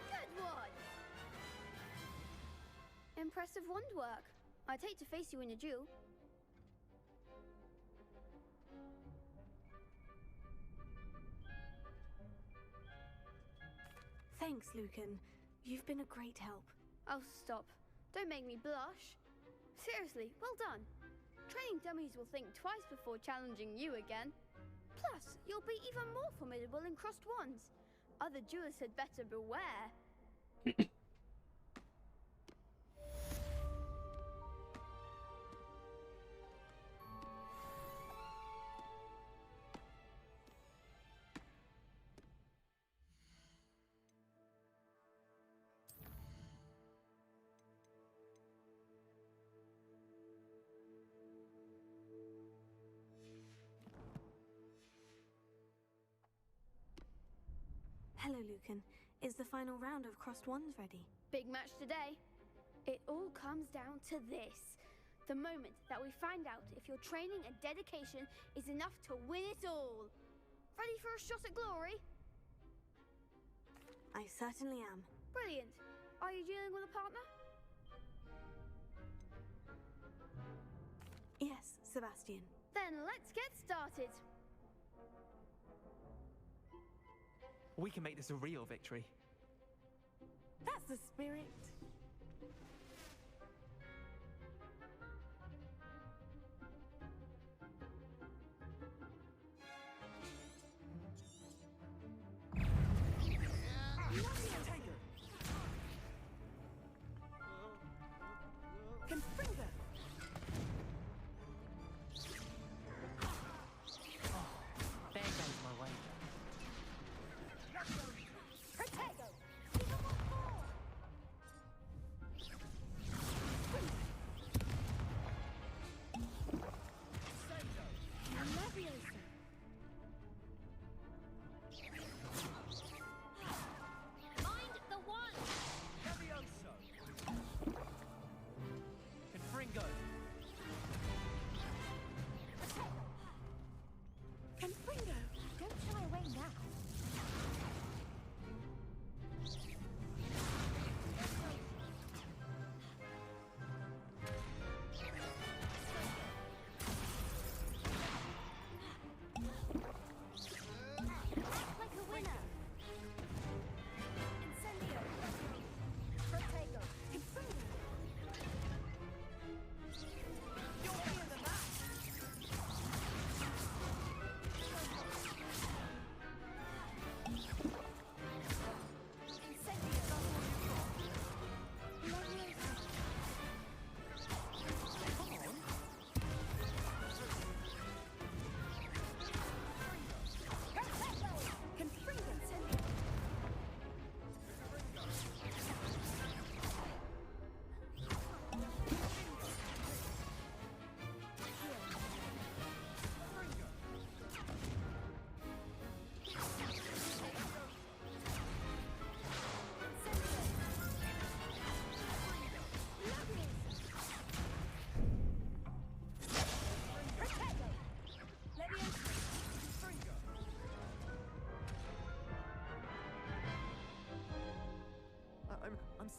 Good one. Impressive wand work. I'd hate to face you in a duel. Thanks, Lucan. You've been a great help. Oh, stop. Don't make me blush. Seriously, well done. Training dummies will think twice before challenging you again. Plus, you'll be even more formidable in crossed wands. Other duelists had better beware. Hello, Lucan. Is the final round of crossed wands ready? Big match today. It all comes down to this. The moment that we find out if your training and dedication is enough to win it all. Ready for a shot at glory? I certainly am. Brilliant. Are you dealing with a partner? Yes, Sebastian. Then let's get started. We can make this a real victory. That's the spirit. Confringo. There goes my way. Protego. Even one more.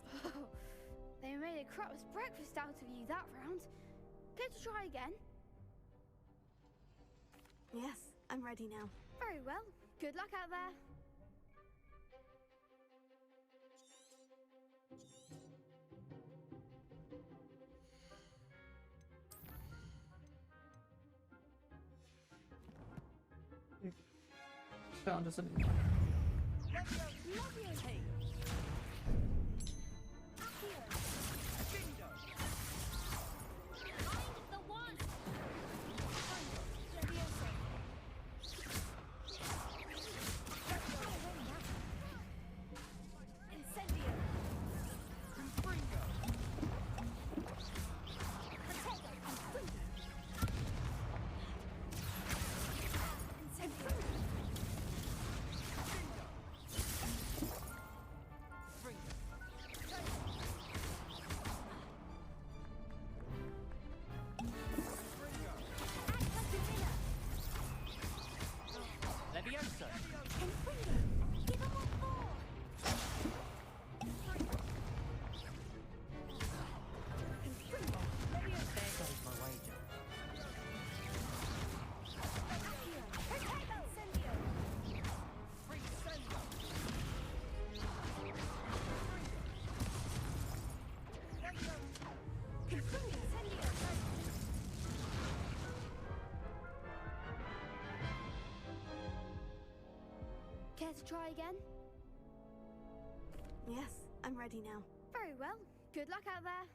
fast. They made a crap's breakfast out of you that round. Care to try again? Yes, I'm ready now. Very well. Good luck out there. Found us a Care to try again? Yes, I'm ready now. Very well. Good luck out there.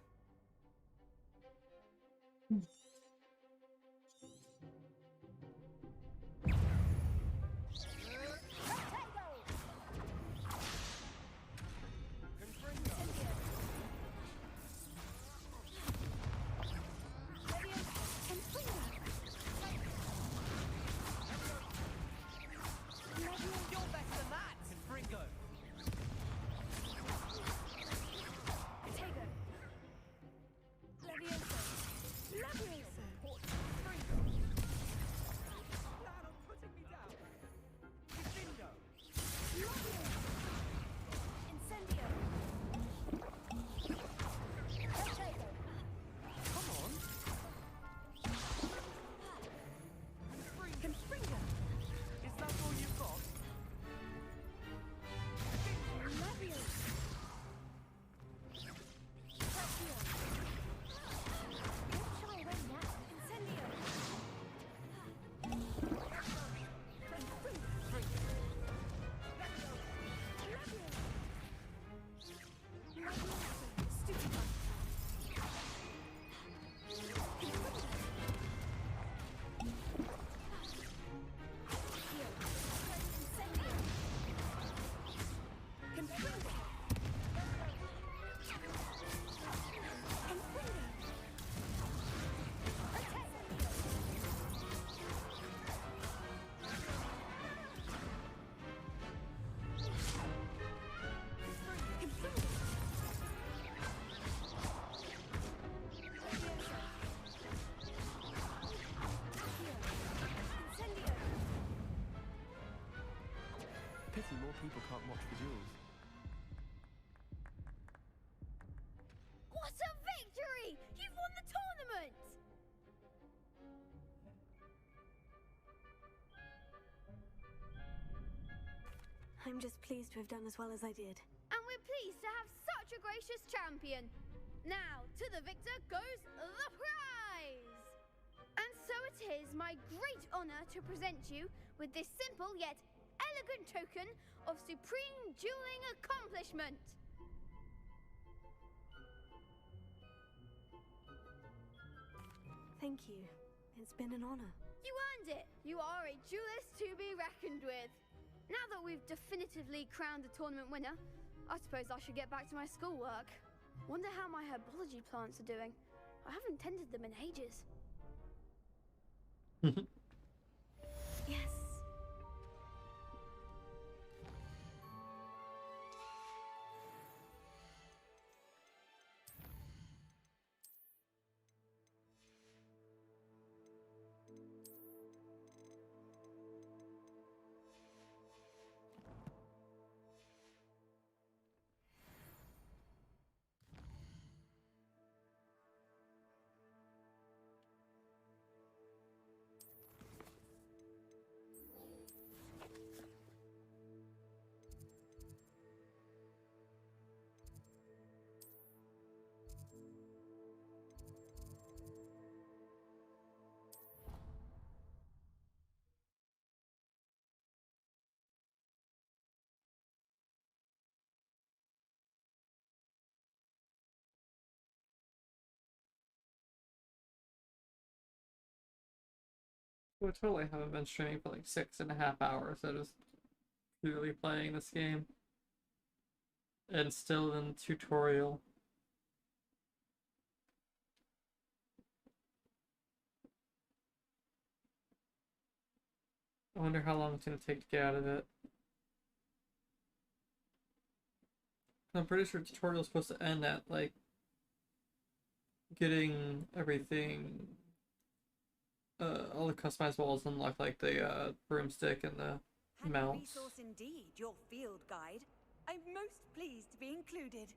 Pity more people can't watch the duels. What a victory! You've won the tournament! I'm just pleased to have done as well as I did. And we're pleased to have such a gracious champion. Now, to the victor goes the prize! And so it is my great honor to present you with this simple yet elegant token of supreme dueling accomplishment. Thank you. It's been an honor. You earned it. You are a duelist to be reckoned with. Now that we've definitively crowned the tournament winner, I suppose I should get back to my schoolwork. Wonder how my herbology plants are doing. I haven't tended them in ages. Yes. I totally haven't been streaming for like 6.5 hours. I just purely playing this game. And still in tutorial. I wonder how long it's gonna take to get out of it. I'm pretty sure tutorial is supposed to end at like getting everything, all the customized walls unlocked, like the broomstick and the mounts. Resource indeed, your field guide. I'm most pleased to be included.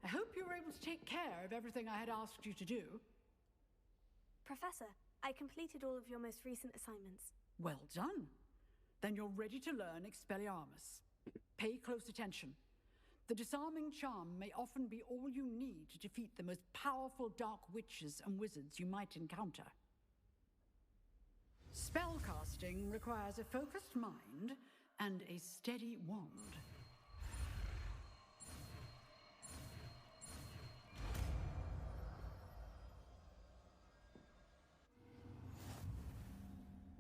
I hope you were able to take care of everything I had asked you to do. Professor, I completed all of your most recent assignments. Well done. Then you're ready to learn Expelliarmus. Pay close attention. The disarming charm may often be all you need to defeat the most powerful dark witches and wizards you might encounter. Spellcasting requires a focused mind and a steady wand.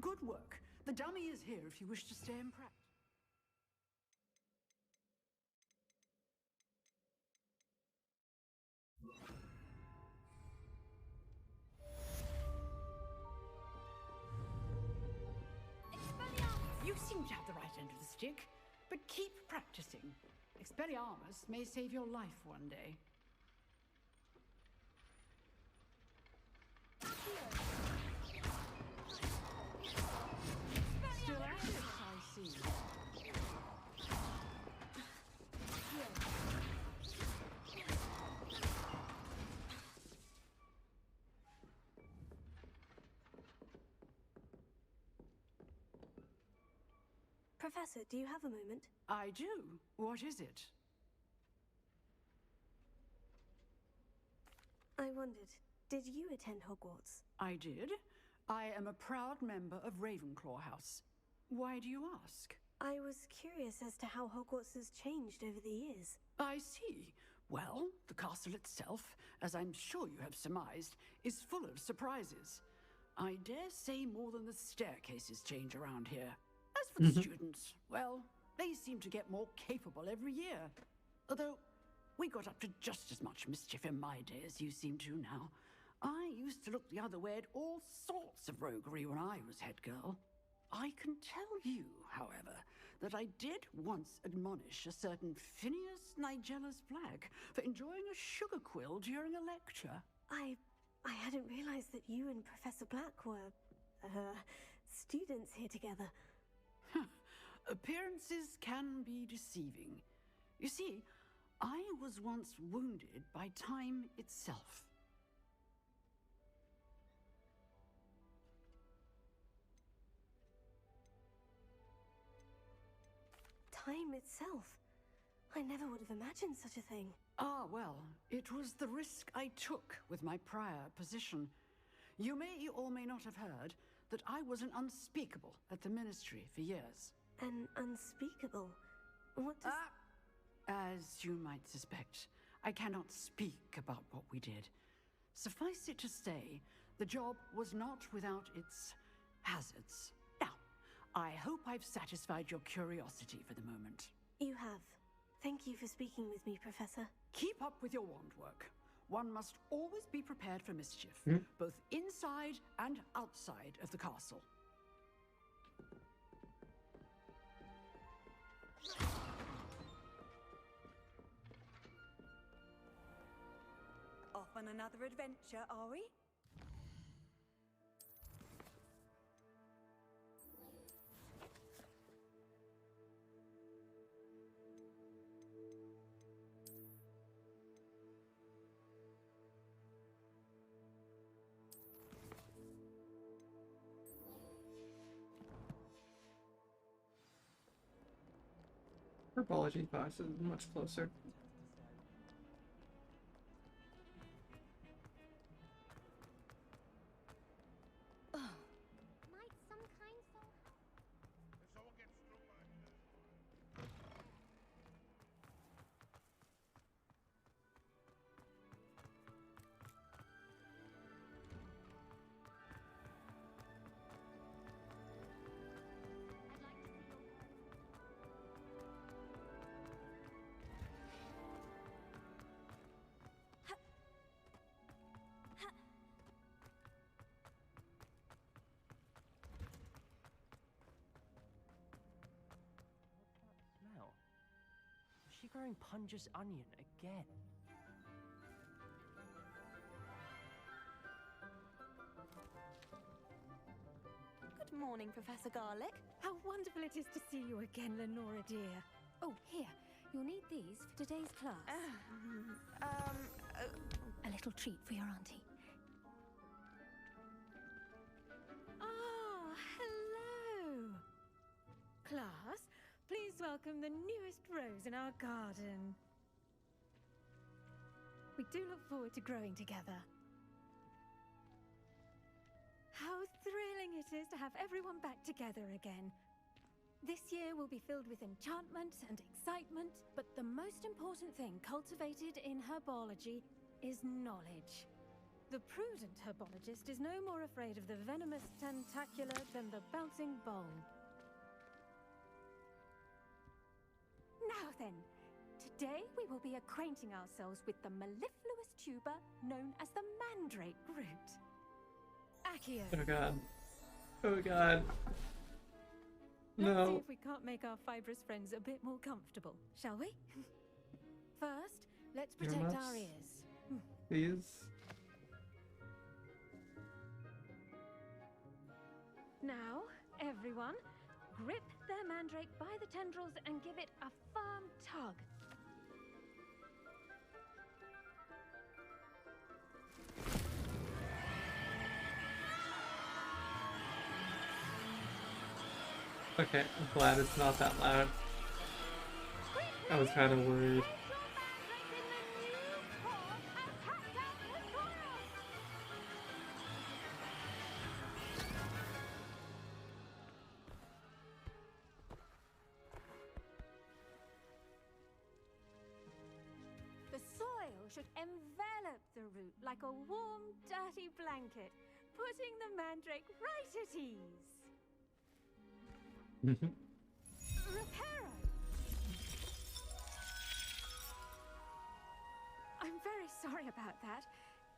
Good work. The dummy is here if you wish to stay in practice. You seem to have the right end of the stick, but keep practicing. Expelliarmus may save your life one day. Still active, I see. Professor, do you have a moment? I do. What is it? I wondered, did you attend Hogwarts? I did. I am a proud member of Ravenclaw House. Why do you ask? I was curious as to how Hogwarts has changed over the years. I see. Well, the castle itself, as I'm sure you have surmised, is full of surprises. I dare say more than the staircases change around here. As for the students, well, they seem to get more capable every year. Although, we got up to just as much mischief in my day as you seem to now. I used to look the other way at all sorts of roguery when I was head girl. I can tell you, however, that I did once admonish a certain Phineas Nigella's Black for enjoying a sugar quill during a lecture. I hadn't realized that you and Professor Black were, students here together. Appearances can be deceiving. You see, I was once wounded by time itself. Time itself? I never would have imagined such a thing. Ah, well, it was the risk I took with my prior position. You may or may not have heard that I was an unspeakable at the Ministry for years. An unspeakable? What does... As you might suspect, I cannot speak about what we did. Suffice it to say, the job was not without its hazards. Now, I hope I've satisfied your curiosity for the moment. You have. Thank you for speaking with me, Professor. Keep up with your wand work. One must always be prepared for mischief, both inside and outside of the castle. Off on another adventure, are we? Herbology class is much closer. Might some kind soul help? Smell. Is she growing Punja's onion again? Good morning, Professor Garlic. How wonderful it is to see you again, Lenora dear. Oh, here. You'll need these for today's class. A little treat for your auntie. Ah, hello. Class, please welcome the newest rose in our garden. We do look forward to growing together. How thrilling it is to have everyone back together again. This year will be filled with enchantment and excitement, but the most important thing cultivated in herbology is knowledge. The prudent herbologist is no more afraid of the venomous tentacular than the bouncing bowl. Now then, today we will be acquainting ourselves with the mellifluous tuber known as the mandrake root. Accio. Oh god. Oh god. Let's see No. if we can't make our fibrous friends a bit more comfortable, shall we? First, let's protect our ears. Please. Now, everyone, grip their mandrake by the tendrils and give it a firm tug. Okay, I'm glad it's not that loud. I was kind of worried. The soil should envelop the root like a warm, dirty blanket, putting the mandrake right at ease. Reparo! I'm very sorry about that.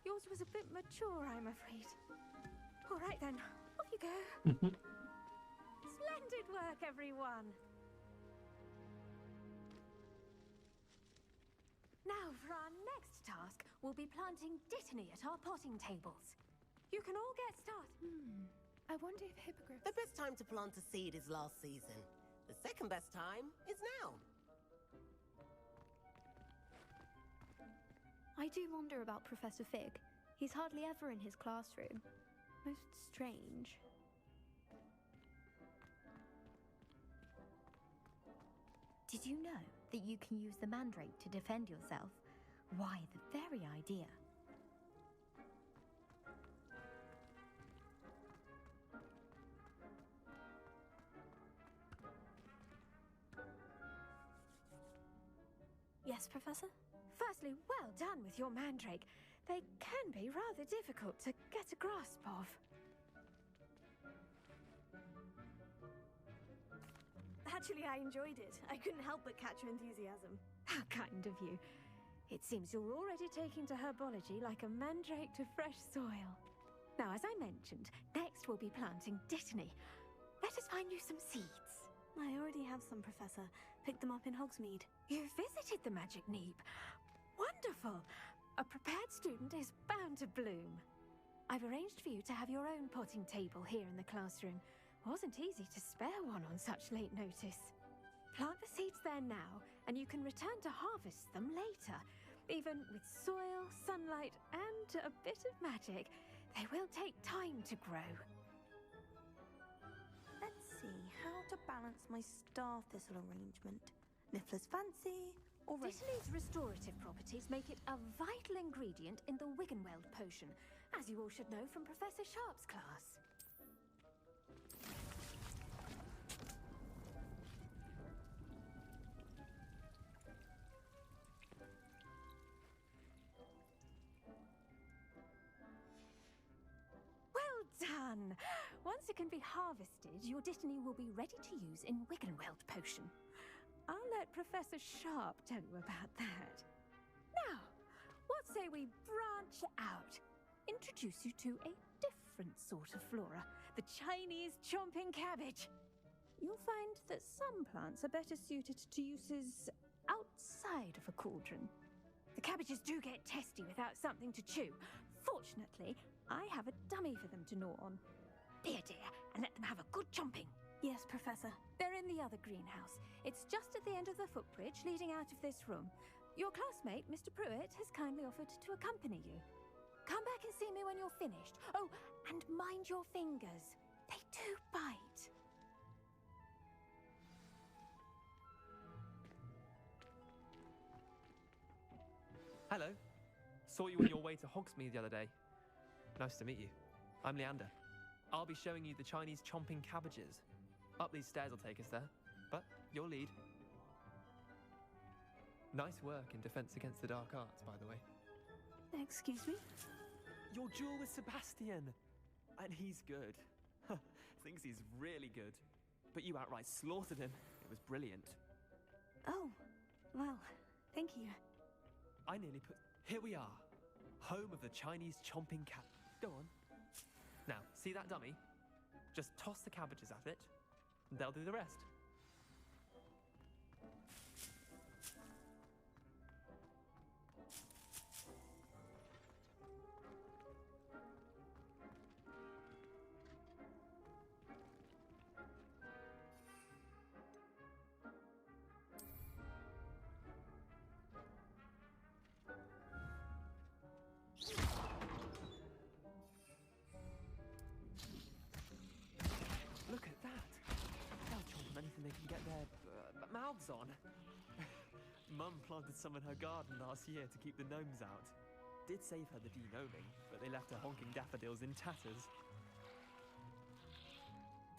Yours was a bit mature, I'm afraid. All right then, off you go. Splendid work, everyone. Now, for our next task, we'll be planting dittany at our potting tables. You can all get started. I wonder if hippogriffs... The best time to plant a seed is last season. The second best time is now. I do wonder about Professor Fig. He's hardly ever in his classroom. Most strange. Did you know that you can use the mandrake to defend yourself? Why, the very idea. Yes, Professor? Firstly, well done with your mandrake. They can be rather difficult to get a grasp of. Actually, I enjoyed it. I couldn't help but catch your enthusiasm. How kind of you. It seems you're already taking to herbology like a mandrake to fresh soil. Now, as I mentioned, next we'll be planting dittany. Let us find you some seeds. I already have some, Professor. Picked them up in Hogsmeade. You visited the Magic Neep. Wonderful! A prepared student is bound to bloom. I've arranged for you to have your own potting table here in the classroom. Wasn't easy to spare one on such late notice. Plant the seeds there now, and you can return to harvest them later. Even with soil, sunlight, and a bit of magic, they will take time to grow. Let's see how to balance my star thistle arrangement. Niffler's fancy, or Dittany's restorative properties make it a vital ingredient in the Wiggenweld potion, as you all should know from Professor Sharp's class. Well done! Once it can be harvested, your Dittany will be ready to use in Wiggenweld potion. I'll let Professor Sharp tell you about that. Now, what say we branch out? Introduce you to a different sort of flora, the Chinese chomping cabbage. You'll find that some plants are better suited to uses outside of a cauldron. The cabbages do get testy without something to chew. Fortunately, I have a dummy for them to gnaw on. Dear, and let them have a good chomping. Yes, Professor. They're in the other greenhouse. It's just at the end of the footbridge leading out of this room. Your classmate, Mr. Pruitt, has kindly offered to accompany you. Come back and see me when you're finished. Oh, and mind your fingers. They do bite. Hello. Saw you on your way to Hogsmeade the other day. Nice to meet you. I'm Leander. I'll be showing you the Chinese chomping cabbages. Up these stairs will take us there, but you'll lead. Nice work in Defense Against the Dark Arts, by the way. Excuse me? Your duel with Sebastian! And he's good. Thinks he's really good. But you outright slaughtered him. It was brilliant. Oh, well, thank you. I nearly put... Here we are. Home of the Chinese chomping cat. Go on. Now, see that dummy? Just toss the cabbages at it, and they'll do the rest. Look at that! They'll chomp on anything they can get their mouths on. Mum planted some in her garden last year to keep the gnomes out. Did save her the de-gnoming, but they left her honking daffodils in tatters.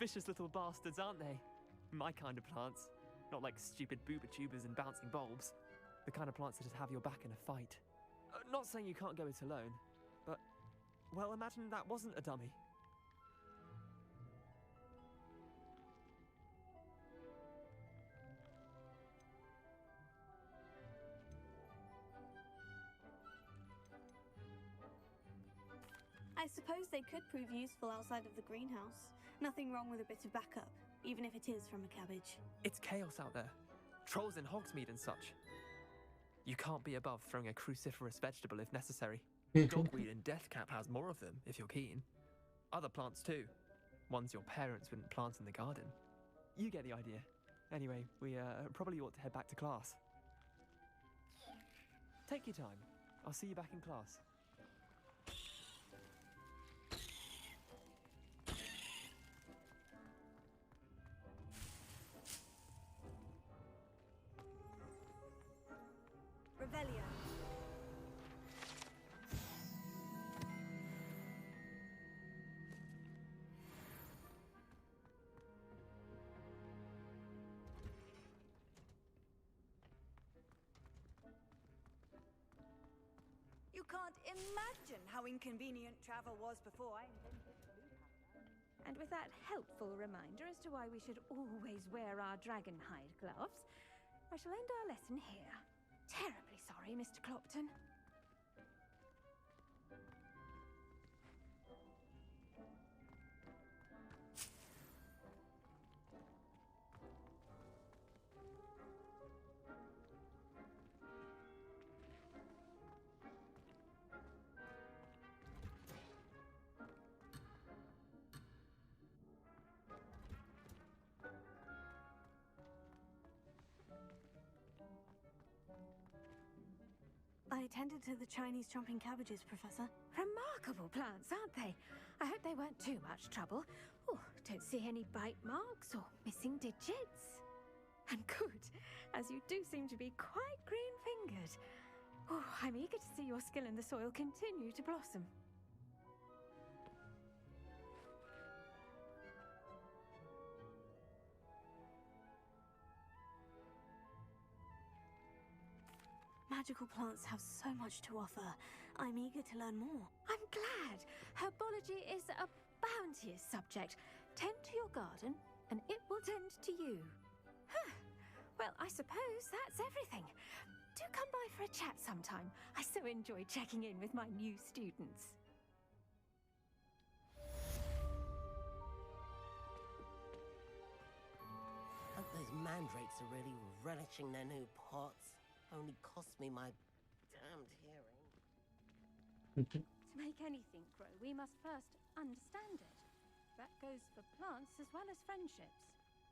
Vicious little bastards, aren't they? My kind of plants. Not like stupid booba tubers and bouncing bulbs. The kind of plants that just have your back in a fight. Not saying you can't go it alone, but, well, imagine that wasn't a dummy. I suppose they could prove useful outside of the greenhouse. Nothing wrong with a bit of backup, even if it is from a cabbage. It's chaos out there. Trolls in Hogsmeade and such. You can't be above throwing a cruciferous vegetable if necessary. Dogweed and deathcap has more of them, if you're keen. Other plants too. Ones your parents wouldn't plant in the garden. You get the idea. Anyway, we probably ought to head back to class. Take your time. I'll see you back in class. Revelio. You can't imagine how inconvenient travel was before I invented the loop. And with that helpful reminder as to why we should always wear our dragon hide gloves, I shall end our lesson here. Terribly sorry, Mr. Clopton. I attended to the Chinese chomping cabbages, Professor. Remarkable plants, aren't they? I hope they weren't too much trouble. Oh, don't see any bite marks or missing digits. And good, as you do seem to be quite green-fingered. Oh, I'm eager to see your skill in the soil continue to blossom. Magical plants have so much to offer. I'm eager to learn more. I'm glad. Herbology is a bounteous subject. Tend to your garden, and it will tend to you. Huh. Well, I suppose that's everything. Do come by for a chat sometime. I so enjoy checking in with my new students. Hope those mandrakes are really relishing their new pots. Only cost me my damned hearing. To make anything grow, we must first understand it. That goes for plants as well as friendships.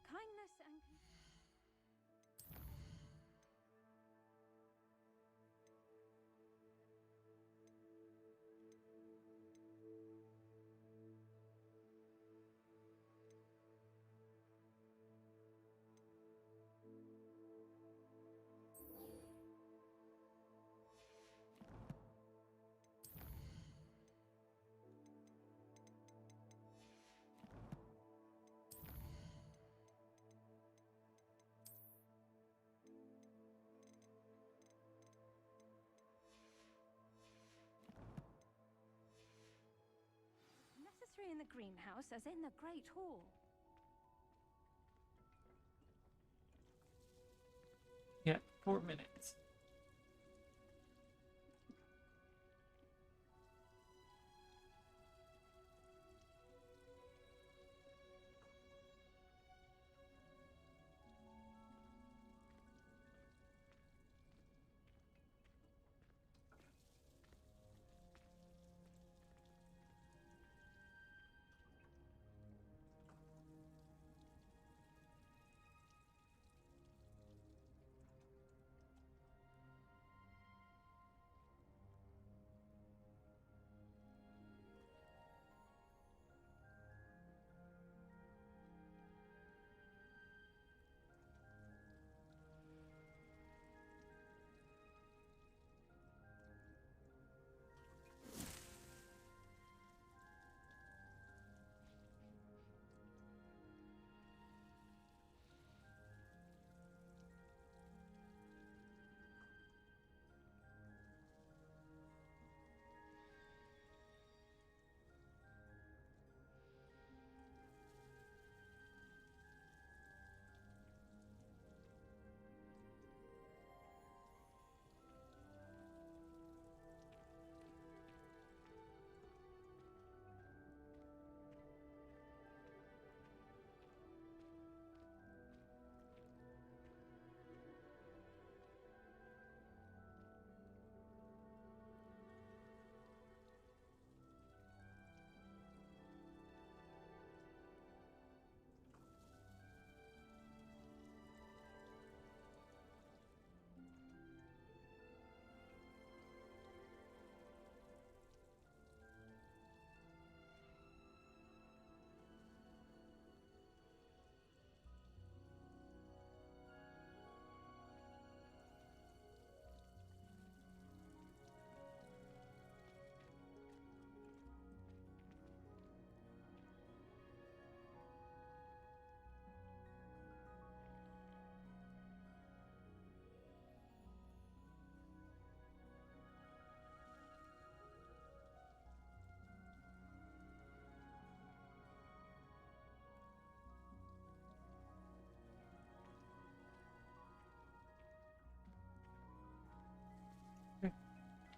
Kindness and... necessary in the greenhouse as in the Great Hall. Yeah, 4 minutes.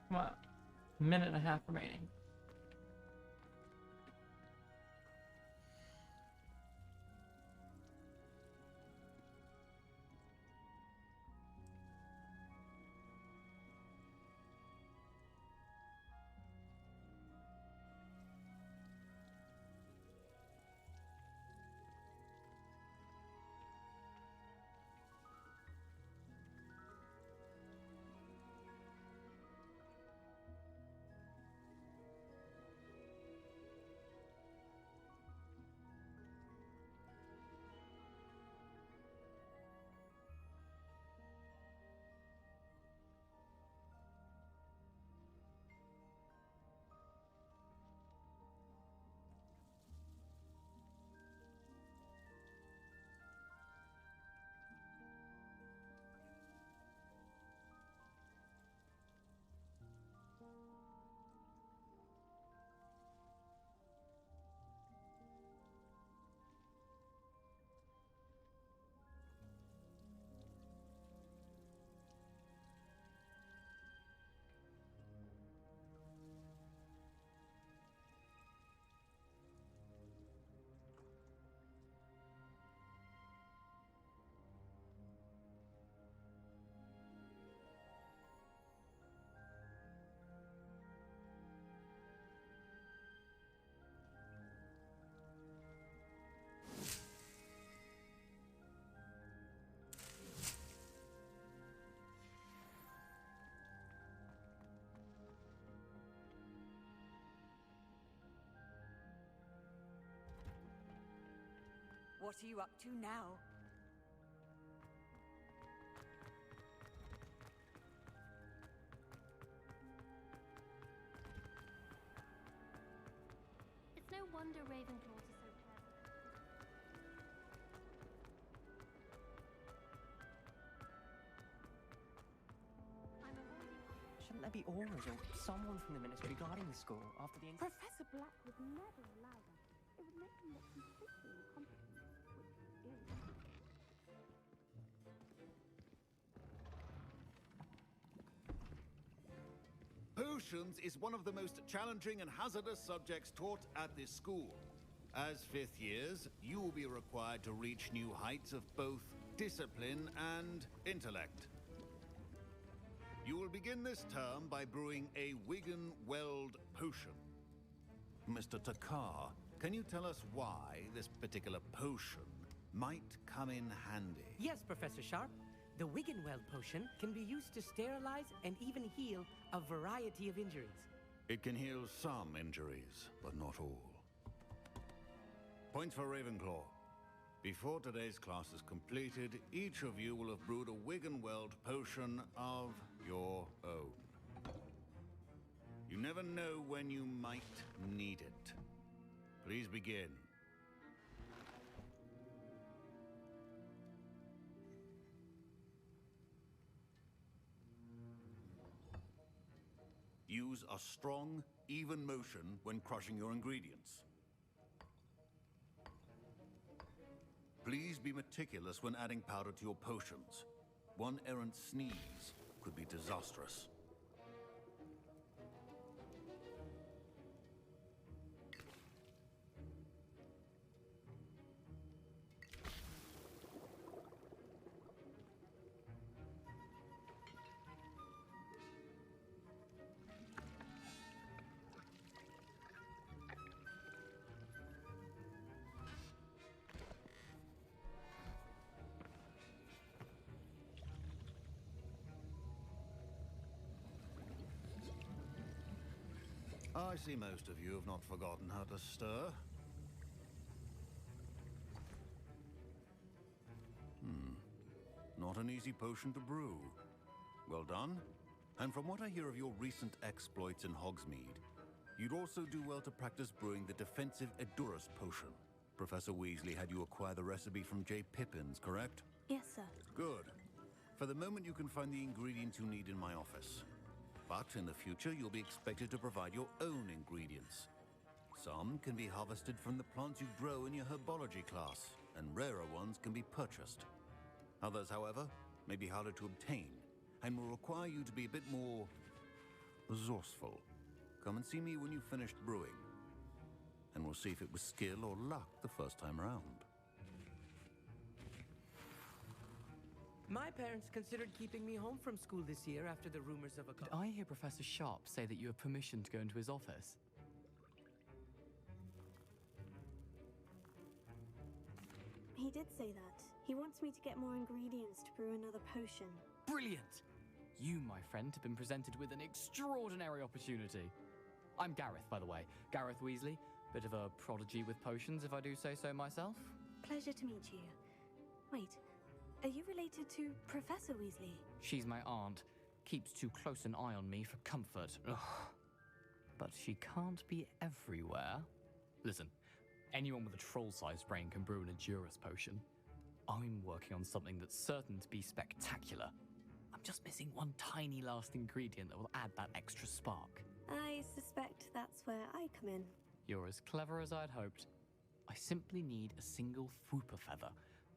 Come on. Minute and a half remaining. What are you up to now? It's no wonder Ravenclaws are so clever. I'm avoiding... Shouldn't there be auras or someone from the Ministry guarding the school after the... Professor Black would never allow that. It would make him look completely incompetent, which is... Potions is one of the most challenging and hazardous subjects taught at this school. As fifth years, you will be required to reach new heights of both discipline and intellect. You will begin this term by brewing a Wigan-Weld potion. Mr. Takar, can you tell us why this particular potion might come in handy? Yes, Professor Sharp. The Wiggenweld potion can be used to sterilize and even heal a variety of injuries. It can heal some injuries, but not all. Points for Ravenclaw. Before today's class is completed, each of you will have brewed a Wiggenweld potion of your own. You never know when you might need it. Please begin. Use a strong, even motion when crushing your ingredients. Please be meticulous when adding powder to your potions. One errant sneeze could be disastrous. I see most of you have not forgotten how to stir. Not an easy potion to brew. Well done. And from what I hear of your recent exploits in Hogsmeade, you'd also do well to practice brewing the defensive Edurus potion. Professor Weasley had you acquire the recipe from J. Pippin's, correct? Yes, sir. Good. For the moment, you can find the ingredients you need in my office. But in the future, you'll be expected to provide your own ingredients. Some can be harvested from the plants you grow in your herbology class, and rarer ones can be purchased. Others, however, may be harder to obtain, and will require you to be a bit more resourceful. Come and see me when you've finished brewing, and we'll see if it was skill or luck the first time around. My parents considered keeping me home from school this year after the rumors of a... Did I hear Professor Sharp say that you have permission to go into his office? He did say that. He wants me to get more ingredients to brew another potion. Brilliant! You, my friend, have been presented with an extraordinary opportunity. I'm Gareth, by the way. Gareth Weasley. Bit of a prodigy with potions, if I do say so myself. Pleasure to meet you. Wait, are you related to Professor Weasley? She's my aunt. Keeps too close an eye on me for comfort. Ugh. But she can't be everywhere. Listen, anyone with a troll-sized brain can brew an Edurus potion. I'm working on something that's certain to be spectacular. I'm just missing one tiny last ingredient that will add that extra spark. I suspect that's where I come in. You're as clever as I'd hoped. I simply need a single Fwooper feather.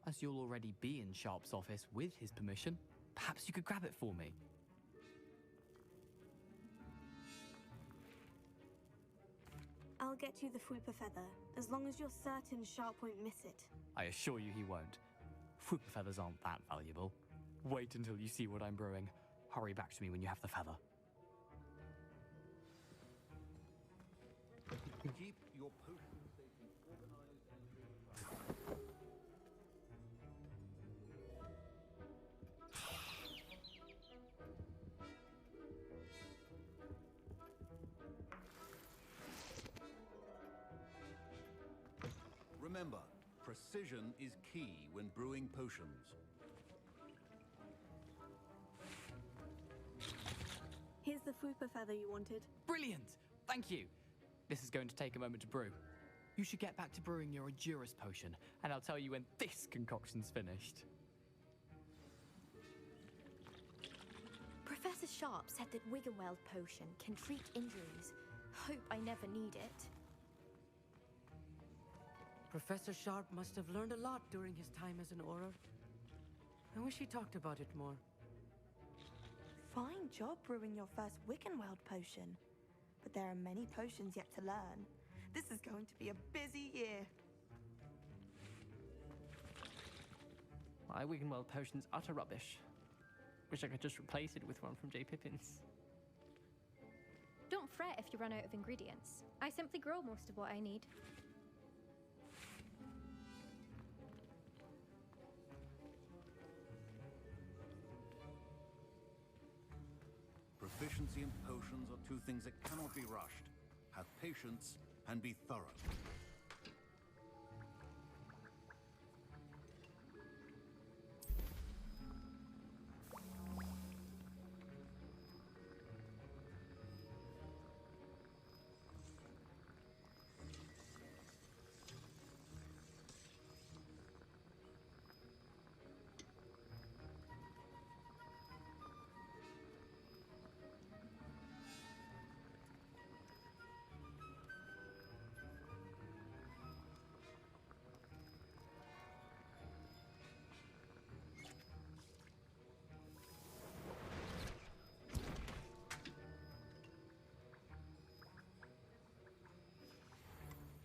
As you'll already be in Sharp's office with his permission, perhaps you could grab it for me. I'll get you the Fwooper feather, as long as you're certain Sharp won't miss it. I assure you he won't. Fwooper feathers aren't that valuable. Wait until you see what I'm brewing. Hurry back to me when you have the feather. Keep your potion station organized and remember, Precision is key when brewing potions. Here's the Fupa feather you wanted. Brilliant! Thank you! This is going to take a moment to brew. You should get back to brewing your Endurus potion, and I'll tell you when this concoction's finished. Professor Sharp said that Wiggenweld potion can treat injuries. Hope I never need it. Professor Sharp must have learned a lot during his time as an Auror. I wish he talked about it more. Fine job brewing your first Wiggenweld potion. But there are many potions yet to learn. This is going to be a busy year. My Wiggenweld potion's utter rubbish. Wish I could just replace it with one from J. Pippin's. Don't fret if you run out of ingredients. I simply grow most of what I need. Proficiency in potions are two things that cannot be rushed. Have patience and be thorough.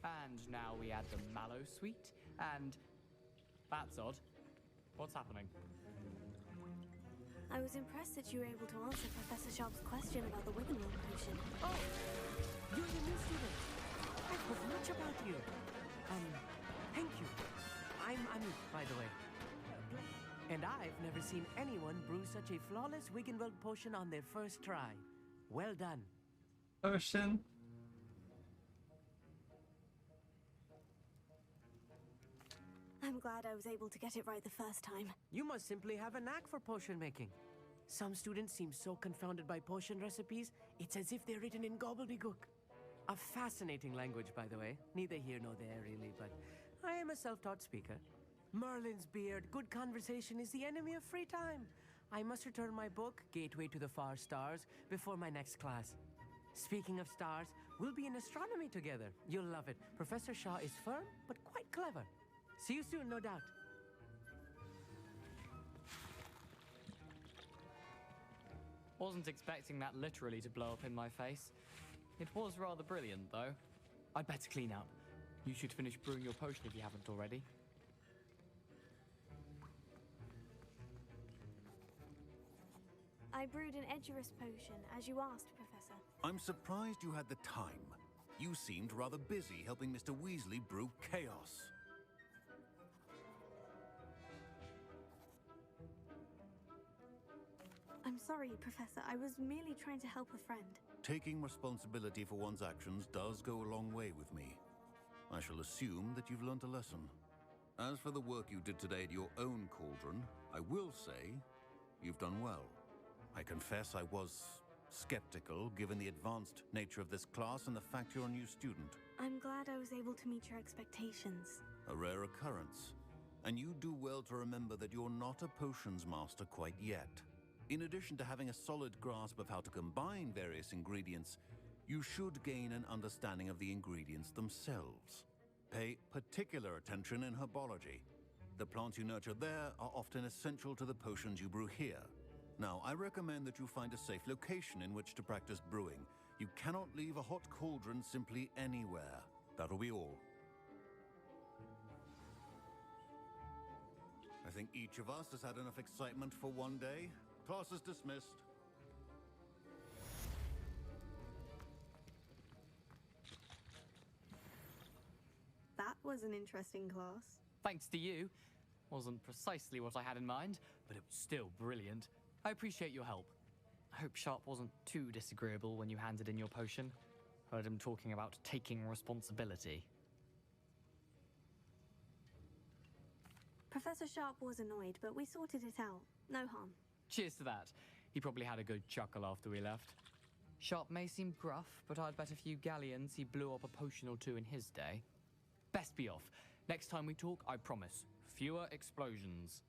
And now we add the mallow sweet, and that's odd. What's happening? I was impressed that you were able to answer Professor Sharp's question about the Wiggenweld potion. Oh, you're the new student. I've heard much about you. Thank you. I'm Anu, by the way. And I've never seen anyone brew such a flawless Wiggenweld potion on their first try. Well done. Potion. I'm glad I was able to get it right the first time. You must simply have a knack for potion making. Some students seem so confounded by potion recipes, it's as if they're written in gobbledygook. A fascinating language, by the way. Neither here nor there, really, but I am a self-taught speaker. Merlin's beard, good conversation is the enemy of free time. I must return my book, Gateway to the Far Stars, before my next class. Speaking of stars, we'll be in astronomy together. You'll love it. Professor Shaw is firm, but quite clever. See you soon, no doubt. Wasn't expecting that literally to blow up in my face. It was rather brilliant, though. I'd better clean up. You should finish brewing your potion if you haven't already. I brewed an Edurus potion, as you asked, Professor. I'm surprised you had the time. You seemed rather busy helping Mr. Weasley brew chaos. I'm sorry, Professor. I was merely trying to help a friend. Taking responsibility for one's actions does go a long way with me. I shall assume that you've learnt a lesson. As for the work you did today at your own cauldron, I will say you've done well. I confess I was skeptical, given the advanced nature of this class and the fact you're a new student. I'm glad I was able to meet your expectations. A rare occurrence. And you do well to remember that you're not a potions master quite yet. In addition to having a solid grasp of how to combine various ingredients, you should gain an understanding of the ingredients themselves. Pay particular attention in herbology. The plants you nurture there are often essential to the potions you brew here. Now, I recommend that you find a safe location in which to practice brewing. You cannot leave a hot cauldron simply anywhere. That'll be all. I think each of us has had enough excitement for one day. Class is dismissed. That was an interesting class. Thanks to you. Wasn't precisely what I had in mind, but it was still brilliant. I appreciate your help. I hope Sharp wasn't too disagreeable when you handed in your potion. Heard him talking about taking responsibility. Professor Sharp was annoyed, but we sorted it out. No harm. Cheers to that. He probably had a good chuckle after we left. Sharp may seem gruff, but I'd bet a few galleons he blew up a potion or two in his day. Best be off. Next time we talk, I promise, fewer explosions.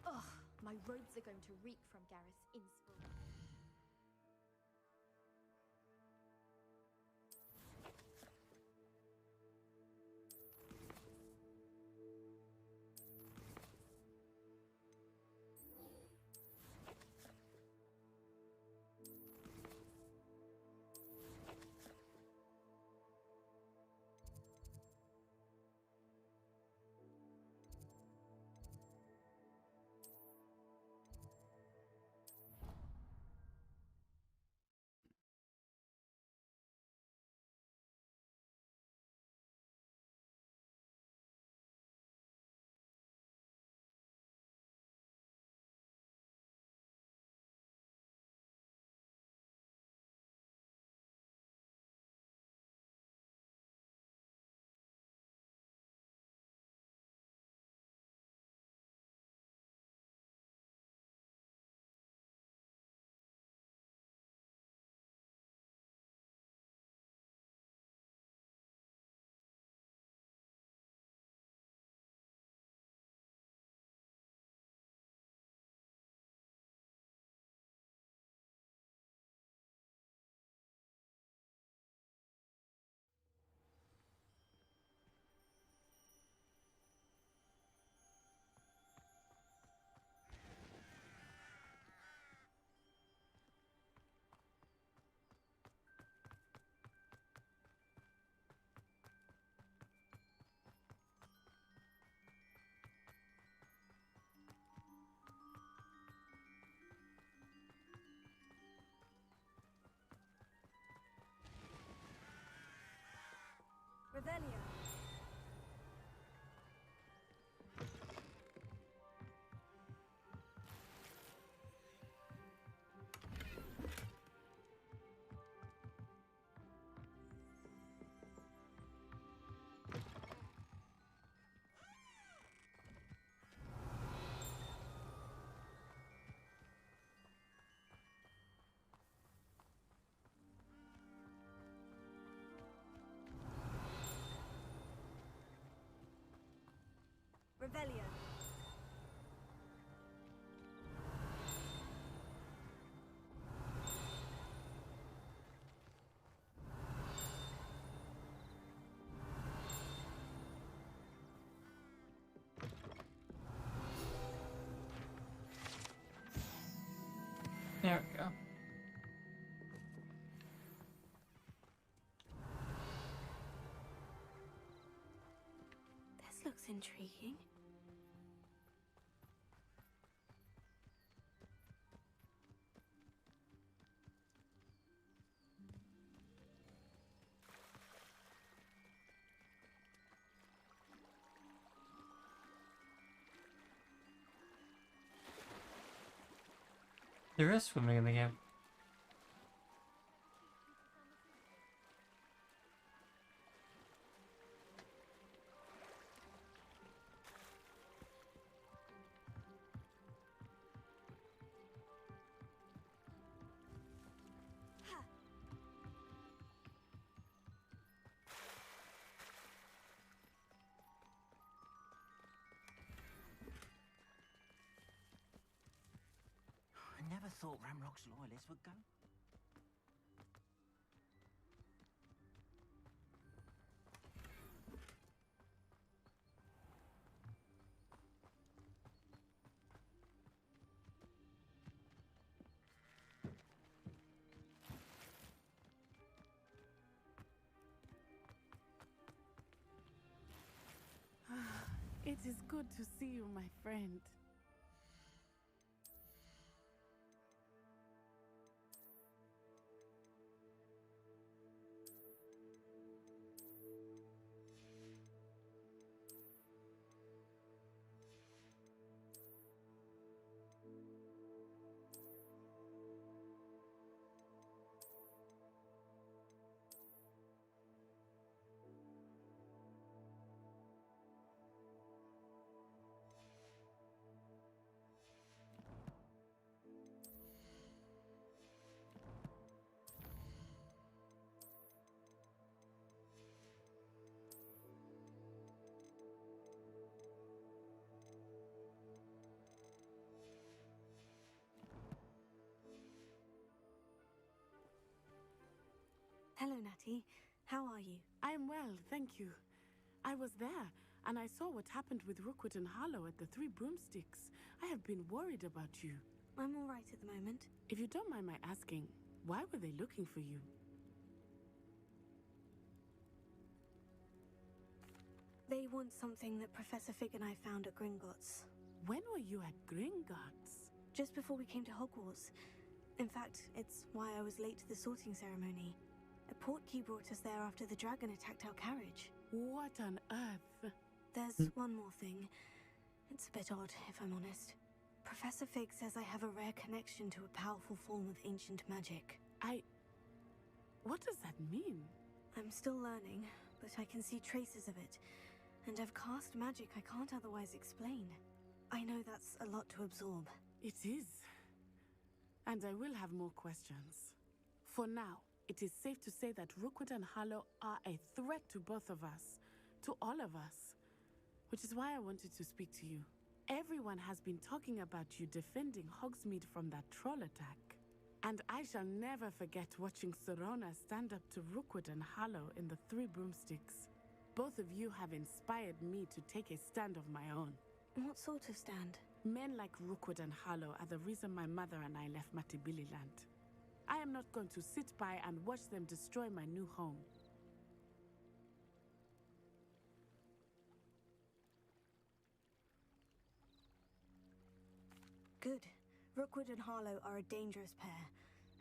Ugh, my robes are going to reek from Gareth's inspo. Revelio. Revelio. There we go. This looks intriguing. There is swimming in the game. Never thought Ramrock's loyalists would go. It is good to see you, my friend. Hello, Natty. How are you? I'm well, thank you. I was there, and I saw what happened with Rookwood and Harlow at the Three Broomsticks. I have been worried about you. I'm all right at the moment. If you don't mind my asking, why were they looking for you? They want something that Professor Fig and I found at Gringotts. When were you at Gringotts? Just before we came to Hogwarts. In fact, it's why I was late to the sorting ceremony. A portkey brought us there after the dragon attacked our carriage. What on earth? There's one more thing. It's a bit odd, if I'm honest. Professor Fig says I have a rare connection to a powerful form of ancient magic. What does that mean? I'm still learning, but I can see traces of it. And I've cast magic I can't otherwise explain. I know that's a lot to absorb. It is. And I will have more questions. For now, it is safe to say that Rookwood and Harlow are a threat to both of us. To all of us. Which is why I wanted to speak to you. Everyone has been talking about you defending Hogsmeade from that troll attack. And I shall never forget watching Serona stand up to Rookwood and Harlow in the Three Broomsticks. Both of you have inspired me to take a stand of my own. What sort of stand? Men like Rookwood and Harlow are the reason my mother and I left Matibili land. I am not going to sit by and watch them destroy my new home. Good. Rookwood and Harlow are a dangerous pair,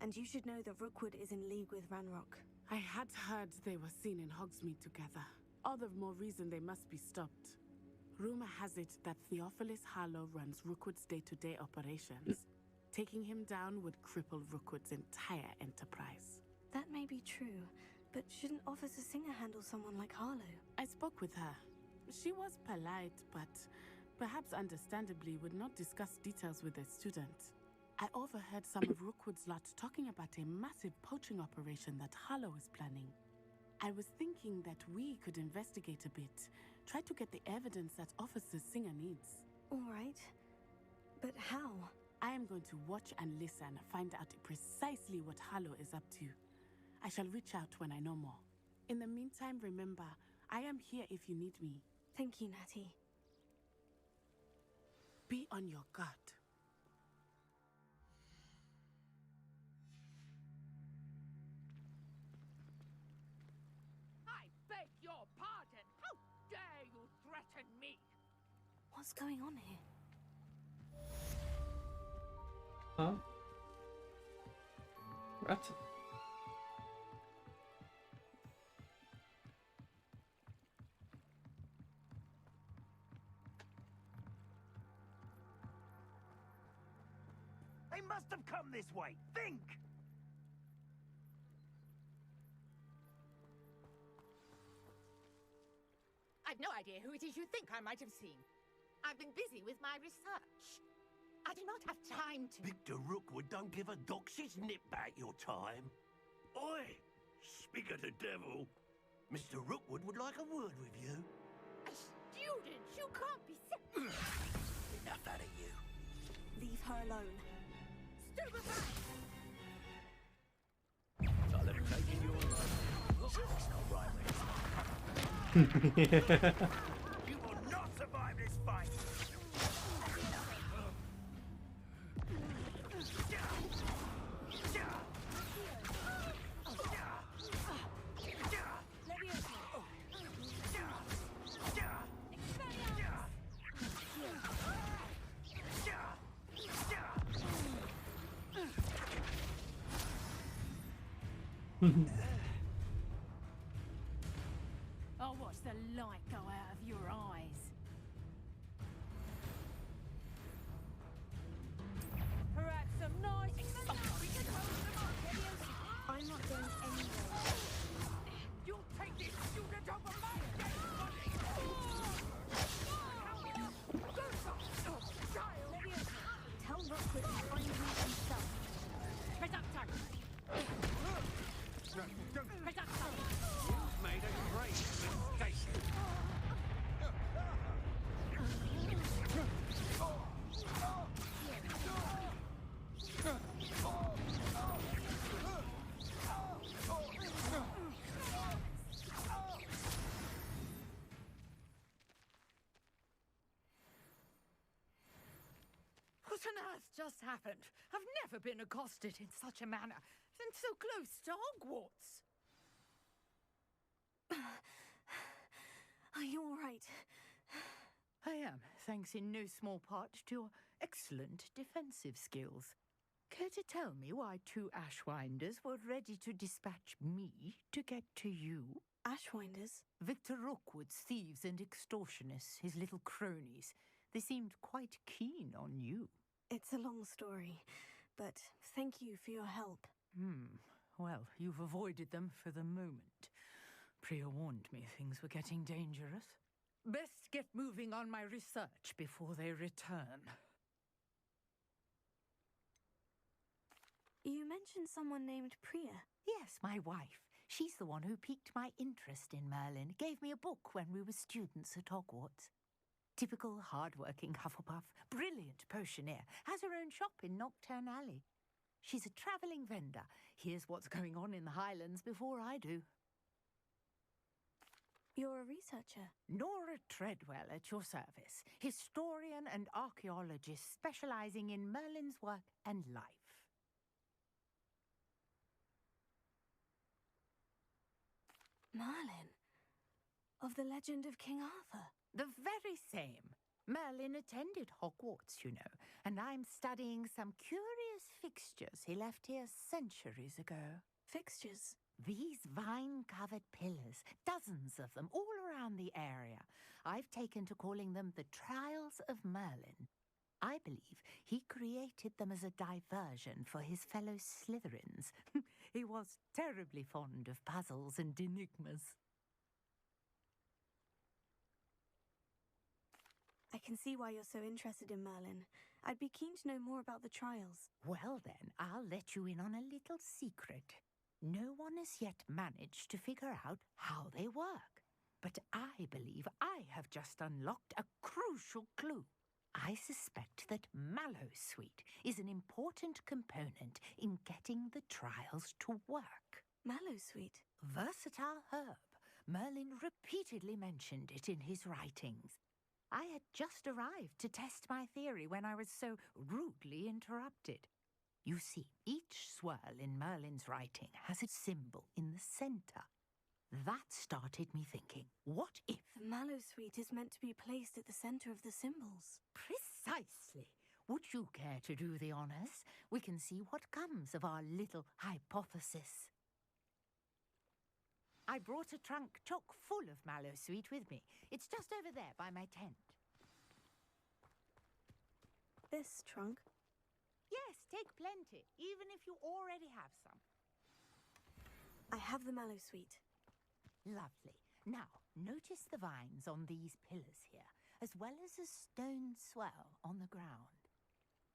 and you should know that Rookwood is in league with Ranrock. I had heard they were seen in Hogsmeade together. All the more reason they must be stopped. Rumor has it that Theophilus Harlow runs Rookwood's day-to-day operations. Taking him down would cripple Rookwood's entire enterprise. That may be true, but shouldn't Officer Singer handle someone like Harlow? I spoke with her. She was polite, but perhaps understandably would not discuss details with a student. I overheard some of Rookwood's lot talking about a massive poaching operation that Harlow is planning. I was thinking that we could investigate a bit, try to get the evidence that Officer Singer needs. All right. But how? I am going to watch and listen, find out precisely what Harlow is up to. I shall reach out when I know more. In the meantime, remember, I am here if you need me. Thank you, Natty. Be on your guard. I beg your pardon! How dare you threaten me? What's going on here? Huh? What? They must have come this way. Think! I've no idea who it is you think I might have seen. I've been busy with my research. I do not have time to... Victor Rookwood don't give a doxy's nip back your time. Oi! Speak of the devil. Mr. Rookwood would like a word with you. A student? You can't be... Enough out of you. Leave her alone. I'll have taken your life. It's not right, mate. You will not survive this fight. I'll watch the light go out of your eyes. Perhaps some nice. I'm not going anywhere. You'll take this student over my dead body. Tell Rookwood to find me himself. Head up, Tuck. Head up, Tuck. You've made a great mistake. What on earth just happened? I've never been accosted in such a manner, and so close to Hogwarts. Are you all right? I am, thanks in no small part to your excellent defensive skills. Care to tell me why 2 Ashwinders were ready to dispatch me to get to you? Ashwinders? Victor Rookwood's thieves and extortionists, his little cronies. They seemed quite keen on you. It's a long story, but thank you for your help. Well, you've avoided them for the moment. Priya warned me things were getting dangerous. Best get moving on my research before they return. You mentioned someone named Priya. Yes, my wife. She's the one who piqued my interest in Merlin, gave me a book when we were students at Hogwarts. Typical hard-working Hufflepuff, brilliant potioneer, has her own shop in Knockturn Alley. She's a travelling vendor. Hears what's going on in the Highlands before I do. You're a researcher. Nora Treadwell at your service, historian and archaeologist specialising in Merlin's work and life. Merlin? Of the legend of King Arthur? The very same. Merlin attended Hogwarts, you know, and I'm studying some curious fixtures he left here centuries ago. Fixtures? These vine-covered pillars, dozens of them, all around the area. I've taken to calling them the Trials of Merlin. I believe he created them as a diversion for his fellow Slytherins. He was terribly fond of puzzles and enigmas. I can see why you're so interested in Merlin. I'd be keen to know more about the trials. Well then, I'll let you in on a little secret. No one has yet managed to figure out how they work. But I believe I have just unlocked a crucial clue. I suspect that Mallowsweet is an important component in getting the trials to work. Mallowsweet? Versatile herb. Merlin repeatedly mentioned it in his writings. I had just arrived to test my theory when I was so rudely interrupted. You see, each swirl in Merlin's writing has a symbol in the centre. That started me thinking, what if... The Mallowsweet is meant to be placed at the centre of the symbols. Precisely. Would you care to do the honours? We can see what comes of our little hypothesis. I brought a trunk chock full of Mallowsweet with me. It's just over there by my tent. This trunk? Yes, take plenty, even if you already have some. I have the Mallowsweet. Lovely. Now, notice the vines on these pillars here, as well as a stone swell on the ground.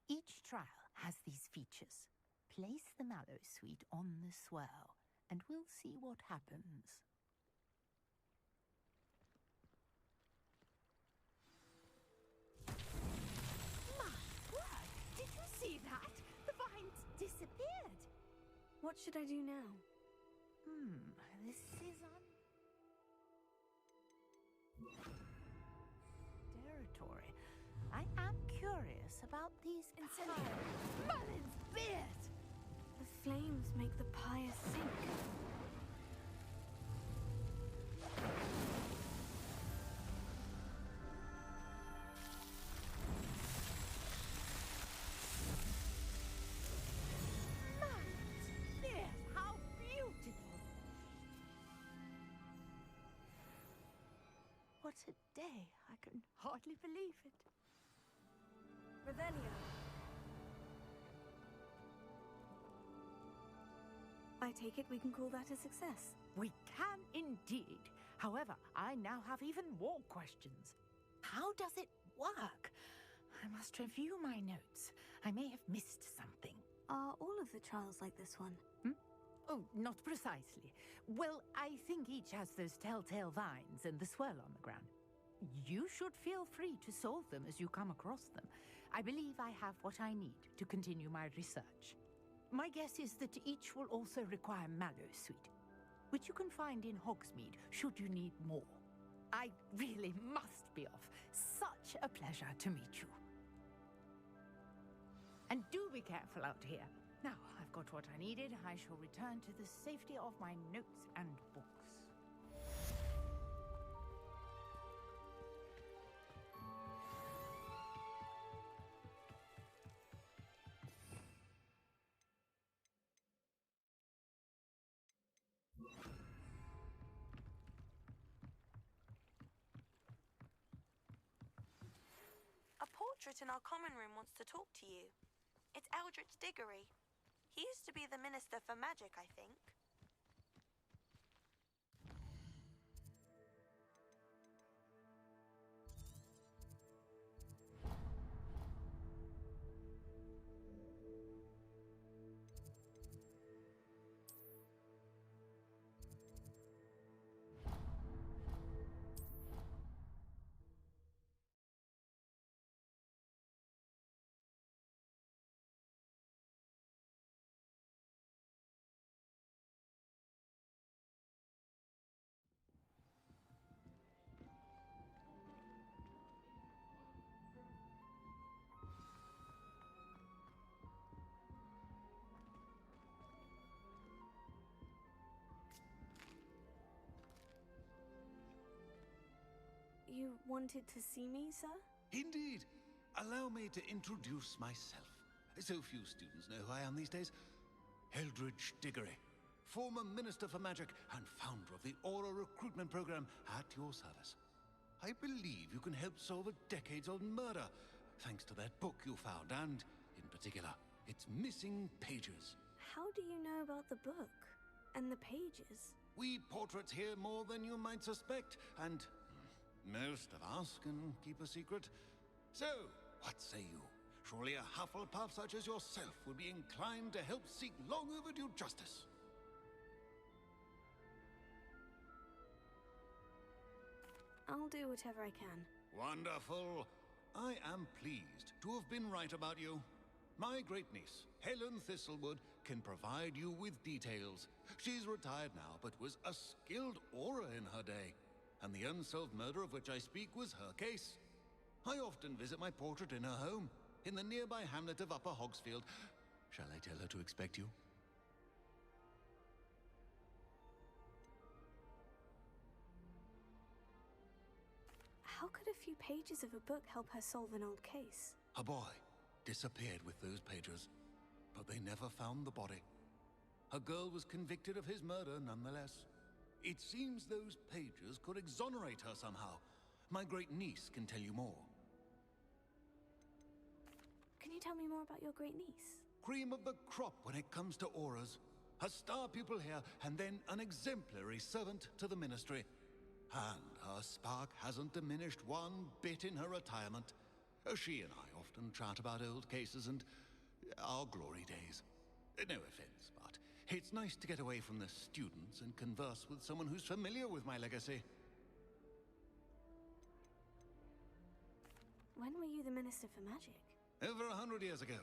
Each trial has these features. Place the Mallowsweet on the swell, and we'll see what happens. My word! Did you see that? The vines What should I do now? This is territory. I am curious about these Mullins beard! The flames make the pyre sink. Yes, how beautiful! What a day. I can hardly believe it. Revelio. I take it we can call that a success. We can indeed. However, I now have even more questions. How does it work? I must review my notes. I may have missed something. Are all of the trials like this one? Oh, not precisely. Well, I think each has those telltale vines and the swirl on the ground. You should feel free to solve them as you come across them. I believe I have what I need to continue my research. My guess is that each will also require mallow sweet, which you can find in Hogsmeade should you need more. I really must be off. Such a pleasure to meet you. And do be careful out here. Now, I've got what I needed. I shall return to the safety of my notes and books. A portrait in our common room wants to talk to you. It's Eldritch Diggory. He used to be the Minister for Magic, I think. You wanted to see me, sir? Indeed. Allow me to introduce myself. So few students know who I am these days. Eldritch Diggory, former Minister for Magic and founder of the Aura recruitment program at your service. I believe you can help solve a decades-old murder, thanks to that book you found, and, in particular, its missing pages. How do you know about the book? And the pages? We portraits hear more than you might suspect, and most of us can keep a secret. So, what say you? Surely a Hufflepuff such as yourself would be inclined to help seek long overdue justice. I'll do whatever I can. Wonderful. I am pleased to have been right about you. My great niece, Helen Thistlewood, can provide you with details. She's retired now, but was a skilled aura in her day. And the unsolved murder of which I speak was her case. I often visit my portrait in her home, in the nearby hamlet of Upper Hogsfield. Shall I tell her to expect you? How could a few pages of a book help her solve an old case? A boy disappeared with those pages, but they never found the body. A girl was convicted of his murder nonetheless. It seems those pages could exonerate her somehow. My great niece can tell you more. Can you tell me more about your great niece? Cream of the crop when it comes to auras. A star pupil here, and then an exemplary servant to the ministry. And her spark hasn't diminished one bit in her retirement. She and I often chat about old cases and our glory days. No offense, but it's nice to get away from the students and converse with someone who's familiar with my legacy. When were you the Minister for Magic? Over 100 years ago.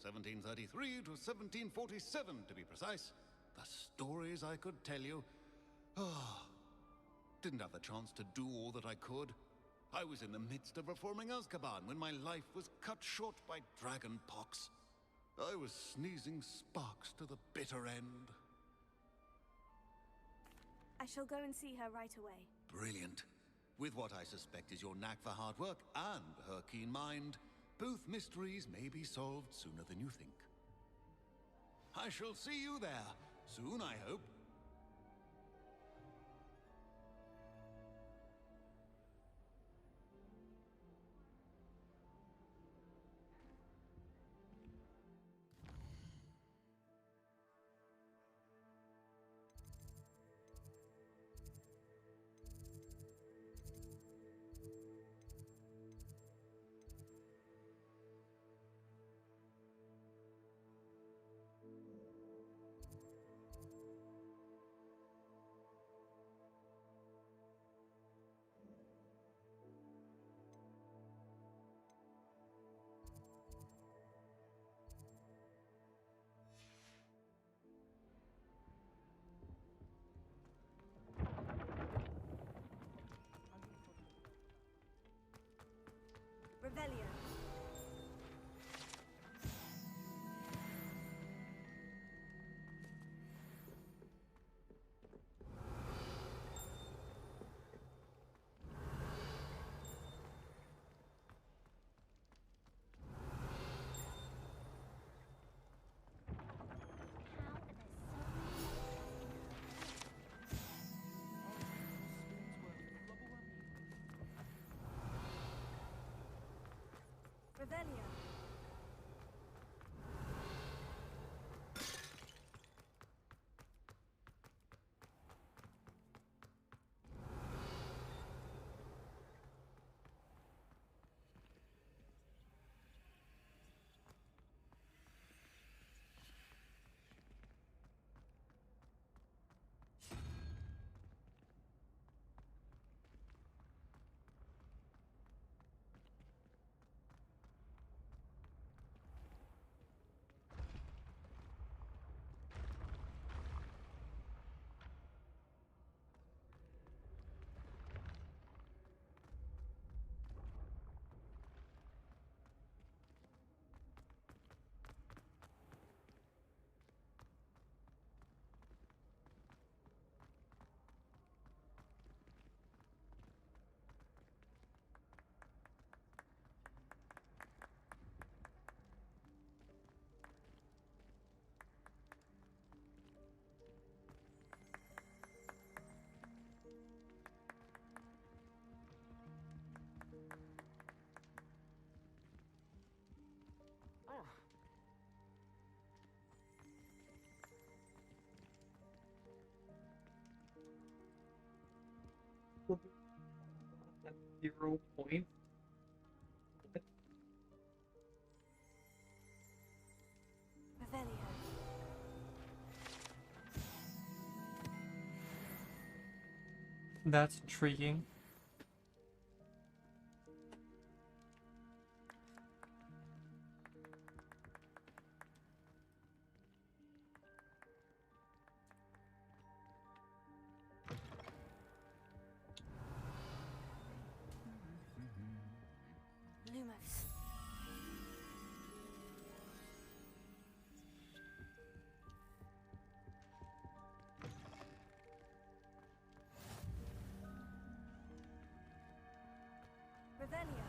1733 to 1747 to be precise. The stories I could tell you. Ah, didn't have the chance to do all that I could. I was in the midst of reforming Azkaban when my life was cut short by dragon pox. I was sneezing sparks to the bitter end. I shall go and see her right away. Brilliant. With what I suspect is your knack for hard work and her keen mind, both mysteries may be solved sooner than you think. I shall see you there soon, I hope. Revelio. Revelio. That's 0 points. Revelio. That's intriguing. Lumos. Revelio.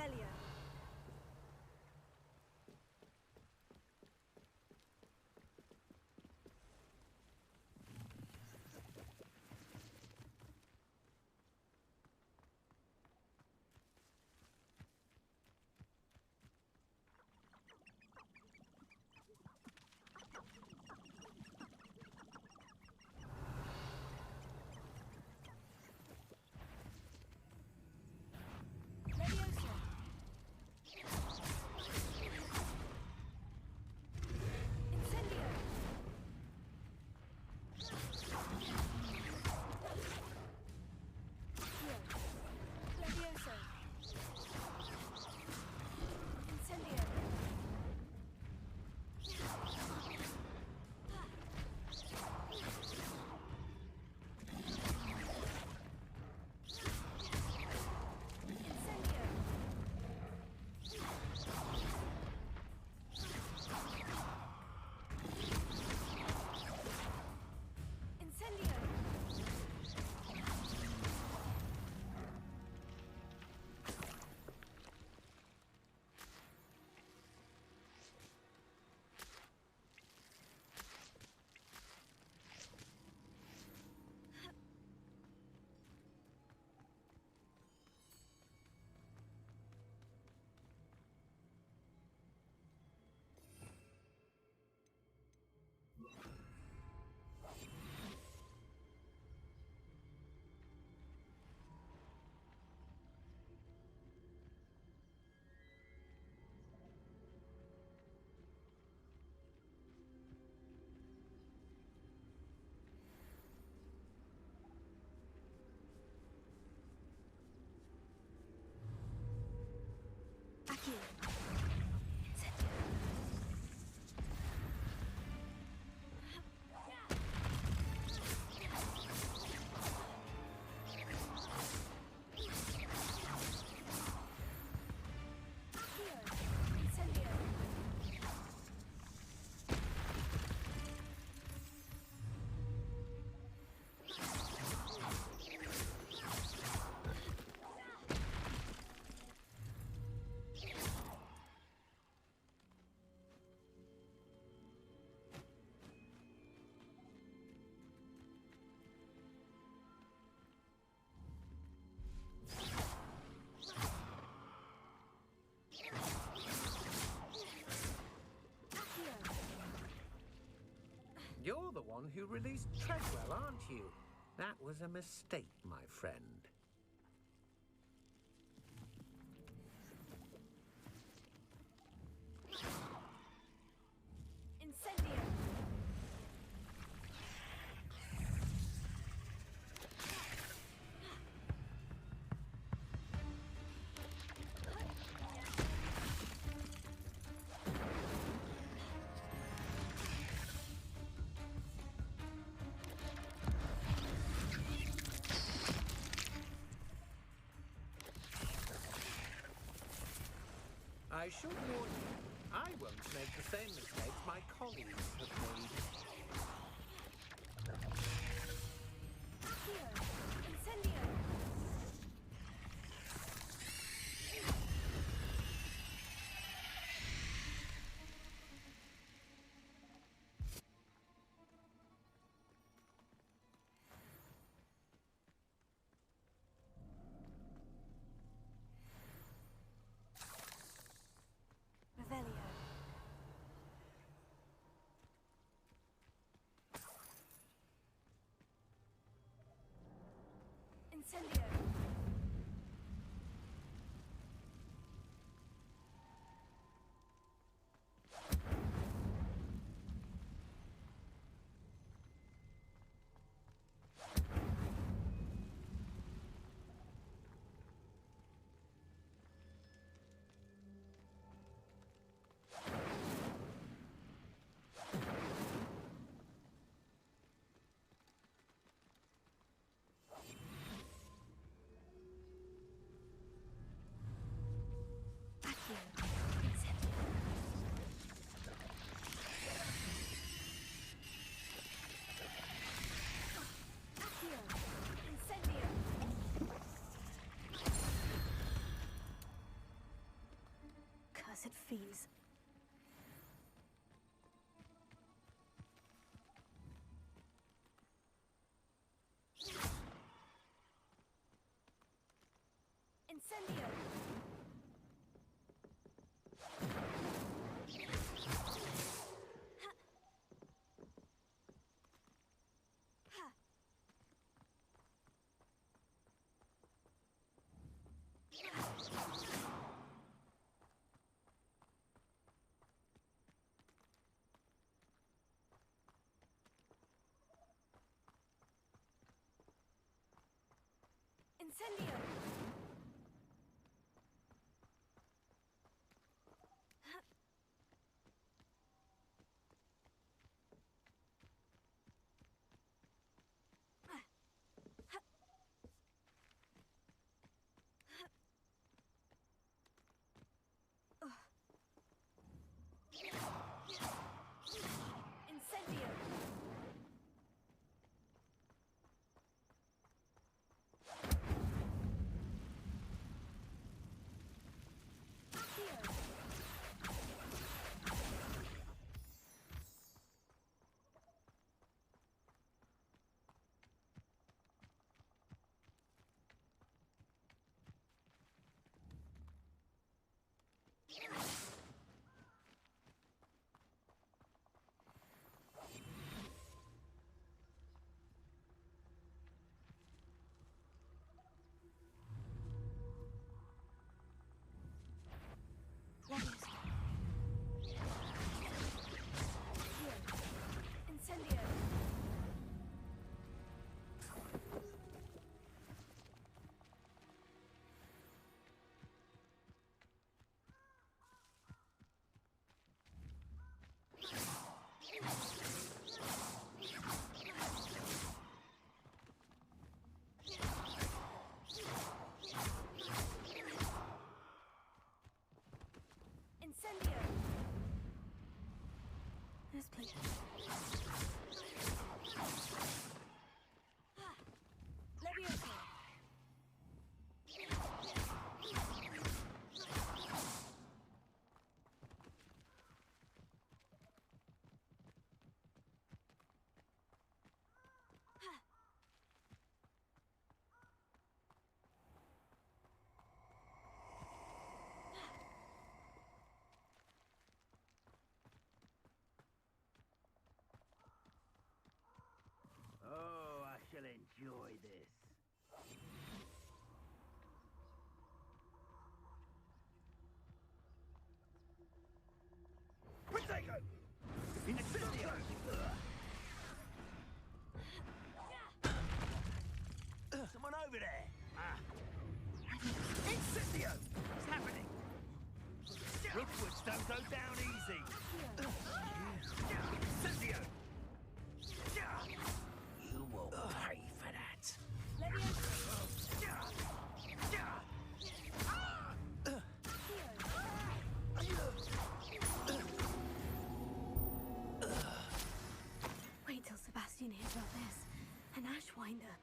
Revelio. You're the one who released Treadwell, aren't you? That was a mistake, my friend. Incendio. I should warn you, I won't make the same mistakes my colleagues have made. Incendio. Revelio. Incendio. accursed fees. Incendio! Incendio! Incendio! Incendio! Incendio! Yes, please. Leviosa! Oh, I shall enjoy this. Protego! Incendio! Someone over there! Incendio! What's happening? Rookwoods don't go down easy! Incendio! You will pay for that! Wait till Sebastian hears about this. An Ashwinder.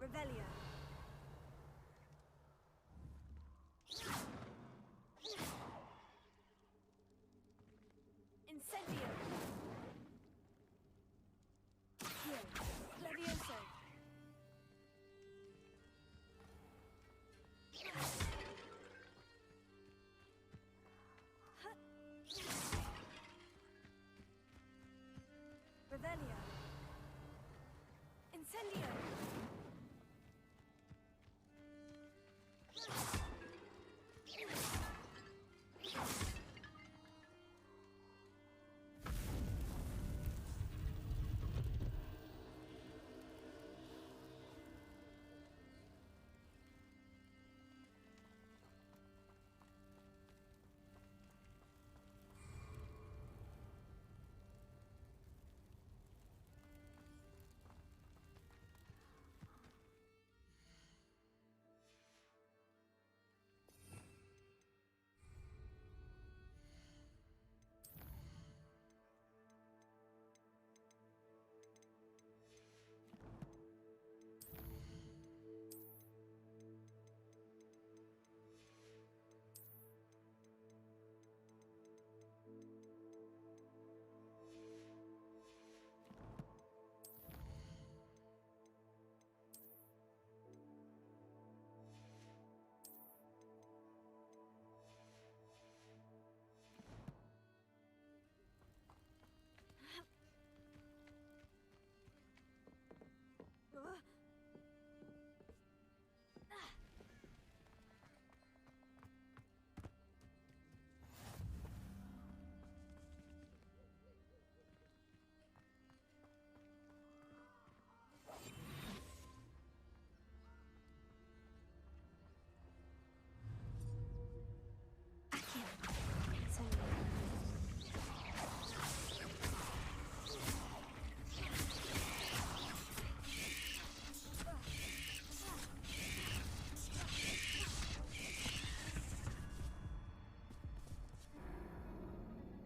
Revelio. Incendio. Levioso. Revelio. Incendio.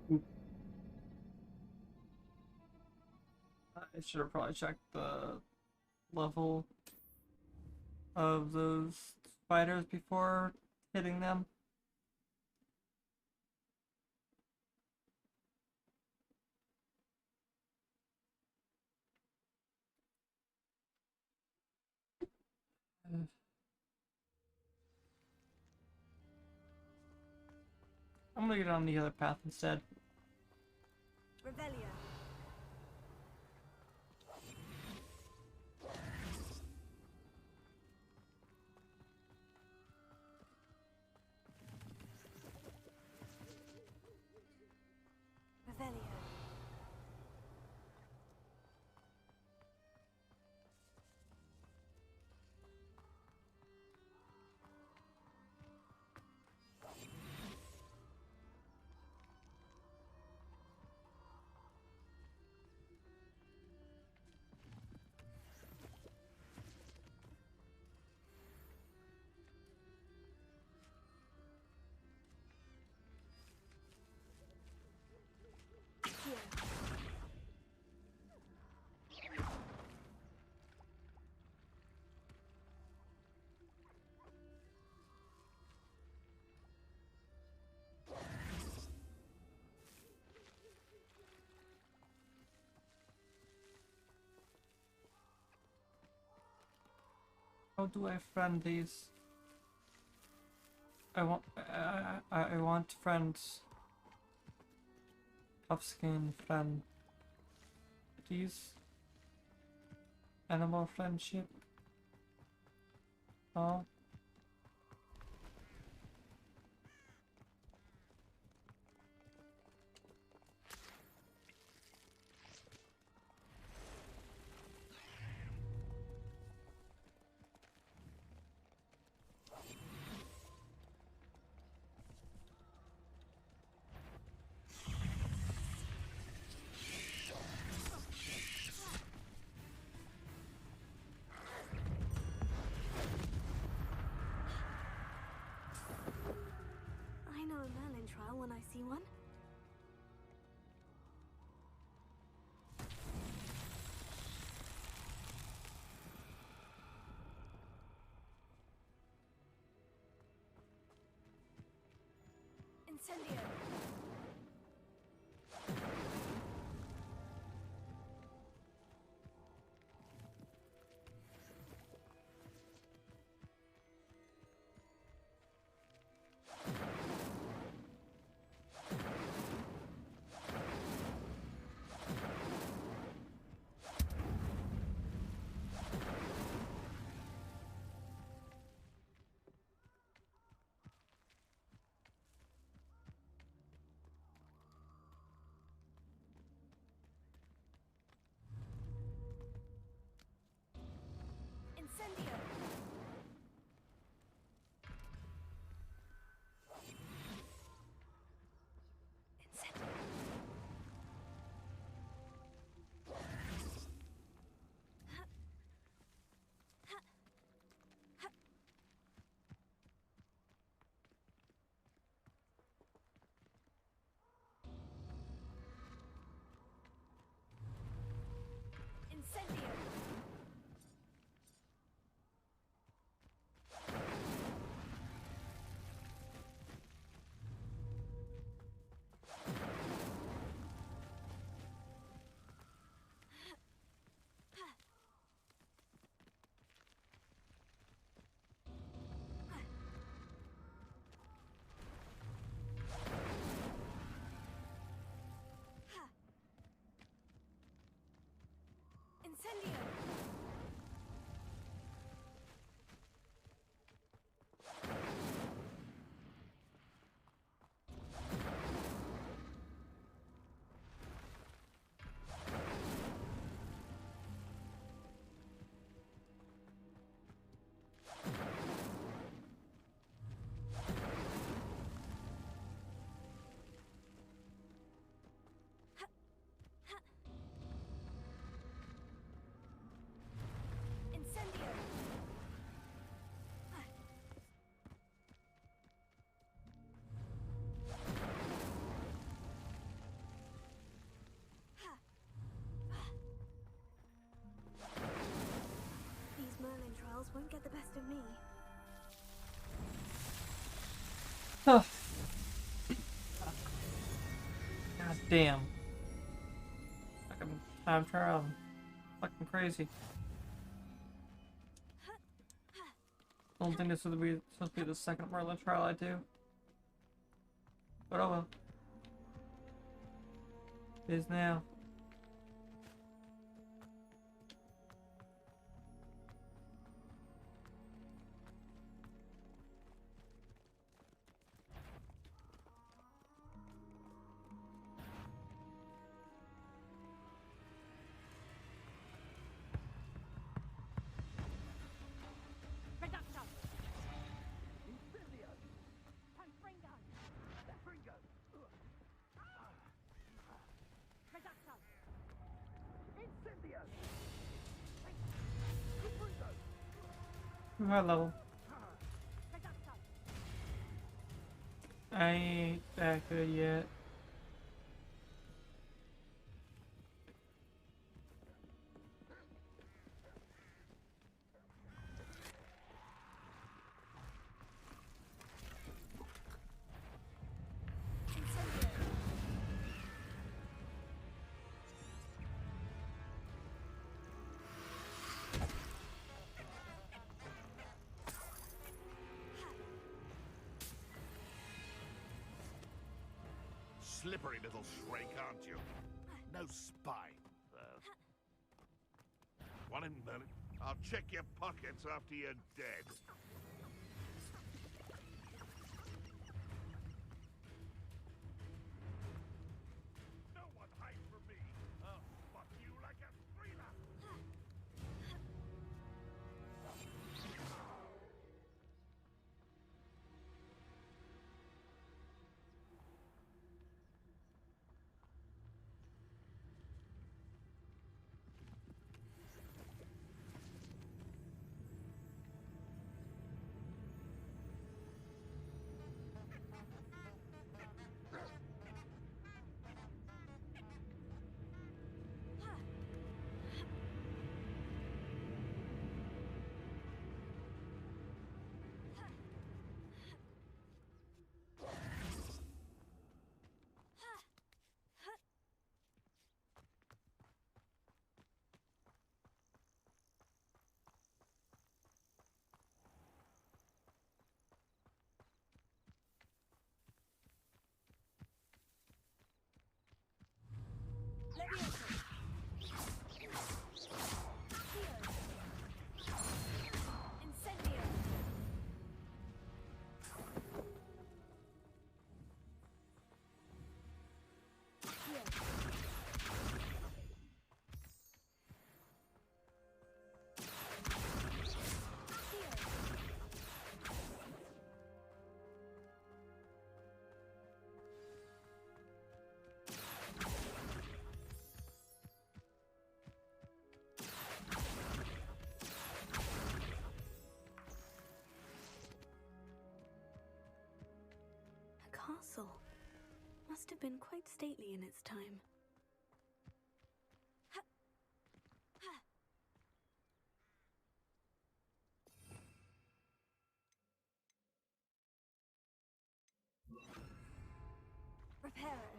I should have probably checked the level of those spiders before hitting them. I'm gonna get on the other path instead. Revelio. Revelio. How do I friend these? I want friends. Puffskin friend. These. Animal friendship. Oh. I know a Merlin trial when I see one. Incendio. of me. Oh. God damn. Fucking time trial. Fucking crazy. Don't think this would be supposed to be the second Merlin trial I do. But oh well. It is now. High level. I ain't that good yet. Slippery little shrike, aren't you? No spy, though. One in a minute. I'll check your pockets after you're dead. No one hide from me. I'll fuck you like a thriller. Castle must have been quite stately in its time. Reparo.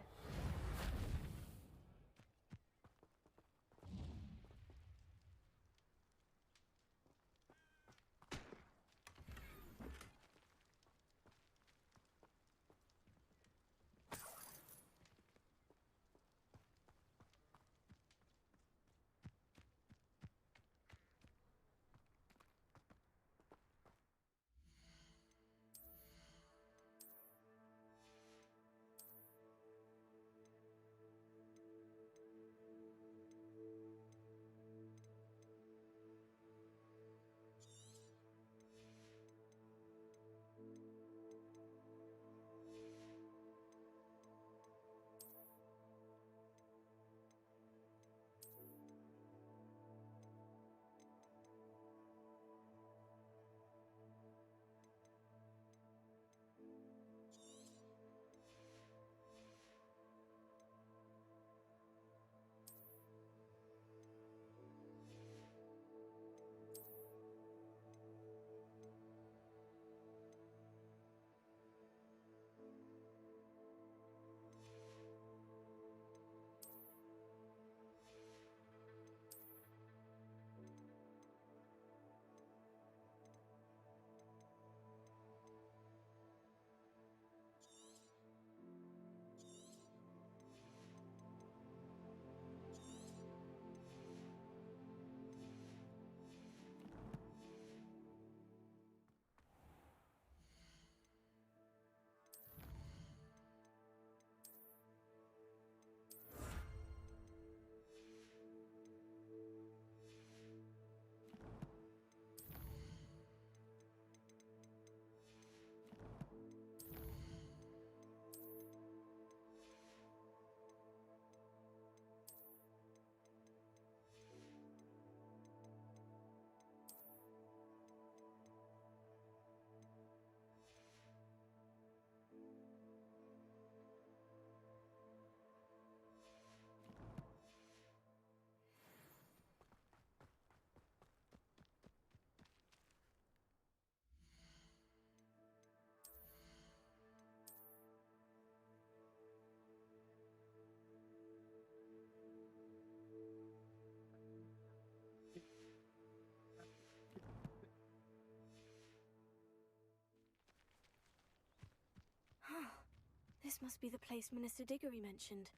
This must be the place Minister Diggory mentioned.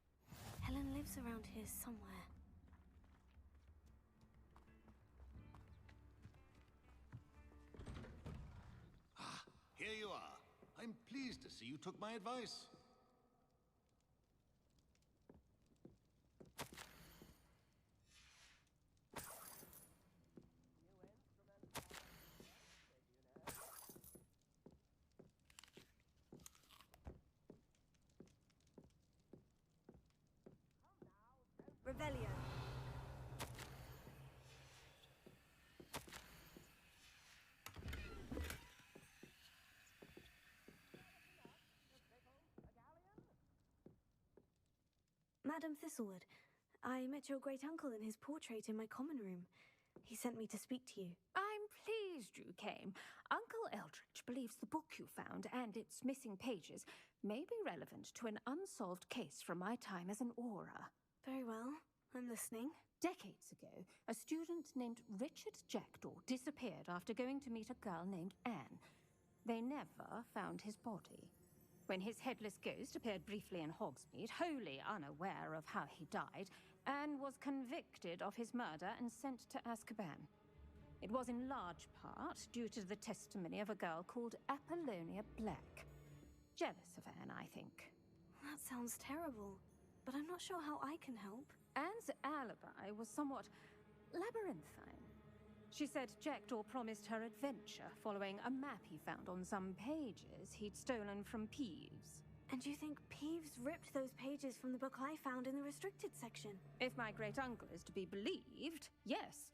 Helen lives around here somewhere. Ah, here you are. I'm pleased to see you took my advice. Revelio. Madam Thistlewood, I met your great-uncle in his portrait in my common room. He sent me to speak to you. I'm pleased you came. Uncle Eldridge believes the book you found and its missing pages may be relevant to an unsolved case from my time as an aura. Very well. I'm listening. Decades ago, a student named Richard Jackdaw disappeared after going to meet a girl named Anne. They never found his body. When his headless ghost appeared briefly in Hogsmeade, wholly unaware of how he died, Anne was convicted of his murder and sent to Azkaban. It was in large part due to the testimony of a girl called Apollonia Black. Jealous of Anne, I think. That sounds terrible, but I'm not sure how I can help. Anne's alibi was somewhat labyrinthine. She said Jackdaw promised her adventure following a map he found on some pages he'd stolen from Peeves. And you think Peeves ripped those pages from the book I found in the restricted section? If my great-uncle is to be believed, yes.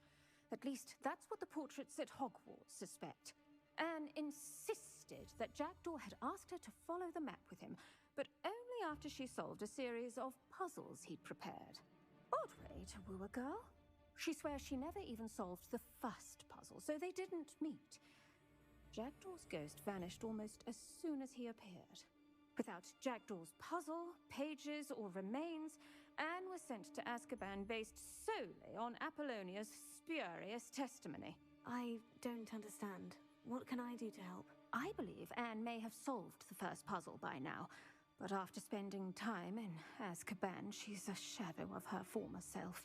At least that's what the portraits at Hogwarts suspect. Anne insisted that Jackdaw had asked her to follow the map with him, but only after she solved a series of puzzles he'd prepared. Odd way to woo a girl. She swears she never even solved the first puzzle, so they didn't meet. Jackdaw's ghost vanished almost as soon as he appeared. Without Jackdaw's puzzle, pages, or remains, Anne was sent to Azkaban based solely on Apollonia's spurious testimony. I don't understand. What can I do to help? I believe Anne may have solved the first puzzle by now, but after spending time in Azkaban, she's a shadow of her former self.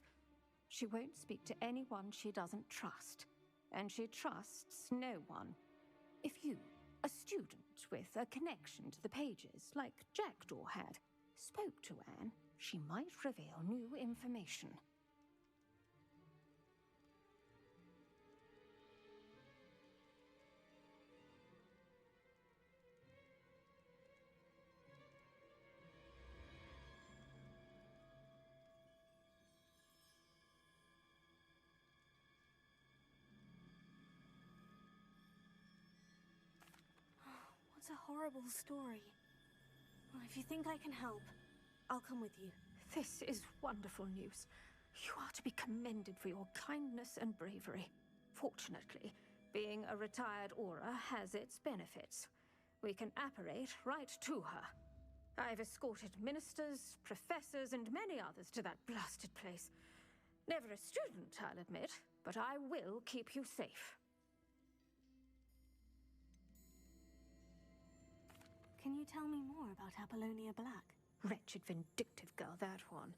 She won't speak to anyone she doesn't trust, and she trusts no one. If you, a student with a connection to the pages, like Jackdaw had, spoke to Anne, she might reveal new information. What a horrible story. Well, if you think I can help, I'll come with you. This is wonderful news. You are to be commended for your kindness and bravery. Fortunately, being a retired aura has its benefits. We can apparate right to her. I've escorted ministers, professors, and many others to that blasted place. Never a student, I'll admit, but I will keep you safe. Can you tell me more about Apollonia Black? Wretched, vindictive girl, that one.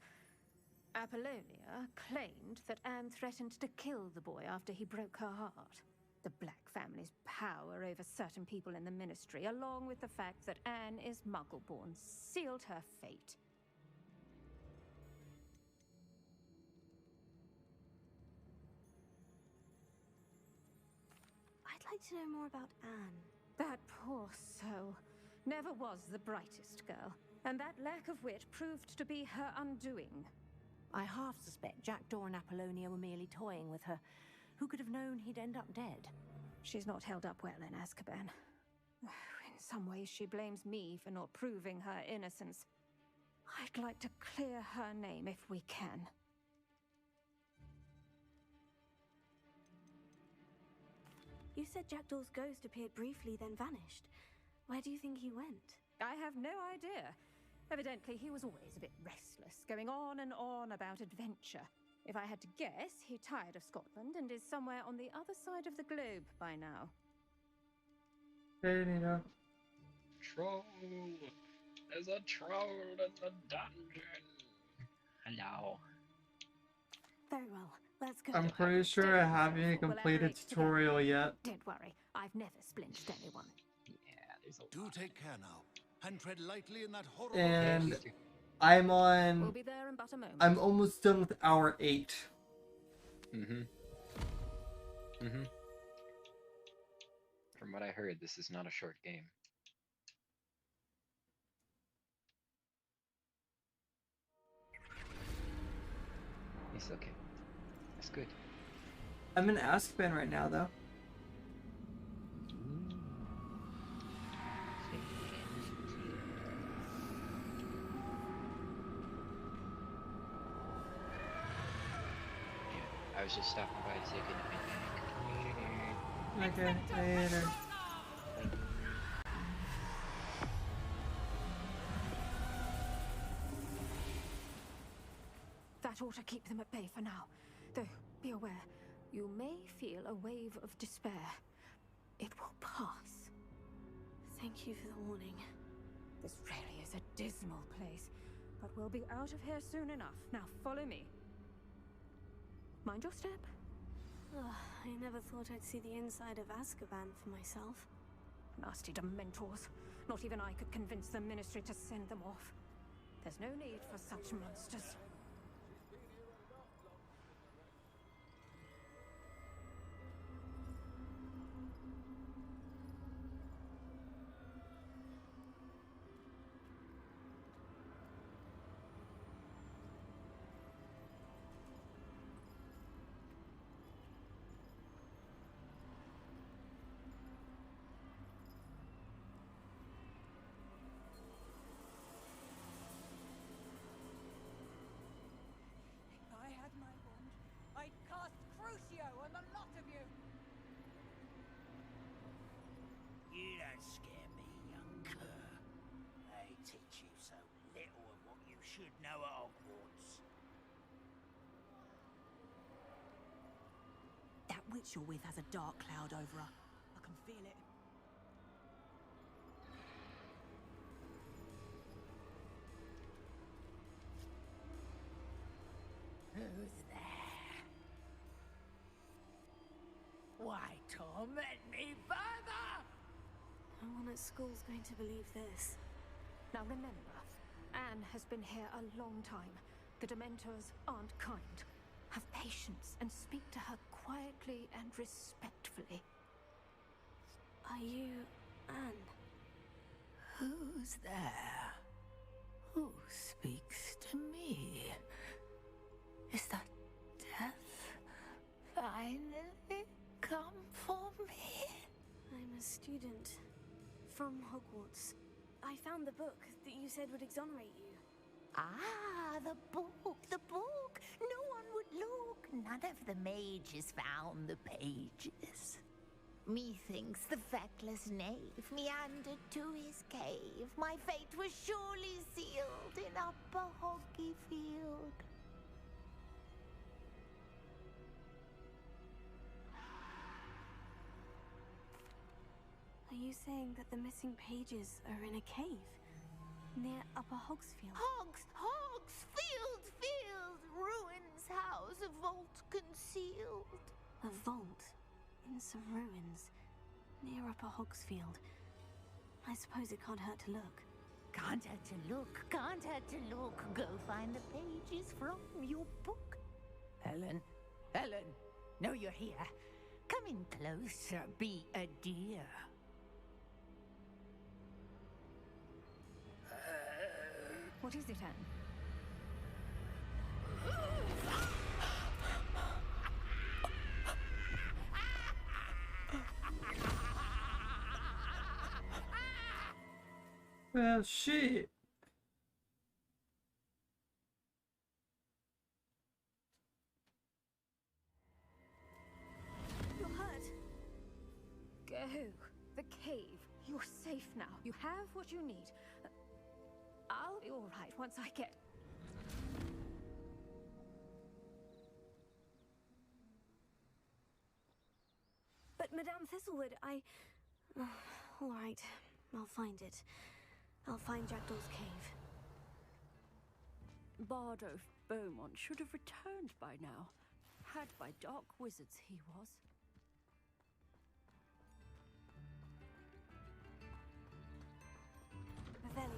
Apollonia claimed that Anne threatened to kill the boy after he broke her heart. The Black family's power over certain people in the Ministry, along with the fact that Anne is Muggle-born, sealed her fate. I'd like to know more about Anne. That poor soul. Never was the brightest girl, and that lack of wit proved to be her undoing. I half suspect Jackdaw and Apollonia were merely toying with her. Who could have known he'd end up dead? She's not held up well in Azkaban. In some ways, she blames me for not proving her innocence. I'd like to clear her name if we can. You said Jackdaw's ghost appeared briefly, then vanished. Where do you think he went? I have no idea. Evidently, he was always a bit restless, going on and on about adventure. If I had to guess, he tired of Scotland and is somewhere on the other side of the globe by now. Hey, Nina. Troll! There's a troll in the dungeon. Hello. Very well, let's go. I'm pretty sure I haven't even completed tutorial yet. Don't worry, I've never splinched anyone. Do take care now, and tread lightly in that horrible And place. I'm on. We'll be there in but a moment. I'm almost done with hour 8. From what I heard, this is not a short game. It's okay. That's good. I'm in Azkaban right now, though. I was just stopping by to say goodnight. Okay, later. That ought to keep them at bay for now. Though, be aware, you may feel a wave of despair. It will pass. Thank you for the warning. This really is a dismal place, but we'll be out of here soon enough. Now follow me. Mind your step. I never thought I'd see the inside of Azkaban for myself. Nasty Dementors. Not even I could convince the Ministry to send them off. There's no need for such monsters. I had my wand. I'd cast Crucio on the lot of you. You don't scare me, young cur. They teach you so little of what you should know at Hogwarts. That witch you're with has a dark cloud over her. I can feel it. Who's there? Why torment me further? No one at school's going to believe this. Now remember, Anne has been here a long time. The Dementors aren't kind. Have patience and speak to her quietly and respectfully. Are you Anne? Who's there? Who speaks to me? Is that death finally come for me? I'm a student from Hogwarts. I found the book that you said would exonerate you. Ah, the book, the book. No one would look. None of the mages found the pages. Methinks the feckless knave meandered to his cave. My fate was surely sealed in Upper Hoggyfield. Are you saying that the missing pages are in a cave near Upper Hogsfield? Hogsfield! Ruins house, a vault concealed. A vault in some ruins near Upper Hogsfield. I suppose it can't hurt to look. Can't hurt to look, can't hurt to look. Go find the pages from your book. Helen, know you're here. Come in closer, be a dear. What is it, Anne? Well, shit. You're hurt. Go. The cave. You're safe now. You have what you need. I'll be all right once I get... But Madame Thistlewood, all right, I'll find it. I'll find Jackdaw's cave. Bardo Beaumont should have returned by now. Had by dark wizards he was. Revelio.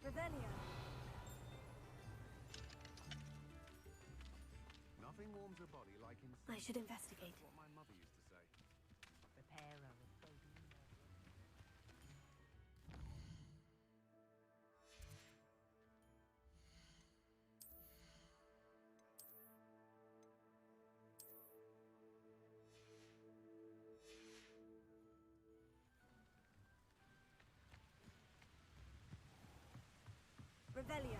Revelio. Nothing warms a body like I should investigate. what my mother used to say. Prepare of Bodine. Revelio.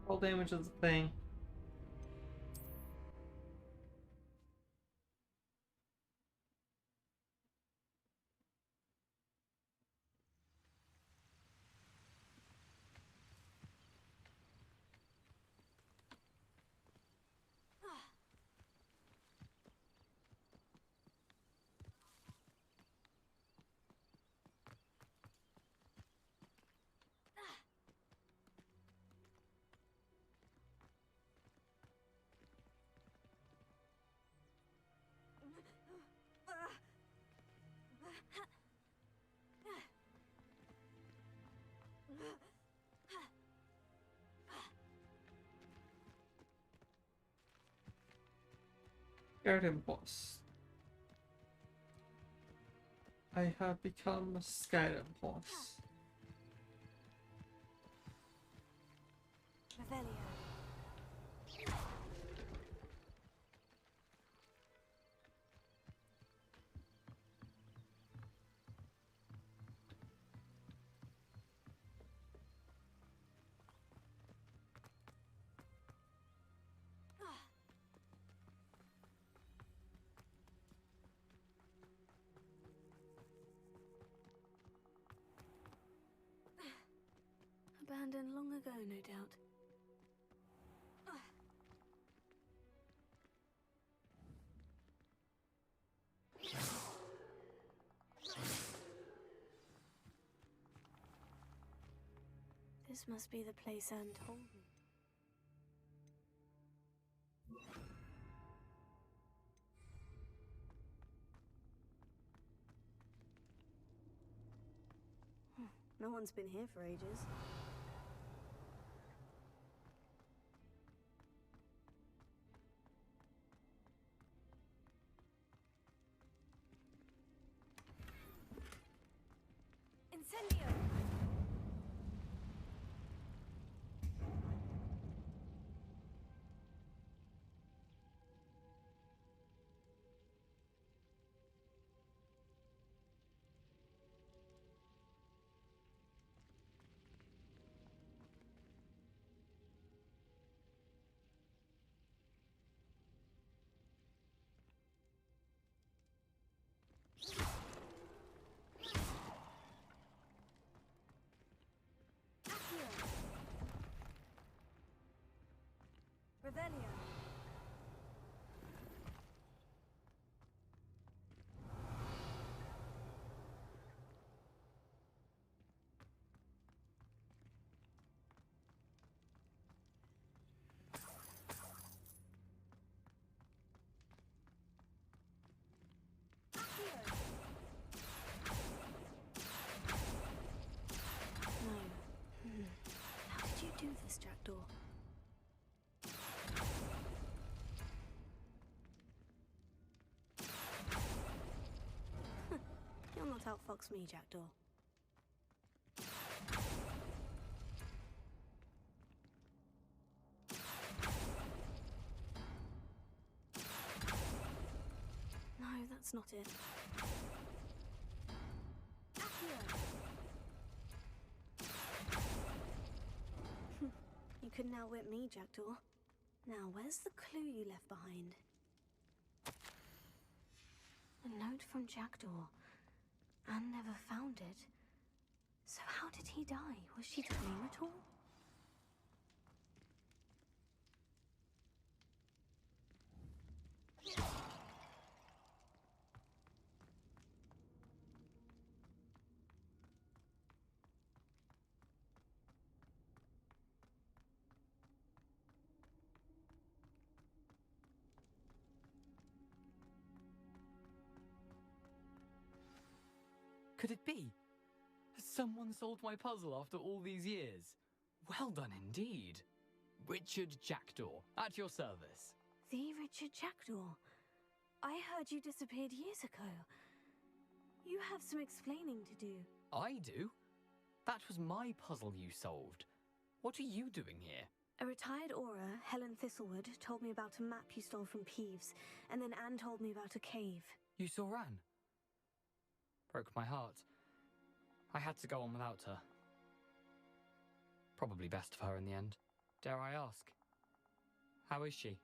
Roll damage is the thing. Garden boss. I have become a Skyrim boss. Revelio. Abandoned long ago, no doubt. This must be the place Anne told me. No one's been here for ages. Incendio! You'll not outfox me, Jackdaw. No, that's not it. You couldn't outwit me, Jackdaw. Now, where's the clue you left behind? A note from Jackdaw. Anne never found it. So how did he die? Was she to blame at all? Could it be? Has someone solved my puzzle after all these years? Well done indeed. Richard Jackdaw, at your service. The Richard Jackdaw. I heard you disappeared years ago. You have some explaining to do. I do? That was my puzzle you solved. What are you doing here? A retired aura, Helen Thistlewood, told me about a map you stole from Peeves, and then Anne told me about a cave. You saw Anne? Broke my heart. I had to go on without her. Probably best of her in the end. Dare I ask? How is she?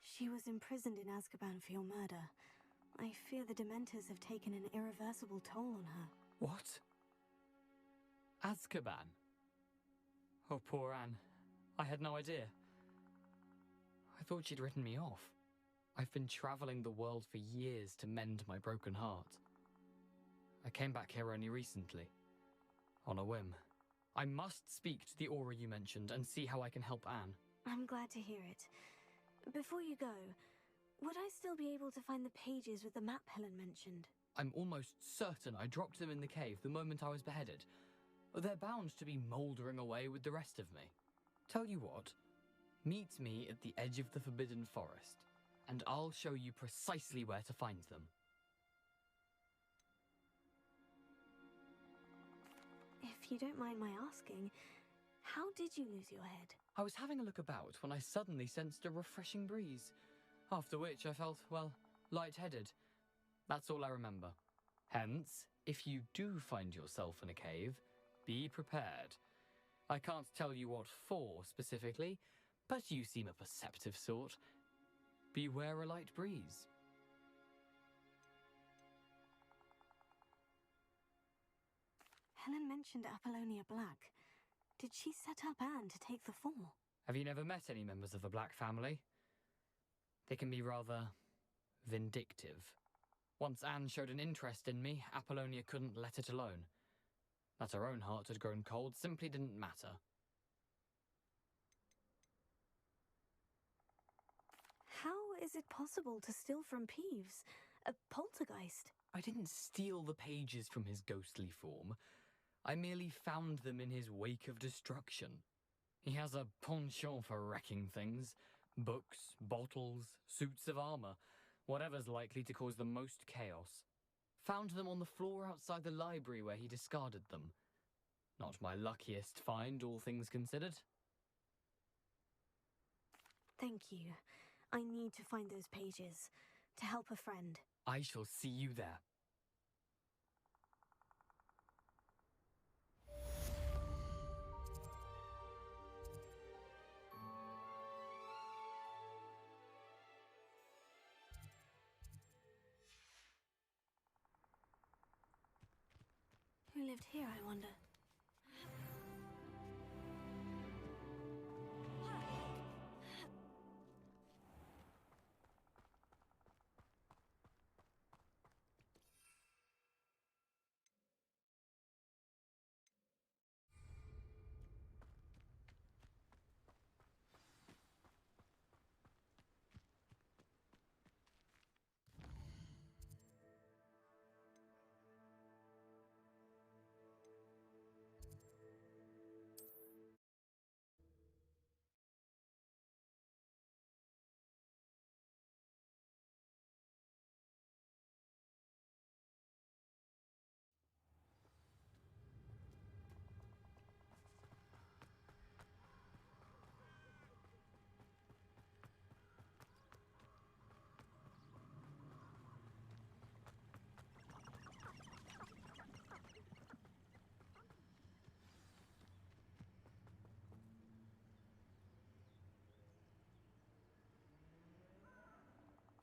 She was imprisoned in Azkaban for your murder. I fear the Dementors have taken an irreversible toll on her. What? Azkaban? Oh, poor Anne. I had no idea. I thought she'd written me off. I've been traveling the world for years to mend my broken heart. I came back here only recently. On a whim. I must speak to the aura you mentioned and see how I can help Anne. I'm glad to hear it. Before you go, would I still be able to find the pages with the map Helen mentioned? I'm almost certain I dropped them in the cave the moment I was beheaded. They're bound to be mouldering away with the rest of me. Tell you what, meet me at the edge of the Forbidden Forest, and I'll show you precisely where to find them. If you don't mind my asking, how did you lose your head? I was having a look about when I suddenly sensed a refreshing breeze, after which I felt, well, lightheaded. That's all I remember. Hence, if you do find yourself in a cave, be prepared. I can't tell you what for specifically, but you seem a perceptive sort. Beware a light breeze. Helen mentioned Apollonia Black. Did she set up Anne to take the fall? Have you never met any members of the Black family? They can be rather vindictive. Once Anne showed an interest in me, Apollonia couldn't let it alone. That her own heart had grown cold simply didn't matter. How is it possible to steal from Peeves? A poltergeist? I didn't steal the pages from his ghostly form. I merely found them in his wake of destruction. He has a penchant for wrecking things. Books, bottles, suits of armor, whatever's likely to cause the most chaos. Found them on the floor outside the library where he discarded them. Not my luckiest find, all things considered. Thank you. I need to find those pages. To help a friend. I shall see you there. Who lived here, I wonder?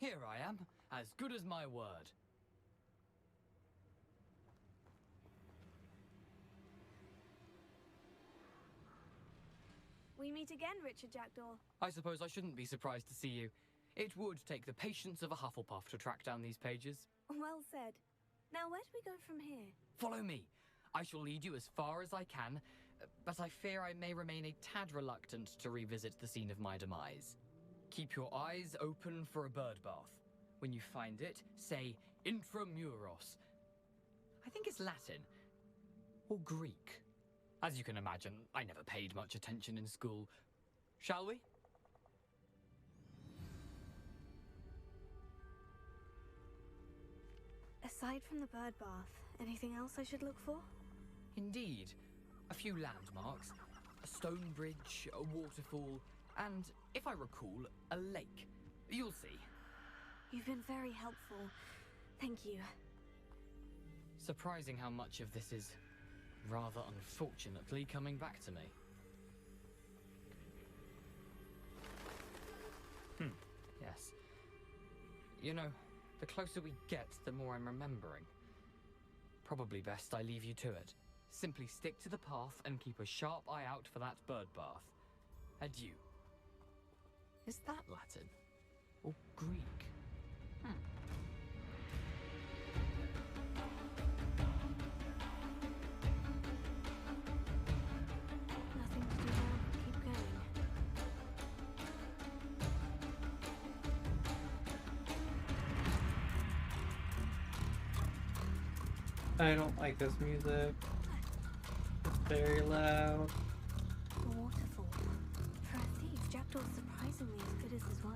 Here I am, as good as my word. We meet again, Richard Jackdaw. I suppose I shouldn't be surprised to see you. It would take the patience of a Hufflepuff to track down these pages. Well said. Now, where do we go from here? Follow me. I shall lead you as far as I can, but I fear I may remain a tad reluctant to revisit the scene of my demise. Keep your eyes open for a bird bath. When you find it, say intramuros. I think it's Latin. Or Greek. As you can imagine, I never paid much attention in school. Shall we? Aside from the bird bath, anything else I should look for? Indeed. A few landmarks, a stone bridge, a waterfall, and, if I recall, a lake. You'll see. You've been very helpful. Thank you. Surprising how much of this is, rather unfortunately, coming back to me. Yes. You know, the closer we get, the more I'm remembering. Probably best I leave you to it. Simply stick to the path and keep a sharp eye out for that bird bath. Adieu. Is that Latin? Or Greek? Nothing to do now but keep going. I don't like this music. It's very loud. A waterfall. For a thief, Jackdaw's surprisingly as good as his word.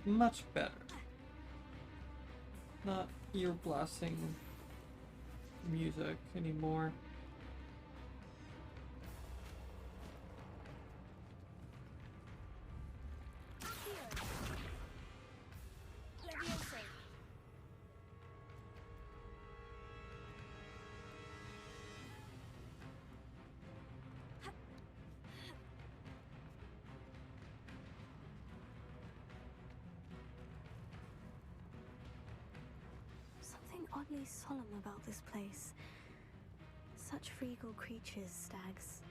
Much better. Not ear blasting music anymore. Levioso. Something oddly solemn about this place. Such regal creatures, stags.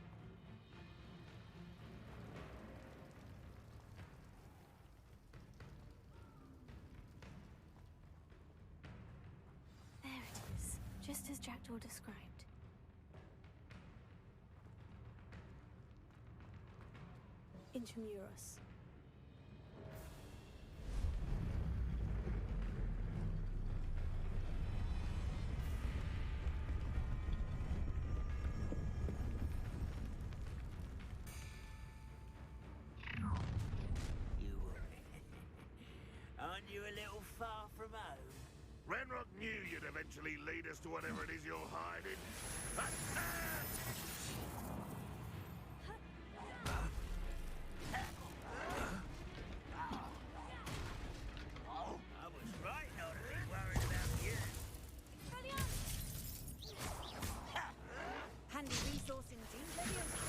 There it is, just as Jackdaw described. Intramuros. Aren't you a little far from home? Renrock knew you'd eventually lead us to whatever it is you're hiding. I was right not to be worried about you. Handy resource indeed, Levioso.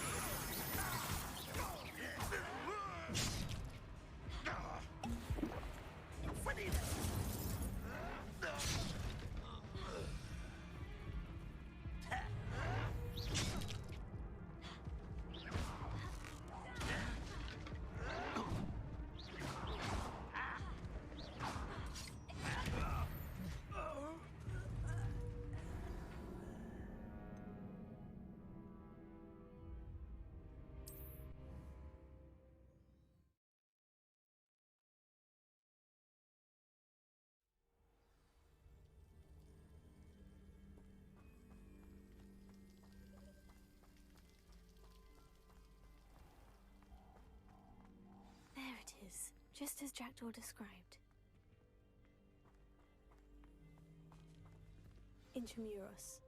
just as Jackdaw described. Intramuros.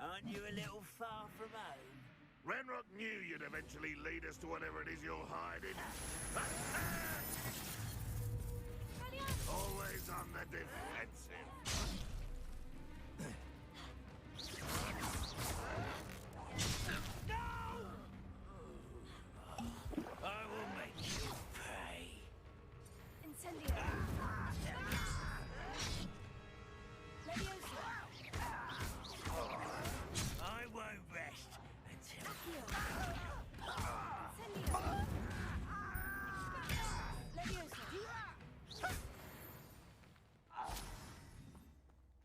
Aren't you a little far from home? Ranrock knew you'd eventually lead us to whatever it is you're hiding. Always on the defensive. I will make you pay. Incendio. I won't rest until...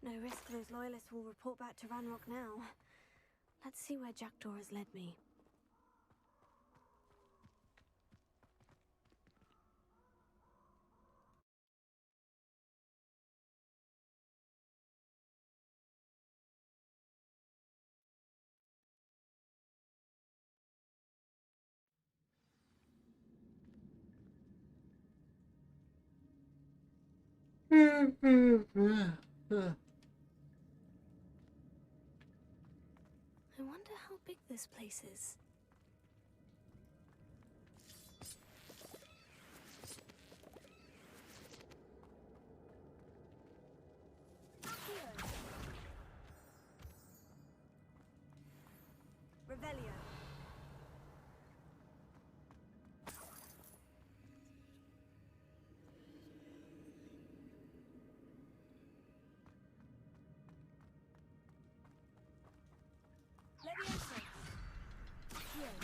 No risk those loyalists will report back to Ranrock now. Let's see where Jackdaw has led me. I wonder how big this place is. Revelio. Leviosa. Here.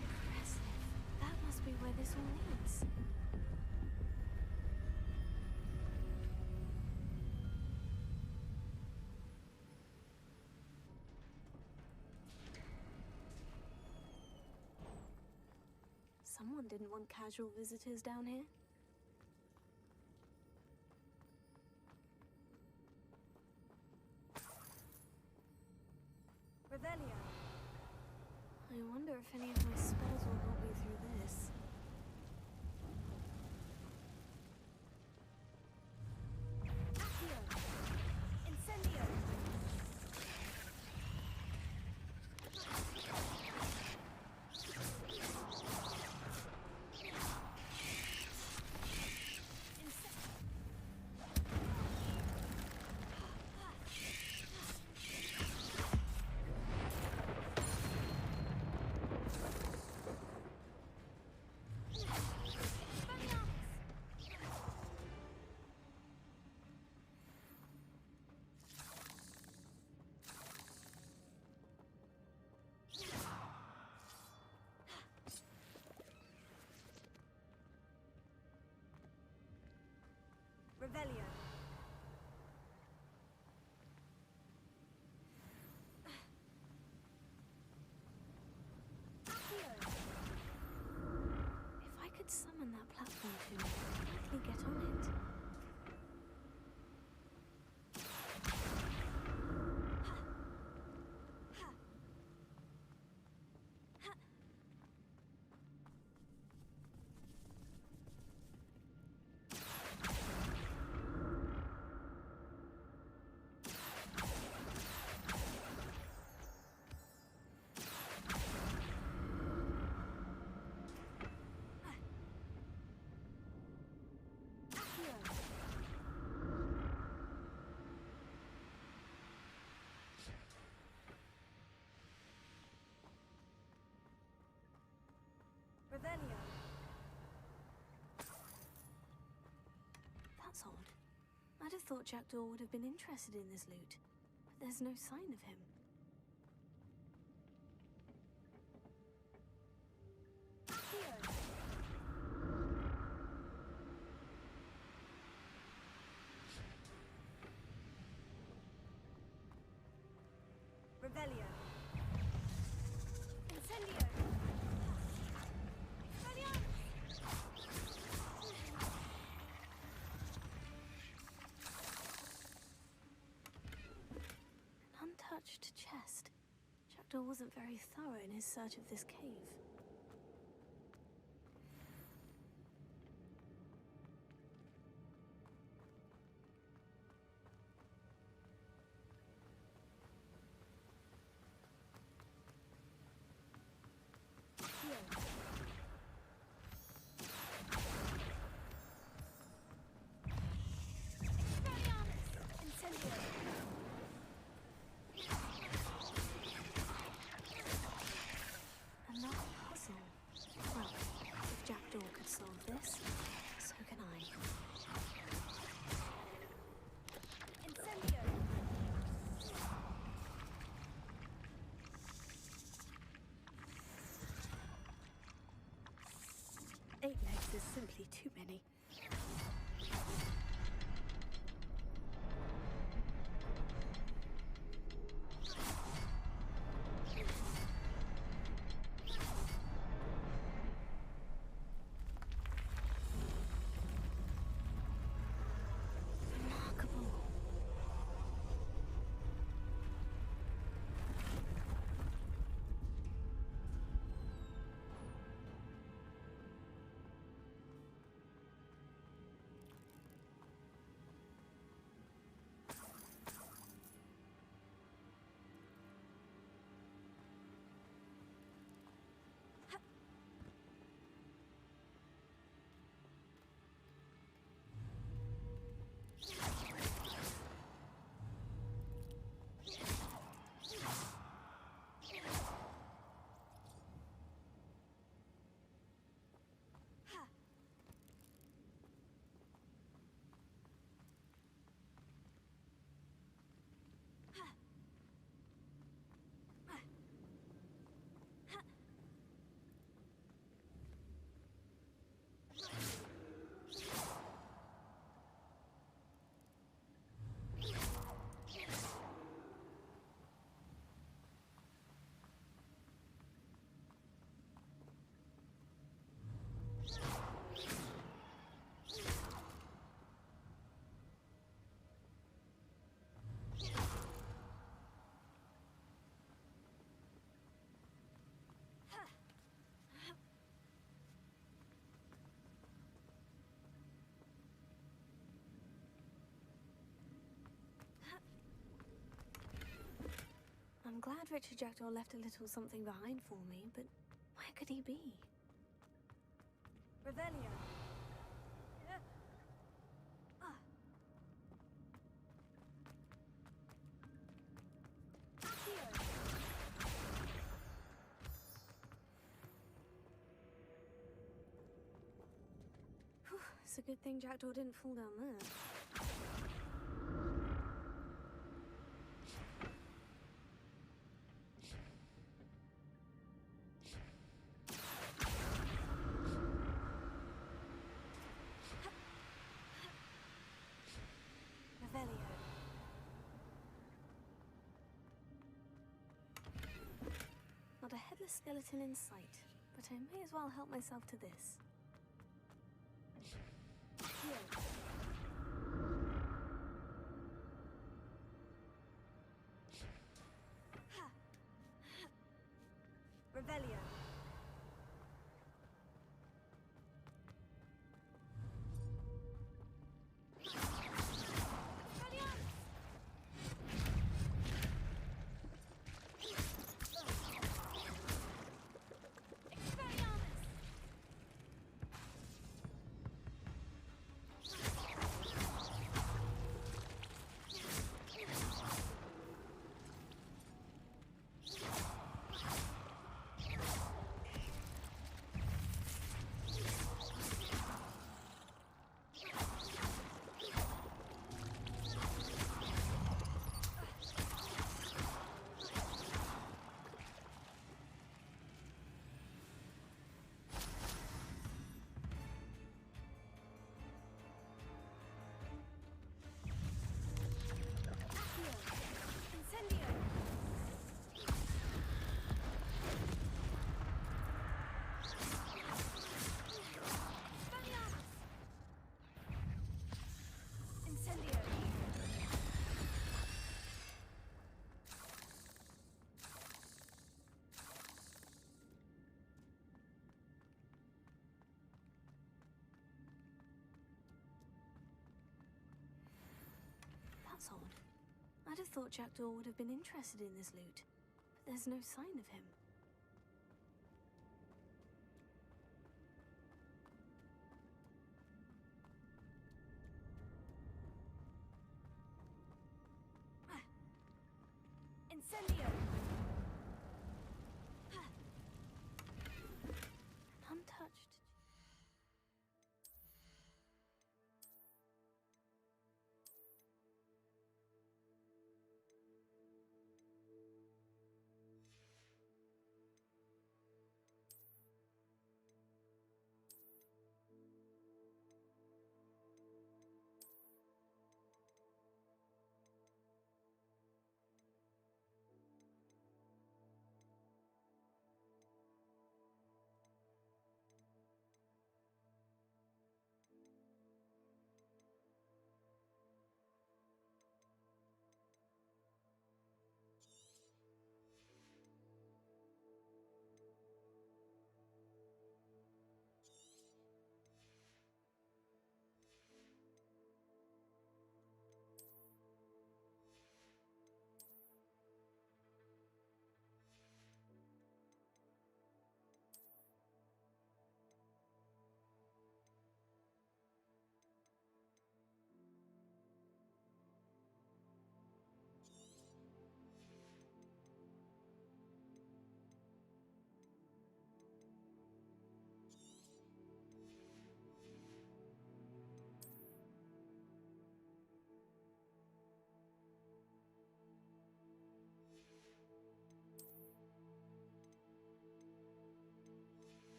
Impressive. That must be where this all leads. Someone didn't want casual visitors down here. Revelio. I wonder if any of my spells will help me through this. Accio. Incendio. Revelio. If I could summon that platform to me, I'd likely get on it. Revelio. That's odd. I'd have thought Jackdaw would have been interested in this loot, but there's no sign of him. Revelio. Incendio. An untouched chest. Jackdaw wasn't very thorough in his search of this cave. Another puzzle. Well, if Jackdaw could solve this, so can I. Incendio! 8 legs is simply too many. I'm glad Richard Jackdaw left a little something behind for me, but where could he be? Revelio. It's a good thing Jackdaw didn't fall down there. Revelio. Not a headless skeleton in sight, but I may as well help myself to this. Revelio. I'd have thought Jackdaw would have been interested in this loot, but there's no sign of him. Incendio! Untouched.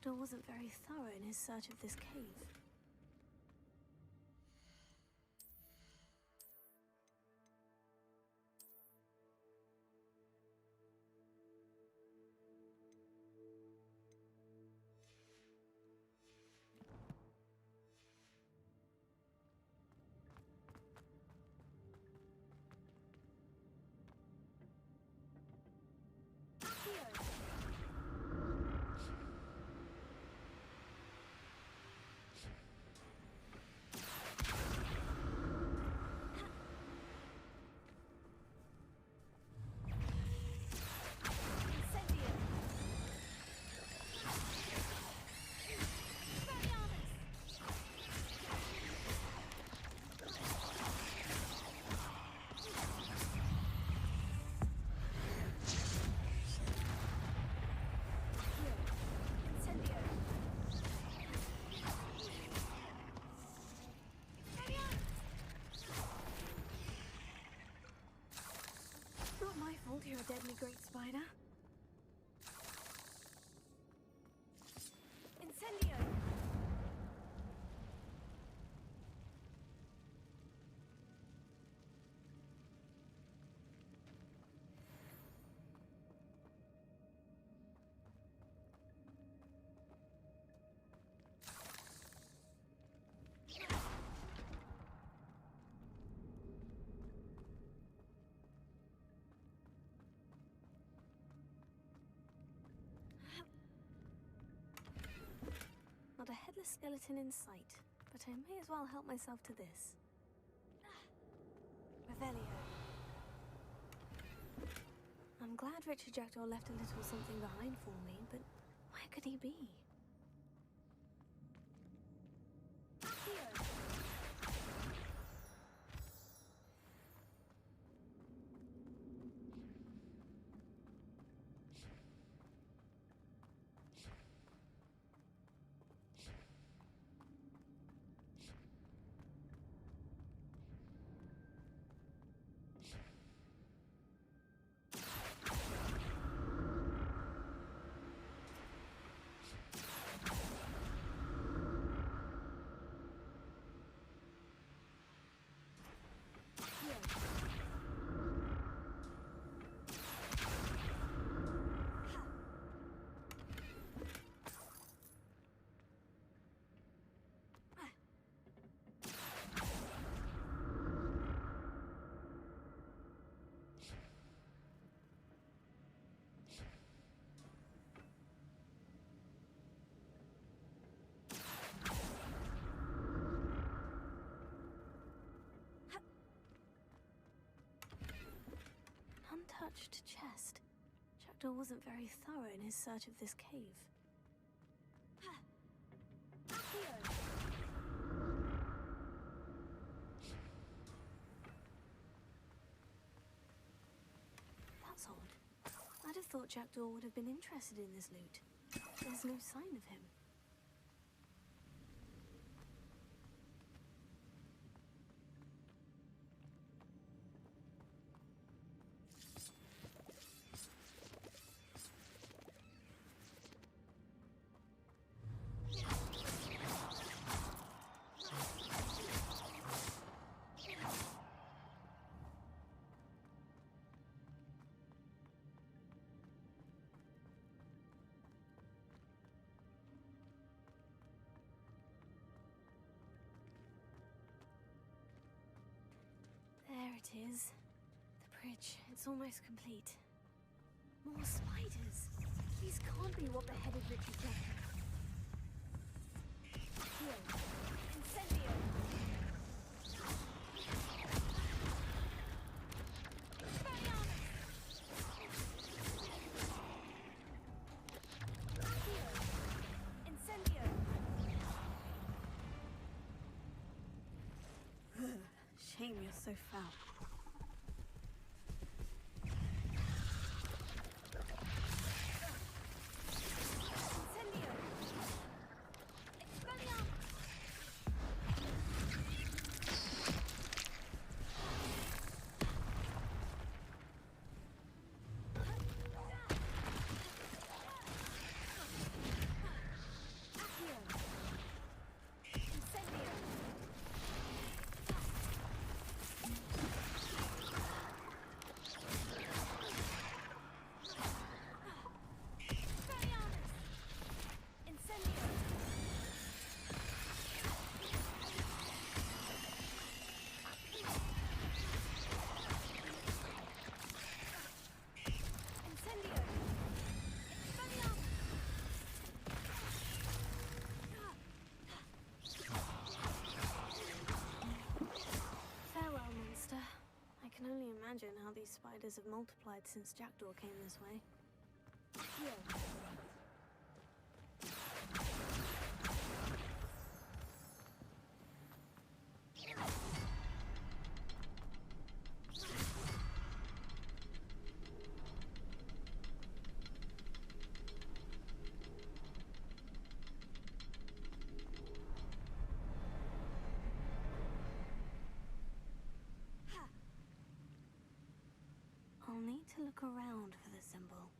Jackdaw wasn't very thorough in his search of this cave. Not my fault you're a deadly great spider. Incendio! Not a headless skeleton in sight, but I may as well help myself to this. Revelio. I'm glad Richard Jackdaw left a little something behind for me, but where could he be? Untouched chest. Jackdaw wasn't very thorough in his search of this cave. That's odd. I'd have thought Jackdaw would have been interested in this loot. There's no sign of him. There it is. The bridge. It's almost complete. More spiders. These can't be what beheaded Richard Jackdaw. Here. Incendio. Shame you're so foul. I can only imagine how these spiders have multiplied since Jackdaw came this way. Here. I'll need to look around for the symbol.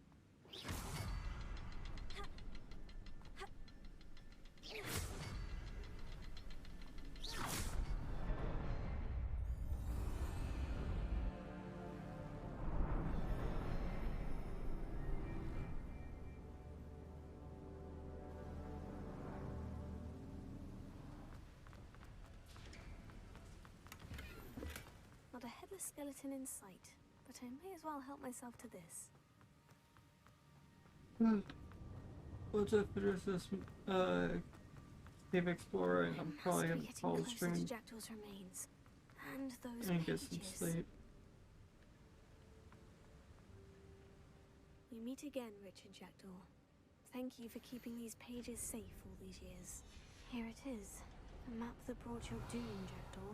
Not a headless skeleton in sight. But I may as well help myself to this. Once I finish this cave exploring, I'm probably gonna fall stream to Jackdaw's remains. And those and get pages. some sleep. We meet again, Richard Jackdaw. Thank you for keeping these pages safe all these years. Here it is. The map that brought your doom, Jackdaw.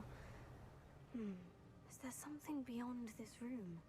Is there something beyond this room?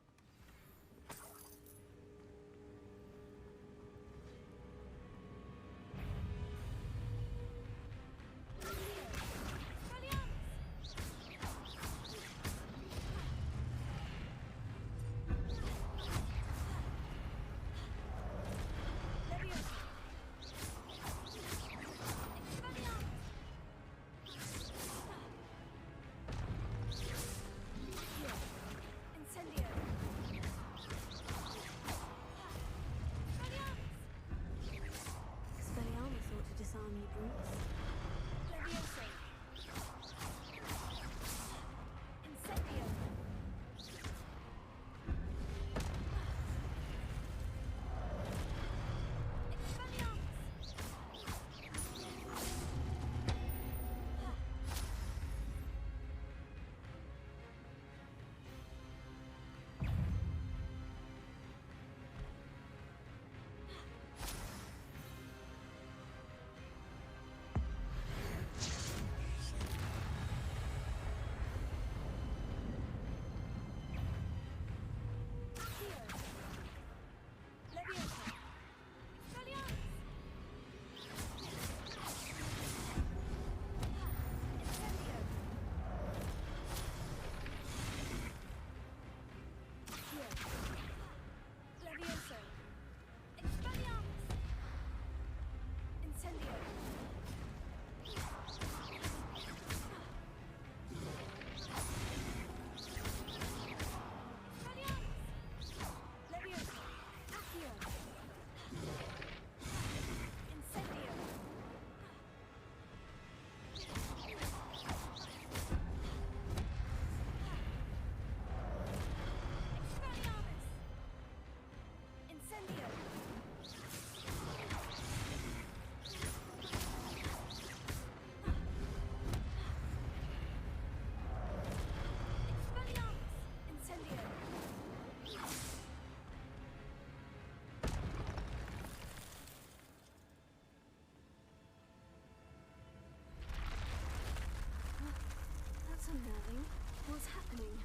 unnerving. What's happening?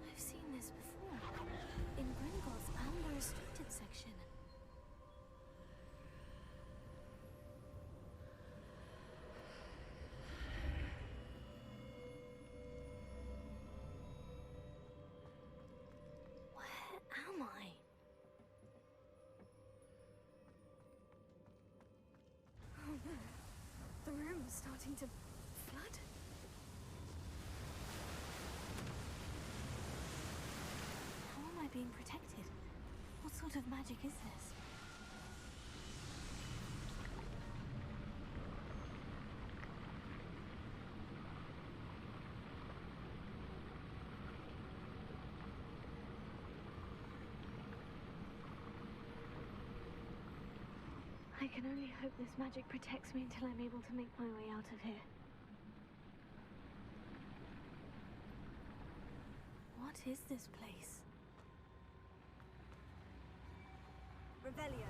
I've seen this before. In Gringotts and the restricted section. Where am I? Oh no. The room is starting to flood. How am I being protected? What sort of magic is this? I can only hope this magic protects me until I'm able to make my way out of here. What is this place? Revelio.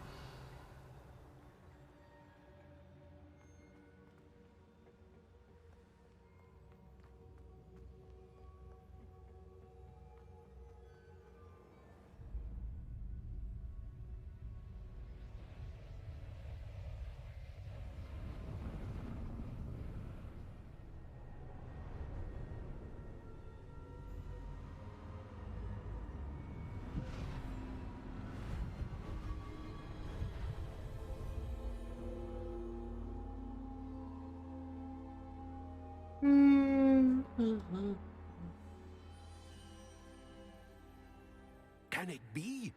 Can it be?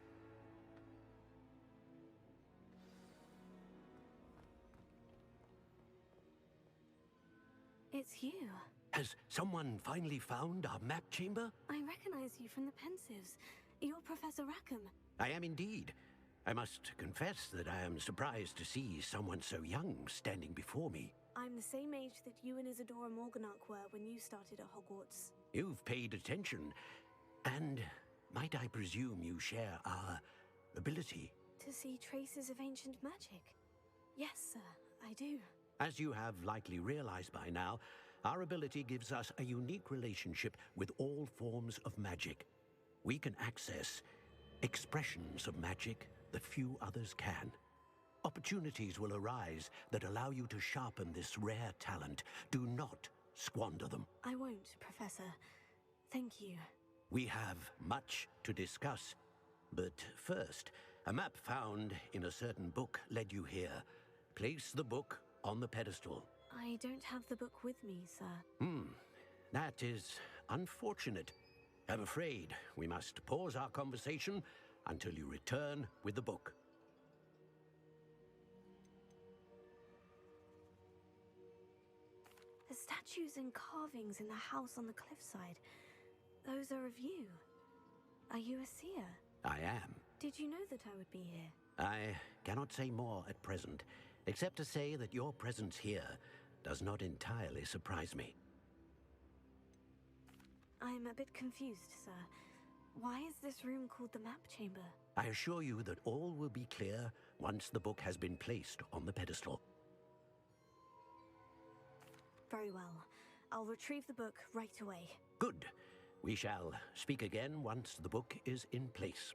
It's you. Has someone finally found our map chamber? I recognize you from the Pensives. You're Professor Rackham. I am indeed. I must confess that I am surprised to see someone so young standing before me. I'm the same age that you and Isadora Morganach were when you started at Hogwarts. You've paid attention. And might I presume you share our ability? To see traces of ancient magic? Yes, sir, I do. As you have likely realized by now, our ability gives us a unique relationship with all forms of magic. We can access expressions of magic that few others can. Opportunities will arise that allow you to sharpen this rare talent. Do not squander them. I won't, Professor. Thank you. We have much to discuss. But first, a map found in a certain book led you here. Place the book on the pedestal. I don't have the book with me, sir. That is unfortunate. I'm afraid we must pause our conversation until you return with the book. The statues and carvings in the house on the cliffside, those are of you. Are you a seer? I am. Did you know that I would be here? I cannot say more at present, except to say that your presence here does not entirely surprise me. I'm a bit confused, sir. Why is this room called the map chamber? I assure you that all will be clear once the book has been placed on the pedestal. Very well. I'll retrieve the book right away. Good. We shall speak again once the book is in place.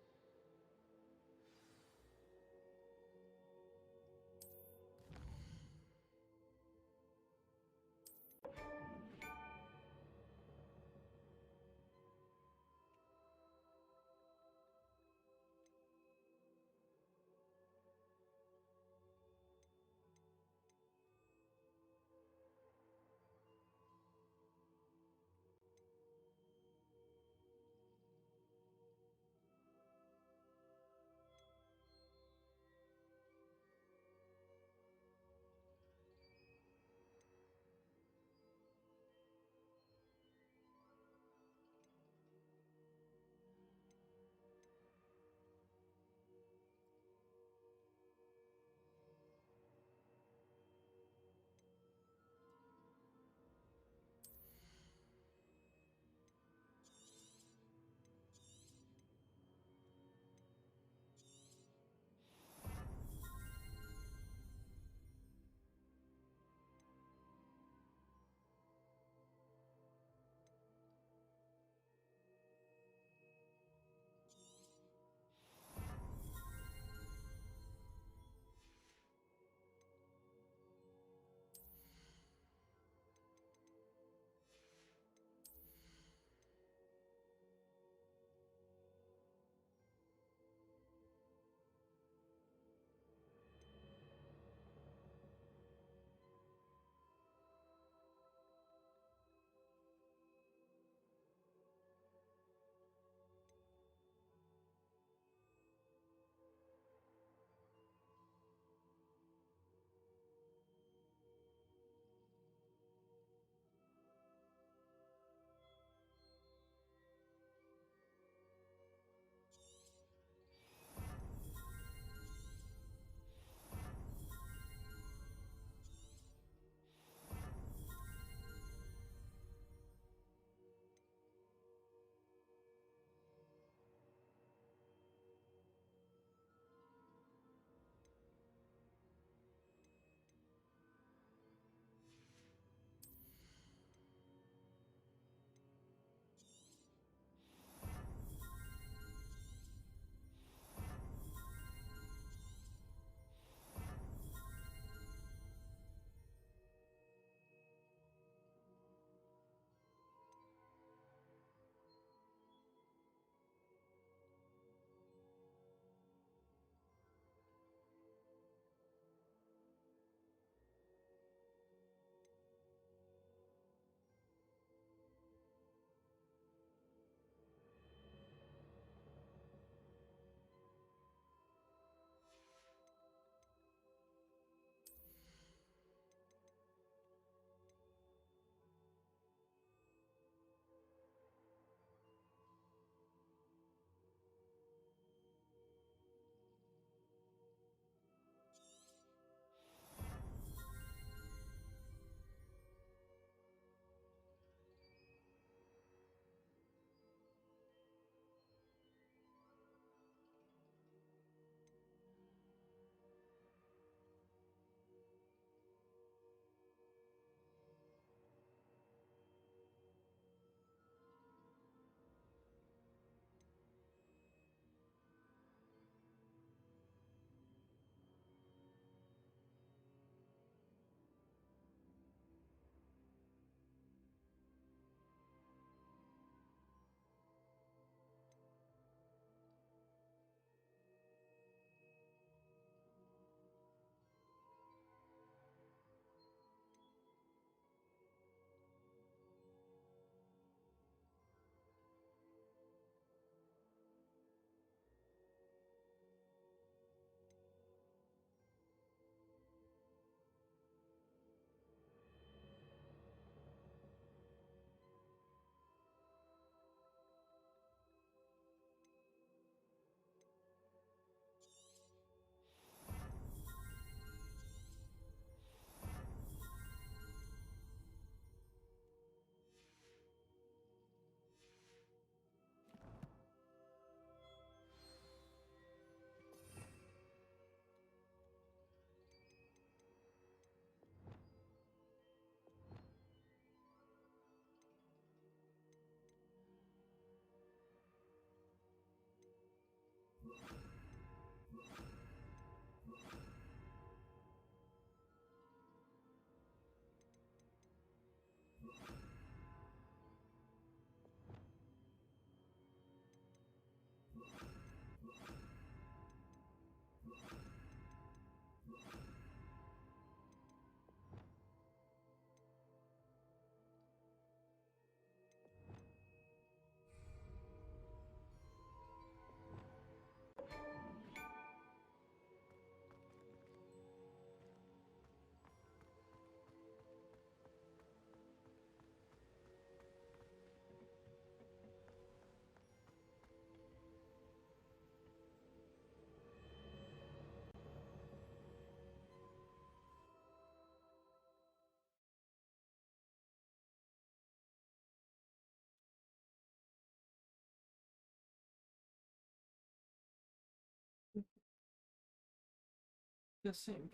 Guessing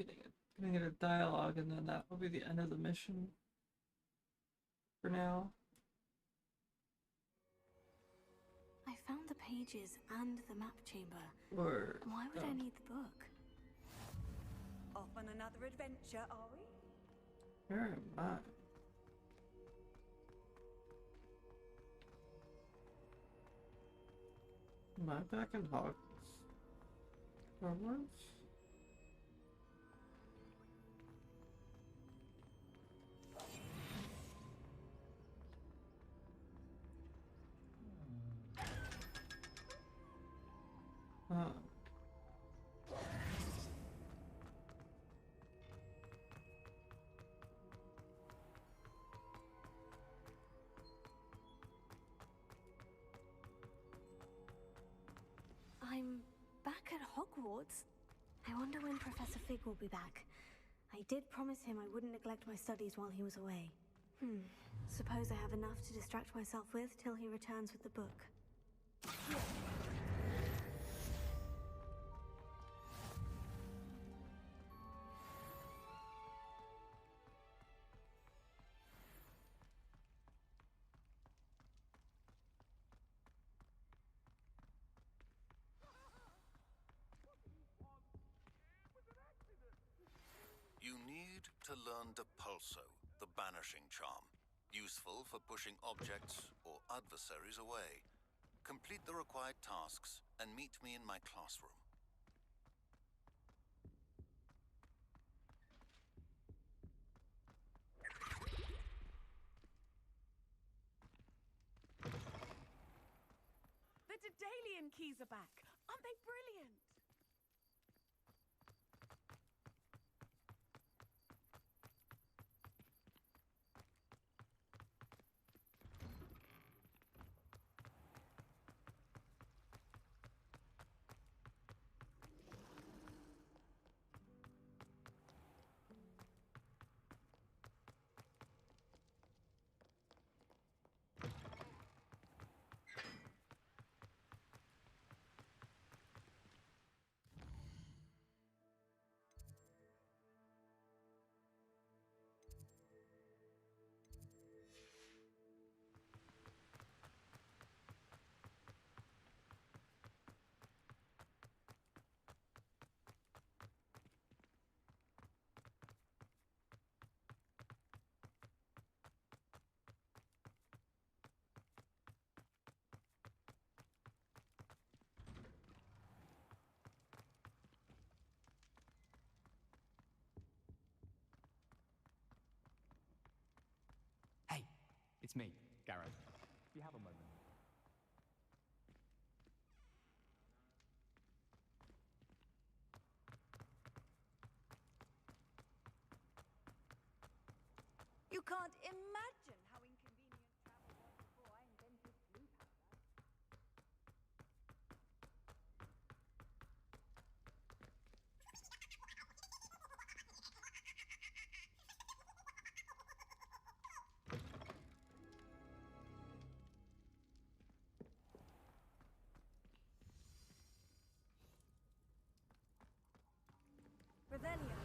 gonna get a dialogue, and then that will be the end of the mission for now. I found the pages and the map chamber. Word. Why would I need the book? Off on another adventure, are we? Where am I? Am I back in Hogwarts? Huh. I'm back at Hogwarts. I wonder when Professor Fig will be back. I did promise him I wouldn't neglect my studies while he was away. Suppose I have enough to distract myself with till he returns with the book. You need to learn Depulso, the banishing charm, useful for pushing objects or adversaries away. Complete the required tasks and meet me in my classroom. The Daedalian keys are back. Aren't they brilliant? It's me, Garrett. Do you have a moment? You can't imagine how inconvenient travel was before I invented blue powder. Revelio.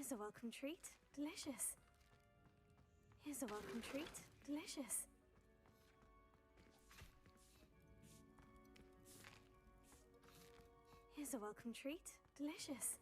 Here's a welcome treat. Delicious. Here's a welcome treat. Delicious. Here's a welcome treat. Delicious.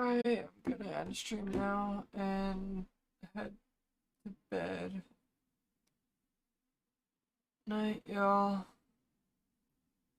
Alright, I'm gonna end stream now and head to bed. Night, y'all.